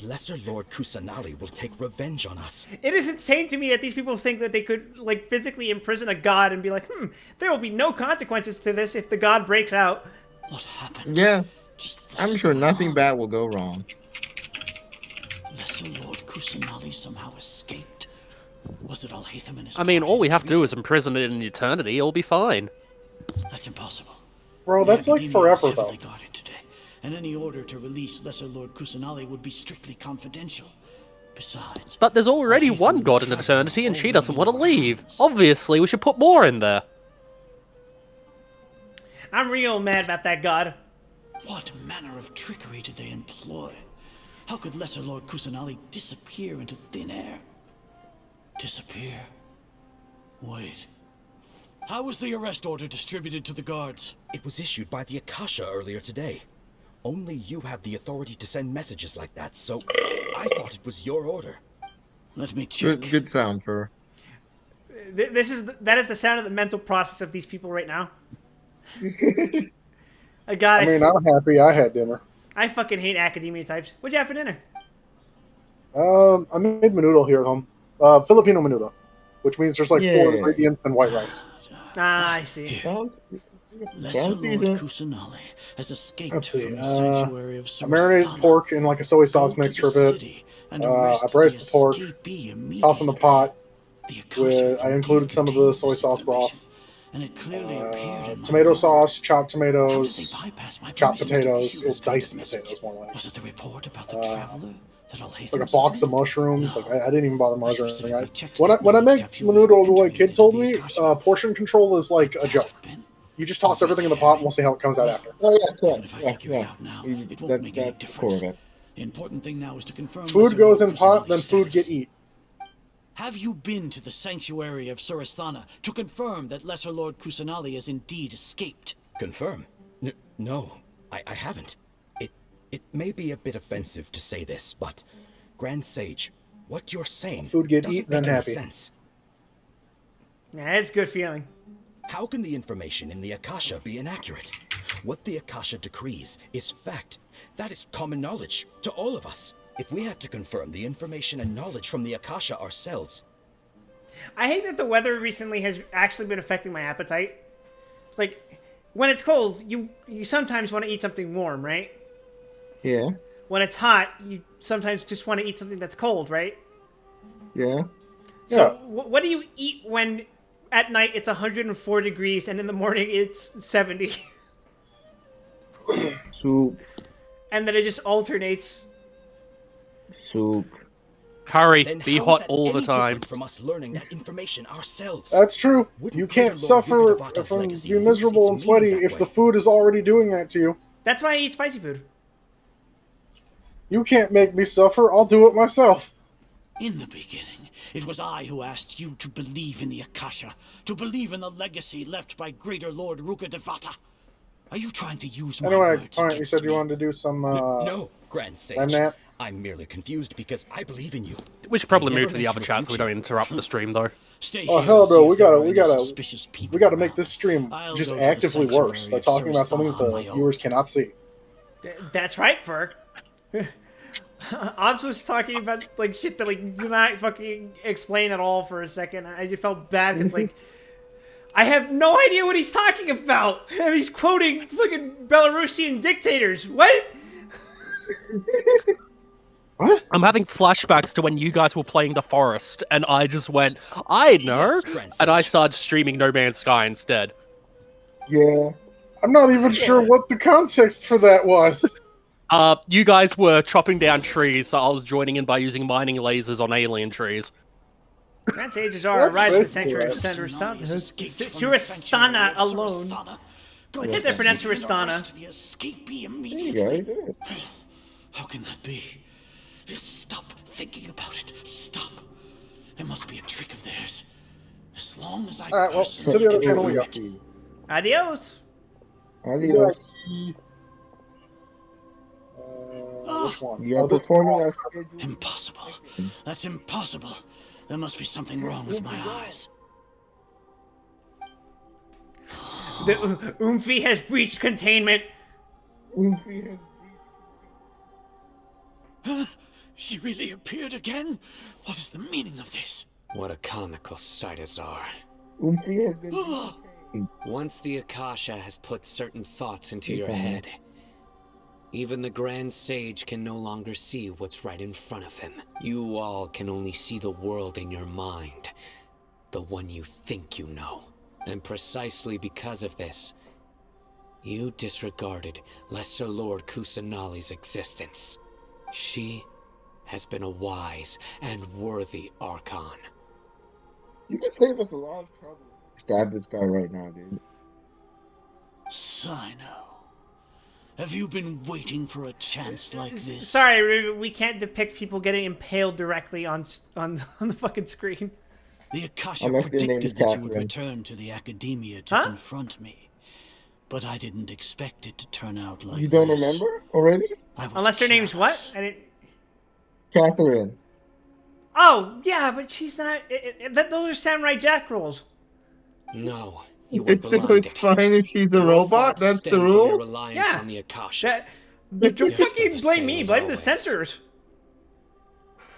Lesser Lord Kusanagi will take revenge on us. It is insane to me that these people think that they could, like, physically imprison a god and be like, there will be no consequences to this if the god breaks out. What happened? Yeah. I'm sure nothing bad will go wrong. Lesser Lord Kusanagi somehow escaped. Was it Alhaitham and his I mean, all we have to do is imprison it in eternity, it'll be fine. That's impossible. Bro, that's like forever, though. Guarded today, and any order to release Lesser Lord Kusanagi would be strictly confidential. Besides... But there's already one god in eternity, and she doesn't want to leave. Obviously, we should put more in there. I'm real mad about that god. What manner of trickery did they employ? How could Lesser Lord Kusanagi disappear into thin air? Disappear? Wait. How was the arrest order distributed to the guards? It was issued by the Akasha earlier today. Only you have the authority to send messages like that, so I thought it was your order. Let me check. Good sound for... That is the sound of the mental process of these people right now. I mean, I'm happy I had dinner. I fucking hate academia types. What'd you have for dinner? I made menudo here at home. Filipino menudo. Which means there's like 4 ingredients and white rice. Ah, I see. Lesser Lord Kusanagi has escaped from the sanctuary of I marinated pork in like a soy sauce mix for a bit. I braised the pork, tossed in the pot. I included some of the soy sauce broth. Tomato sauce, chopped tomatoes, chopped potatoes, diced potatoes more like. Was it the report about the traveler? That I'll hate like a them box so? of mushrooms. No. Like I didn't even bother I measuring. specifically checked When I that make capsule the noodle the before way entering kid it told into the me, Akasha. portion control is like a joke. You just toss everything in the pot and we'll see how it comes out after. Oh yeah, Even correct. if I Yeah, figure yeah. it out now, it won't make any That's difference. correct. The important thing now is to confirm Food Lesser goes Lord in pot, Kusanali's then food status. get eat. Have you been to the sanctuary of Surasthana to confirm that Lesser Lord Kusanali has indeed escaped? Confirm? No, I haven't. It may be a bit offensive to say this, but Grand Sage, what you're saying Food get doesn't eat, then make any happy. sense. Yeah, it's a good feeling. How can the information in the Akasha be inaccurate? What the Akasha decrees is fact. That is common knowledge to all of us. If we have to confirm the information and knowledge from the Akasha ourselves... I hate that the weather recently has actually been affecting my appetite. Like, when it's cold, you sometimes want to eat something warm, right? Yeah. When it's hot, you sometimes just want to eat something that's cold, right? Yeah. So, what do you eat when at night it's 104 degrees and in the morning it's 70? Soup. And then it just alternates. Soup. Curry, Then be how is hot that all the any time. different from us learning that information ourselves? That's true. Wouldn't You can't Greater Lord suffer Yugidavata's from legacy being lose miserable its and sweaty meaning that if the way? food is already doing that to you. That's why I eat spicy food. You can't make me suffer. I'll do it myself. In the beginning, it was I who asked you to believe in the Akasha, to believe in the legacy left by Greater Lord Rukkhadevata. Are you trying to use my Anyway, words alright, you against said you me? wanted to do some, No, Grand Sage. Remnant. I'm merely confused because I believe in you. We should probably I never move to the meant other chat so we don't interrupt the stream, though. Stay Oh here hell and see no, if there are any suspicious people we gotta around. make this stream I'll just go to the actively worse sanctuary by of talking about something Surasthana that on the my own. viewers cannot see. That's right, Ferg. Ops was talking about like shit that like do not fucking explain at all for a second. I just felt bad because like I have no idea what he's talking about, and he's quoting fucking Belarusian dictators. What? What? I'm having flashbacks to when you guys were playing The Forest, and I just went, I know, and I started streaming No Man's Sky instead. Yeah. I'm not even sure what the context for that was. You guys were chopping down trees, so I was joining in by using mining lasers on alien trees. Grand Sages are rise in the sanctuary of Kusanali has escaped from the Surasthana sanctuary of alone. Surasthana. I think they're pronounced Surasthana. The escapee There immediately. you go. How can that be? Just stop thinking about it. Stop. It must be a trick of theirs. As long as I Alright, well, to personally the other can channel we confirm go. it. Adios. Adios. Which one? You are Oh, this- performing our Impossible. That's impossible. There must be something wrong with my eyes. The Oomphy has breached containment. Huh? She really appeared again? What is the meaning of this? What a comical sight, Azar. Oomphy has been... Oh, Once the Akasha has put certain thoughts into your head, even the Grand Sage can no longer see what's right in front of him. You all can only see the world in your mind, the one you think you know. And precisely because of this, you disregarded Lesser Lord Kusanali's existence. She has been a wise and worthy Archon. You can save us a lot of trouble. Stab this guy right now, dude. Sino. Have you been waiting for a chance like this? Sorry, we can't depict people getting impaled directly on the fucking screen. The Akasha Unless your name is predicted that you would Catherine. return to the Academia to confront me. But I didn't expect it to turn out like You don't this. remember already? I was Unless her name's careless. what? I didn't... Catherine. Oh, yeah, but she's not... those are Samurai Jack rules. No, you were It's fine if she's a Your robot? thoughts That's stem the from your rule? reliance Yeah. on the Akasha. Don't You're still fucking the blame same me, as blame the always. censors.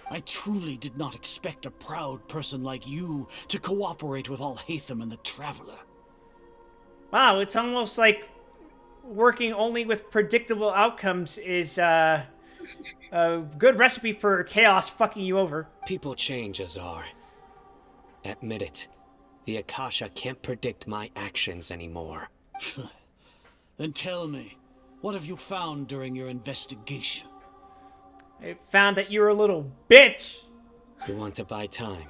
I truly did not expect a proud person like you to cooperate with Alhaitham and the Traveler. Wow, it's almost like working only with predictable outcomes is a good recipe for chaos fucking you over. People change, Azar. Admit it. The Akasha can't predict my actions anymore. Then tell me, what have you found during your investigation? I found that you're a little bitch. You want to buy time?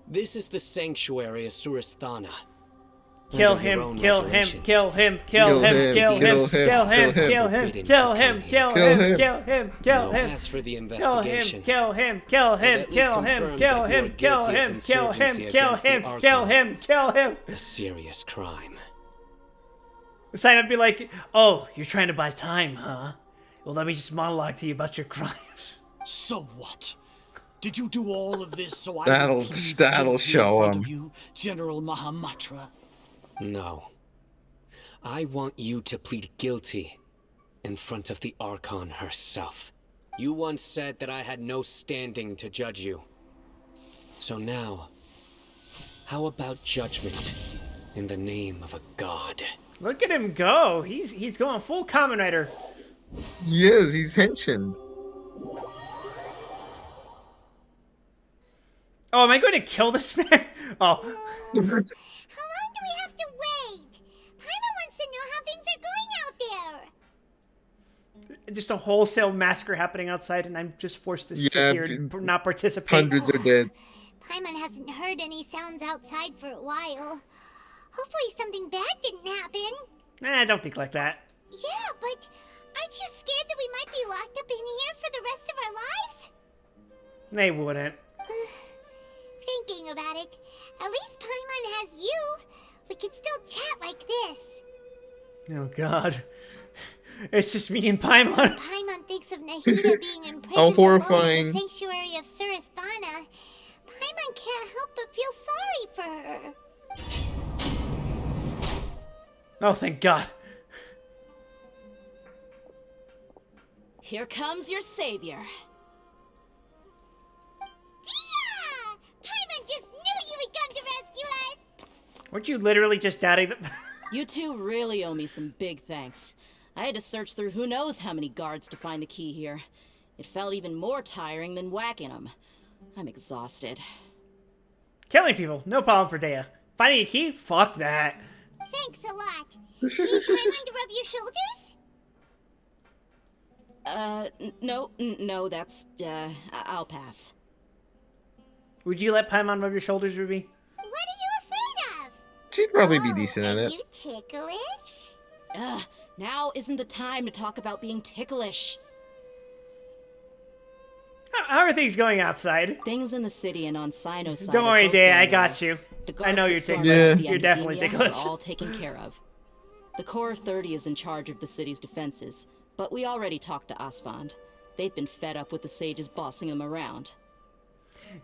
This is the sanctuary of Suristhana. Kill Under your him, own kill him, regulations. kill him, kill him, kill him, kill him, kill him, kill him, kill him, kill him, kill him. As for the Kill him, investigation, kill him, kill him, kill him, kill him, kill him, kill him, kill him, kill him, kill him. a serious crime. The sign would be like, "Oh, you're trying to buy time, huh? Well, let me just monologue to you about your crimes." So what? Did you do all of this so I That'll- would plead that'll guilty show in front 'em. of you, General Mahamatra? No. I want you to plead guilty in front of the Archon herself. You once said that I had no standing to judge you. So now, how about judgment in the name of a god? Look at him go. He's going full Kamen Rider. Yes, he's henching. Oh, am I going to kill this man? Oh. How long do we have to wait? Paimon wants to know how things are going out there. Just a wholesale massacre happening outside, and I'm just forced to sit Yeah, here and not participate. Hundreds are dead. Paimon hasn't heard any sounds outside for a while. Hopefully something bad didn't happen. Nah, I don't think like that. Yeah, but aren't you scared that we might be locked up in here for the rest of our lives? They wouldn't. Thinking about it, at least Paimon has you. We could still chat like this. Oh, God. It's just me and Paimon. Paimon thinks of Nahida being imprisoned How alone horrifying. in the sanctuary of Suristhana. Paimon can't help but feel sorry for her. Oh, thank God. Here comes your savior. Paimon just knew you would come to rescue us! Weren't you literally just doubting that? You two really owe me some big thanks. I had to search through who knows how many guards to find the key here. It felt even more tiring than whacking them. I'm exhausted. Killing people, no problem for Dea. Finding a key? Fuck that. Thanks a lot. Need Paimon to rub your shoulders? No, that's, I'll pass. Would you let Paimon rub your shoulders, Ruby? What are you afraid of? She'd probably be decent at Are it. you ticklish? Now isn't the time to talk about being ticklish. How are things going outside? Things in the city and on Sino's side. Don't are worry, both Dea, going I well. got you. The I know guards you're that stormed ticklish. out of the You're definitely Academia ticklish. are all taken care of. The Corps of 30 is in charge of the city's defenses, but we already talked to Asfand. They've been fed up with the sages bossing them around.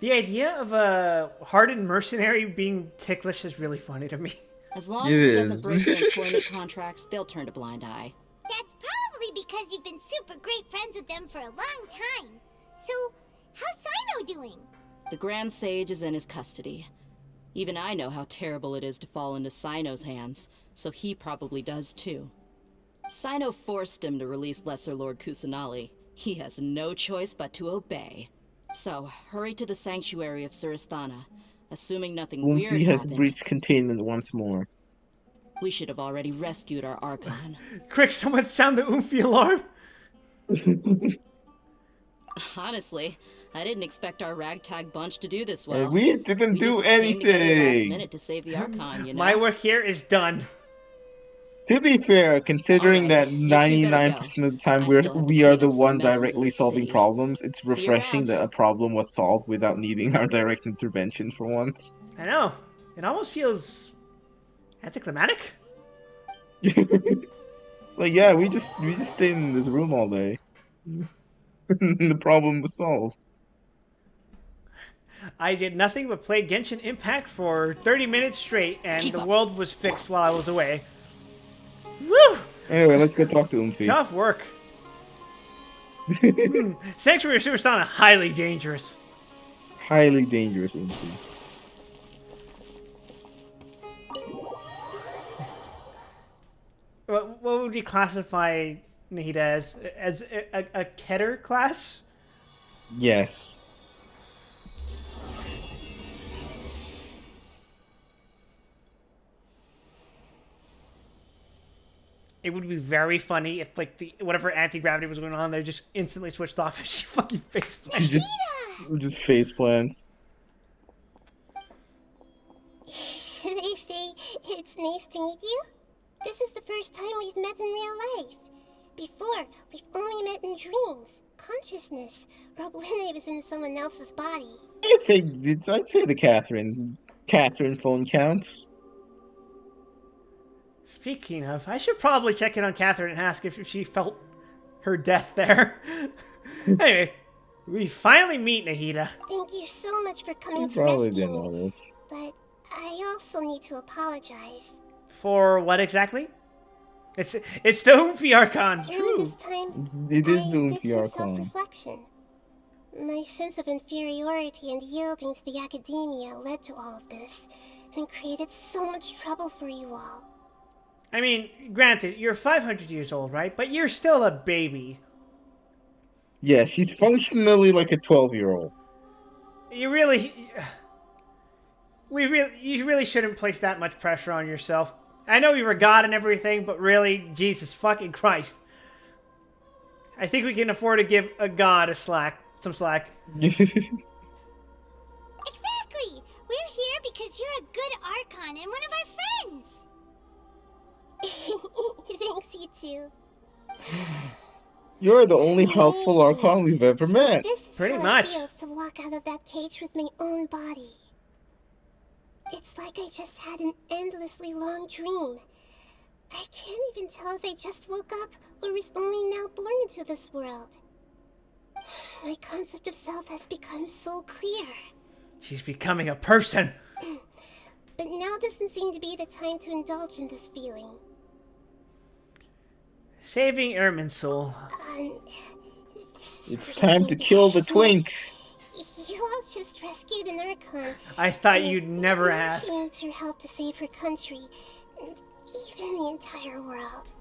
The idea of a hardened mercenary being ticklish is really funny to me. As long as it doesn't break their employment contracts, they'll turn a blind eye. That's probably because you've been super great friends with them for a long time. So, how's Sino doing? The Grand Sage is in his custody. Even I know how terrible it is to fall into Sino's hands, so he probably does too. Sino forced him to release Lesser Lord Kusanali. He has no choice but to obey. So, hurry to the sanctuary of Suristhana. Assuming nothing weird Wumpy has happened, breached containment once more. we should have already rescued our Archon. Quick, someone sound the Oomphy alarm. Honestly, I didn't expect our ragtag bunch to do this well. We didn't do just came together last anything. minute to save the Archon, you know? My work here is done. To be fair, considering that 99% of the time we are the one directly solving problems, it's refreshing that a problem was solved without needing our direct intervention for once. I know. It almost feels anticlimactic. It's like, yeah, we just stayed in this room all day. The problem was solved. I did nothing but play Genshin Impact for 30 minutes straight, and the world was fixed while I was away. Woo! Anyway, let's go talk to Oomphy. Tough work. Sanctuary of Superstar, highly dangerous. Highly dangerous, Oomphy. What would you classify Nahida as? As a Keter class? Yes. It would be very funny if, like, the whatever anti-gravity was going on there just instantly switched off and she fucking face planted. Just face plants. Should I say it's nice to meet you? This is the first time we've met in real life. Before, we've only met in dreams, consciousness, or when I was in someone else's body. I'd say the Catherine phone counts. Speaking of, I should probably check in on Catherine and ask if she felt her death there. Anyway, we finally meet Nahida. Thank you so much for coming to Probably rescue didn't me. know this. But I also need to apologize. For what exactly? It's the Oomphy Archon. During this time, It is I the did Oomphy some Archon. self-reflection. My sense of inferiority and yielding to the academia led to all of this, and created so much trouble for you all. I mean, granted, you're 500 years old, right? But you're still a baby. Yeah, she's functionally like a 12-year-old. You really shouldn't place that much pressure on yourself. I know you were God and everything, but really, Jesus fucking Christ. I think we can afford to give a God some slack. Exactly! We're here because you're a good Archon and one of our friends! Thanks, you two. You're the only helpful Archon we've ever met. This is Pretty how much. it feels to walk out of that cage with my own body. It's like I just had an endlessly long dream. I can't even tell if I just woke up or was only now born into this world. My concept of self has become so clear. She's becoming a person. But now doesn't seem to be the time to indulge in this feeling. Saving Irminsul. It's time to kill the twink. You all just rescued an Archon. I thought you'd never ask. She needs your help to save her country, and even the entire world.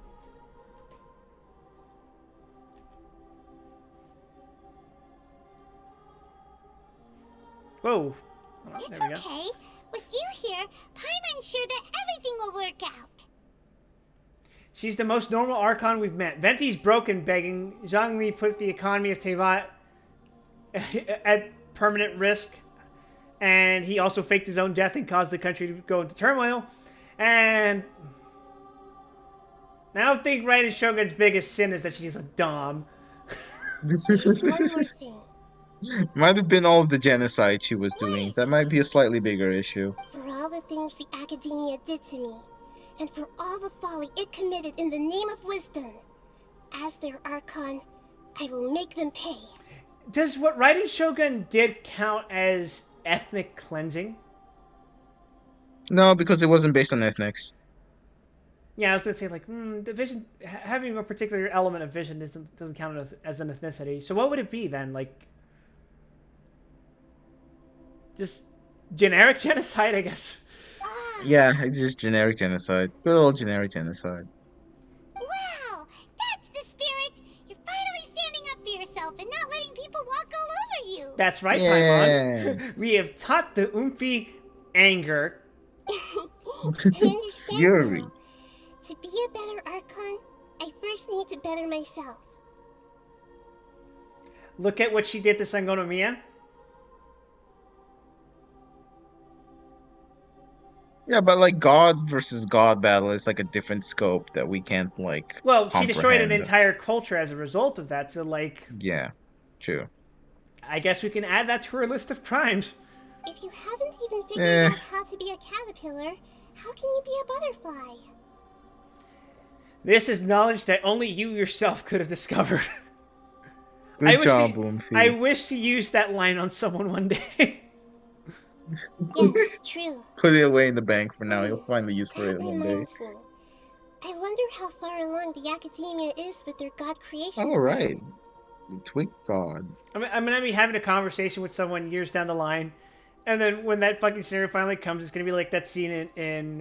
Whoa. Oh, It's there we go. okay. With you here, Paimon's sure that everything will work out. She's the most normal Archon we've met. Venti's broken begging. Zhongli put the economy of Teyvat at permanent risk. And he also faked his own death and caused the country to go into turmoil. And I don't think Raiden Shogun's biggest sin is that she's a dom. There's one more thing. Might have been all of the genocide she was doing. That might be a slightly bigger issue. For all the things the academia did to me, and for all the folly it committed in the name of wisdom, as their Archon, I will make them pay. Does what Raiden Shogun did count as ethnic cleansing? No, because it wasn't based on ethnics. Yeah, I was gonna say like, the vision having a particular element of vision doesn't count as an ethnicity. So what would it be then? Like, just generic genocide, I guess. Yeah, it's just generic genocide. Good old generic genocide. Wow! That's the spirit! You're finally standing up for yourself and not letting people walk all over you! That's right, Yeah. Paimon. We have taught the Oomphy anger. I understand Fury. now. To be a better Archon, I first need to better myself. Look at what she did to Sangonomiya. Yeah, but like God versus God battle is like a different scope that we can't like. Well, she destroyed an comprehend. entire culture as a result of that. So, like, Yeah, true. I guess we can add that to her list of crimes. If you haven't even figured out how to be a caterpillar, how can you be a butterfly? This is knowledge that only you yourself could have discovered. Good job, Oomphy. I wish to use that line on someone one day. Yes, true. Put it away in the bank for now. You'll find the use for it one day. Reminds me. I wonder how far along the academia is with their god creation. All right, twink God. I'm gonna be having a conversation with someone years down the line, and then when that fucking scenario finally comes, it's gonna be like that scene in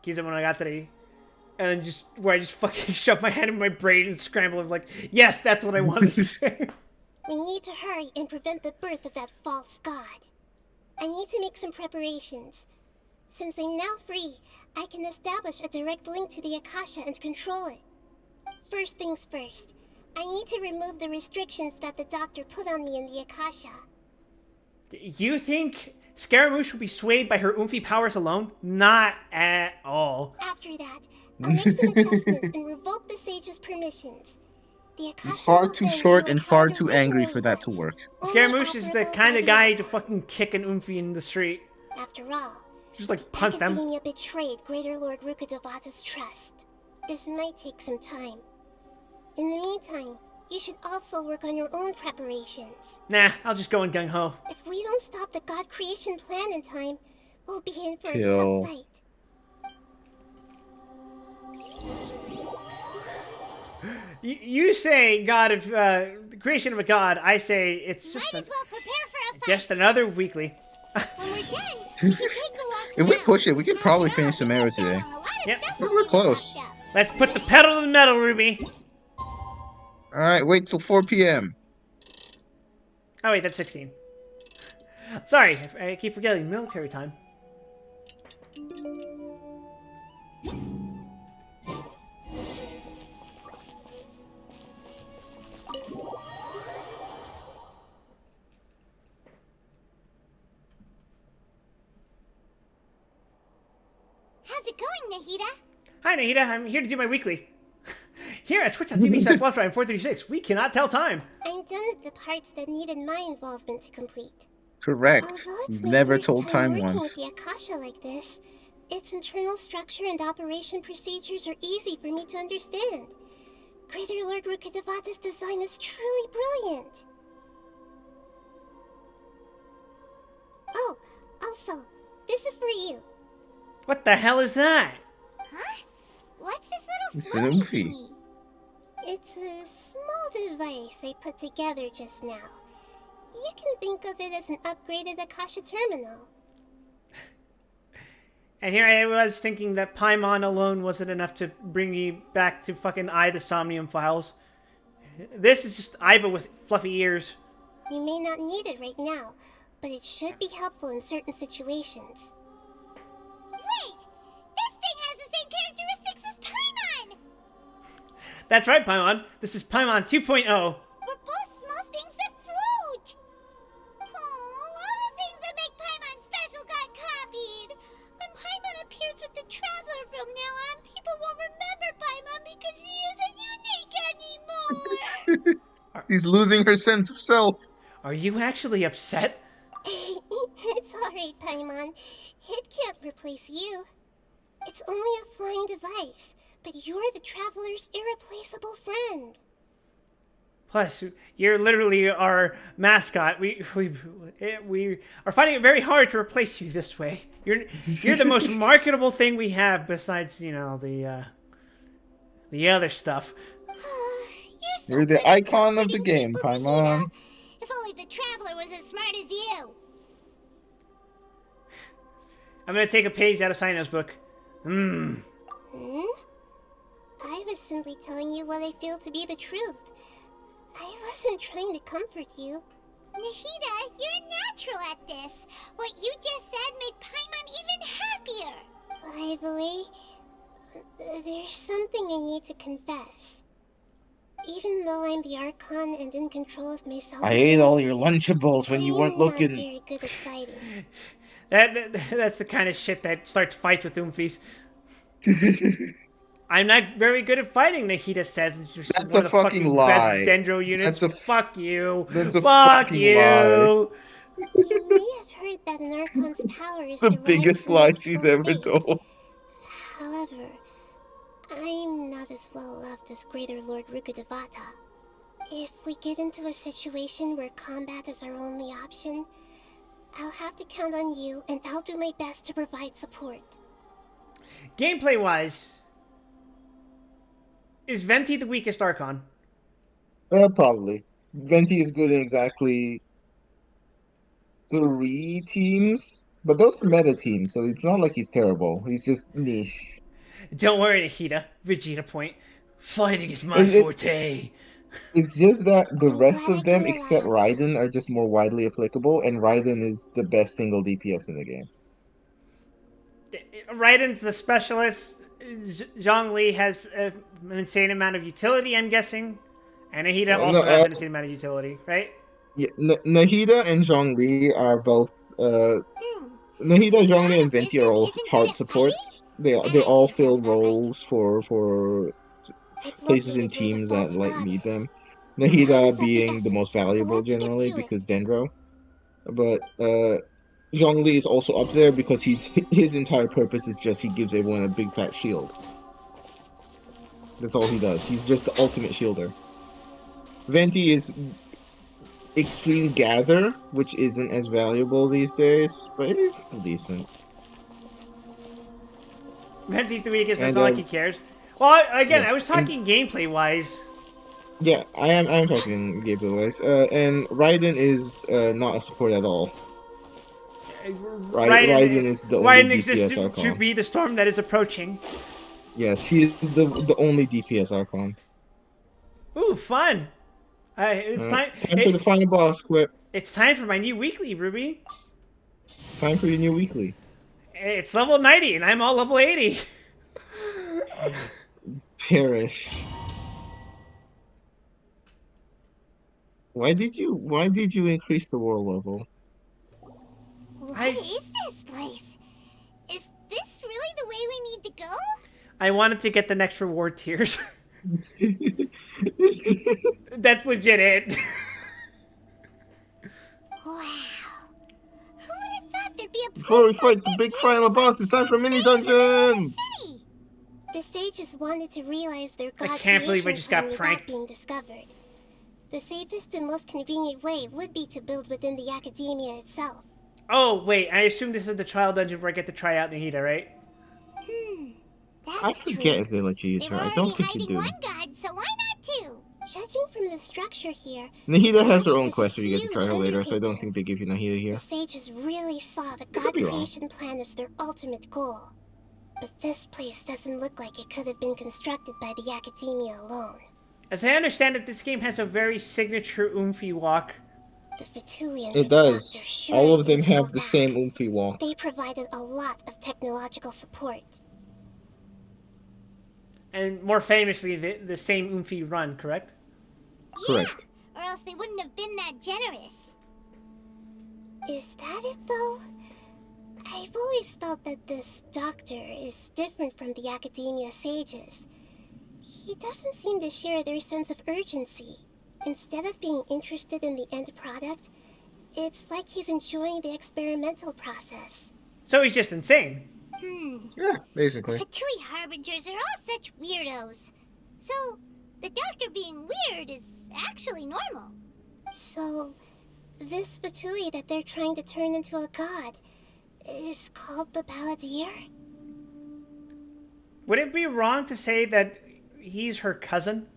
Kizamonogatari, and then just where I just fucking shove my hand in my brain and scramble and like, yes, that's what I want to say. We need to hurry and prevent the birth of that false god. I need to make some preparations. Since I'm now free, I can establish a direct link to the Akasha and control it. First things first, I need to remove the restrictions that the doctor put on me in the Akasha. You think Scaramouche will be swayed by her Oomphy powers alone? Not at all. After that, I'll make some adjustments and revoke the sage's permissions. The Akasha He's far will too then short be and like far how it too angry originally for that to was. work. Scaramouche is the operable kind by of the guy hour. to fucking kick an Oomphy in the street. After all, Just like punt them. Academia betrayed Greater Lord Rukkhadevata's trust. This might take some time. In the meantime, you should also work on your own preparations. Nah, I'll just go in gung-ho. If we don't stop the God creation plan in time, we'll be in for a Kill. tough fight. You say God of the creation of a god. I say it's just Might as well prepare for a fight. just another weekly. When we're done, we can take a walk If we around. push it, we could probably finish Sumeru today. Yep. We're close. Let's put the pedal to the metal, Ruby. Alright, wait till 4 p.m. Oh wait, that's 16. Sorry, I keep forgetting military time. How's it going, Nahida? Hi, Nahida. I'm here to do my weekly. Here at Twitch.tv/Fluffdrive436, we cannot tell time. I'm done with the parts that needed my involvement to complete. Correct. Although it's You've my never first told time working once. with the Akasha like this, its internal structure and operation procedures are easy for me to understand. Greater Lord Rukkhadevata's design is truly brilliant. Oh, also, this is for you. What the hell is that? Huh? What's this little It's an floaty Oomphy. thingy? It's a small device I put together just now. You can think of it as an upgraded Akasha terminal. And here I was thinking that Paimon alone wasn't enough to bring me back to fucking the Somnium files. This is just Aiba with fluffy ears. You may not need it right now, but it should be helpful in certain situations. Wait! This thing has the same characteristics as Paimon! That's right, Paimon. This is Paimon 2.0. We're both small things that float! Oh, all the things that make Paimon special got copied! When Paimon appears with the Traveler from now on, people won't remember Paimon because she isn't unique anymore! He's losing her sense of self. Are you actually upset? It's alright, Paimon. It can't replace you. It's only a flying device, but you're the Traveler's irreplaceable friend. Plus, you're literally our mascot. We are finding it very hard to replace you this way. You're the most marketable thing we have besides, you know, the other stuff. You're the icon of the game, Paimon. If only the Traveler was as smart as you. I'm gonna take a page out of Sino's book. Hmm? I was simply telling you what I feel to be the truth. I wasn't trying to comfort you. Nahida, you're natural at this. What you just said made Paimon even happier. By the way, there's something I need to confess. Even though I'm the Archon and in control of myself, I ate all your Lunchables when you weren't I'm not looking. very good at fighting. That's the kind of shit that starts fights with Oomphies. I'm not very good at fighting, Nahida says. And she's That's one a of the fucking fucking lie. best Dendro units. Fuck you. That's a Fuck fucking you. lie. You may have heard that an Archon's power is The derived biggest from lie their she's mental ever state. told. However, I'm not as well loved as Greater Lord Rukkhadevata. If we get into a situation where combat is our only option, I'll have to count on you, and I'll do my best to provide support. Gameplay-wise, is Venti the weakest Archon? Probably. Venti is good in exactly 3 teams, but those are meta teams, so it's not like he's terrible. He's just niche. Don't worry, Nahida. Vegeta point. Fighting is my forte. It's just that the rest of them, except Raiden, are just more widely applicable, and Raiden is the best single DPS in the game. Raiden's the specialist. Zhongli has an insane amount of utility, I'm guessing. And Nahida also has an insane amount of utility, right? Yeah, Nahida and Zhongli are both. Nahida, Zhongli, and Venti are all hard supports. They all fill roles for places in teams that like need them. Nahida being the most valuable generally because Dendro, but Zhongli is also up there because his entire purpose is just he gives everyone a big fat shield. That's all he does. He's just the ultimate shielder. Venti is extreme gather, which isn't as valuable these days, but it is still decent. Venti's the weakest, but it's not like he cares. Well, again, I was talking gameplay wise. Yeah, I'm talking gameplay wise. And Raiden is not a support at all. Raiden is the only DPS exists to Archon. be the storm that is approaching. Yes, he is the only DPS Archon. Ooh, fun! It's time for the final boss. Quip. It's time for my new weekly, Ruby. Time for your new weekly. It's level 90, and I'm all level 80. Perish. Why did you increase the world level? What is this place? Is this really the way we need to go? I wanted to get the next reward tiers. That's legit it. Before we fight the big final boss, it's time for a mini dungeon! The sages wanted to realize their god I can't believe I just got without pranked. being discovered. The safest and most convenient way would be to build within the academia itself. Oh, wait, I assume this is the trial dungeon where I get to try out Nahida, right? I forget if they let you use her. I don't think you do. God, so why not two? Judging from the structure here, Nahida has her own quest where you get to try her later, so I don't think they give you Nahida here. the sages really saw the god creation plan as their ultimate goal. But this place doesn't look like it could have been constructed by the academia alone. As I understand it, this game has a very signature oomphy walk. The Vitulian It does. All of them have the same oomphy walk. They provided a lot of technological support. And more famously, the same oomphy run, correct? Correct. Or else they wouldn't have been that generous. Is that it, though? I've always felt that this doctor is different from the academia sages. He doesn't seem to share their sense of urgency. Instead of being interested in the end product, it's like he's enjoying the experimental process. So he's just insane. Yeah, basically. The Fatui Harbingers are all such weirdos. So, the doctor being weird is actually normal. So, this Fatui that they're trying to turn into a god is called the Balladeer? Would it be wrong to say that he's her cousin?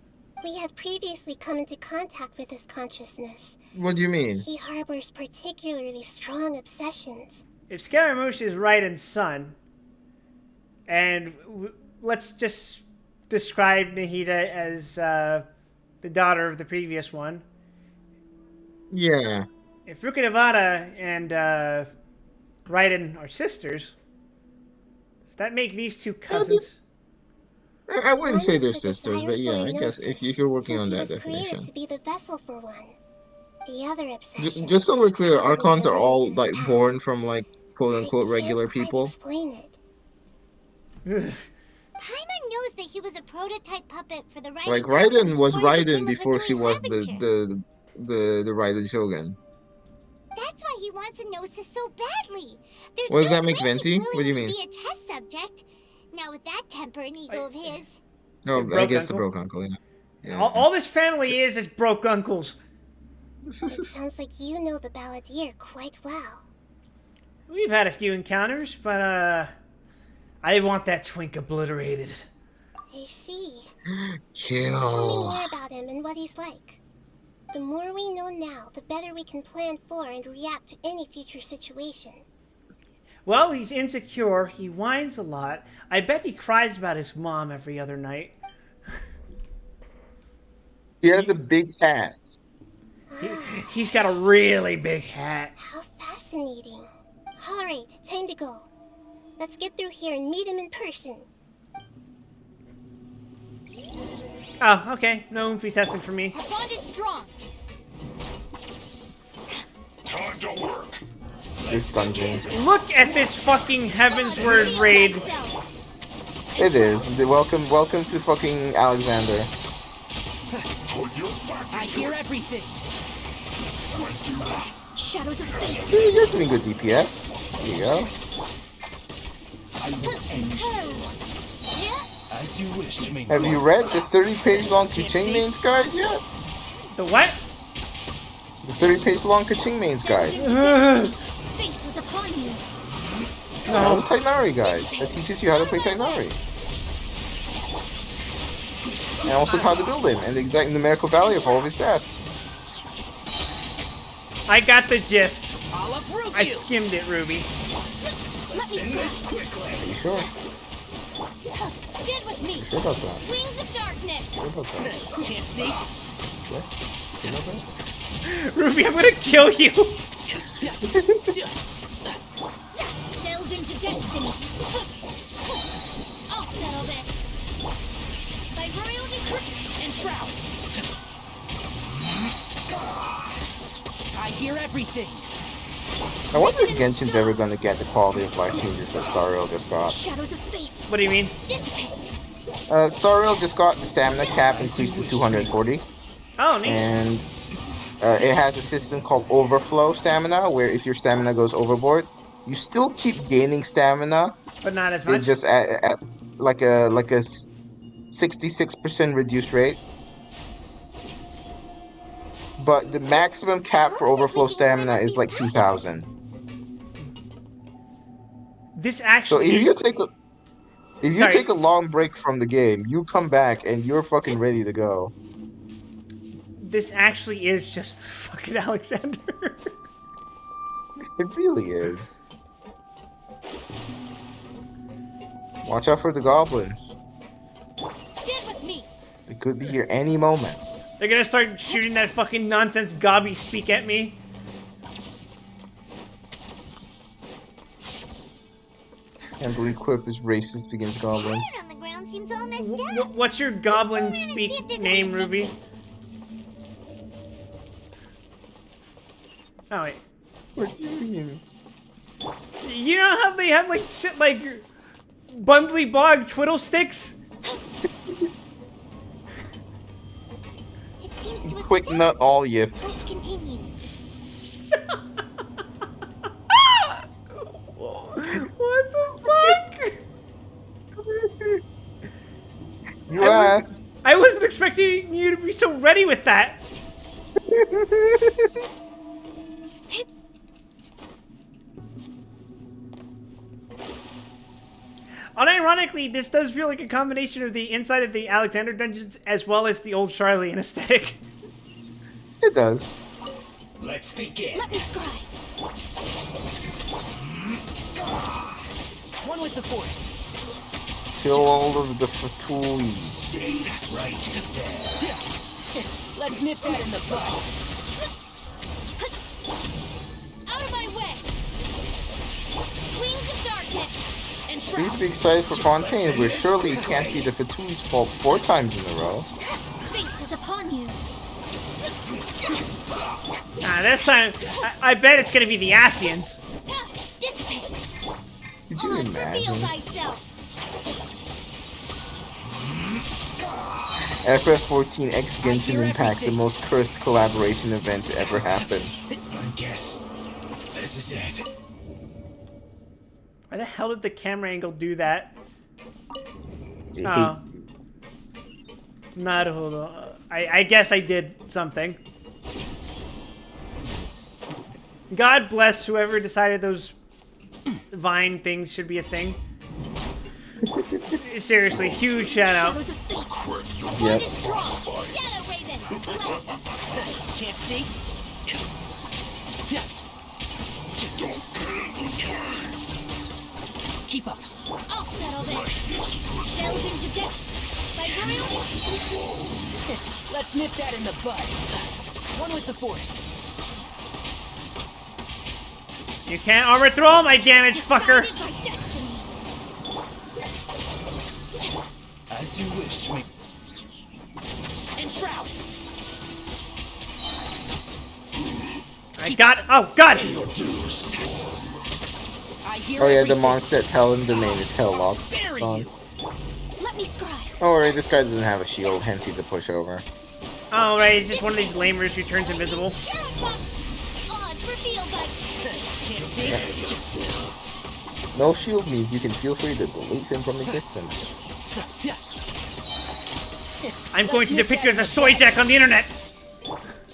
We had previously come into contact with his consciousness. What do you mean? He harbors particularly strong obsessions. If Scaramouche is Raiden's son, and let's just describe Nahida as the daughter of the previous one. Yeah. If Ruka Nevada and Raiden are sisters, does that make these two cousins? I wouldn't say they're sisters, but yeah, I guess if you're working on that definition. To be the vessel for one. The other obsession. Just so we're clear, Archons are all like born from like quote unquote regular people. Explain it. Paimon knows that he was a prototype puppet for the Raiden. Like Raiden was Raiden before she was the Raiden Shogun. That's why he wants a Gnosis so badly. There's What does no that make way Venti? he's What do you willing mean? to be a test subject. Now with that temper and ego of his. No, I guess the broke uncle. Yeah. All this family is broke uncles. It sounds like you know the Balladeer quite well. We've had a few encounters, but I want that twink obliterated. I see. Kill. Tell me more about him and what he's like. The more we know now, the better we can plan for and react to any future situation. Well, he's insecure, he whines a lot. I bet he cries about his mom every other night. He has a big hat. He's got a really big hat. How fascinating. Alright, time to go. Let's get through here and meet him in person. Oh, okay. No Oomphie testing for me. Our bond is strong. Time to work. This dungeon. Look at this fucking Heavensward raid. It is. Welcome to fucking Alexander. I hear everything. Shadows of fate. See, you're doing good DPS. There you go. I will end you. As you wish, main. Have you read the 30-page long Kuching Mains guide yet? The what? The 30-page long Kuching Mains guide. Fate is upon you. No, the Tainari guide that teaches you how to play Tainari. And also how to build him and the exact numerical value of all of his stats. I got the gist. I skimmed it, Ruby. Let me this quickly. Are you sure? Stand with me. Sure about that? Wings of darkness. Sure about that? Can't see. Sure? Sure about that? Ruby, I'm gonna kill you. Delve into destiny. I'll settle this. By royal decree. And shroud. I hear everything. I wonder if Genshin's ever going to get the quality of life changes that Star Rail just got. Shadows of fate. What do you mean? Star Rail just got the stamina cap increased to 240. Oh, neat. And it has a system called overflow stamina, where if your stamina goes overboard, you still keep gaining stamina, but not as much. It just at like a 66% reduced rate. But the maximum cap for overflow stamina is like 2,000. This actually. So if you take a long break from the game, you come back and you're fucking ready to go. This actually is just fucking Alexander. It really is. Watch out for the goblins. Stand with me. It could be here any moment. They're gonna start shooting that fucking nonsense gobby speak at me. Can't believe Quip is racist against goblins. On the ground seems all messed up. What's your goblin speak name, Ruby? Oh wait. What do you mean? You know how they have like shit like Bundly Bog twiddle sticks? Quick nut all yips. What the fuck? You asked. I wasn't expecting you to be so ready with that. Unironically, this does feel like a combination of the inside of the Alexander dungeons as well as the old Charlene aesthetic. It does. Let's begin. Let me scry. One with the forest. Kill all of the fatui. Stay right there. Let's nip that in the bud. Out of my way. Wings of darkness. Please be excited for Fontaine, where surely it can't be the Fatui's fault 4 times in a row. Fate is upon you. This time, I bet it's gonna be the Asians. Dissipate. Could you Reveal imagine? thyself. FF14 X Genshin Impact, the most cursed collaboration event to ever happen. I guess this is it. Why the hell did the camera angle do that? It Oh. Naruhodo. I guess I did something. God bless whoever decided those Vine things should be a thing. Seriously, huge shout out. Shadows of fate. Yep. Shadow Raven. Can't see. Keep up. I'll settle this. Delve into death. By royal Let's nip that in the bud. One with the force. You can't armor throw my damage, fucker. decided by destiny. As you wish, mate. Enshroud! I got. Oh God! Oh yeah, the monster tell him the name is Helllock. Let me scribe. Oh right, this guy doesn't have a shield, hence he's a pushover. Oh right, he's just one of these lamers who turns invisible. Odds revealed by. No shield means you can feel free to delete him from existence. I'm going to depict you as a soy jack on the internet.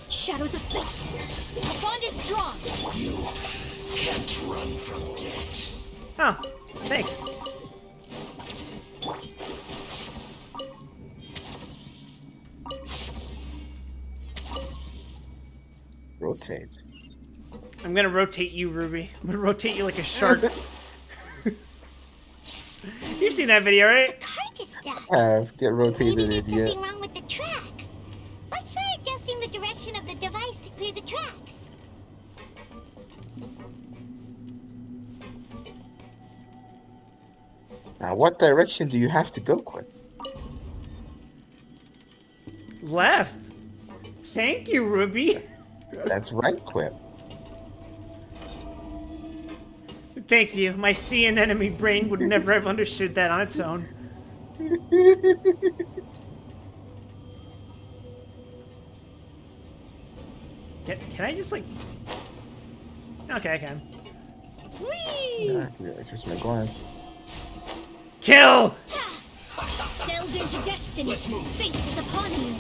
Shadows of fate. The bond is strong. You can't run from death. Oh, thanks. Rotate. I'm gonna rotate you, Ruby. I'm gonna rotate you like a shark. You've seen that video, right? Get rotated, idiot. Something wrong with the tracks. Let's try adjusting the direction of the device to clear the tracks. Now, what direction do you have to go, Quinn? Left. Thank you, Ruby. That's right, Quinn. Thank you. My sea anemone brain would never have understood that on its own. Can I just like... Okay, I can. Whee! Yeah, just my glance. Kill! Delve into destiny. Fate is upon you.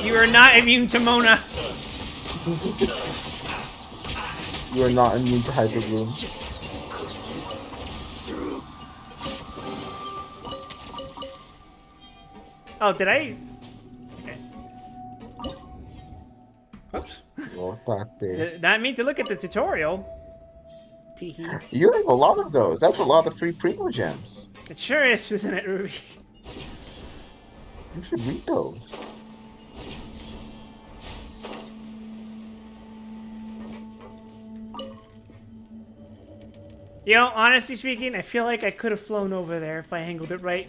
You are not immune to Mona. You are not immune to Hyper Bloom. Oh, did I? Okay. Oops. Did not mean to look at the tutorial. Teehee. You have a lot of those. That's a lot of free Primo Gems. It sure is, isn't it, Ruby? You should read those. You know, honestly speaking, I feel like I could have flown over there if I angled it right.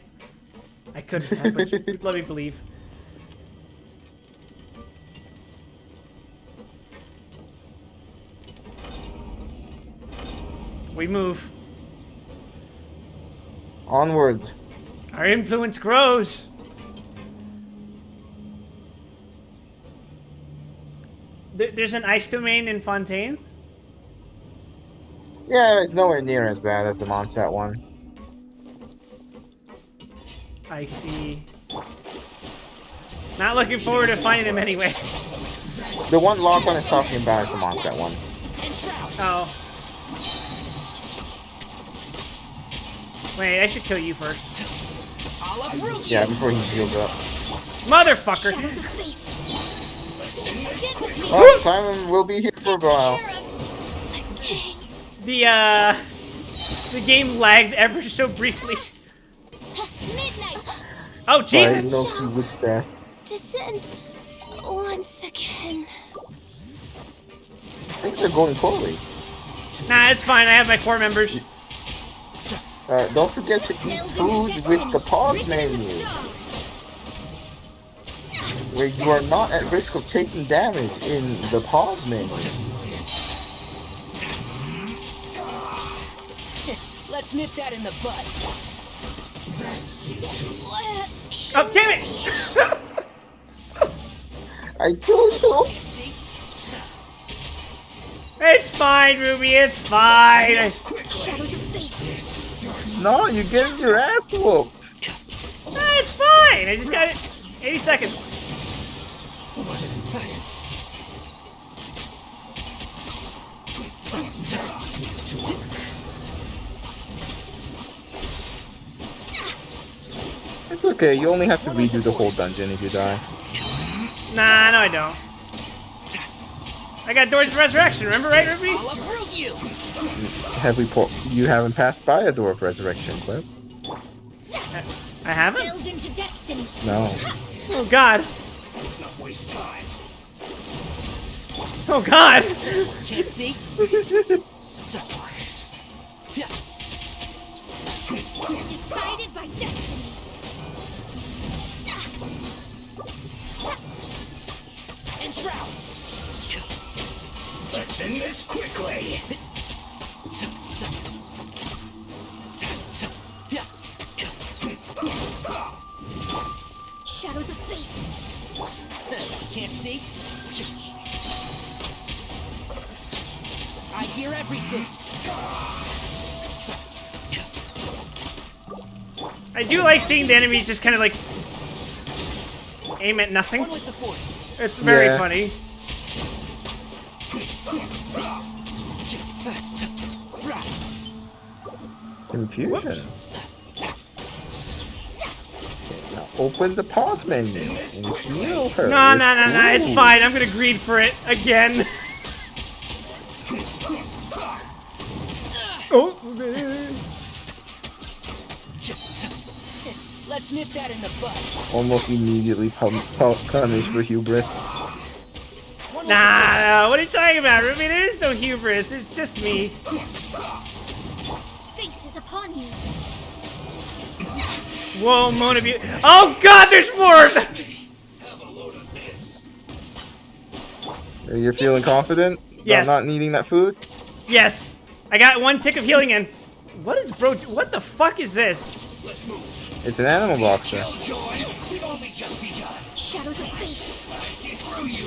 I couldn't have, but let me believe. We move. Onward. Our influence grows. There's an ice domain in Fontaine? Yeah, it's nowhere near as bad as the Mondstadt one. I see. Not looking forward to finding them anyway. The one Lock-on is talking about is the Mondstadt one. Oh. Wait, I should kill you first. Yeah, before he shields up. Motherfucker! Oh, Simon will be here for a while. The game lagged ever so briefly. Oh, Jesus! Descend once again. Things are going poorly. Nah, it's fine. I have my core members. Don't forget to eat food with the pause menu, where you are not at risk of taking damage in the pause menu. Let's nip that in the butt. Oh, damn it! I told you. It's fine, Ruby. It's fine. No, you're getting your ass whooped. It's fine. I just got it. 80 seconds. It's okay. You only have to redo the whole dungeon if you die. Nah, no, I don't. I got Doors of Resurrection. Remember, right, Ruby? You haven't passed by a Door of Resurrection, Clip. I haven't? No. Oh, God. Oh, God. Can't see. Decided by destiny. Enshroud! Let's end this quickly! Shadows of fate. Can't see? I hear everything! I do like seeing the enemies just kind of like aim at nothing. One with the force. It's very Yeah. funny. Confusion. Now open the pause menu and heal her. No, with no, no, no. It's food. fine. I'm gonna greed for it again. Oh. Let's nip that in the bud. Almost immediately punished for hubris. Nah, what are you talking about, Ruby? There is no hubris. It's just me. Fate is upon you. Whoa, Mona View. Oh God, there's more of them. You're feeling confident Yes. about not needing that food? Yes, I got one tick of healing in. What is bro? What the fuck is this? It's an animal boxer. We've only just begun. Shadows of fate. I see through you.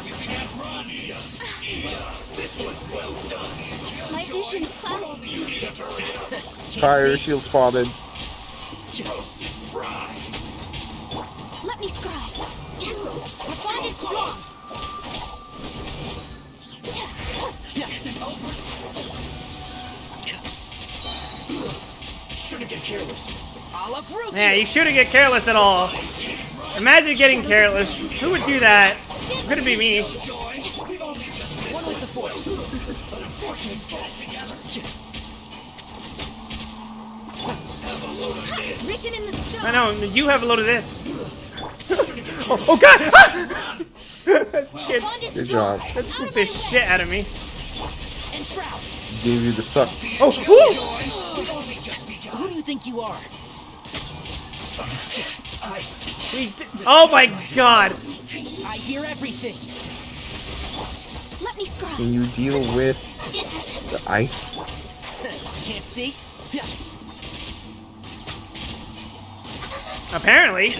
You can't run. This was well done. My vision is clouded. Fire shield spotted. Let me scribe. The bond is strong. Is it over? Shouldn't get careless. I'll approve. Yeah, you shouldn't get careless at all. Imagine getting careless. Who would do that? Could it be me? One with the force. Written in the stone. I know. You have a load of this. Oh God! Ah! That scared. Good job. That scared the shit out of me. Enshroud. Gave you the suck. Oh, Who do you think you are? Oh my God! I hear everything. Let me scribe. Can you deal with the ice? Can't see? Apparently.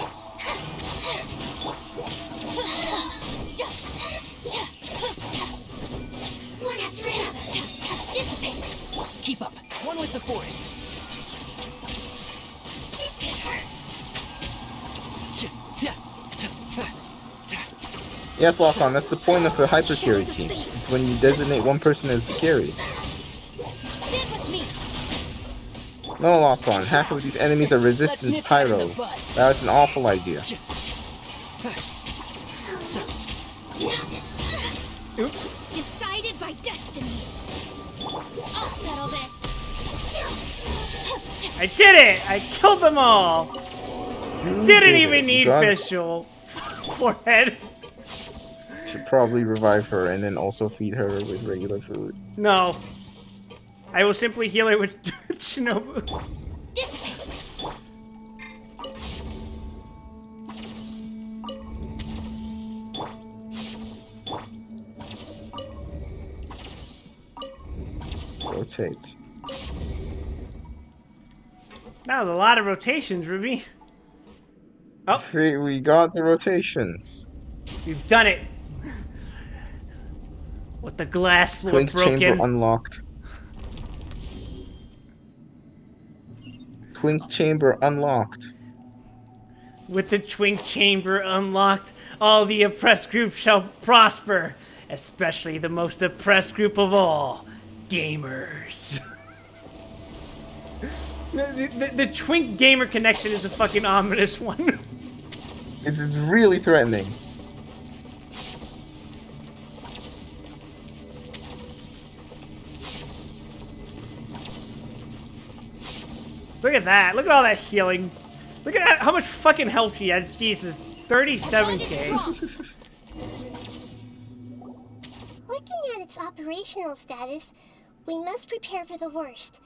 One after another. Dissipate. Keep up. One with the force. Yes, Lockhon, that's the point of a hyper carry team. It's when you designate one person as the carry. Stand with me. No, Lockhon, half of these enemies are resistance pyro. That's an awful idea. Oops. Decided by destiny. I'll settle this. I did it! I killed them all! You Didn't did even it. need God. visual. Forehead. Should probably revive her and then also feed her with regular food. No. I will simply heal her with Shinobu. Rotate. That was a lot of rotations, Ruby. Oh. We got the rotations. We've done it. With the glass floor Twink broken. chamber unlocked. Twink chamber unlocked. With the Twink chamber unlocked, all the oppressed groups shall prosper. Especially the most oppressed group of all, gamers. The Twink gamer connection is a fucking ominous one. It's really threatening. Look at that. Look at all that healing. Look at how much fucking health he has. Jesus. 37k. Looking at its operational status, we must prepare for the worst.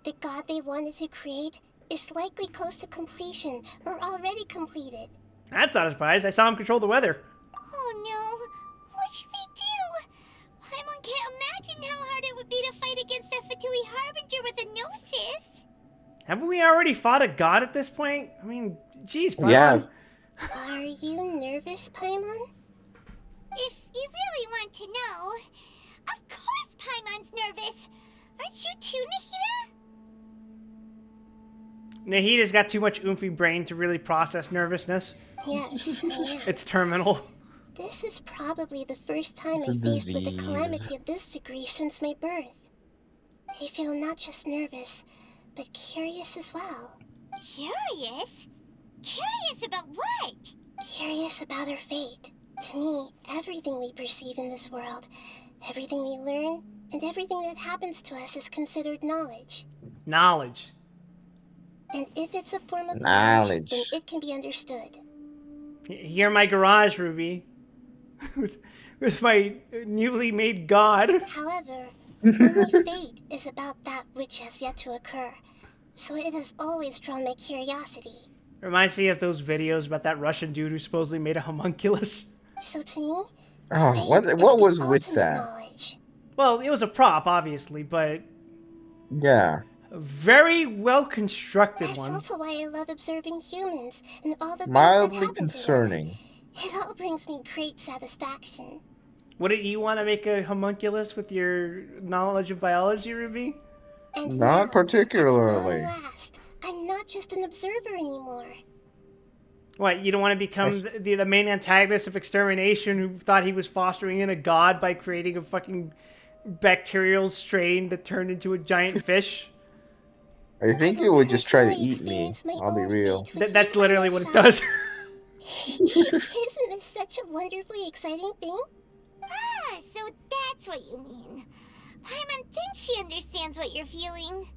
The god they wanted to create is likely close to completion or already completed. That's not a surprise. I saw him control the weather. Oh no! What should we do? Paimon can't imagine how hard it would be to fight against a Fatui Harbinger with a Gnosis! Haven't we already fought a god at this point? I mean, geez, Paimon. Yeah. Are you nervous, Paimon? If you really want to know, of course Paimon's nervous! Aren't you too, Nahida? Nahida's got too much oomphy brain to really process nervousness. Yes, I am. It's terminal. This is probably the first time It's a I'm faced with a disease. calamity of this degree since my birth. I feel not just nervous, but curious as well. Curious? Curious about what? Curious about our fate. To me, everything we perceive in this world, everything we learn, and everything that happens to us is considered knowledge. Knowledge. And if it's a form of Knowledge. then it can be understood. Here in my garage, Ruby. with my newly made god. However, only fate is about that which has yet to occur, so it has always drawn my curiosity. Reminds me of those videos about that Russian dude who supposedly made a homunculus. So to me, Oh, fate what is was the with ultimate that? knowledge. Well, it was a prop, obviously, but Yeah. a very well constructed That's one. also why I love observing humans and all the things that Mildly happen to them. concerning. It all brings me great satisfaction. Wouldn't you want to make a homunculus with your knowledge of biology, Ruby? And Not now, particularly. at last, I'm not just an observer anymore. What, you don't want to become the main antagonist of extermination who thought he was fostering in a god by creating a fucking bacterial strain that turned into a giant fish? I think it would just try to eat me. I'll be real. That's literally what it does. Isn't this such a wonderfully exciting thing? Ah, so that's what you mean. Paimon thinks she understands what you're feeling.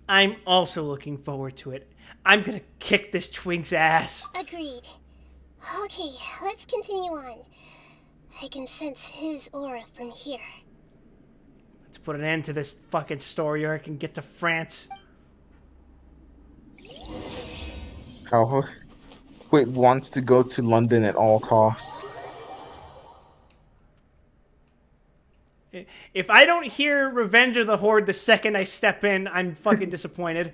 I'm also looking forward to it. I'm gonna kick this twink's ass. Agreed. Okay, let's continue on. I can sense his aura from here. Let's put an end to this fucking story arc and get to France. How Quit wants to go to London at all costs. If I don't hear Revenge of the Horde the second I step in, I'm fucking disappointed.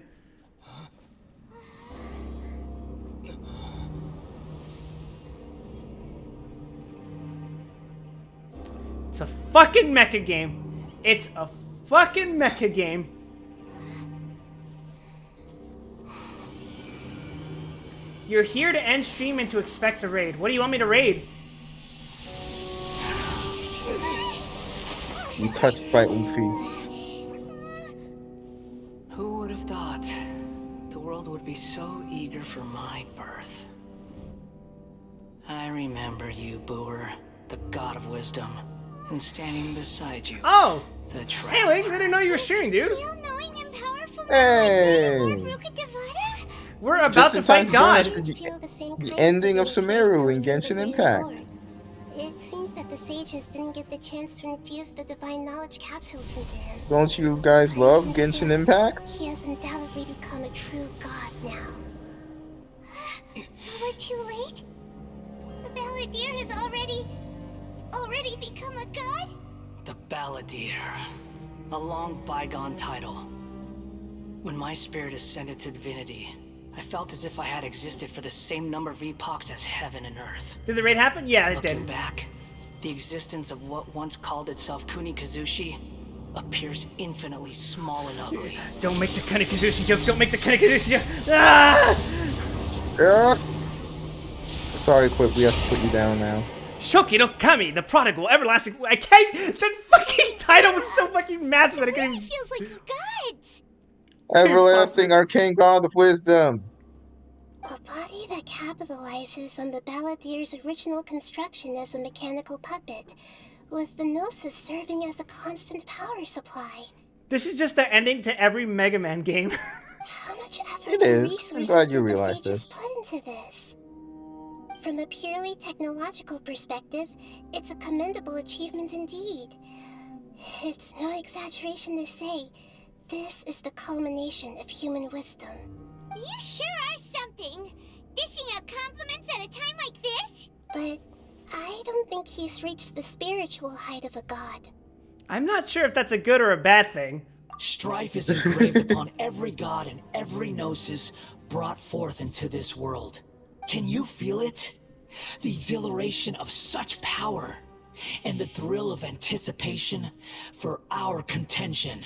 It's a fucking mecha game. It's a fucking mecha game. You're here to end stream and to expect a raid. What do you want me to raid? You touched by Ufi. Who would have thought the world would be so eager for my birth? I remember you, Booer, the god of wisdom, and standing beside you. Oh! The Hey, Lynx, I didn't know you were streaming, dude. Hey! We're about Just to in time fight to join us God. for the ending of Sumeru in Genshin Impact. It seems that the sages didn't get the chance to infuse the divine knowledge capsules into him. Don't you guys love Genshin Impact? He has undoubtedly become a true god now. So we're too late? The Balladeer has already become a god? The Balladeer. A long bygone title. When my spirit ascended to divinity, I felt as if I had existed for the same number of epochs as heaven and earth. Did the raid happen? Yeah, it Looking did. back, the existence of what once called itself Kunikazushi appears infinitely small and ugly. Don't make the Kunikazushi joke. Don't make the Kunikazushi joke. Ah! Sorry, Quip, we have to put you down now. Shoki no Kami, the prodigal, everlasting. I can't. That fucking title was so fucking massive that I couldn't even. Feels like gods. Everlasting arcane god of wisdom. A body that capitalizes on the Balladeer's original construction as a mechanical puppet, with the Gnosis serving as a constant power supply. This is just the ending to every Mega Man game. How much effort It and is. I'm resources glad you did the realized sages this. put into this? From a purely technological perspective, it's a commendable achievement indeed. It's no exaggeration to say, This is the culmination of human wisdom. You sure are something. Dishing out compliments at a time like this? But I don't think he's reached the spiritual height of a god. I'm not sure if that's a good or a bad thing. Strife is engraved upon every god and every gnosis brought forth into this world. Can you feel it? The exhilaration of such power and the thrill of anticipation for our contention.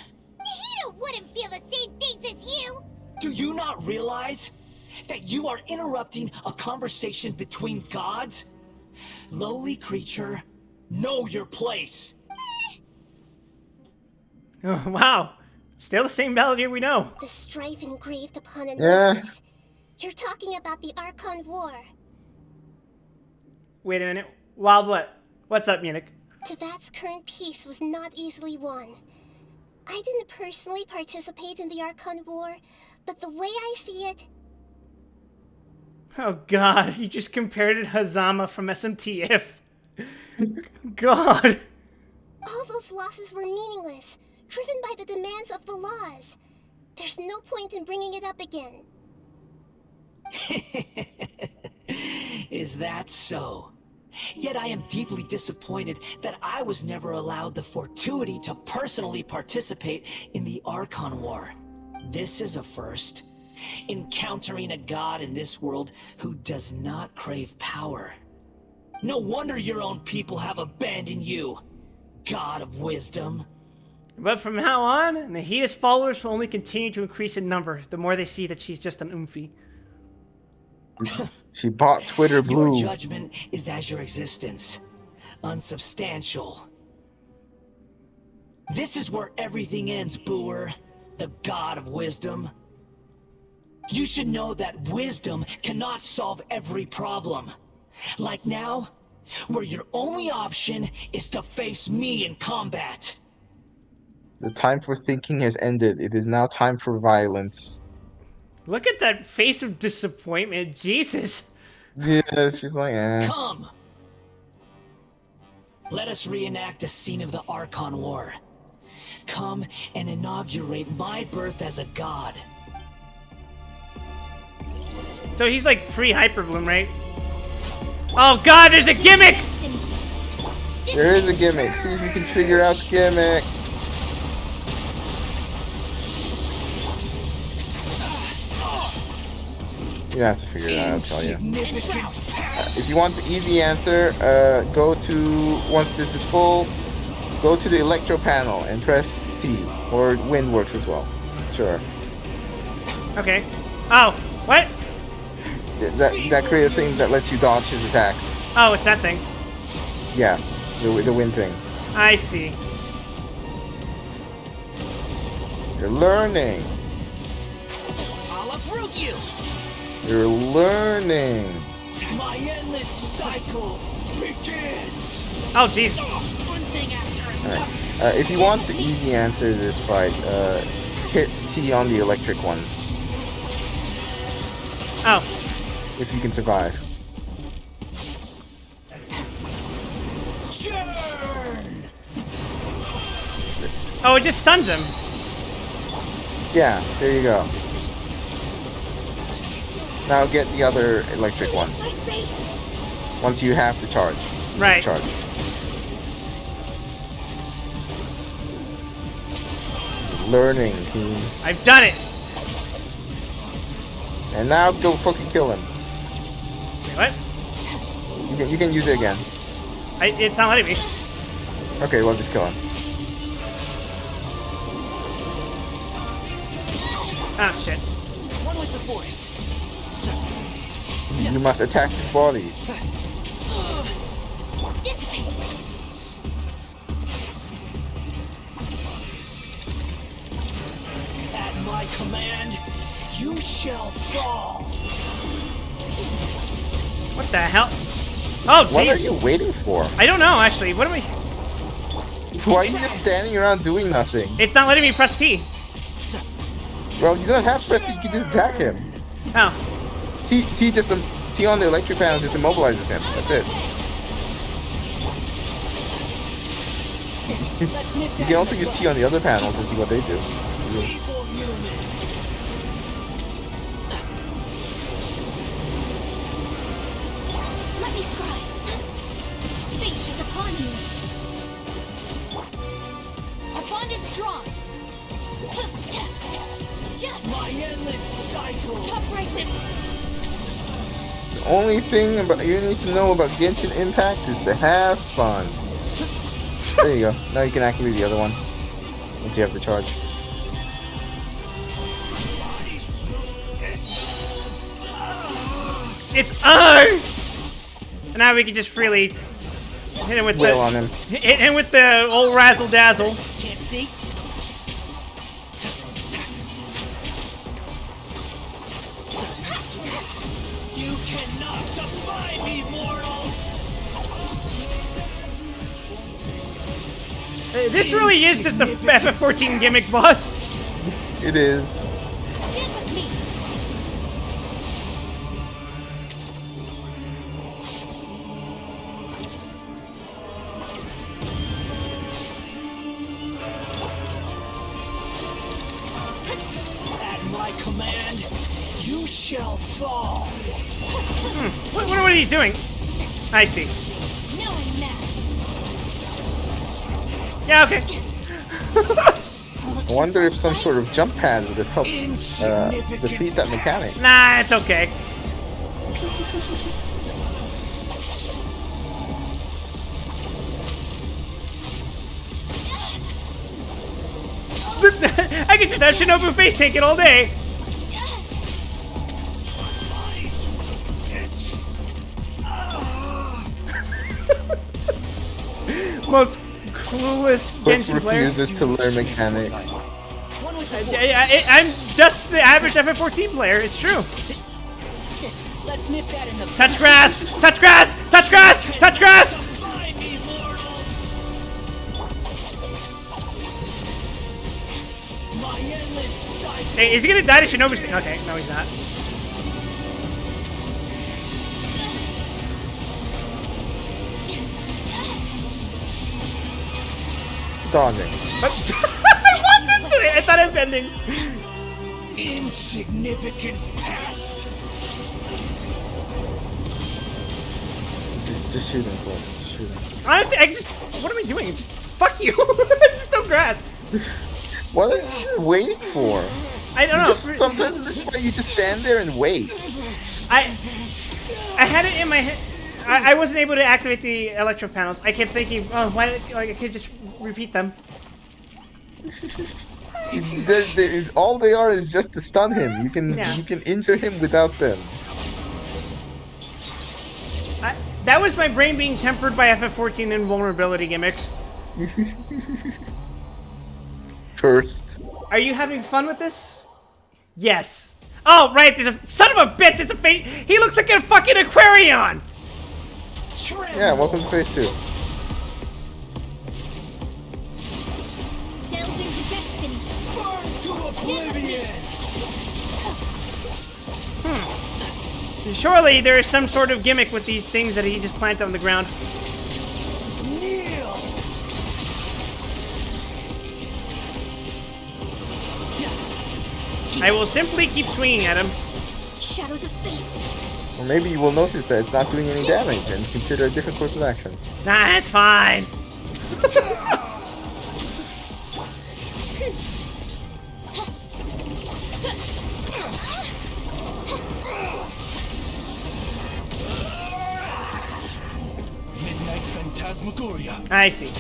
He wouldn't feel the same things as you. Do you not realize that you are interrupting a conversation between gods? Lowly creature, know your place. Oh, wow. Still the same melody we know. The strife engraved upon a Yeah. gnosis. You're talking about the Archon War. Wait a minute. Wild what? What's up, Munich? Tevat's current peace was not easily won. I didn't personally participate in the Archon War, but the way I see it... Oh god, you just compared it to Hazama from SMTF. God. All those losses were meaningless, driven by the demands of the laws. There's no point in bringing it up again. Is that so? Yet I am deeply disappointed that I was never allowed the fortuity to personally participate in the Archon War. This is a first. Encountering a god in this world who does not crave power. No wonder your own people have abandoned you, God of Wisdom. But from now on, Nahida's followers will only continue to increase in number the more they see that she's just an oomphy. She bought Twitter Blue. Your judgment is as your existence, unsubstantial. This is where everything ends, Booer, the God of Wisdom. You should know that wisdom cannot solve every problem. Like now, where your only option is to face me in combat. The time for thinking has ended. It is now time for violence. Look at that face of disappointment. Jesus. Yeah, she's like, eh. Come! Let us reenact a scene of the Archon War. Come and inaugurate my birth as a god. So he's like free Hyperbloom, right? Oh god, there's a gimmick! There is a gimmick. See if you can figure out the gimmick. You have to figure it out, I'll tell you. If you want the easy answer, go to, once this is full, go to the Electro panel and press T. Or Wind works as well. Sure. Okay. Oh, what? That creates a thing that lets you dodge his attacks. Oh, it's that thing. Yeah, the wind thing. I see. You're learning. I'll uproot you! You're learning. My endless cycle begins! Oh, jeez. One thing after another. Alright. If you want the easy answer to this fight, hit T on the electric ones. Oh. If you can survive. Churn! Oh, it just stuns him. Yeah, there you go. Now get the other electric one. Once you have the charge. Right. Charge. Learning, team. I've done it. And now go fucking kill him. Wait, what? You can use it again. It's not letting me. Okay, well just kill him. Oh shit. One with the force. You must attack his body. At my command, you shall fall. What the hell? Oh, geez. What are you waiting for? I don't know, actually. What am I... Why are you just standing around doing nothing? It's not letting me press T. Well, you don't have to press T, you can just attack him. Oh. T on the electric panel just immobilizes him. That's it. You can also use T on the other panels and see what they do. Let me scry. Fate is upon you. Our bond is strong. My endless cycle. Top right them. The only thing about you need to know about Genshin Impact is to have fun. There you go. Now you can activate the other one once you have the charge. It's on! And now we can just freely hit him with Wail on him. Hit him with the old razzle dazzle. Can't see. You cannot defy me, mortal. This really is just a FF14 gimmick, boss. It is. Stand with me. At my command, you shall fall. What are these doing? I see. Knowing that. Yeah, okay. I wonder if some sort of jump pad would have helped defeat that mechanic. Nah, it's okay. I could just have Shinobu face tank it all day. Most clueless Genshin player. Refuses to learn mechanics. I'm just the average FF14 player. It's true. Let's nip that in the Touch grass! Touch grass! Touch grass! Touch grass! My endless cycle. Hey, is he gonna die to Shinobu's thing? Okay, no, he's not. Dodging. But I walked into it. I thought it was ending. Insignificant past. Just shoot him, Cole. Just shoot him. Honestly, I just. What am I doing? Just fuck you. Just don't grass. What are you waiting for? I don't know. Just, sometimes in this fight, you just stand there and wait. I had it in my head. I wasn't able to activate the electro panels. I kept thinking, oh, why? Like I could just repeat them. All they are is just to stun him. You can injure him without them. That was my brain being tempered by FF14 invulnerability gimmicks. Cursed. Are you having fun with this? Yes. Oh, right. There's a son of a bitch. It's a face. He looks like a fucking Aquarion. Yeah, welcome to phase 2. Delve into destiny. Burn to oblivion. Surely there is some sort of gimmick with these things that he just planted on the ground. Kneel. I will simply keep swinging at him. Shadows of fate. Or maybe you will notice that it's not doing any damage and consider a different course of action. Nah, that's fine. Midnight Phantasmagoria. I see.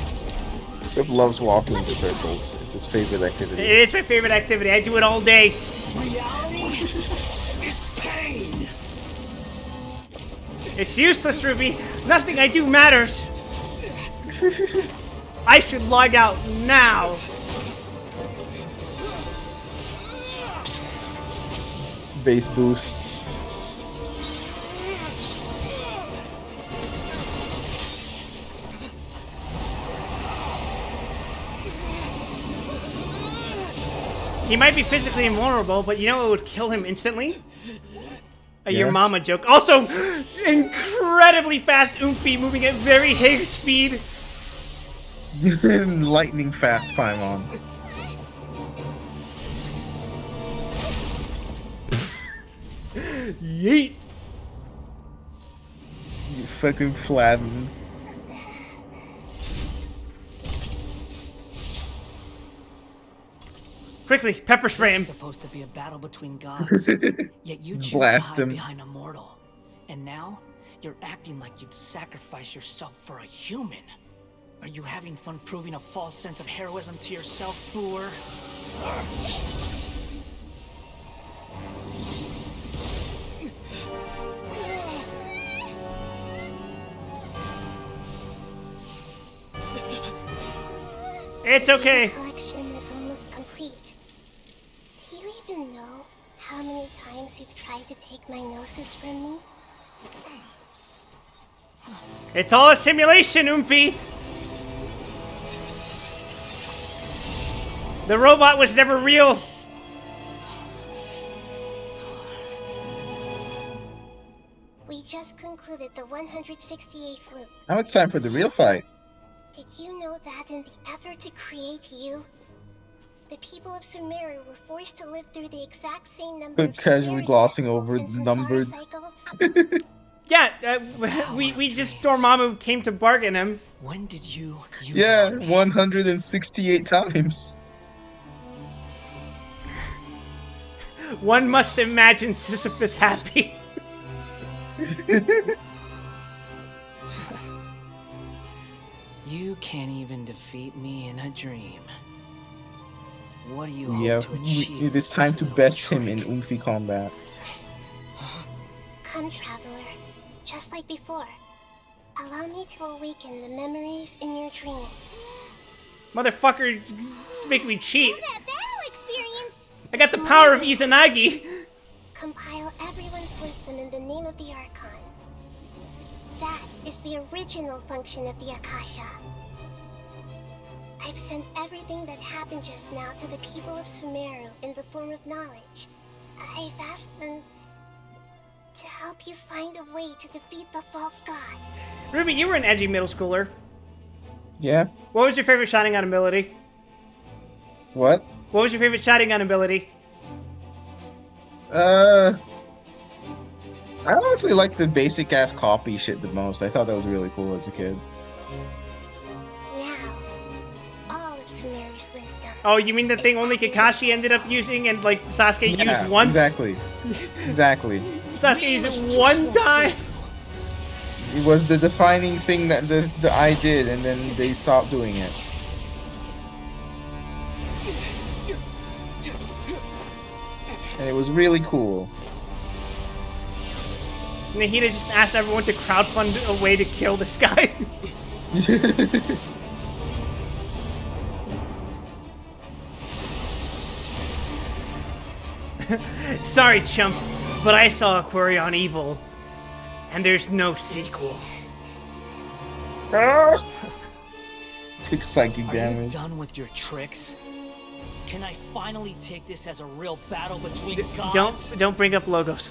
Rip loves walking in circles. It's his favorite activity. It is my favorite activity. I do it all day. Reality is pain. It's useless, Ruby. Nothing I do matters. I should log out now. Base boosts. He might be physically invulnerable, but you know what would kill him instantly? A Yeah. Your Mama joke. Also, incredibly fast Oomphy, moving at very Higgs speed. Lightning fast Paimon. Yeet. You fucking flattened. Quickly, pepper spray him. This is supposed to be a battle between gods, yet you choose to Blast hide him. behind a mortal. And now, you're acting like you'd sacrifice yourself for a human. Are you having fun proving a false sense of heroism to yourself, Boor? It's okay. The collection is almost complete. Do you even know how many times you've tried to take my gnosis from me? It's all a simulation, Oomphy. The robot was never real. We just concluded the 168th loop. Now it's time for the real fight. Did you know that in the effort to create you, the people of Sumeru were forced to live through the exact same number of Casually Samsara's glossing festivals over and the Samsara numbers. cycles? Yeah, we just Dormammu came to bargain him. When did you use Yeah, it on me? 168 times. One must imagine Sisyphus happy. You can't even defeat me in a dream. What do you Yeah, hope to achieve? it is time to best him in Oomphy combat. Come, traveler. Just like before. Allow me to awaken the memories in your dreams. Motherfucker, make me cheat. That battle experience! I got the power of Izanagi. Compile everyone's wisdom in the name of the Archon. That is the original function of the Akasha. I've sent everything that happened just now to the people of Sumeru in the form of knowledge. I've asked them to help you find a way to defeat the false god. Ruby, you were an edgy middle schooler. Yeah? What was your favorite Sharingan ability? What? What was your favorite Sharingan ability? I honestly like the basic ass copy shit the most. I thought that was really cool as a kid. Now, all of Sumeru's wisdom. Oh, you mean the thing only Kakashi ended up using and like Sasuke used once? Exactly. Exactly. Sasuke used it one time. It was the defining thing that the eye did, and then they stopped doing it. And it was really cool. Nahida just asked everyone to crowdfund a way to kill this guy. Sorry, chump, but I saw a query on evil, and there's no sequel. Take psychic Are you damage. done with your tricks? Can I finally take this as a real battle between gods? Don't bring up logos.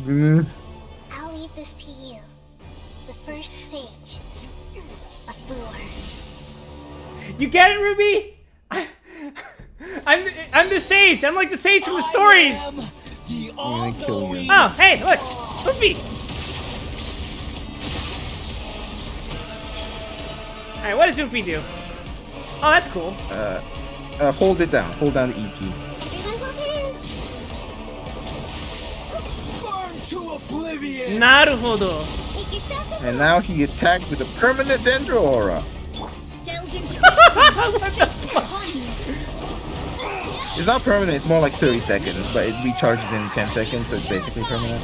I'll leave this to you. The first sage of Boor. You get it, Ruby? I'm the sage. I'm like the sage from the stories. I'm gonna kill you. Oh, hey, look, Ruby. All right, what does Ruby do? Oh, that's cool. Hold it down. Hold down the E key. Burn to oblivion! Naruhodo. Make yourselves a And now he is tagged with a permanent Dendro aura. delve into What the fuck? It's not permanent, it's more like 30 seconds, but it recharges in 10 seconds, so it's basically permanent.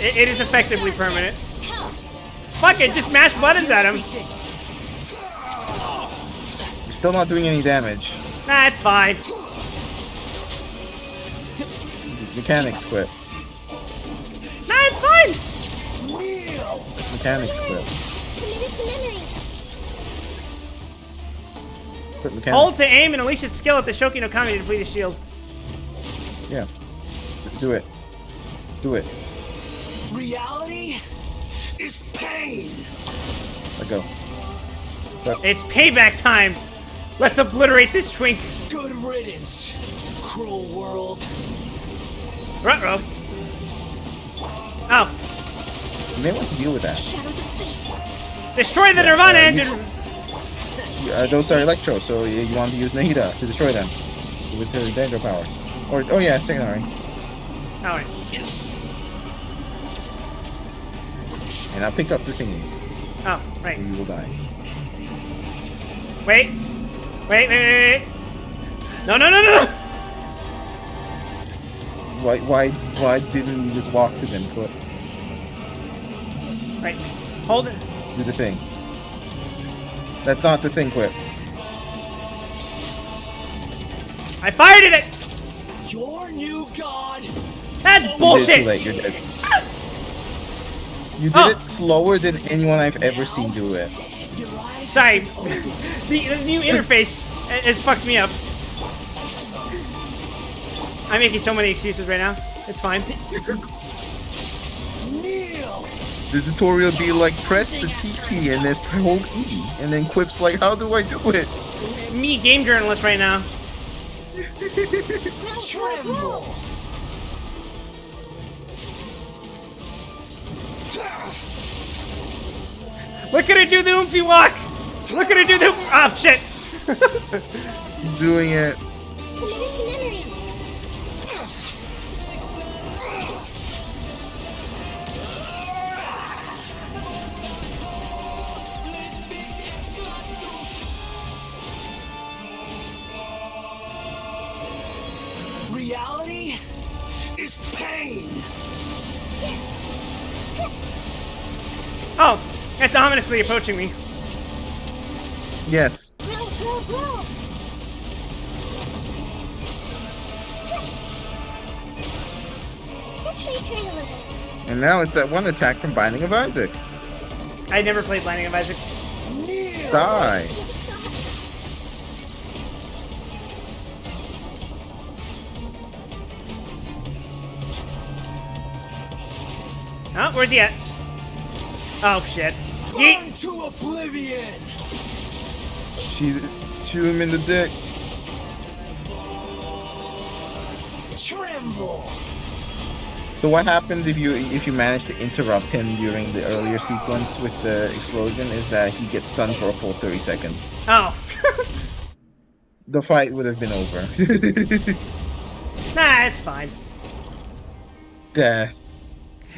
It is effectively permanent. Fuck it, just mash buttons at him. You're still not doing any damage. Nah, it's fine. Mechanics quit. Nah, it's fine. Mechanics quit. committed to memory. Quit mechanics. Hold to aim and unleash its skill at the Shoki no Kami to deplete his shield. Yeah. Do it. Do it. Reality is pain. Let go. It's payback time. Let's obliterate this twink. Good riddance, cruel world. Ruh-roh. Oh. You may want to deal with that. Destroy the Nirvana engine! Those are electro, so you want to use Nahida to destroy them with the dagger power. Or oh yeah, Technari. Alright. And I'll pick up the thingies. Oh, right. Or you will die. Wait. Wait. No. Why didn't you just walk to them, Foot? Right. Hold it. Do the thing. That's not the thing, Quip. I fired at it! Your new god. That's You bullshit! did it too late, you're dead. You did it slower than anyone I've ever seen do it. Sorry. the new interface has fucked me up. I'm making so many excuses right now. It's fine. The tutorial be like, press the T key and then hold E. And then Quip's like, how do I do it? Me, game journalist right now. Tremble. Look at her do the oomphy walk! Look at her do the... Oh, shit! He's doing it. Committed to memory. Reality is pain. Oh, it's ominously approaching me. Yes. Roll. Let's play turn a little. And now it's that one attack from Binding of Isaac. I never played Binding of Isaac. Die. Oh, where's he at? Oh, shit. Burn to oblivion. Shoot him in the dick. Tremble. So what happens if you manage to interrupt him during the earlier sequence with the explosion is that he gets stunned for a full 30 seconds. Oh. The fight would have been over. Nah, it's fine. Death.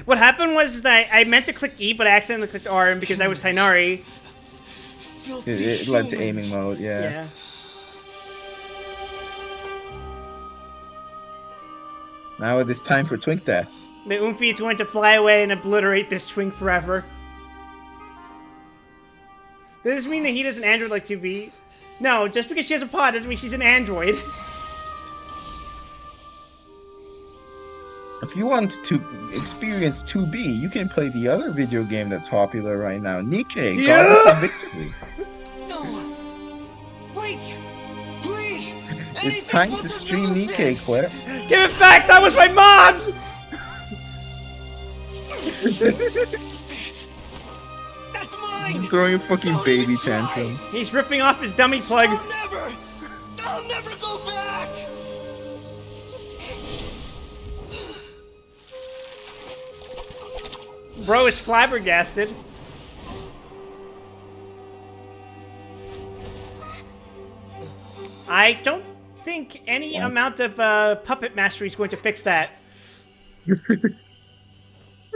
What happened was that I meant to click E, but I accidentally clicked R, and because I was Tainari... It led to aiming mode, yeah. Yeah. Now it is time for Twink Death. The Oomphy is going to fly away and obliterate this twink forever. Does this mean that he doesn't android like 2B? No, just because she has a pod doesn't mean she's an android. If you want to experience 2B, you can play the other video game that's popular right now, Nikkei, Yeah! Goddess of Victory. No. Wait. Please. It's time to stream Nikkei, Quip. Give it back! That was my mom's! That's mine. He's throwing a fucking baby tantrum. He's ripping off his dummy plug. I'll never go back. Bro is flabbergasted. I don't think any amount of puppet mastery is going to fix that.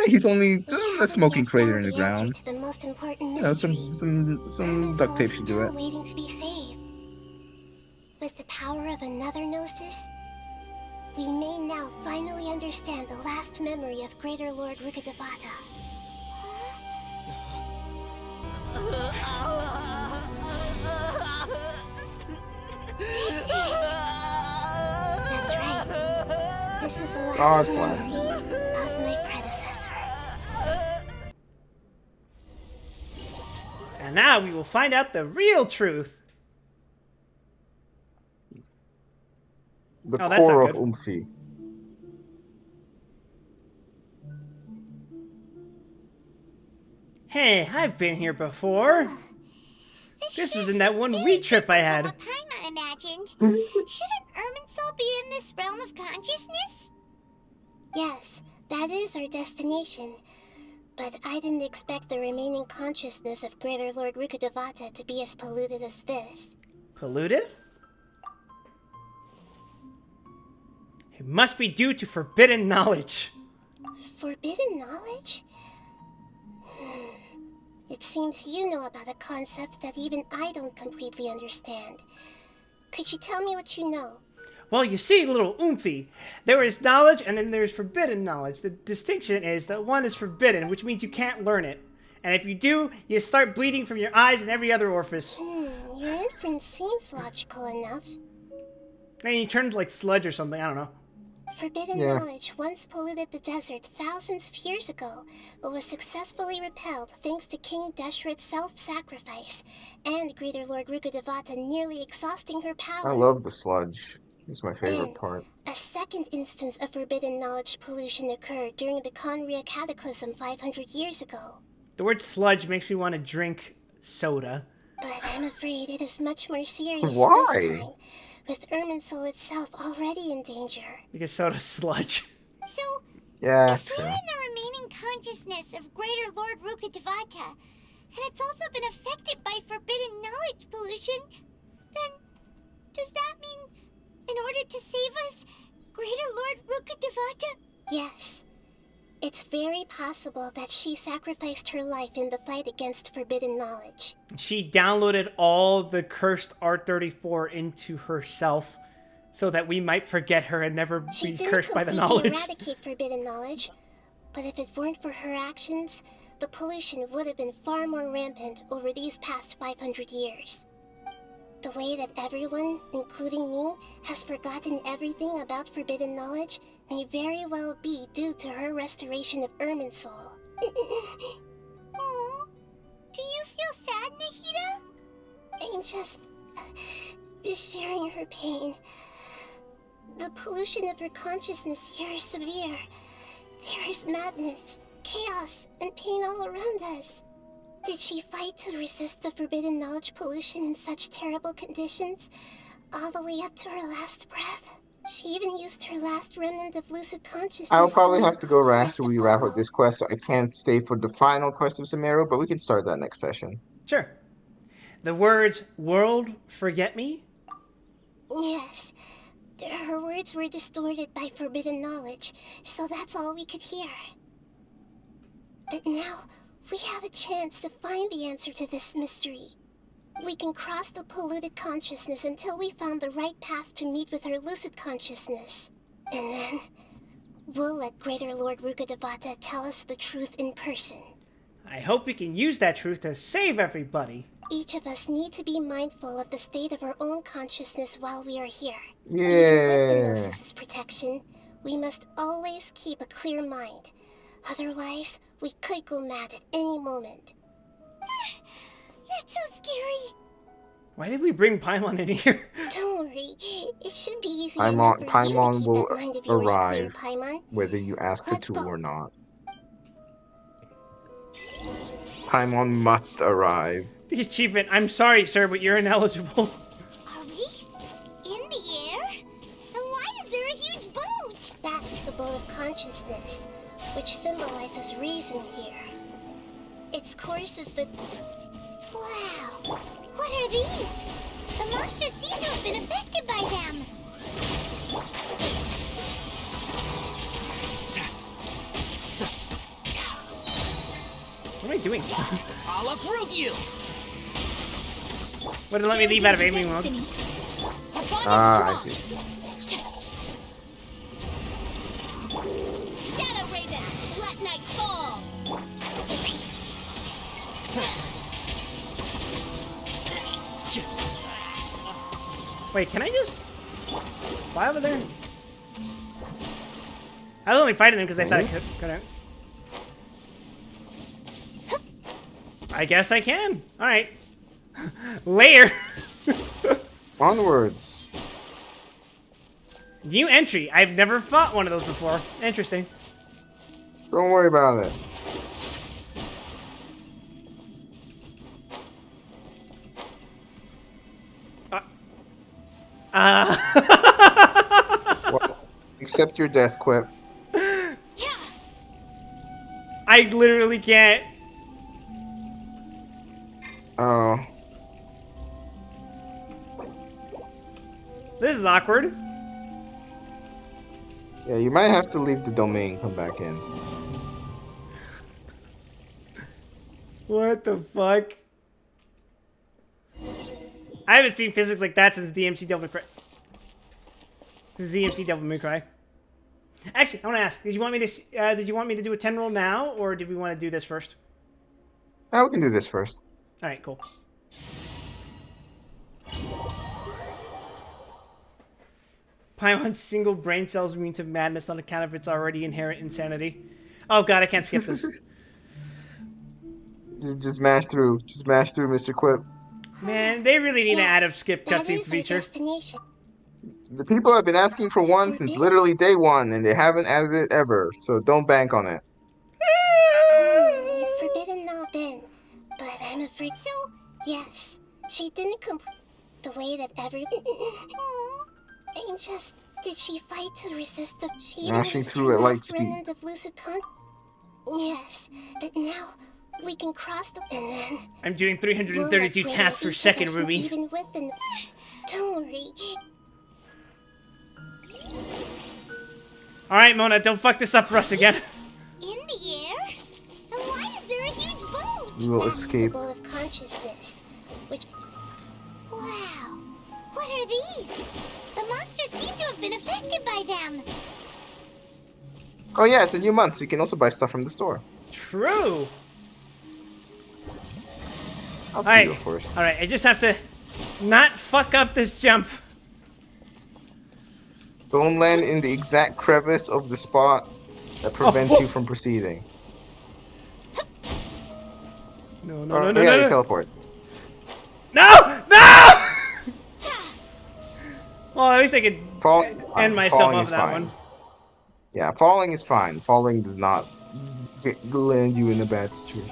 He's only a smoking crater in the ground. To the most important You know, mystery. some duct tape should do Still it. waiting to be saved. With the power of another gnosis, we may now finally understand the last memory of Greater Lord Rukkhadevata. That's right. This is the last memory of my predecessor. And now we will find out the real truth. The Oh, that's not core of good. Oomphy. Hey, I've been here before. This was in that one Wii trip I had. I imagined. Shouldn't Irminsul be in this realm of consciousness? That is our destination. But I didn't expect the remaining consciousness of Greater Lord Rukkhadevata to be as polluted as this. Polluted? It must be due to forbidden knowledge. Forbidden knowledge? It seems you know about a concept that even I don't completely understand. Could you tell me what you know? Well, you see, little oomphy, there is knowledge and then there's forbidden knowledge. The distinction is that one is forbidden, which means you can't learn it. And if you do, you start bleeding from your eyes and every other orifice. Your inference seems logical enough. And you turn like sludge or something, I don't know. Forbidden knowledge once polluted the desert thousands of years ago, but was successfully repelled thanks to King Deshret's self-sacrifice, and Greater Lord Rukkhadevata nearly exhausting her power. I love the sludge. It's my favorite part. A second instance of forbidden knowledge pollution occurred during the Conria Cataclysm 500 years ago. The word sludge makes me want to drink soda. But I'm afraid it is much more serious Why? this time, with Irminsul itself already in danger. Because soda's sludge. So, Yeah, if true. we're in the remaining consciousness of Greater Lord Rukkhadevata, and it's also been affected by forbidden knowledge pollution, then does that mean in order to save us, Greater Lord Rukkhadevata? Yes. It's very possible that she sacrificed her life in the fight against forbidden knowledge. She downloaded all the cursed R34 into herself so that we might forget her and never be cursed by the knowledge. She didn't completely eradicate forbidden knowledge, but if it weren't for her actions, the pollution would have been far more rampant over these past 500 years. The way that everyone, including me, has forgotten everything about forbidden knowledge may very well be due to her restoration of Irminsul. Oh, do you feel sad, Nahida? I'm just sharing her pain. The pollution of her consciousness here is severe. There is madness, chaos, and pain all around us. Did she fight to resist the forbidden knowledge pollution in such terrible conditions, all the way up to her last breath? She even used her last remnant of lucid consciousness. I'll probably have to go after we wrap up this quest, so I can't stay for the final quest of Sumeru, but we can start that next session. Sure. The words, world, forget me? Yes. Her words were distorted by forbidden knowledge, so that's all we could hear. But now, we have a chance to find the answer to this mystery. We can cross the polluted consciousness until we found the right path to meet with her lucid consciousness. And then, we'll let Greater Lord Rukkhadevata tell us the truth in person. I hope we can use that truth to save everybody. Each of us need to be mindful of the state of our own consciousness while we are here. Yeah. Even with the Gnosis' protection, we must always keep a clear mind. Otherwise, we could go mad at any moment. That's so scary. Why did we bring Paimon in here? Don't worry. It should be easy enough for you to Paimon keep will that mind of yours clear, arrive, Paimon. whether you ask her Let's to go. or not. Paimon must arrive. The achievement, I'm sorry, sir, but you're ineligible. Are we in the air? And why is there a huge boat? That's the boat of consciousness, which symbolizes reason here. Its course is the... Wow! What are these? The monsters seem to have been affected by them. What am I doing? I'll uproot you! Wouldn't let me leave out of aiming mode. Ah, I see. Shadow Raven, let night fall! Wait, can I just fly over there? I was only fighting them because I thought I couldn't. I guess I can. All right. Layer. Onwards. New entry. I've never fought one of those before. Interesting. Don't worry about it. Well, accept your death quip. I literally can't. Oh. This is awkward. Yeah, you might have to leave the domain, come back in. What the fuck? I haven't seen physics like that since DMC Devil May Cry. Since DMC Devil May Cry. Actually, I want to ask: did you want me to do a 10 roll now, or did we want to do this first? Oh, we can do this first. All right, cool. Paimon's single brain cells immune to madness on account of its already inherent insanity. Oh god, I can't skip this. Just mash through. Just mash through, Mr. Quip. Man, they really need an add a skip cutscene feature. The people have been asking for one since literally day one, and they haven't added it ever, so don't bank on it. Forbidden all then, but I'm afraid so. Yes, she didn't complete the way that every. Did she fight to resist the? She Mashing through at light speed. Of lucid yes, but now we can cross the. And then. I'm doing 332 taps per second, Ruby. Even with the. Don't worry. All right, Mona, don't fuck this up for us again. In the air? And why is there a huge boat? We will escape. The bowl of consciousness, which. Wow, what are these? The monsters seem to have been affected by them. Oh yeah, it's a new month, so you can also buy stuff from the store. True. Up to you, of course. All right, I just have to not fuck up this jump. Don't land in the exact crevice of the spot that prevents you from proceeding. No, you teleport. No! No! Well, at least I could end myself off that one. Yeah, falling is fine. Falling does not land you in a bad situation.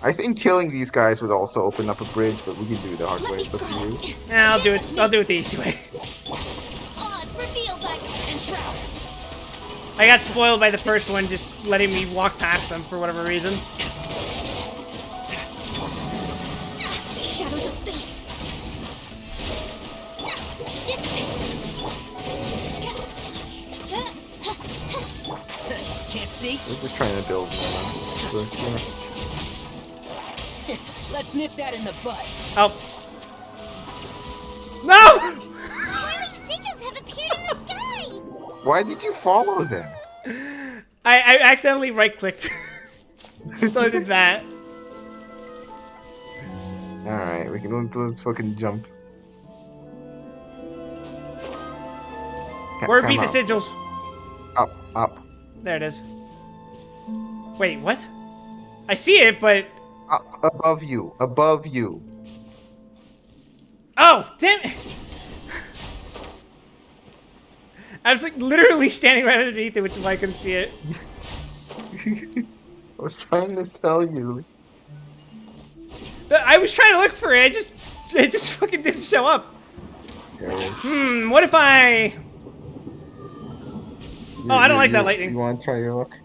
I think killing these guys would also open up a bridge, but we can do it the hard way. It's up to you. Yeah, I'll do it. I'll do it the easy way. I got spoiled by the first one, just letting me walk past them for whatever reason. Shadows of fate. Can't see? We're just trying to build momentum. Let's nip that in the butt. Oh. No! Sigils have appeared in the sky. Why did you follow them? I accidentally right-clicked. So I did that. Alright, let's fucking jump. Where beat the sigils? Up. There it is. Wait, what? I see it, but... Up, above you. Oh, damn it! I was like literally standing right underneath it, which is why I couldn't see it. I was trying to tell you. I was trying to look for it. It just fucking didn't show up. What if I? Oh, I don't like that lightning. You want to try your luck?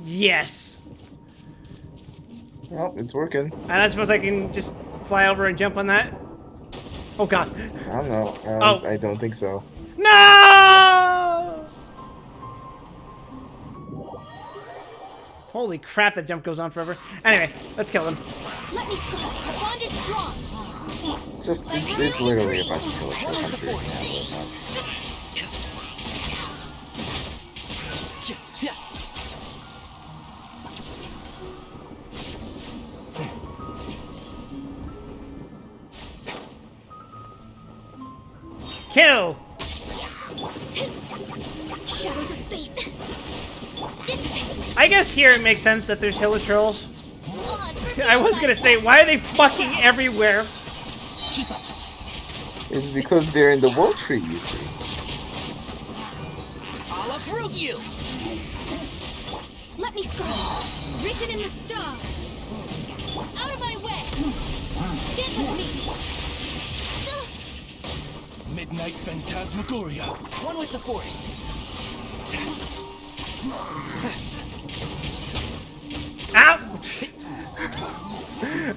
Yes. Well, it's working. And I suppose I can just fly over and jump on that. Oh god. I don't know. I don't think so. No! Holy crap, that jump goes on forever. Anyway, let's kill him. Let me score. The bond is strong. It's literally a bunch of killers. I'm sure you can Kill! Shadows of fate. I guess here it makes sense that there's hilichurls. I was gonna say, why are they fucking everywhere? It's because they're in the world tree, you see. I'll uproot you. Let me score. Written in the stars. Out of my way. Get with me. Midnight Phantasmagoria. One with the force.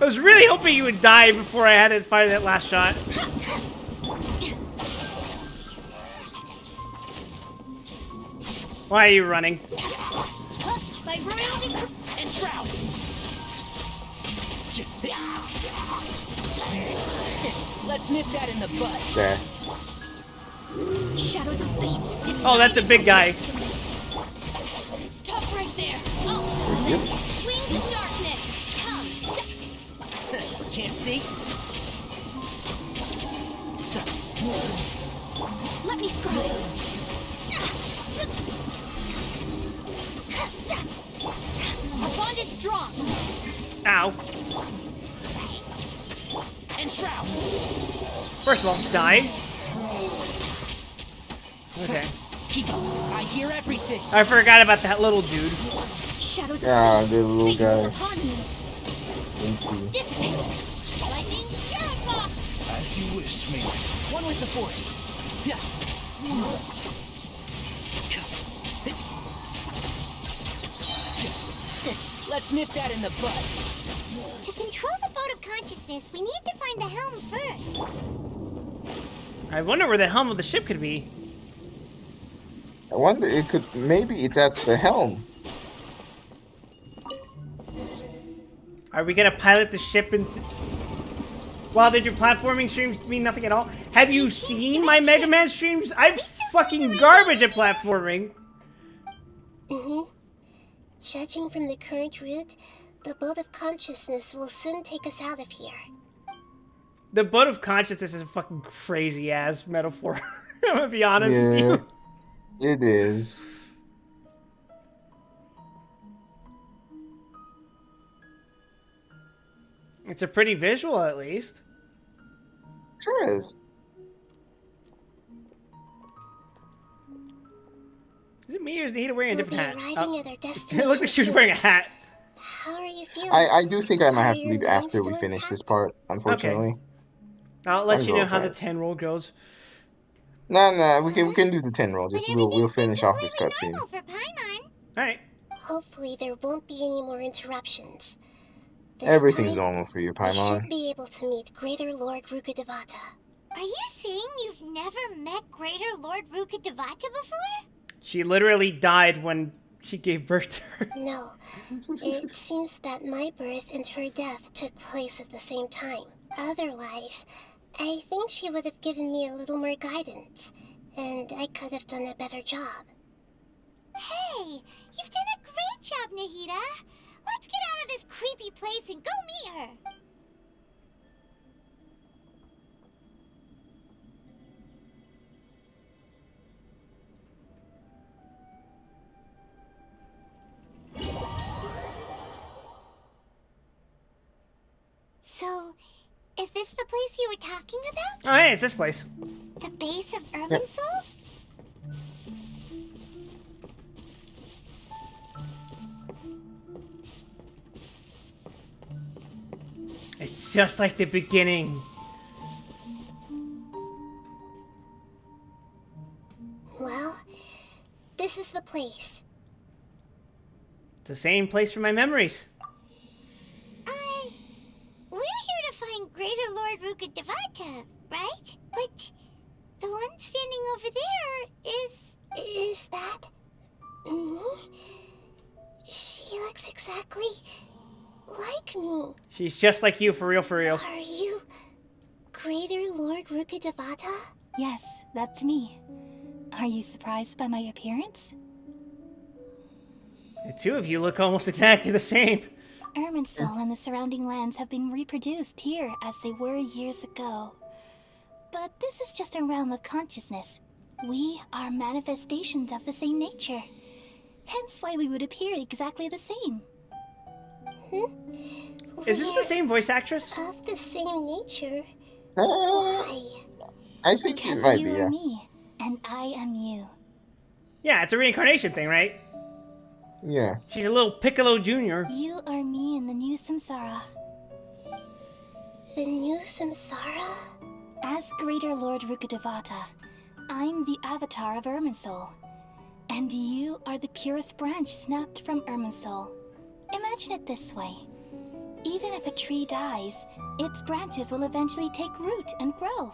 I was really hoping you would die before I had to fire that last shot. Why are you running? By royal decree and shroud. Let's nip that in the bud. There. Shadows of fate. Oh, that's a big guy. Stop right there. Oh, then wings of darkness. Come. Can't see. So. Let me scry. Our bond is strong. Ow. And shroud. First of all, die. Okay. Keep up. I hear everything. I forgot about that little dude. Shadows of the little guy. Dissipate. Lightning Sheriff. As you wish, me. One with the force. Yeah. Let's nip that in the bud. To control the boat of consciousness, we need to find the helm first. I wonder where the helm of the ship could be. I wonder, it could, maybe it's at the helm. Are we gonna pilot the ship into... Wow, did your platforming streams mean nothing at all? Have you seen my Mega Man streams? I'm fucking garbage at platforming. Judging from the current route, the boat of consciousness will soon take us out of here. The boat of consciousness is a fucking crazy ass metaphor. I'm gonna be honest with you. It is. It's a pretty visual, at least. Sure is. Is it me or is Nita wearing a different hat? Arriving at our It destination looked like she was soon. wearing a hat. How are you feeling? I do think I might have to Are leave your after limbs we still finish this intact? part, unfortunately. I'll let I'm you know real how the tired. 10 roll goes. No, we can do the 10 roll. Just we'll finish off this cutscene. Normal for Paimon. Alright. Hopefully there won't be any more interruptions. This Everything's time, normal for you, we Paimon. should be able to meet Greater Lord Rukkhadevata. Are you saying you've never met Greater Lord Rukkhadevata before? She literally died when she gave birth to her. No. It seems that my birth and her death took place at the same time. Otherwise, I think she would have given me a little more guidance, and I could have done a better job. Hey, you've done a great job, Nahida. Let's get out of this creepy place and go meet her. So, is this the place you were talking about? Oh, hey, it's this place. The base of Irminsul? It's just like the beginning. Well, this is the place. It's the same place for my memories. We're here to find Greater Lord Rukkhadevata, right? But the one standing over there is that me? She looks exactly like me. She's just like you, for real, for real. Are you Greater Lord Rukkhadevata? Yes, that's me. Are you surprised by my appearance? The two of you look almost exactly the same. Irminsul and the surrounding lands have been reproduced here as they were years ago. But this is just a realm of consciousness. We are manifestations of the same nature. Hence why we would appear exactly the same. Is this the same voice actress? Of the same nature? I think Because it might you be, are yeah. me, and I am you. Yeah, it's a reincarnation thing, right? Yeah. She's a little Piccolo Jr. You are me in the new samsara. The new samsara? As Greater Lord Rukkhadevata, I'm the avatar of Irminsul. And you are the purest branch snapped from Irminsul. Imagine it this way. Even if a tree dies, its branches will eventually take root and grow,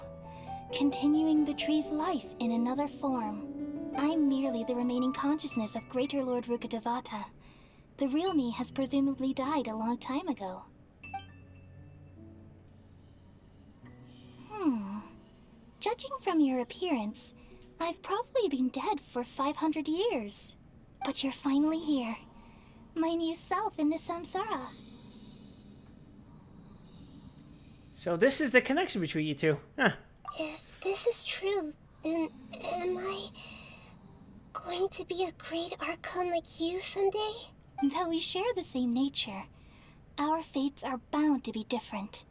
continuing the tree's life in another form. I'm merely the remaining consciousness of Greater Lord Rukkhadevata. The real me has presumably died a long time ago. Judging from your appearance, I've probably been dead for 500 years. But you're finally here. My new self in the samsara. So this is the connection between you two. Huh. If this is true, then am I going to be a great Archon like you someday? Though we share the same nature, our fates are bound to be different.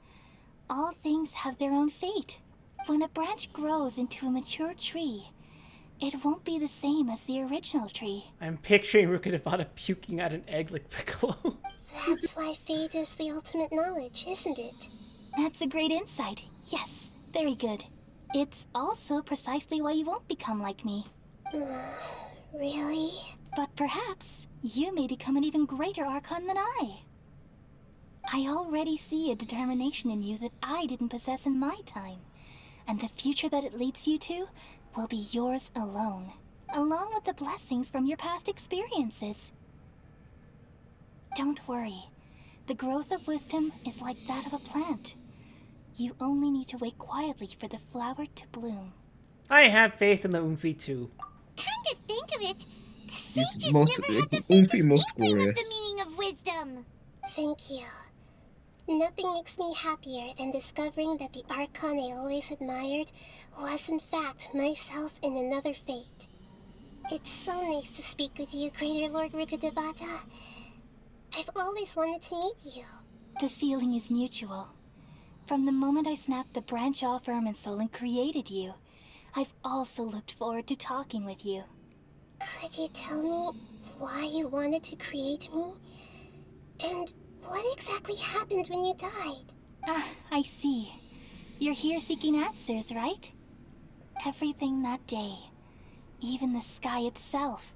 All things have their own fate. When a branch grows into a mature tree, it won't be the same as the original tree. I'm picturing Rukkhadevata puking out an egg like Piccolo. That's why fate is the ultimate knowledge, isn't it? That's a great insight. Yes, very good. It's also precisely why you won't become like me. Really? But perhaps you may become an even greater Archon than I. I already see a determination in you that I didn't possess in my time. And the future that it leads you to will be yours alone, along with the blessings from your past experiences. Don't worry. The growth of wisdom is like that of a plant. You only need to wait quietly for the flower to bloom. I have faith in the Umfi too. Come to think of it, the He's sages most never had the faintest Umfi, most inkling of glorious. the meaning of wisdom. Thank you. Nothing makes me happier than discovering that the Archon I always admired was in fact myself in another fate. It's so nice to speak with you, Greater Lord Rukkhadevata. I've always wanted to meet you. The feeling is mutual. From the moment I snapped the branch off Irminsul and created you, I've also looked forward to talking with you. Could you tell me why you wanted to create me? And what exactly happened when you died? Ah, I see. You're here seeking answers, right? Everything that day, even the sky itself,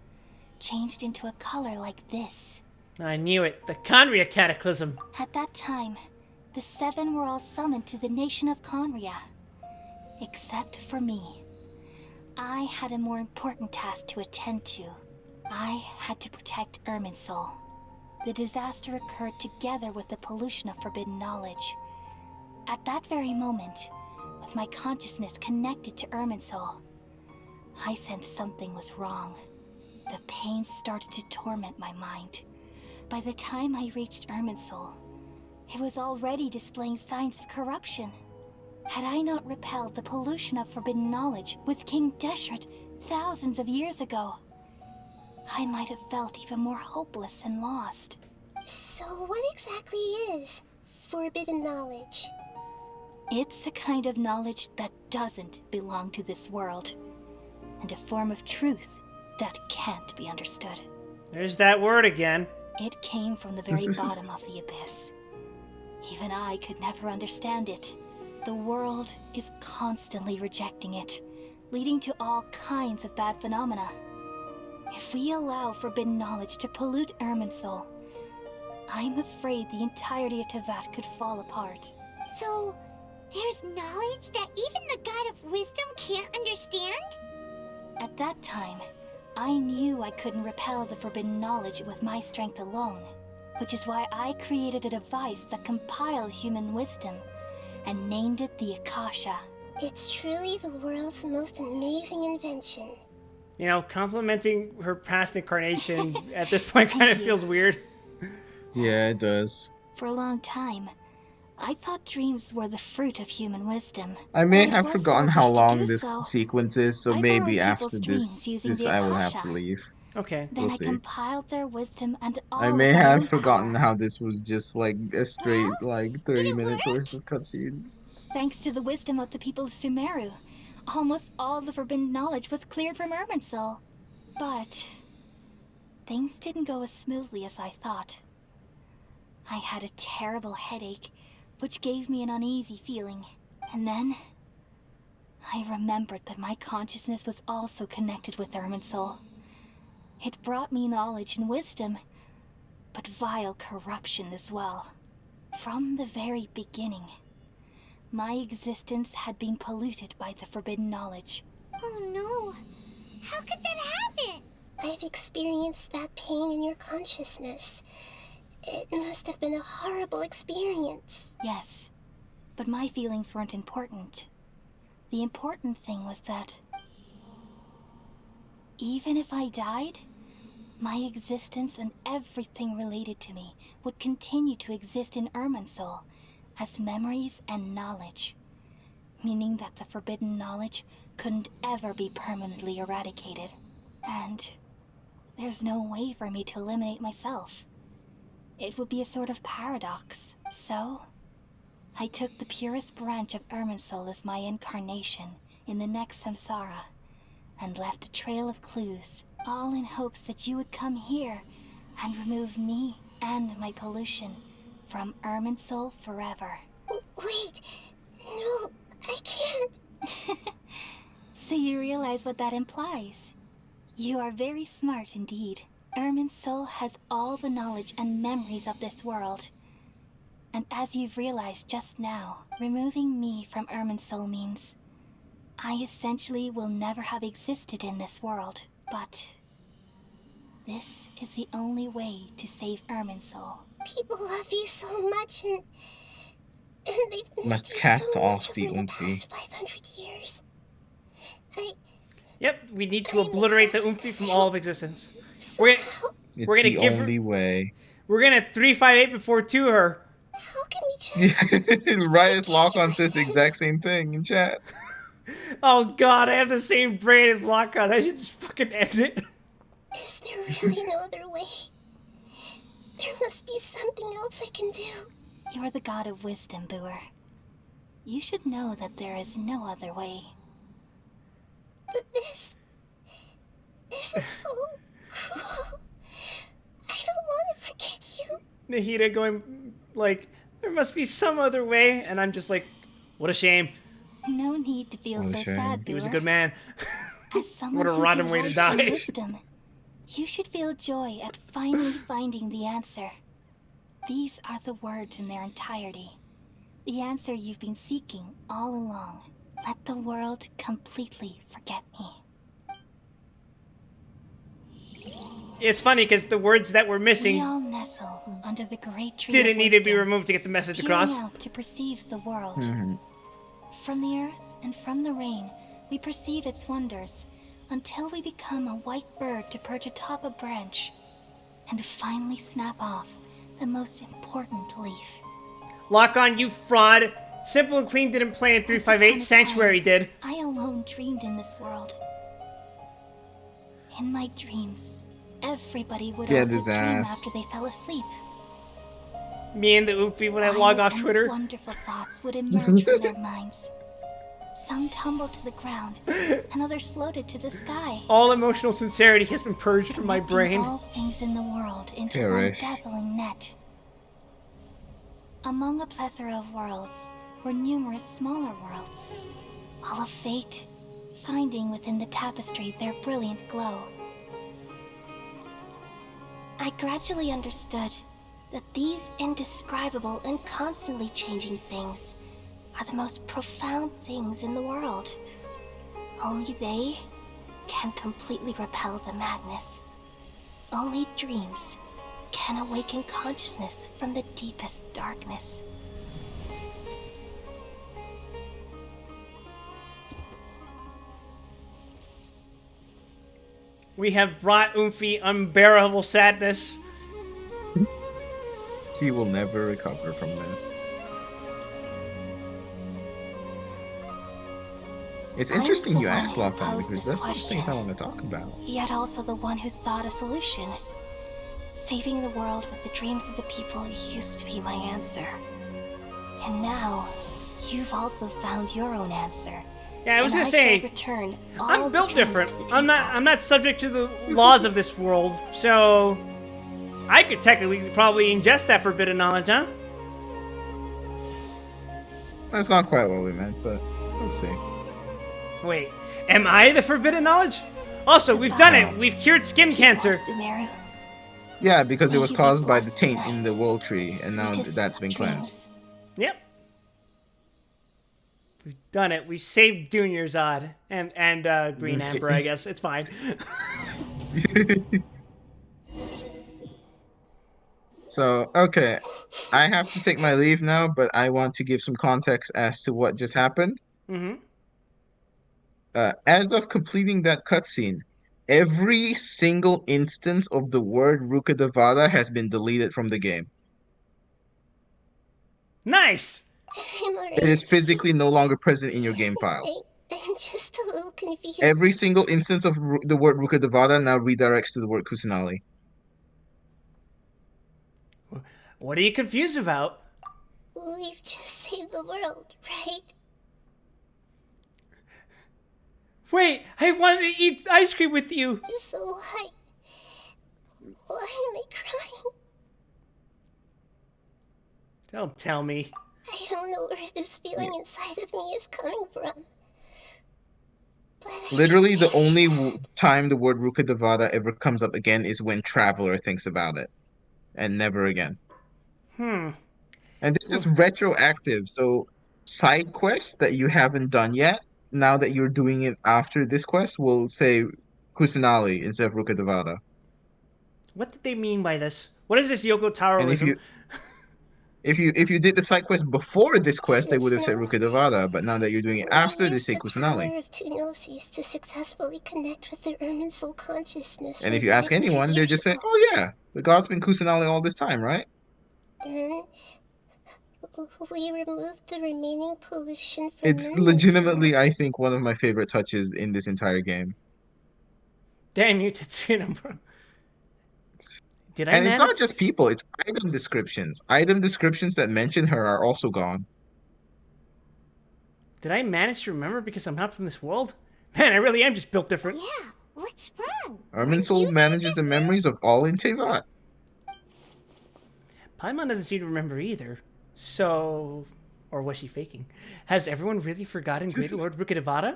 changed into a color like this. I knew it. The Conria Cataclysm. At that time, the seven were all summoned to the nation of Conria. Except for me. I had a more important task to attend to. I had to protect Irminsul. The disaster occurred together with the pollution of forbidden knowledge. At that very moment, with my consciousness connected to Irminsul, I sensed something was wrong. The pain started to torment my mind. By the time I reached Irminsul, it was already displaying signs of corruption. Had I not repelled the pollution of forbidden knowledge with King Deshret thousands of years ago, I might have felt even more hopeless and lost. So what exactly is forbidden knowledge? It's a kind of knowledge that doesn't belong to this world, and a form of truth that can't be understood. There's that word again. It came from the very bottom of the abyss. Even I could never understand it. The world is constantly rejecting it, leading to all kinds of bad phenomena. If we allow forbidden knowledge to pollute Irminsul, I'm afraid the entirety of Tevat could fall apart. So, there's knowledge that even the God of Wisdom can't understand? At that time, I knew I couldn't repel the forbidden knowledge with my strength alone, which is why I created a device that compiled human wisdom and named it the Akasha. It's truly the world's most amazing invention. You know, complimenting her past incarnation at this point kind of feels weird. Yeah, it does. For a long time, I thought dreams were the fruit of human wisdom. I may It have was forgotten how selfish to long do this so. sequence is, so I maybe borrowed after people's dreams this, using the I will have Akasha. to leave. Okay. Then We'll I see. compiled their wisdom and all I of may my have own forgotten power. how this was just like a straight, like 30 minutes worth of cutscenes. Thanks to the wisdom of the people of Sumeru, almost all the forbidden knowledge was cleared from Irminsul. But things didn't go as smoothly as I thought. I had a terrible headache, which gave me an uneasy feeling. And then I remembered that my consciousness was also connected with Irminsul. It brought me knowledge and wisdom, but vile corruption as well. From the very beginning, my existence had been polluted by the forbidden knowledge. Oh no. How could that happen? I've experienced that pain in your consciousness. It must have been a horrible experience. Yes, but my feelings weren't important. The important thing was that even if I died, my existence and everything related to me would continue to exist in Irminsul as memories and knowledge, meaning that the forbidden knowledge couldn't ever be permanently eradicated. And there's no way for me to eliminate myself. It would be a sort of paradox. So, I took the purest branch of Irminsul as my incarnation in the next samsara, and left a trail of clues, all in hopes that you would come here and remove me and my pollution from Irminsul forever. Wait, no, I can't. So you realize what that implies? You are very smart indeed. Irminsul has all the knowledge and memories of this world. And as you've realized just now, removing me from Irminsul means I essentially will never have existed in this world. But this is the only way to save Irminsul. People love you so much, and they've Must missed you cast so off much the over the Umfi. past 500 years. Yep, we need to obliterate the Umfi from all of existence. We're gonna the give only her. way. We're gonna 358 before 2 her. How can we just... Riot's Lock-On says the exact same thing in chat. Oh god, I have the same brain as Lock-On. I should just fucking end it. Is there really no other way? There must be something else I can do. You're the god of wisdom, Booer. You should know that there is no other way. But this is so cruel. I don't want to forget you. Nahida going like, there must be some other way, and I'm just like, what a shame. No need to feel so sad, Booer. He was a good man. As someone What a who rotten way to delights in die. wisdom, you should feel joy at finally finding the answer. These are the words in their entirety. The answer you've been seeking all along. Let the world completely forget me. It's funny because the words that were We missing all nestle under the great tree didn't of need to be wisdom, removed to get the message peering across. out to perceive the world. Mhm. From the earth and from the rain, we perceive its wonders, until we become a white bird to perch atop a branch, and finally snap off the most important leaf. Lock-On, you fraud. Simple and Clean didn't play in 358. Sanctuary did. I alone dreamed in this world. In my dreams, everybody would Get also his dream ass. after they fell asleep. Me and the Oofy when I log off Wild and Twitter. Wonderful thoughts would emerge from their minds. Some tumbled to the ground, and others floated to the sky. All emotional sincerity has been purged from my brain. All things in the world into Perish. one dazzling net. Among a plethora of worlds were numerous smaller worlds, all of fate, finding within the tapestry their brilliant glow. I gradually understood that these indescribable and constantly changing things are the most profound things in the world. Only they can completely repel the madness. Only dreams can awaken consciousness from the deepest darkness. We have brought Oofy unbearable sadness. She will never recover from this. It's I'm interesting the you one asked who Lock-On posed because this there's some things I question. want to talk about. Yet also the one who sought a solution. Saving the world with the dreams of the people used to be my answer. And now, you've also found your own answer. Yeah, I was And gonna shall say, return all I'm the built dreams different. to the I'm not subject to the laws of this world, so I could technically probably ingest that forbidden knowledge, huh? That's not quite what we meant, but we'll see. Wait, am I the forbidden knowledge? Also, we've done it. We've cured skin cancer. Sumeru. Yeah, because it May was you be caused by the blessed taint in tonight the world with tree, the and now sweetest that's been cleansed. dreams. Yep. We've done it. We saved Junior Zod and Green Emperor. I guess it's fine. So, okay, I have to take my leave now, but I want to give some context as to what just happened. Mm-hmm. As of completing that cutscene, every single instance of the word Rukkhadevata has been deleted from the game. Nice. I'm It is alright. physically no longer present in your game files. I'm just a little confused. Every single instance of the word Rukkhadevata now redirects to the word Kusanali. What are you confused about? We've just saved the world, right? Wait, I wanted to eat ice cream with you. So why am I crying? Don't tell me. I don't know where this feeling inside of me is coming from. Literally, the only time the word Rukkhadevata ever comes up again is when Traveler thinks about it, and never again. Hmm. And this is retroactive, so side quests that you haven't done yet, now that you're doing it after this quest, will say Kusanali instead of Rukkhadevata. What did they mean by this? What is this Yoko And Taroism? if you did the side quest before this quest, they would have Just said know Rukkhadevata, but now that you're doing it we after, they used say the Kusanali. power of two gnosis to successfully connect with the Ermin soul consciousness And from if you ask 500 anyone, they years just say, ago. "Oh yeah, the god's been Kusanali all this time, right?" Then we removed the remaining pollution from It's Merman's legitimately, world. I think, one of my favorite touches in this entire game. Damn you, Tetsuna, bro. Did I And it's not manage? just people, it's item descriptions. Item descriptions that mention her are also gone. Did I manage to remember because I'm not from this world? Man, I really am just built different. Yeah, what's wrong? Ermin Soul manages the memories of all in Tevat. Paimon doesn't seem to remember either. So, or was she faking? Has everyone really forgotten Great Lord Rukkhadevata?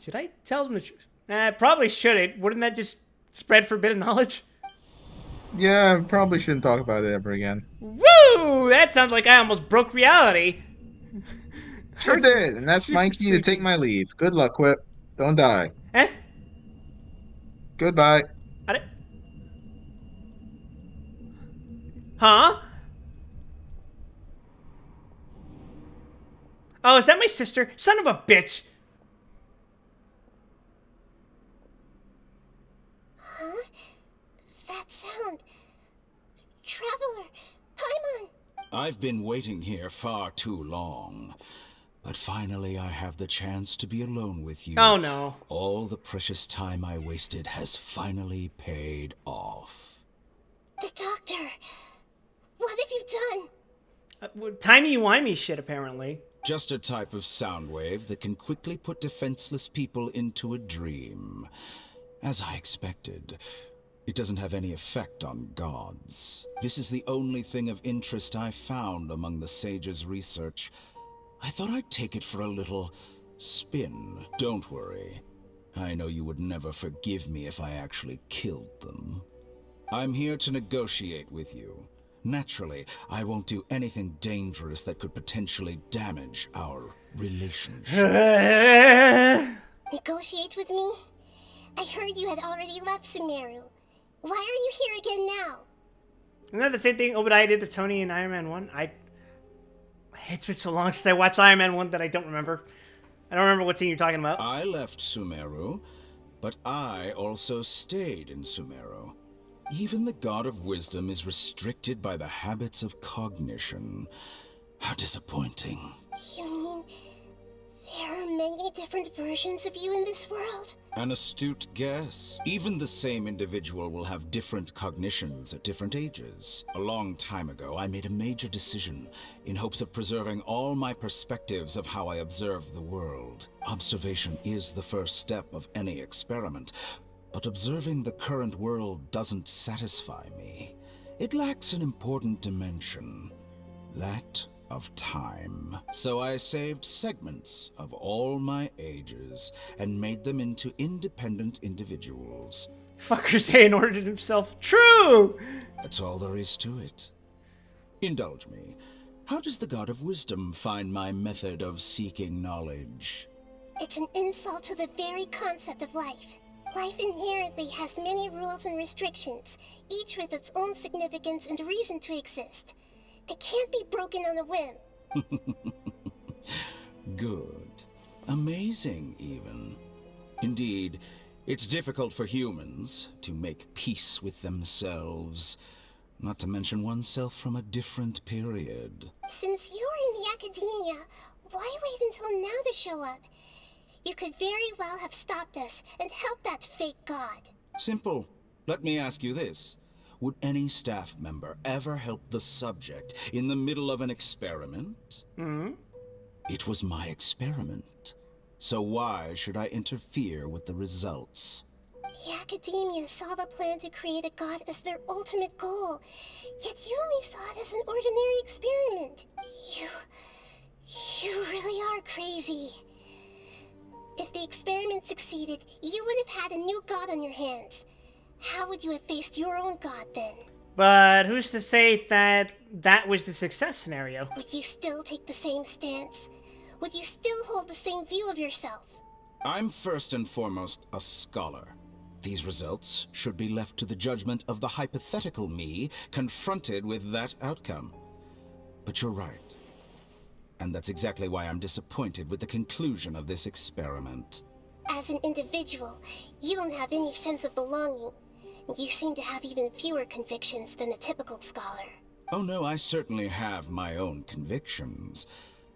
Should I tell them the truth? Nah, probably shouldn't. Wouldn't that just spread forbidden knowledge? Yeah, probably shouldn't talk about it ever again. Woo! That sounds like I almost broke reality. Sure did, and that's my Super key to take sleepy. my leave. Good luck, Quip. Don't die. Eh? Goodbye. Huh? Oh, is that my sister? Son of a bitch! Huh? That sound. Traveler! Paimon! I've been waiting here far too long. But finally I have the chance to be alone with you. Oh no. All the precious time I wasted has finally paid off. The doctor! What have you done? Timey-wimey shit, apparently. Just a type of sound wave that can quickly put defenseless people into a dream. As I expected, it doesn't have any effect on gods. This is the only thing of interest I found among the sage's research. I thought I'd take it for a little spin. Don't worry. I know you would never forgive me if I actually killed them. I'm here to negotiate with you. Naturally, I won't do anything dangerous that could potentially damage our relationship. Negotiate with me? I heard you had already left Sumeru. Why are you here again now? Isn't that the same thing Obadiah did to Tony in Iron Man 1? It's been so long since I watched Iron Man 1 that I don't remember. I don't remember what scene you're talking about. I left Sumeru, but I also stayed in Sumeru. Even the God of Wisdom is restricted by the habits of cognition. How disappointing. You mean there are many different versions of you in this world? An astute guess. Even the same individual will have different cognitions at different ages. A long time ago, I made a major decision in hopes of preserving all my perspectives of how I observed the world. Observation is the first step of any experiment, but observing the current world doesn't satisfy me. It lacks an important dimension, that of time. So I saved segments of all my ages and made them into independent individuals. Fucker saying ordered himself. True! That's all there is to it. Indulge me. How does the God of Wisdom find my method of seeking knowledge? It's an insult to the very concept of life. Life inherently has many rules and restrictions, each with its own significance and reason to exist. They can't be broken on a whim. Good. Amazing, even. Indeed, it's difficult for humans to make peace with themselves, not to mention oneself from a different period. Since you're in the academia, why wait until now to show up? You could very well have stopped us and helped that fake god. Simple. Let me ask you this. Would any staff member ever help the subject in the middle of an experiment? Mm-hmm. It was my experiment. So why should I interfere with the results? The academia saw the plan to create a god as their ultimate goal, yet you only saw it as an ordinary experiment. You really are crazy. If the experiment succeeded, you would have had a new god on your hands. How would you have faced your own god then? But who's to say that that was the success scenario? Would you still take the same stance? Would you still hold the same view of yourself? I'm first and foremost a scholar. These results should be left to the judgment of the hypothetical me confronted with that outcome. But you're right. And that's exactly why I'm disappointed with the conclusion of this experiment. As an individual, you don't have any sense of belonging. You seem to have even fewer convictions than a typical scholar. Oh no, I certainly have my own convictions.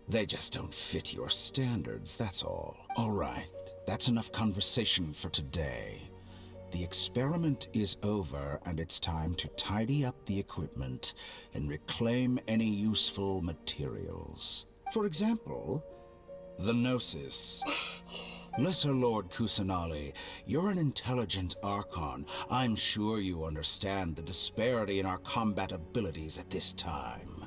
They just don't fit your standards, that's all. All right, that's enough conversation for today. The experiment is over, and it's time to tidy up the equipment and reclaim any useful materials. For example, the Gnosis. Lesser Lord Kusanali, you're an intelligent Archon. I'm sure you understand the disparity in our combat abilities at this time.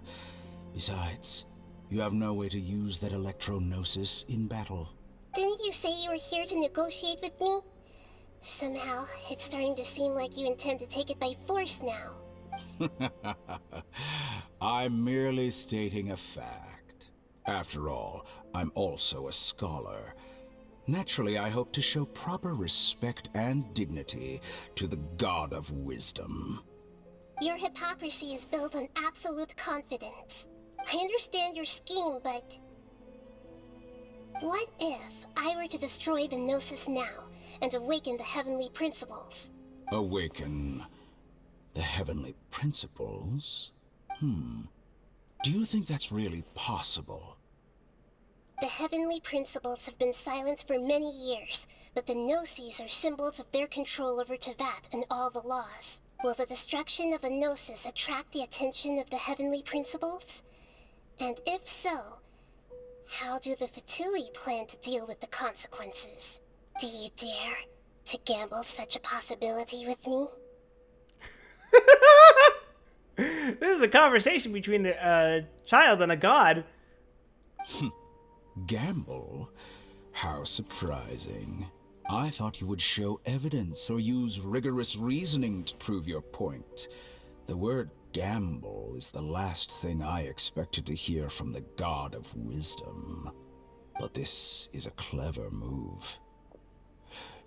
Besides, you have no way to use that Electro-Gnosis in battle. Didn't you say you were here to negotiate with me? Somehow, it's starting to seem like you intend to take it by force now. I'm merely stating a fact. After all, I'm also a scholar. Naturally, I hope to show proper respect and dignity to the God of Wisdom. Your hypocrisy is built on absolute confidence. I understand your scheme, but... what if I were to destroy the Gnosis now and awaken the heavenly principles? Awaken the heavenly principles? Do you think that's really possible? The heavenly principles have been silent for many years, but the Gnosis are symbols of their control over Tevat and all the laws. Will the destruction of a Gnosis attract the attention of the heavenly principles? And if so, how do the Fatui plan to deal with the consequences? Do you dare to gamble such a possibility with me? This is a conversation between a child and a god. Gamble? How surprising. I thought you would show evidence or use rigorous reasoning to prove your point. The word gamble is the last thing I expected to hear from the God of Wisdom. But this is a clever move.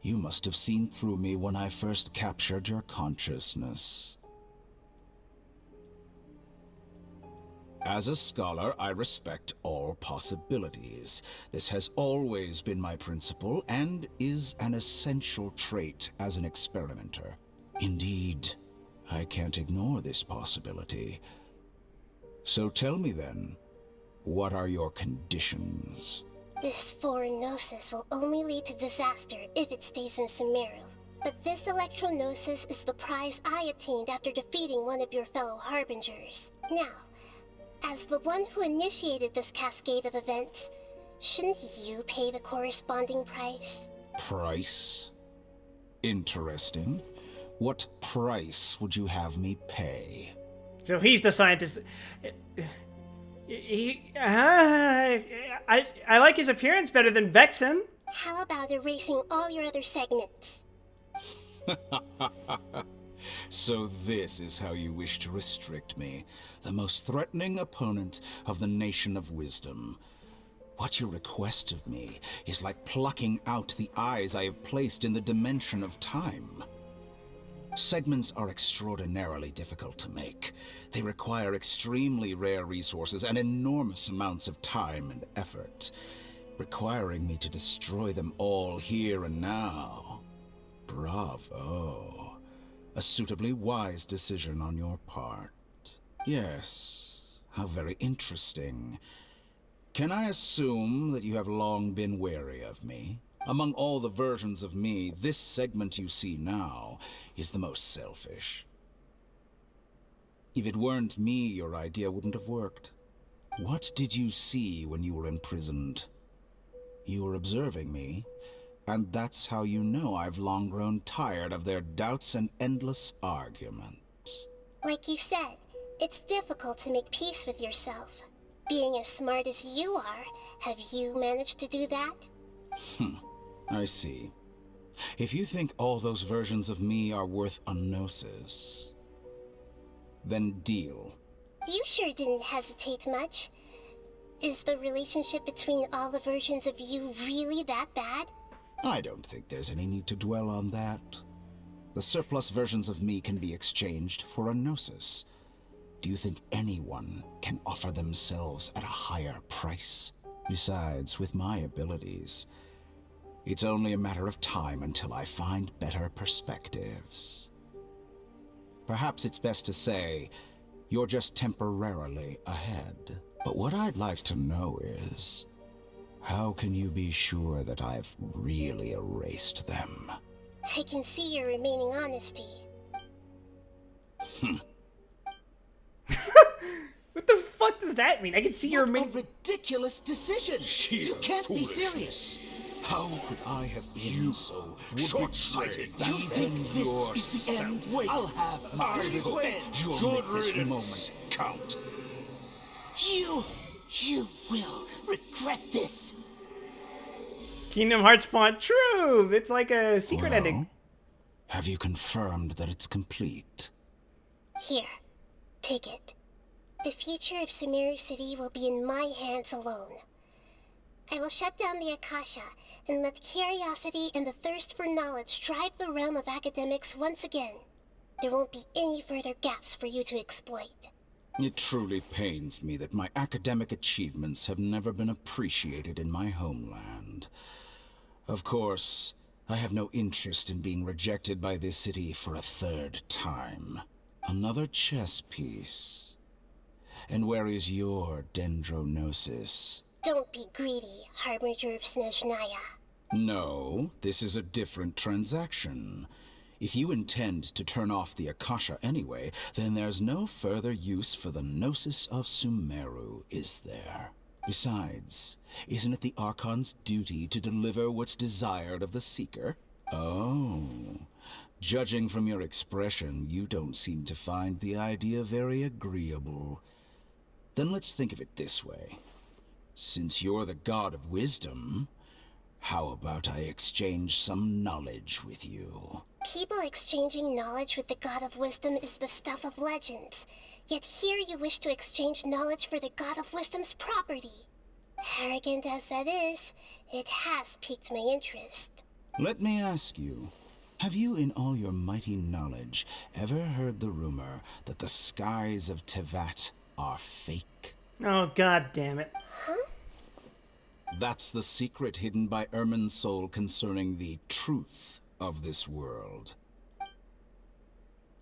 You must have seen through me when I first captured your consciousness. As a scholar, I respect all possibilities. This has always been my principle and is an essential trait as an experimenter. Indeed, I can't ignore this possibility. So tell me then, what are your conditions? This foreign Gnosis will only lead to disaster if it stays in Sumeru. But this Electro-Gnosis is the prize I obtained after defeating one of your fellow Harbingers. Now, as the one who initiated this cascade of events, shouldn't you pay the corresponding price? Price? Interesting. What price would you have me pay? So he's the scientist. I like his appearance better than Vexen. How about erasing all your other segments? So this is how you wish to restrict me, the most threatening opponent of the Nation of Wisdom. What you request of me is like plucking out the eyes I have placed in the dimension of time. Segments are extraordinarily difficult to make. They require extremely rare resources and enormous amounts of time and effort, requiring me to destroy them all here and now. Bravo. A suitably wise decision on your part. Yes, how very interesting. Can I assume that you have long been wary of me? Among all the versions of me, this segment you see now is the most selfish. If it weren't me, your idea wouldn't have worked. What did you see when you were imprisoned? You were observing me, and that's how you know I've long grown tired of their doubts and endless arguments. Like you said, it's difficult to make peace with yourself. Being as smart as you are, have you managed to do that? I see. If you think all those versions of me are worth a gnosis, then deal. You sure didn't hesitate much. Is the relationship between all the versions of you really that bad? I don't think there's any need to dwell on that. The surplus versions of me can be exchanged for a gnosis. Do you think anyone can offer themselves at a higher price? Besides, with my abilities, it's only a matter of time until I find better perspectives. Perhaps it's best to say, you're just temporarily ahead. But what I'd like to know is, how can you be sure that I've really erased them? I can see your remaining honesty. What the fuck does that mean? I can see your What a ridiculous decision! You can't be serious! How could I have been so short-sighted? You think this is the end? Wait, I'll have my revenge! You'll make this moment count. You will regret this! Kingdom Hearts font true. It's like a secret ending. Have you confirmed that it's complete? Here, take it. The future of Sumeru City will be in my hands alone. I will shut down the Akasha and let curiosity and the thirst for knowledge drive the realm of academics once again. There won't be any further gaps for you to exploit. It truly pains me that my academic achievements have never been appreciated in my homeland. Of course, I have no interest in being rejected by this city for a third time. Another chess piece. And where is your dendronosis? Don't be greedy, Harbinger of Snezhnaya. No, this is a different transaction. If you intend to turn off the Akasha anyway, then there's no further use for the Gnosis of Sumeru, is there? Besides, isn't it the Archon's duty to deliver what's desired of the Seeker? Oh, judging from your expression, you don't seem to find the idea very agreeable. Then let's think of it this way. Since you're the God of Wisdom, how about I exchange some knowledge with you? People exchanging knowledge with the God of Wisdom is the stuff of legends. Yet here you wish to exchange knowledge for the God of Wisdom's property. Arrogant as that is, it has piqued my interest. Let me ask you, have you in all your mighty knowledge ever heard the rumor that the skies of Tevat are fake? Oh, god damn it. Huh? That's the secret hidden by Ermin's soul concerning the truth of this world.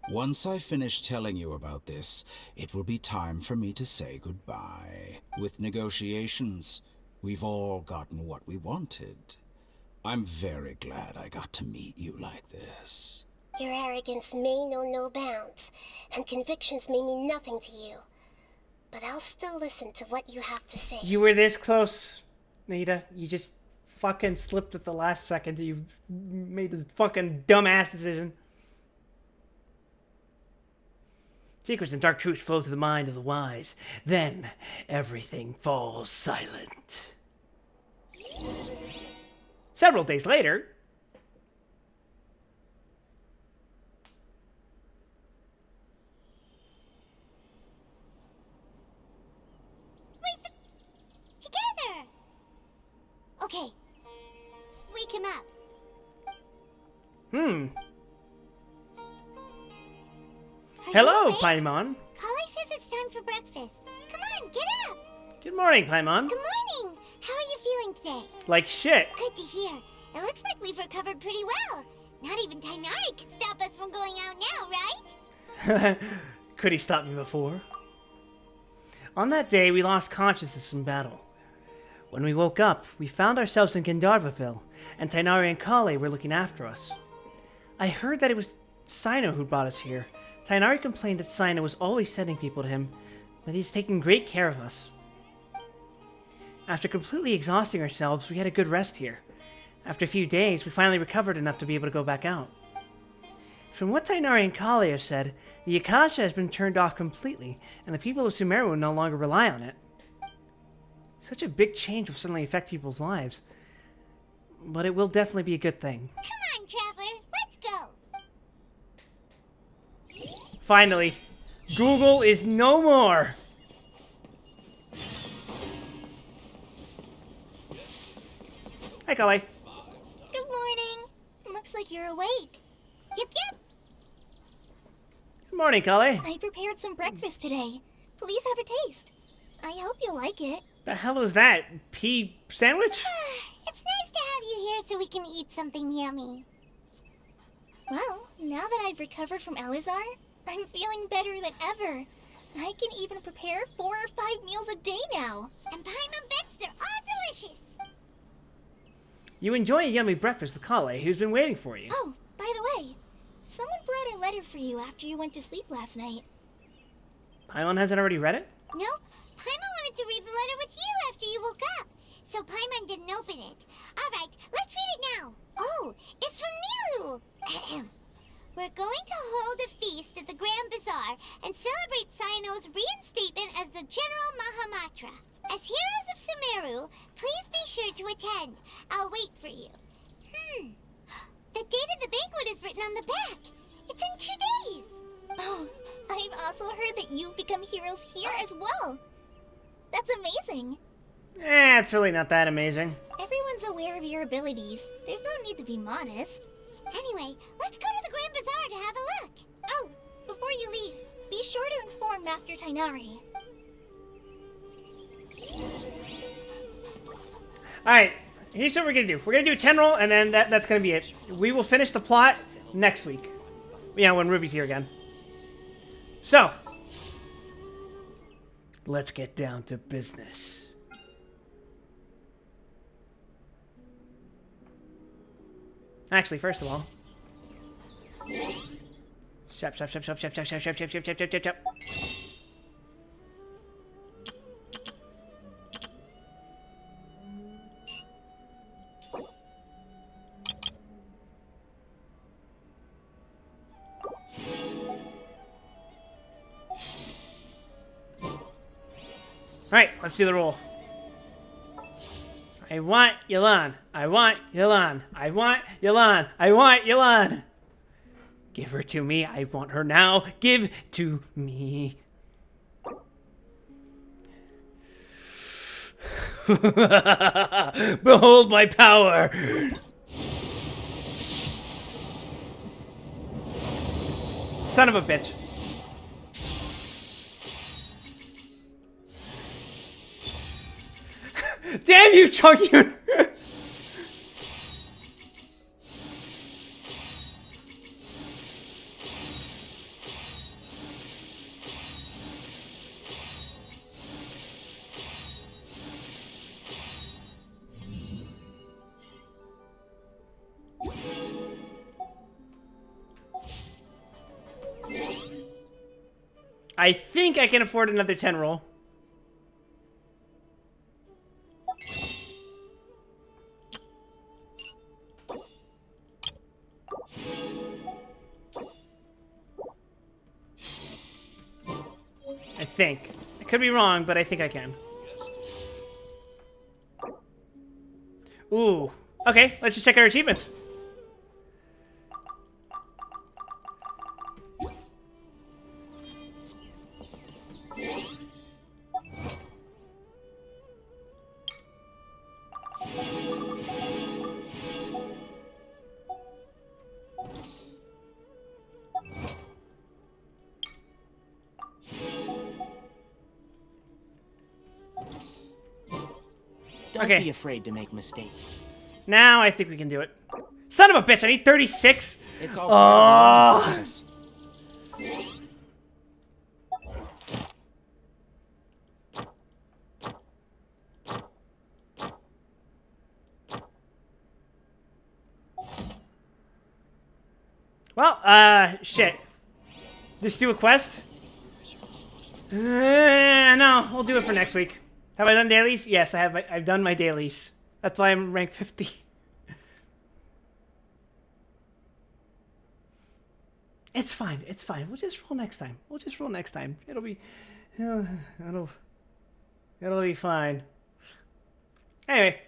Once I finish telling you about this, it will be time for me to say goodbye. With negotiations, we've all gotten what we wanted. I'm very glad I got to meet you like this. Your arrogance may know no bounds, and convictions may mean nothing to you. But I'll still listen to what you have to say. You were this close, Nita. You just fucking slipped at the last second. You made this fucking dumbass decision. Secrets and dark truths flow to the mind of the wise. Then everything falls silent. Several days later, up. Hello, Paimon. Kale says it's time for breakfast. Come on, get up. Good morning, Paimon. Good morning. How are you feeling today? Like shit. Good to hear. It looks like we've recovered pretty well. Not even Tainari could stop us from going out now, right? Could he stop me before? On that day, we lost consciousness in battle. When we woke up, we found ourselves in Gandharvaville, and Tainari and Kale were looking after us. I heard that it was Sino who brought us here. Tainari complained that Sino was always sending people to him, but he's taken great care of us. After completely exhausting ourselves, we had a good rest here. After a few days, we finally recovered enough to be able to go back out. From what Tainari and Kale have said, the Akasha has been turned off completely, and the people of Sumeru will no longer rely on it. Such a big change will suddenly affect people's lives, but it will definitely be a good thing. Come on, Traveler, let's go. Finally, Google is no more! Hi, Kale. Good morning. Looks like you're awake. Yep, yep. Good morning, Kale. I prepared some breakfast today. Please have a taste. I hope you'll like it. The hell is that? Pea sandwich? It's nice to have you here so we can eat something yummy. Well, now that I've recovered from Alizar, I'm feeling better than ever. I can even prepare 4 or 5 meals a day now. And Paimon bets they're all delicious. You enjoy a yummy breakfast with Kale, who's been waiting for you. Oh, by the way, someone brought a letter for you after you went to sleep last night. Paimon hasn't already read it? Nope. Paimon wanted to read the letter with you after you woke up, so Paimon didn't open it. Alright, let's read it now. Oh, it's from Milu. Ahem. We're going to hold a feast at the Grand Bazaar and celebrate Sino's reinstatement as the General Mahamatra. As heroes of Sumeru, please be sure to attend. I'll wait for you. The date of the banquet is written on the back. It's in 2 days. Oh, I've also heard that you've become heroes here as well. That's amazing. It's really not that amazing. Everyone's aware of your abilities. There's no need to be modest. Anyway, let's go to the Grand Bazaar to have a look. Oh, before you leave, be sure to inform Master Tainari. Alright, here's what we're gonna do. We're gonna do a 10 roll, and then that's gonna be it. We will finish the plot next week. Yeah, when Ruby's here again. So, let's get down to business. Actually, first of all, shop. Alright, let's do the roll. I want Yelan. I want Yelan. I want Yelan. I want Yelan. Give her to me. I want her now. Give to me. Behold my power. Son of a bitch. Damn you, Chunkyun! I think I can afford another 10 roll. I think. I could be wrong, but I think I can. Ooh. Okay, let's just check our achievements. Don't Okay. be afraid to make mistakes. Now I think we can do it. Son of a bitch, I need 36. It's all part of the learning Oh. process. Well, shit. Just do a quest? No, we'll do it for next week. Have I done dailies? Yes, I have. I've done my dailies. That's why I'm rank 50. It's fine. It's fine. We'll just roll next time. We'll just roll next time. It'll be, it'll be fine. Anyway,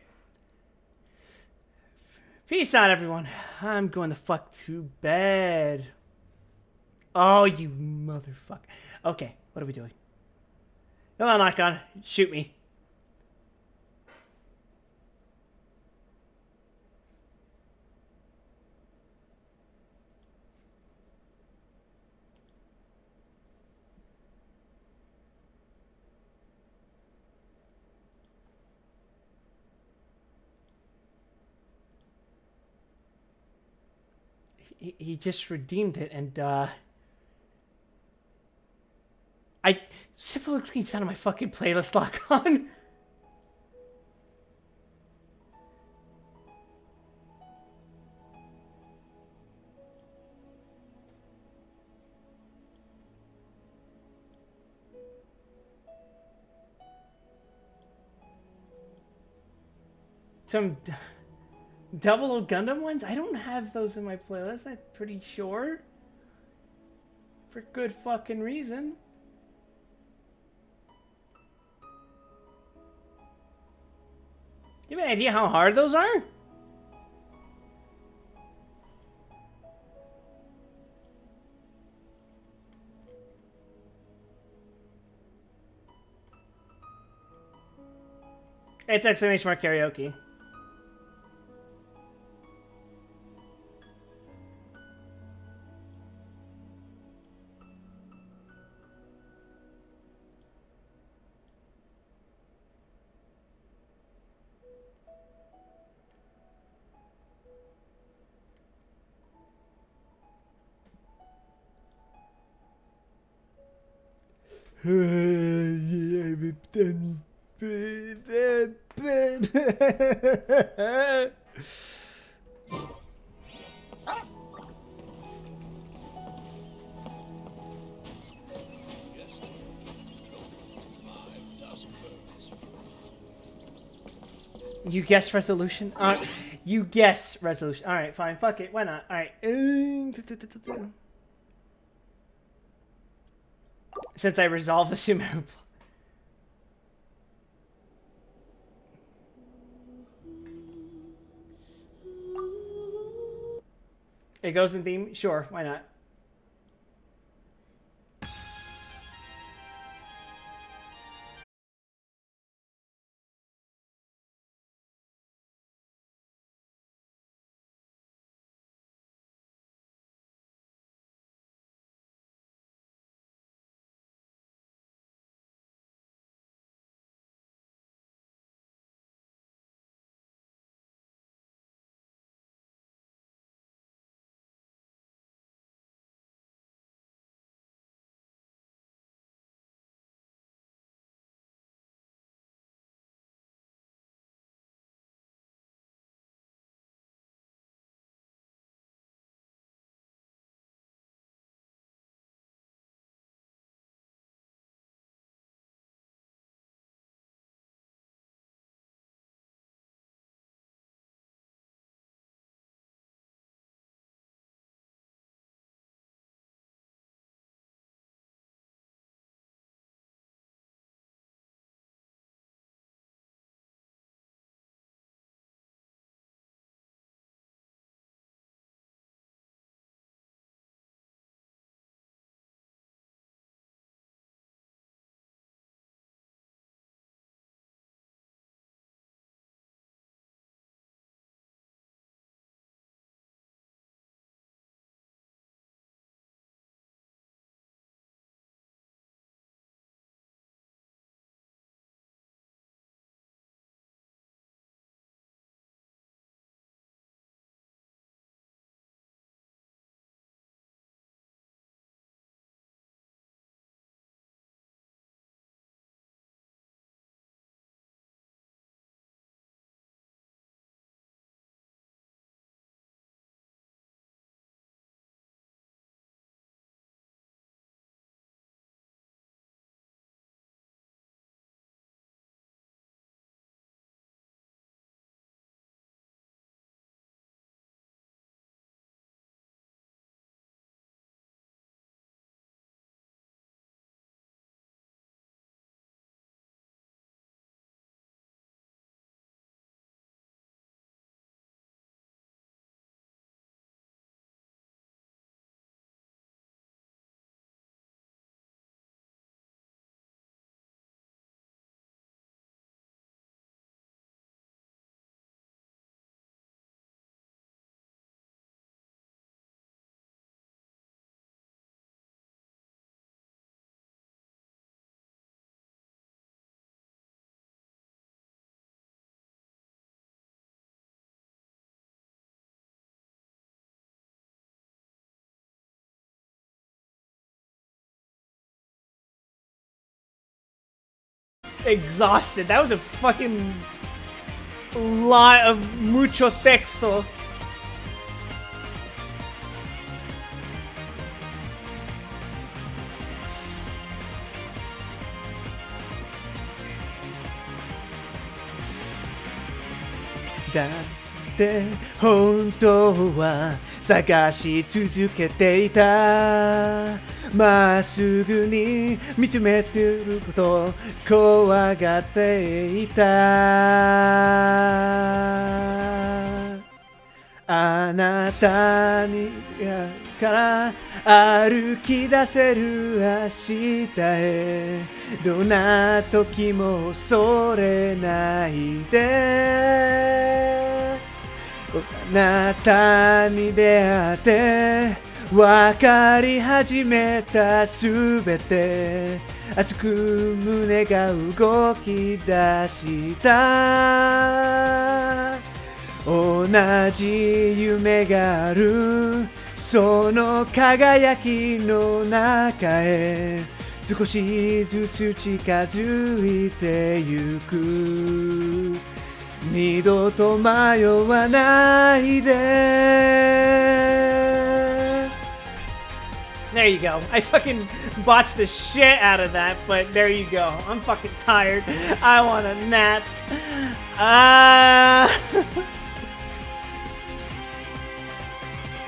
peace out, everyone. I'm going the fuck to bed. Oh, you motherfucker. Okay, what are we doing? Come on, Lock-On. Shoot me. He just redeemed it, and I simply cleans out of my fucking playlist, Lock-On. Some Double O Gundam ones? I don't have those in my playlist, I'm pretty sure. For good fucking reason. You have an idea how hard those are? It's exclamation mark karaoke. You guess resolution? You guess resolution. Alright, fine. Fuck it. Why not? Alright. Since I resolved the Sumeru. It goes in theme? Sure, why not? exhausted. That was a fucking lot of mucho texto.だって本当は探し続けていたまっすぐに見つめてること怖がっていたあなたにから歩き出せる明日へどんな時も恐れないであなたに出会って分かり始めたすべて熱く胸が動き出した同じ夢があるその輝きの中へ少しずつ近づいてゆく二度と迷わないで There you go. I fucking botched the shit out of that, but there you go. I'm fucking tired. I want a nap.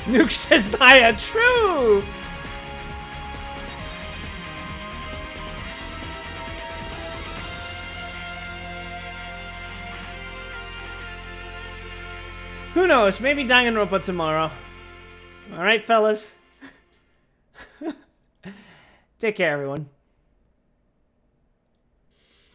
Nuke says Naya, true! Who knows? Maybe Danganronpa tomorrow. Alright, fellas. Take care, everyone.